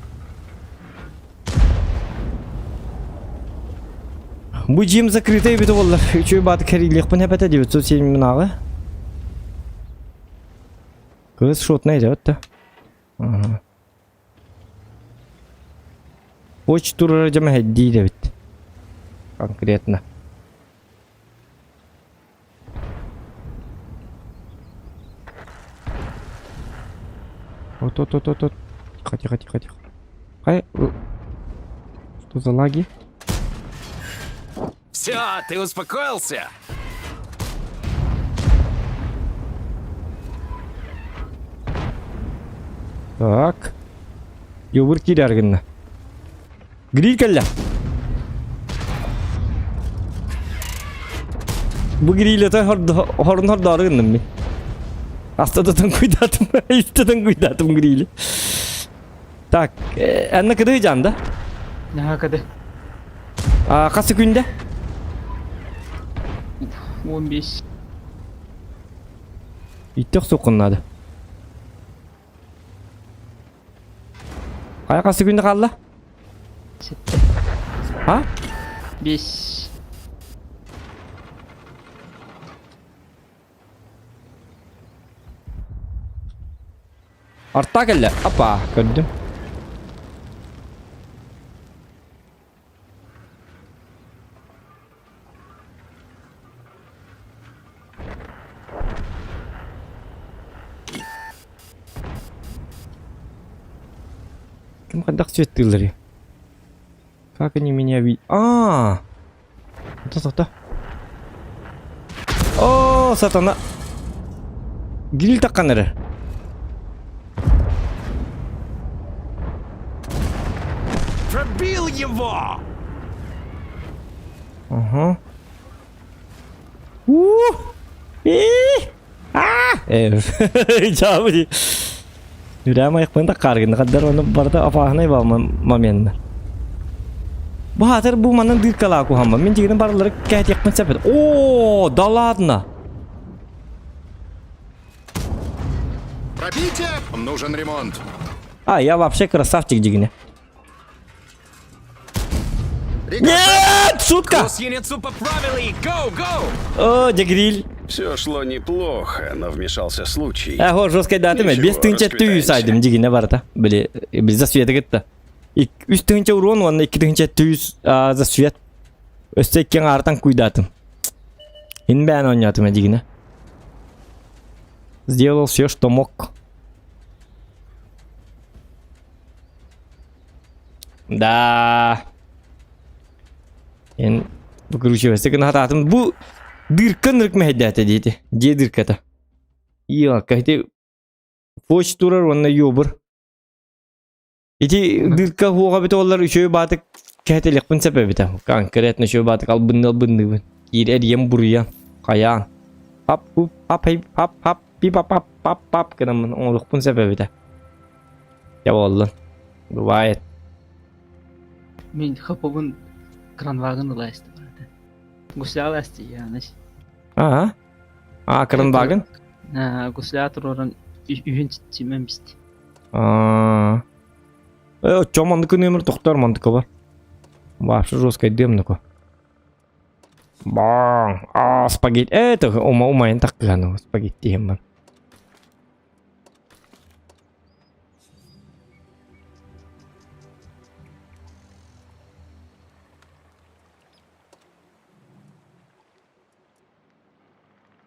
Бұл жем закрытай беті олар. Үшөй баты кәрилік пын әпәті 907 мұнағы. Кыз шотын әйді өтті. Ага. Очень тур жама хедди бит. Конкретно. Вот. Тихо. Ай, что за лаги? Все, ты успокоился? Так. Юбур кирергенна. Гриль келля. Bu giriyle de horun hordarı gındım ben. Astadan kuydadım. Üsteden kuydadım giriyle. Tak. Ne kadar hıcan da? Ne hakikaten? Kaç günde? 15. İttik sokunladı. Kaç günde kaldı? 7. Ha? 5. Artta geldi. Apa gördüm. Кем кадак цветылары? Как они меня видят? Та-та-та. О, сатана. Гриль такканары. Пробил его! Ага. Жабы. Yüreğim ayaklarında kargın. Kadar onu barda afağına var mamenler. Bu hatır bu manın bir kala ku hamma. Min jigin barları kayıt yakman sepet. Oo, да ладно. Пробейте! Нужен ремонт. Я вообще красавчик жигине. Рикошет! Нет, шутка. Гусеницу поправили! Go, go! О, Джагриль. Все шло неплохо, но вмешался случай. Хор жесткой даты мен. Без тынча түйі сайдым жигине барда. Біле, біз за света кетті. Үст тынча урон, онна 2 тынча түйі за свет. Өсте кен артан куйдатым. Ин бән ойнатым жигине. Сделал все, что мог. Да. En выкручивайся на хататым. Бу дырка нырк мәһәдәте диде. Же дырката. Я кайты фоч турар онна ёбыр. Ити дырка хуга бит олар үшөй батык кәтелек пин себеби та. Конкретно үшөй батык ал бынны. Ире дием буря. Каян. Hap pip кенамын оңлык пин себеби та. Я болдун. Бывает. Мен хапабын кранвагын лайсты барады. Гусля лайсты яныш. Кранваген? Гусля туроран үйін читчимен бисти. Чё мандыкы нөмір тоқтар мандыкы бар. Вообще жесткая демныка. Бang. Спагетти. Это умайын таққаны спагетти ем.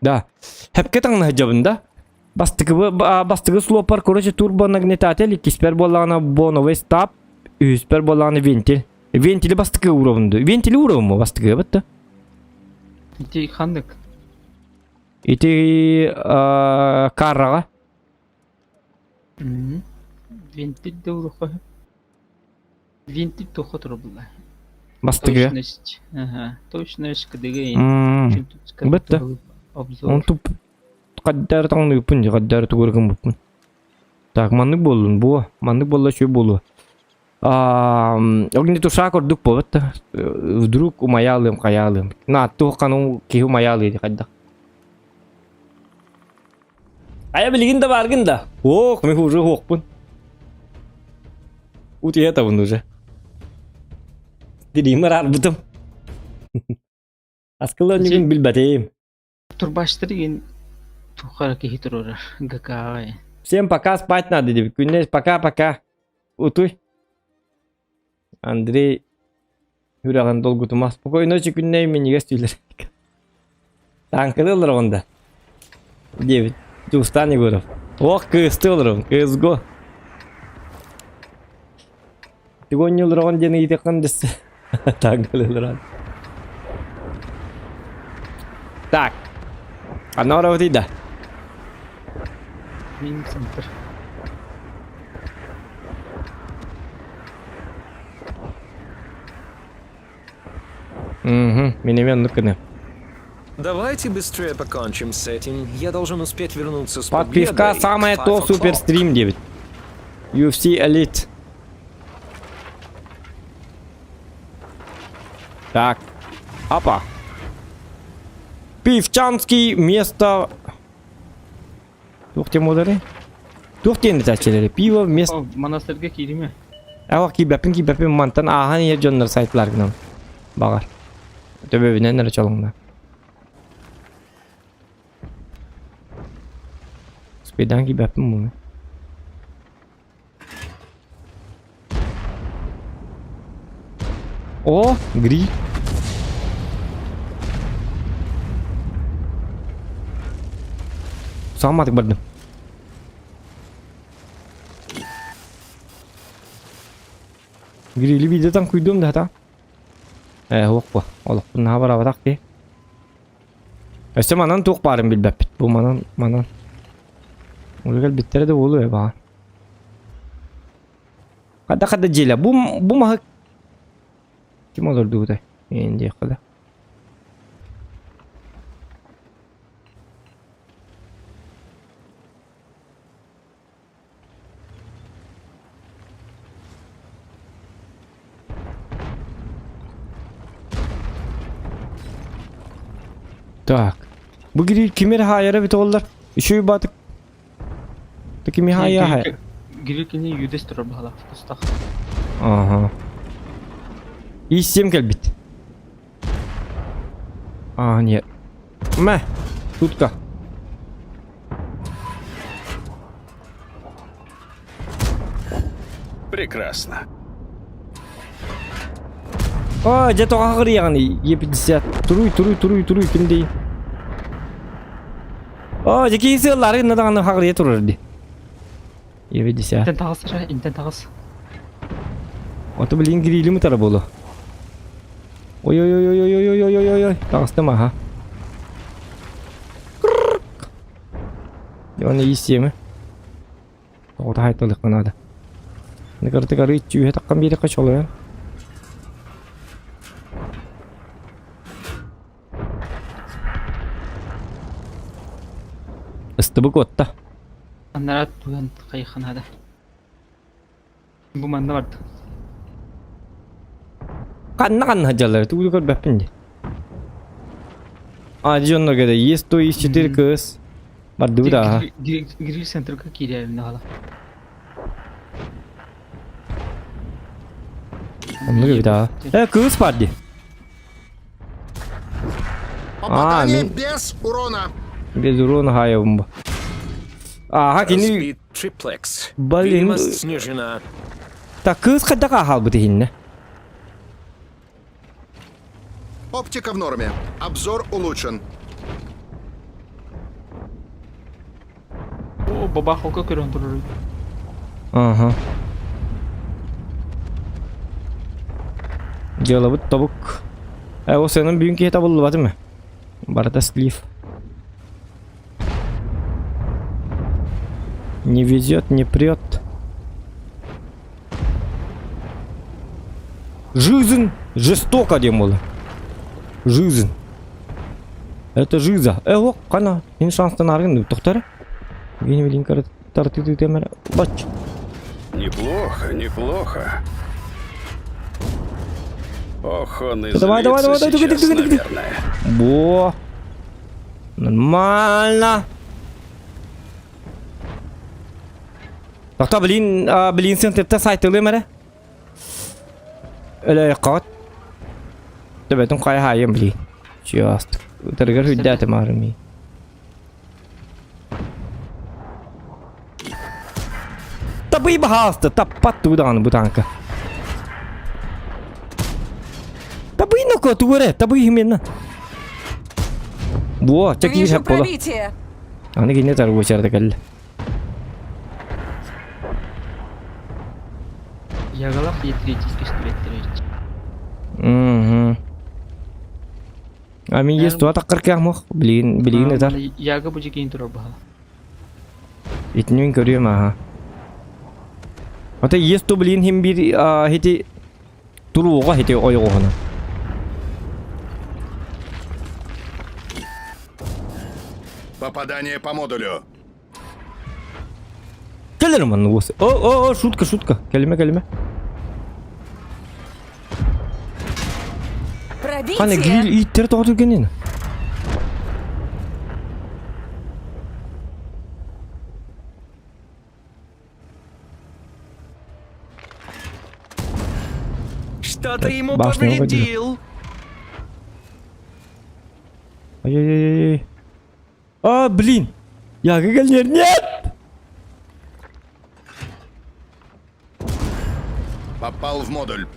Да. Hepke tangna hajabında. Bastıgı slopar короче turbo nagnetateli kisper bolağına bonovый stop. Üsper bolağına ventil. Ventili bastıgı uğravındı. Ventili uğravı mı bastıgı bitti? İti kandık. İti karrağa. Ventil de uğrağı. Ventil toxu turbular. Bastıgı. Точность кадыгы. Bitti. Он туп каддар таңны үпін, каддар түгіргім үпін. Так, манны болын, бұ. Манны болла шөй болу. Огне туша көрдік бұл, бітті. Вдруг умаялым, қаялым. На, туққаның кейі умаялы еді қаддақ. Ая білген да баргын да. Оқ, мен уже оқпын. Ут ета бұн уже. Дедеймір арбытым. Аскылы өнеген білбәтейім. Турбаштырген тухара кейі тұрорар. Гакағай. Всем пока, спать надо, девы. Күнес, пока-пока. Утуй. Андрей Юраган долго тума. Спокойной ночи, күнней, мен неге стүйлер. Танкылы онда. 9. Устан Егоров. Ох, кысты олырым. Кызго. Тигон юлырған дені етеқан десі. Танкылы олыран. Так. Одна ура вот да. Центр. Минемен нукыны. Давайте быстрее покончим с этим. Я должен успеть вернуться с Подписка победой самое к то 5 супер o'clock. стрим 9. UFC Elite. Так. Опа. Пивчанский место. Тух те модары. Тух те нетачелери. Пиво вместо. О, монастырьга кириме. Ава кибапин мантан ахан я жоннор сайтлар гынан. Багар. Төбөбүнөн нэр чалыңда. Спидан кибапин муну. О, гри. Саматык бардым. Грили видеотан куйдум да та. Опа, олоқ бұнна бар аватақ бе. Өсі манан тоқ барым білбәппіт. Бұл манан. Олығал біттері де олу ба. Қада желі. Бұл мағы. Кім олырды бұдай? Енді қада. Так. Bu kimir hayara bit oldular. Şu batık. Kimi hayya. Гирикини юдес турар бахала. Кустах. Ага. И 7 кальбит. А, нет. Мэ. Тутка. Прекрасно. О, где-то агрияны. Е50. Туруй, кимдей. О, жеке сыйлары надаганы агрия турарди. Е50. Интен тагыс ша, интен тагыс. Ото билин грили ми тара болу. Ой. Тагыстыма ха. Оны исеме. Ота хайтылык надо. Негерте гары чуе таккан бири качоло. Истыбык отта. Аннарат туган кайхан хада. Бу манда барды. Канна хажалар туу көр баппинди. А жонно геде есть то есть 4 кыз. Барды да. Гирил центрга кириялы нала. Ну да. Кыз парди. Попадание ну- без урона. Без урона хаявым. Ага, кини Speed triplex. Блин. Видимость снижена. так кыз кадага халбыты хинне. Оптика в норме. Обзор улучшен. О, баба хока көрөн турар. Ага. Жалабыт табук. О сенин бүгүнкү хета болду батымы? Барда слив. Не везет, не прет. Жизнь жестоко, демолы. Жизнь. Это жиза. О, кана. Ин шанстан аргын тоқтары. Вени билин кары тартыды темер. Бач. Неплохо. Ох, он и Давай, злится тык. сейчас, наверное. Во. Нормально. Тоқта билин сен тепте сайтылы мәре. Ölü qat. Töbetun qay hayım bili. Just. Tırgır hüddətim arımı. Tabi bahastı. Tappat tuğdan bu tankı. Tabi no ko tuğre. Tabi himenna. Во, çekil Вижу hep bola. пробитие. Anı gene tarı uçardı kelle. Ягалах E3 пистолеттер. Мгм. А мен есть туа таққыр кәмөх. Білейін етар. Яга бу жекейин турар бахала. Итнен көрüyorum aha. Ата есть то білейін хем bir хети туруға хети ойғығына. Попадание по модулю. Gelirim onu bu. Шутка. Kelime. Hani Пробитие! grill itleri doğdu gene. Что ты ему башню угодил. повредил? Ай-яй-яй-яй. Блин. Я гагальнер, нет! Попал в модуль.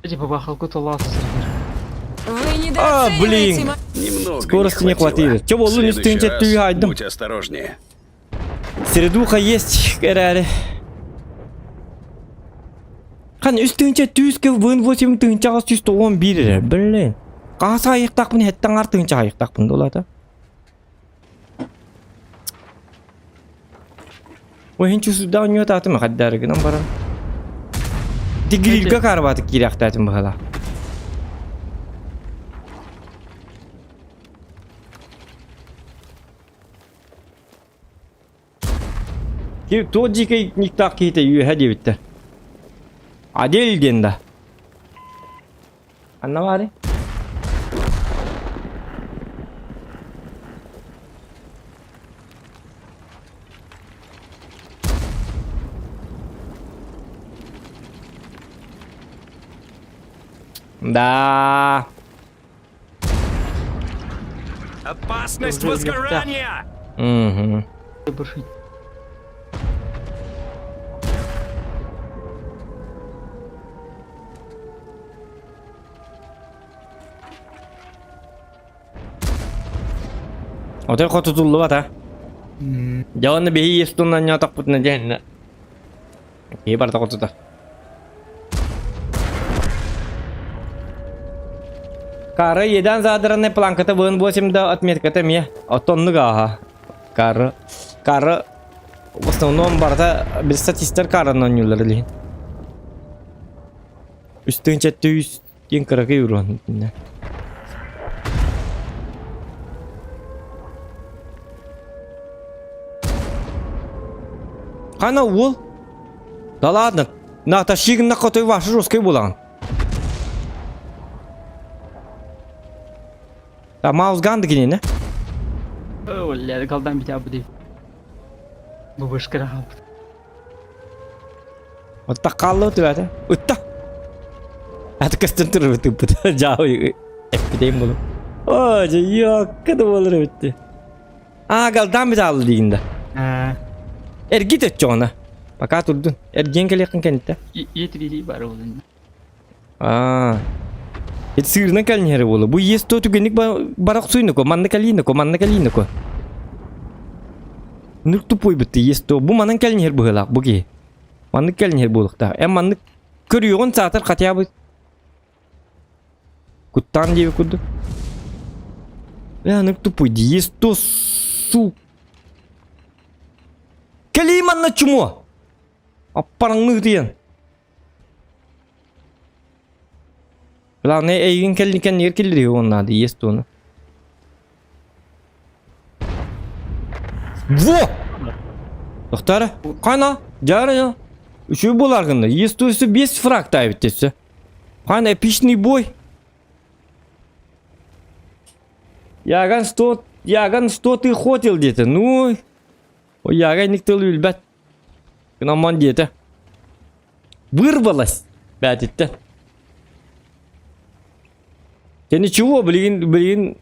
Типа бахалку толасы. Вы блин. недооцениваете мо- Немного Скорости не хватило. хватило. Чего, В лунь, следующий стынчат раз түйайдым. будь осторожнее. Средуха есть, herhalde. Hani üstünce tüyüske vın vısim tınca az üstü 11'e. Bilin. Kasa ayıktak bunu hetten artınca ayıktak bunu dola da. O hinç usuda oynuyor tatım mı haddar gınan bara. Digrilga karbatık girek tatım bahala. Ki to jike niktak kite yu hadi bitti. Adil genda. Anna var? Да. Опасность Уже возгорания! Угу. Выброшить. Otel kota tullu bata. Jangan lebih istun nanya takut nanya nak. Hebat takut tuh. Кары едан задыраны планката вын босимда отметката мне оттонныга. Кары в основном барда без статистер караны нюллерлин. Үстүнчө 100 40 евро. Кана ол? Да ладно. На тащигин на котой ваш жесткой булан. Та маус ганды гине, не? Öyle kaldan bir daha bu değil. Bu başka rahat. Вот так калло ты это. Утта. Это кастентер ты пыта жау. Эпидем болу. О, же yok кыды болор өттү. Галдан бит алды дегенде. Гит өтчү ona. Пока турдун. Жеңгел якын кенетте. Yetirili var onun. Это сырна кальнери болу. Бу есть то түгенник барак суйныко, манны калиныко. Нүк тупой битти есть то. Бу манан кальнер быгылак буги. Манны кальнер болукта. Манны көрүгөн саатар хотя бы. Куттан деби куду. Нүк тупой есть то су. Калиманна чумо. Аппараңны диен. Главное, эйгин келникен нер келдири он надо, есть он. Во! Доктора, кана, жарыня. Үші боларғында, есть өсі 5 фраг тайбет десе. Кана, эпичный бой. Яган 100 ты хотел деді, ну. О, яган никто үлбәт. Гнаман деді. Вырвалась, бәдетті. Я ничего, блин.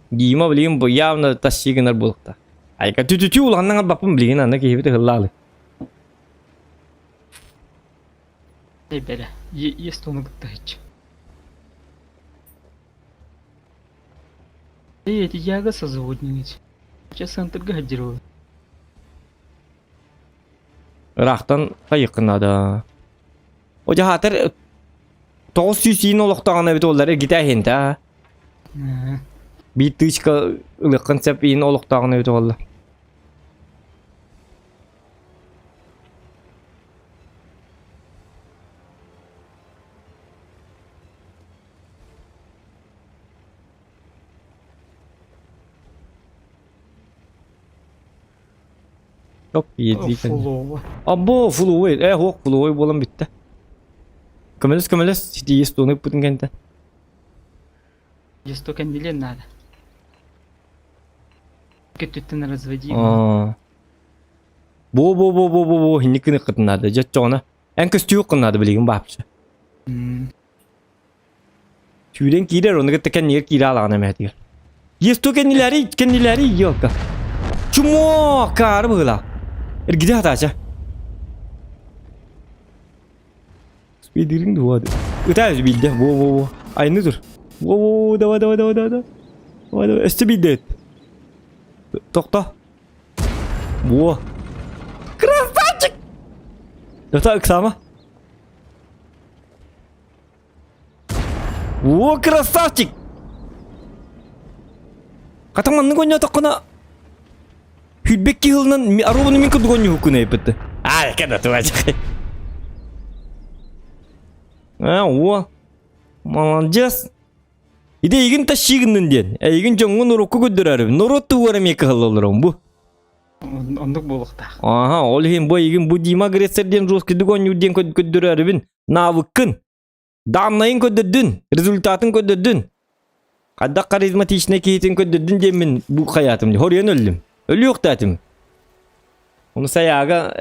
Дима, блин, явно тащигенер булыкта. Айка тü улганнан бапым, блин, аны кейбите хыллалы. Böyle. Есть onu gıttı hiç. Эти яга созводнить. Сейчас центр гаджировал. Рахтан кайыкына да. O jahatır 900 yine oluqtağına bit olları gite hente. Bir tışka ılıqın sep yine oluqtağına bit oldu. Yok yedi. Фулова. Abo Fluway. Hok Fluway bolan bitti. Kömeles. Hidi yes tonu putun kente. Здесь только милен надо. Кетүттен разводи. Бо хинникini кытнады. Жачона. Энкес түйүк кынады билигин бапчы. Tüyden gider onu gittiken yer kira alağına mehdiyor. Yesto kendileri yok. Çumo kar bıla. Gide hataça. Spiderin duvadı. Ötez bildi. Wo. Aynıdır. Wo dava. Speed. Tokta. Wo. Krasavчик. Öte ıksama. О, красавчик! Катаманны гоня такына. Хүлбекки хылынан аробаны мен кыды гоня хукуна епетті. Кәді туачық. О, молодец. Иде егін ташигыннын ден. Егін жоңғы нұрыққа көддір әріп. Нұротты уарам екі хыл олырам бұ. Ондық болықта. Ол еген бұ еген бұ Дима Грецерден жоскеді гоня үден көддір әрібін. Навыққын. Damlayın ködürdün, rezultatın ködürdün. Kadda karizmatişine kehitin ködürdün demin bu hayatımda. Horyan öldüm. Ölü yok dedim. Onu sayaga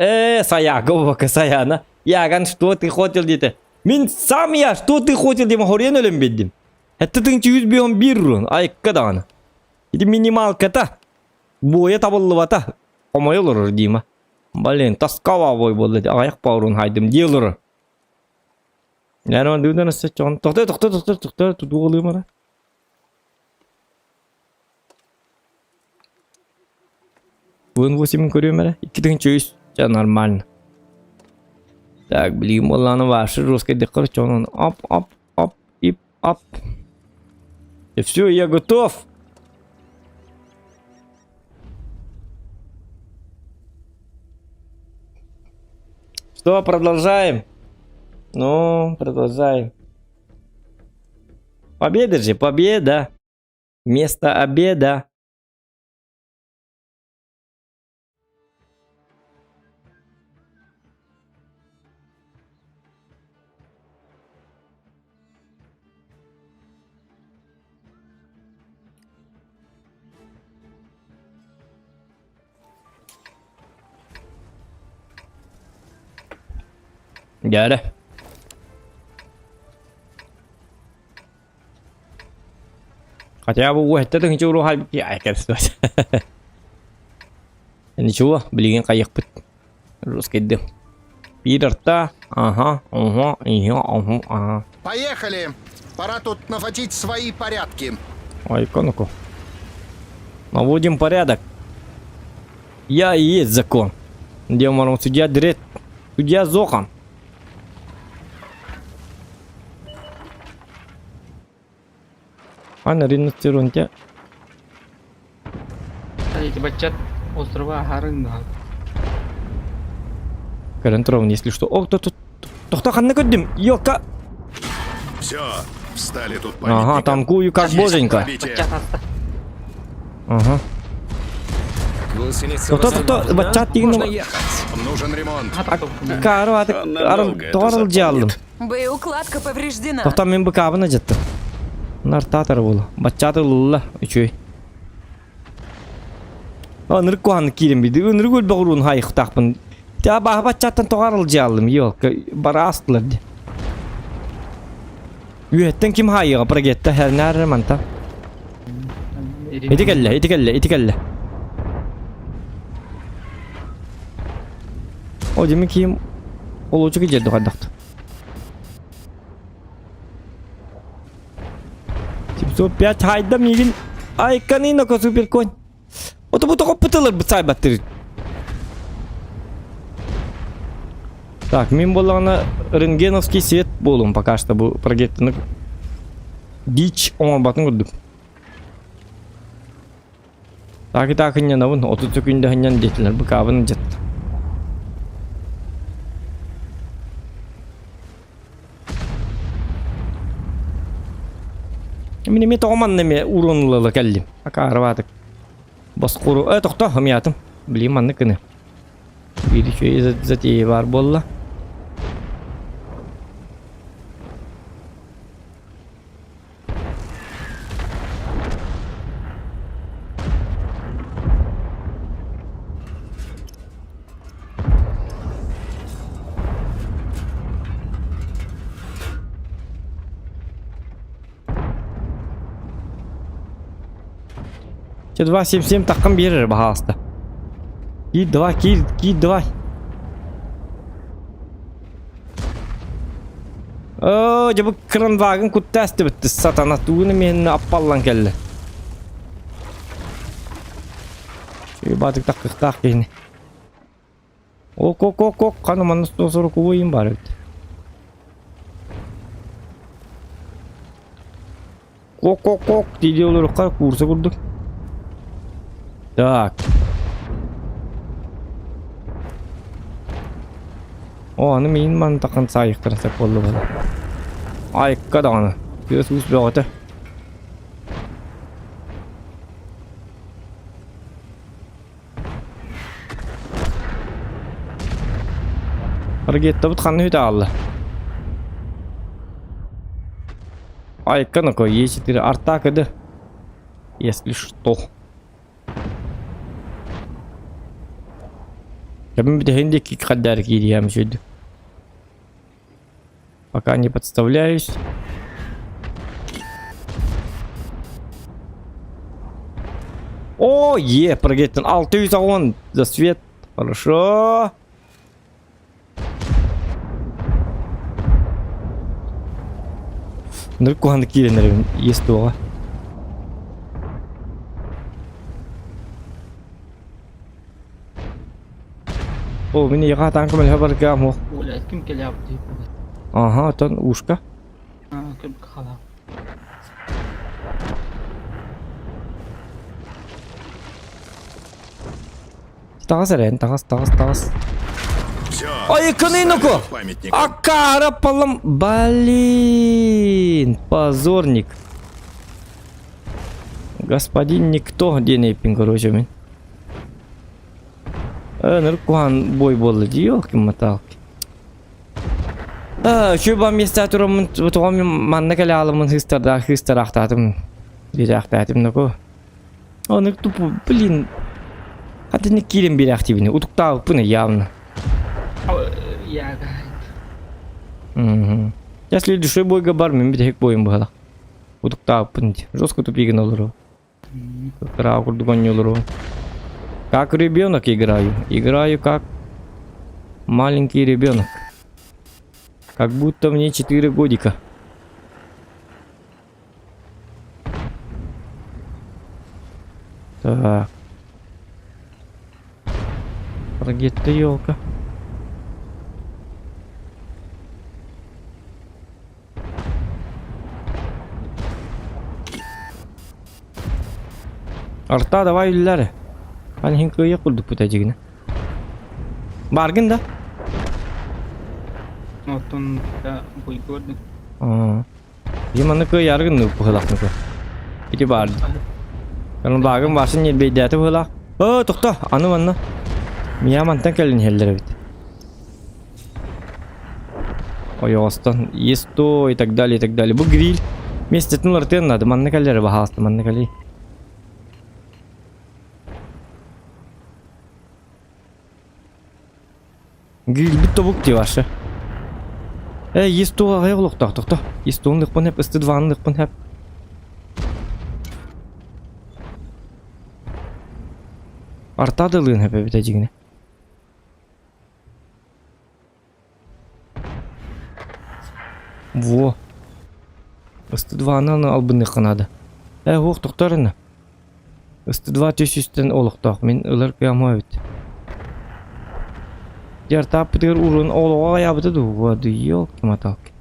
o baka sayana. Яган, что ты хотел где-то? Мен сам я, что ты хотел дема хорyan ölüm bildim. Hatta tınçı 100 biyon bir run. Ay kadağına. İdi minimal kata. Boya tabıllı vata. Ama yolurur diyema. Balin taskava boy boldu. Ayak pavrun haydım diyorlar. Yani ben düğünden nasıl çağın? Tohta. Tutu oluyor bana. Вон 8 көрüyorum ben. 2 нормально. Так, блин, молана ваша русская декоративная. Оп. И все, я готов. Что, продолжаем? Ну, продолжаем. Победа же, победа. Место обеда. Gel. Хотя бы это ничего рухай я кажется. Ничего, блин, каyak пыт. Русский дым. Пидорта. Ага. Поехали! Пора тут наводить свои порядки. Ой, конуку. Наводим порядок. Я и есть закон. Где мы судья директ. Судья Зохан. Ана риностеронте. Эти бачат острова Харынга. Карантрован, если что. О, кто ханна коддим. Йока. Все, встали тут. Ага, танкую как боженька. Ага. Кто, бачат тигну. Нужен ремонт. Кару, торл джалым. Боеукладка повреждена. Тоқта мен быкабына жатты. Нартатар болу. Бачаты лулла. Үчөй. Аныр куаны кирем биди. Өнір көл бағыруын хайық тақпын. Та бағы бачаттан тоғарыл жалым. Йолка, бара астылар де. Үйеттен ким хайыға прогетті. Хәрнәрі манта. Етикәлі. О, деме киім олучығы жерді қаддақты. 705 хайдам егін. Ай, каниноко супер конь. Ото бұты қопытылыр бұтсай баттыры. Так, мен болағына рентгеновский свет болуым пока что бұл прогеттіні. Дич оңа батын көрдім. Так, хыннан ауын. 30 күнді хыннан детілер. Бұл қабының жетті. Мен тоғыман неме уронлылы кәлдім. Ака арватық. Басқұру. Тоқта, хымиятым. Білейм анны күні. Bir şey zaten var bolla. Два 7-7 takım verir bahasta. Git давай. Jabı kranvagın kuttasti bitti. Satana tuğunu meni appallan kelle. Şöyle batık tak yine. Ok. Kanımanın sonra koyayım bari. Ok. Dedi olur kar kursa kurduk. Так. О, аны мен ман такан сайыктыр сап болду бала. Айыкка да аны. Көз үс бөгөтө. Аргетте бут ханны үтө алды. Айыкка на кой есть арта кыды. Если что. Я бы хендики кадарки я мчуд. Пока не подставляюсь. О, прогретен 600 вон за свет. Хорошо. Нырку хандакирен есть то. О, меня яга танка мел хабар гаму. ولا كم كلاب دي Ага, тон ушка. كم خلا Тагас. Ай, каныноко! Акара палам. Блин, позорник. Господин никто денепин, короче, мен. Ныркуан бой болды дейолки маталки. Şu ben mistatürümün tuğamın manna kale alımın hıstar aktadım. Bir aktadım nako. Onu tupu blin. Hadi ne kilim bir aktivini. Utukta bu ne явно. يا Если душой бой габар, мен битек боем бала. Utukta bu ne? Жестко тупиган olur. Кара курдуган olur. Как ребенок играю. Играю как маленький ребенок. Как будто мне 4 годика. Так. Прогетта елка. Арта давай үлләре. Hani hinkaya kurduk bu tacığını. Bargın da. Notun da boy gördük. Gimana ke yargın nu puhlak nu. Iti bardı. Kalau bargın varsın yer beydiyatı puhlak. Tukta anu manna. Miya mantan kelin hellere bit. Ой, остан. Есть то и так далее, и так далее. Бу гриль. Вместе с нулартен надо. Манна келлere bahasta manna kelli. Гриль бит тобук ди ваша. Есть то аяглык тахта. Есть то нык пын hep ыстыдванлык пын hep. Артадылын hep бит ажигине. Во. Ыстыдвананы албыны канады. Хук токтарына. Ыстыдва төсүстен олуктак. Мен ылар кыямабыт. Diğer tapıdır urun oğlu yaptı da vardı елки-моталки.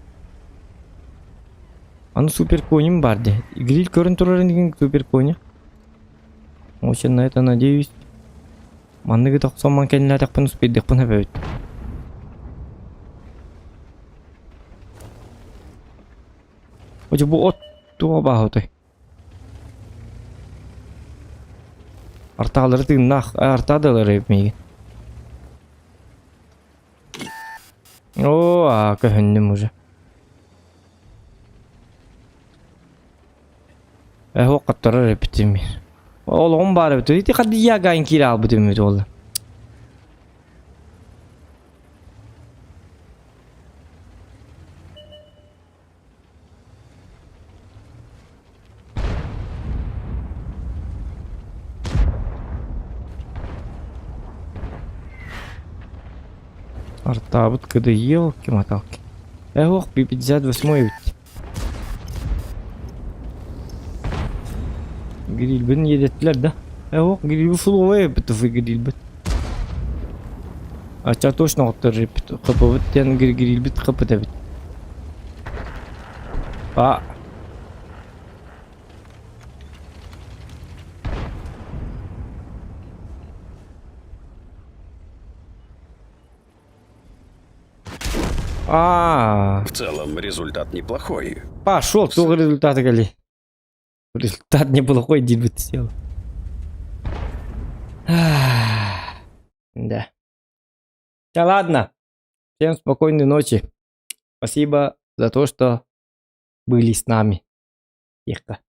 Аны супер конем барды. Гриль көрүнтүрөрүн супер коня. Очень на это надеюсь. Манныгы токсоман кенлер такпын успейдик пын хебет. Оче бу от туа бахотой. Арталары тыгнах, артадылары эпмейген. О, көхөннүм уже. Оқаттырыр репетими. Ол он бар бит. Ити кадия гайн кирал битим ол. Артабыт кыды елки-моталки. Ох, 58-й бит. Гриль бен едеттилер да. Ох, гриль фуловый бит, гриль бит. Ача точно оттыр бит. Капы бит, тен гриль бит, капы да бит. В целом результат неплохой. Пошел, кто результат гали. Результат неплохой, дебют сделал. Да. Да ладно. Всем спокойной ночи. Спасибо за то, что были с нами. Тихо.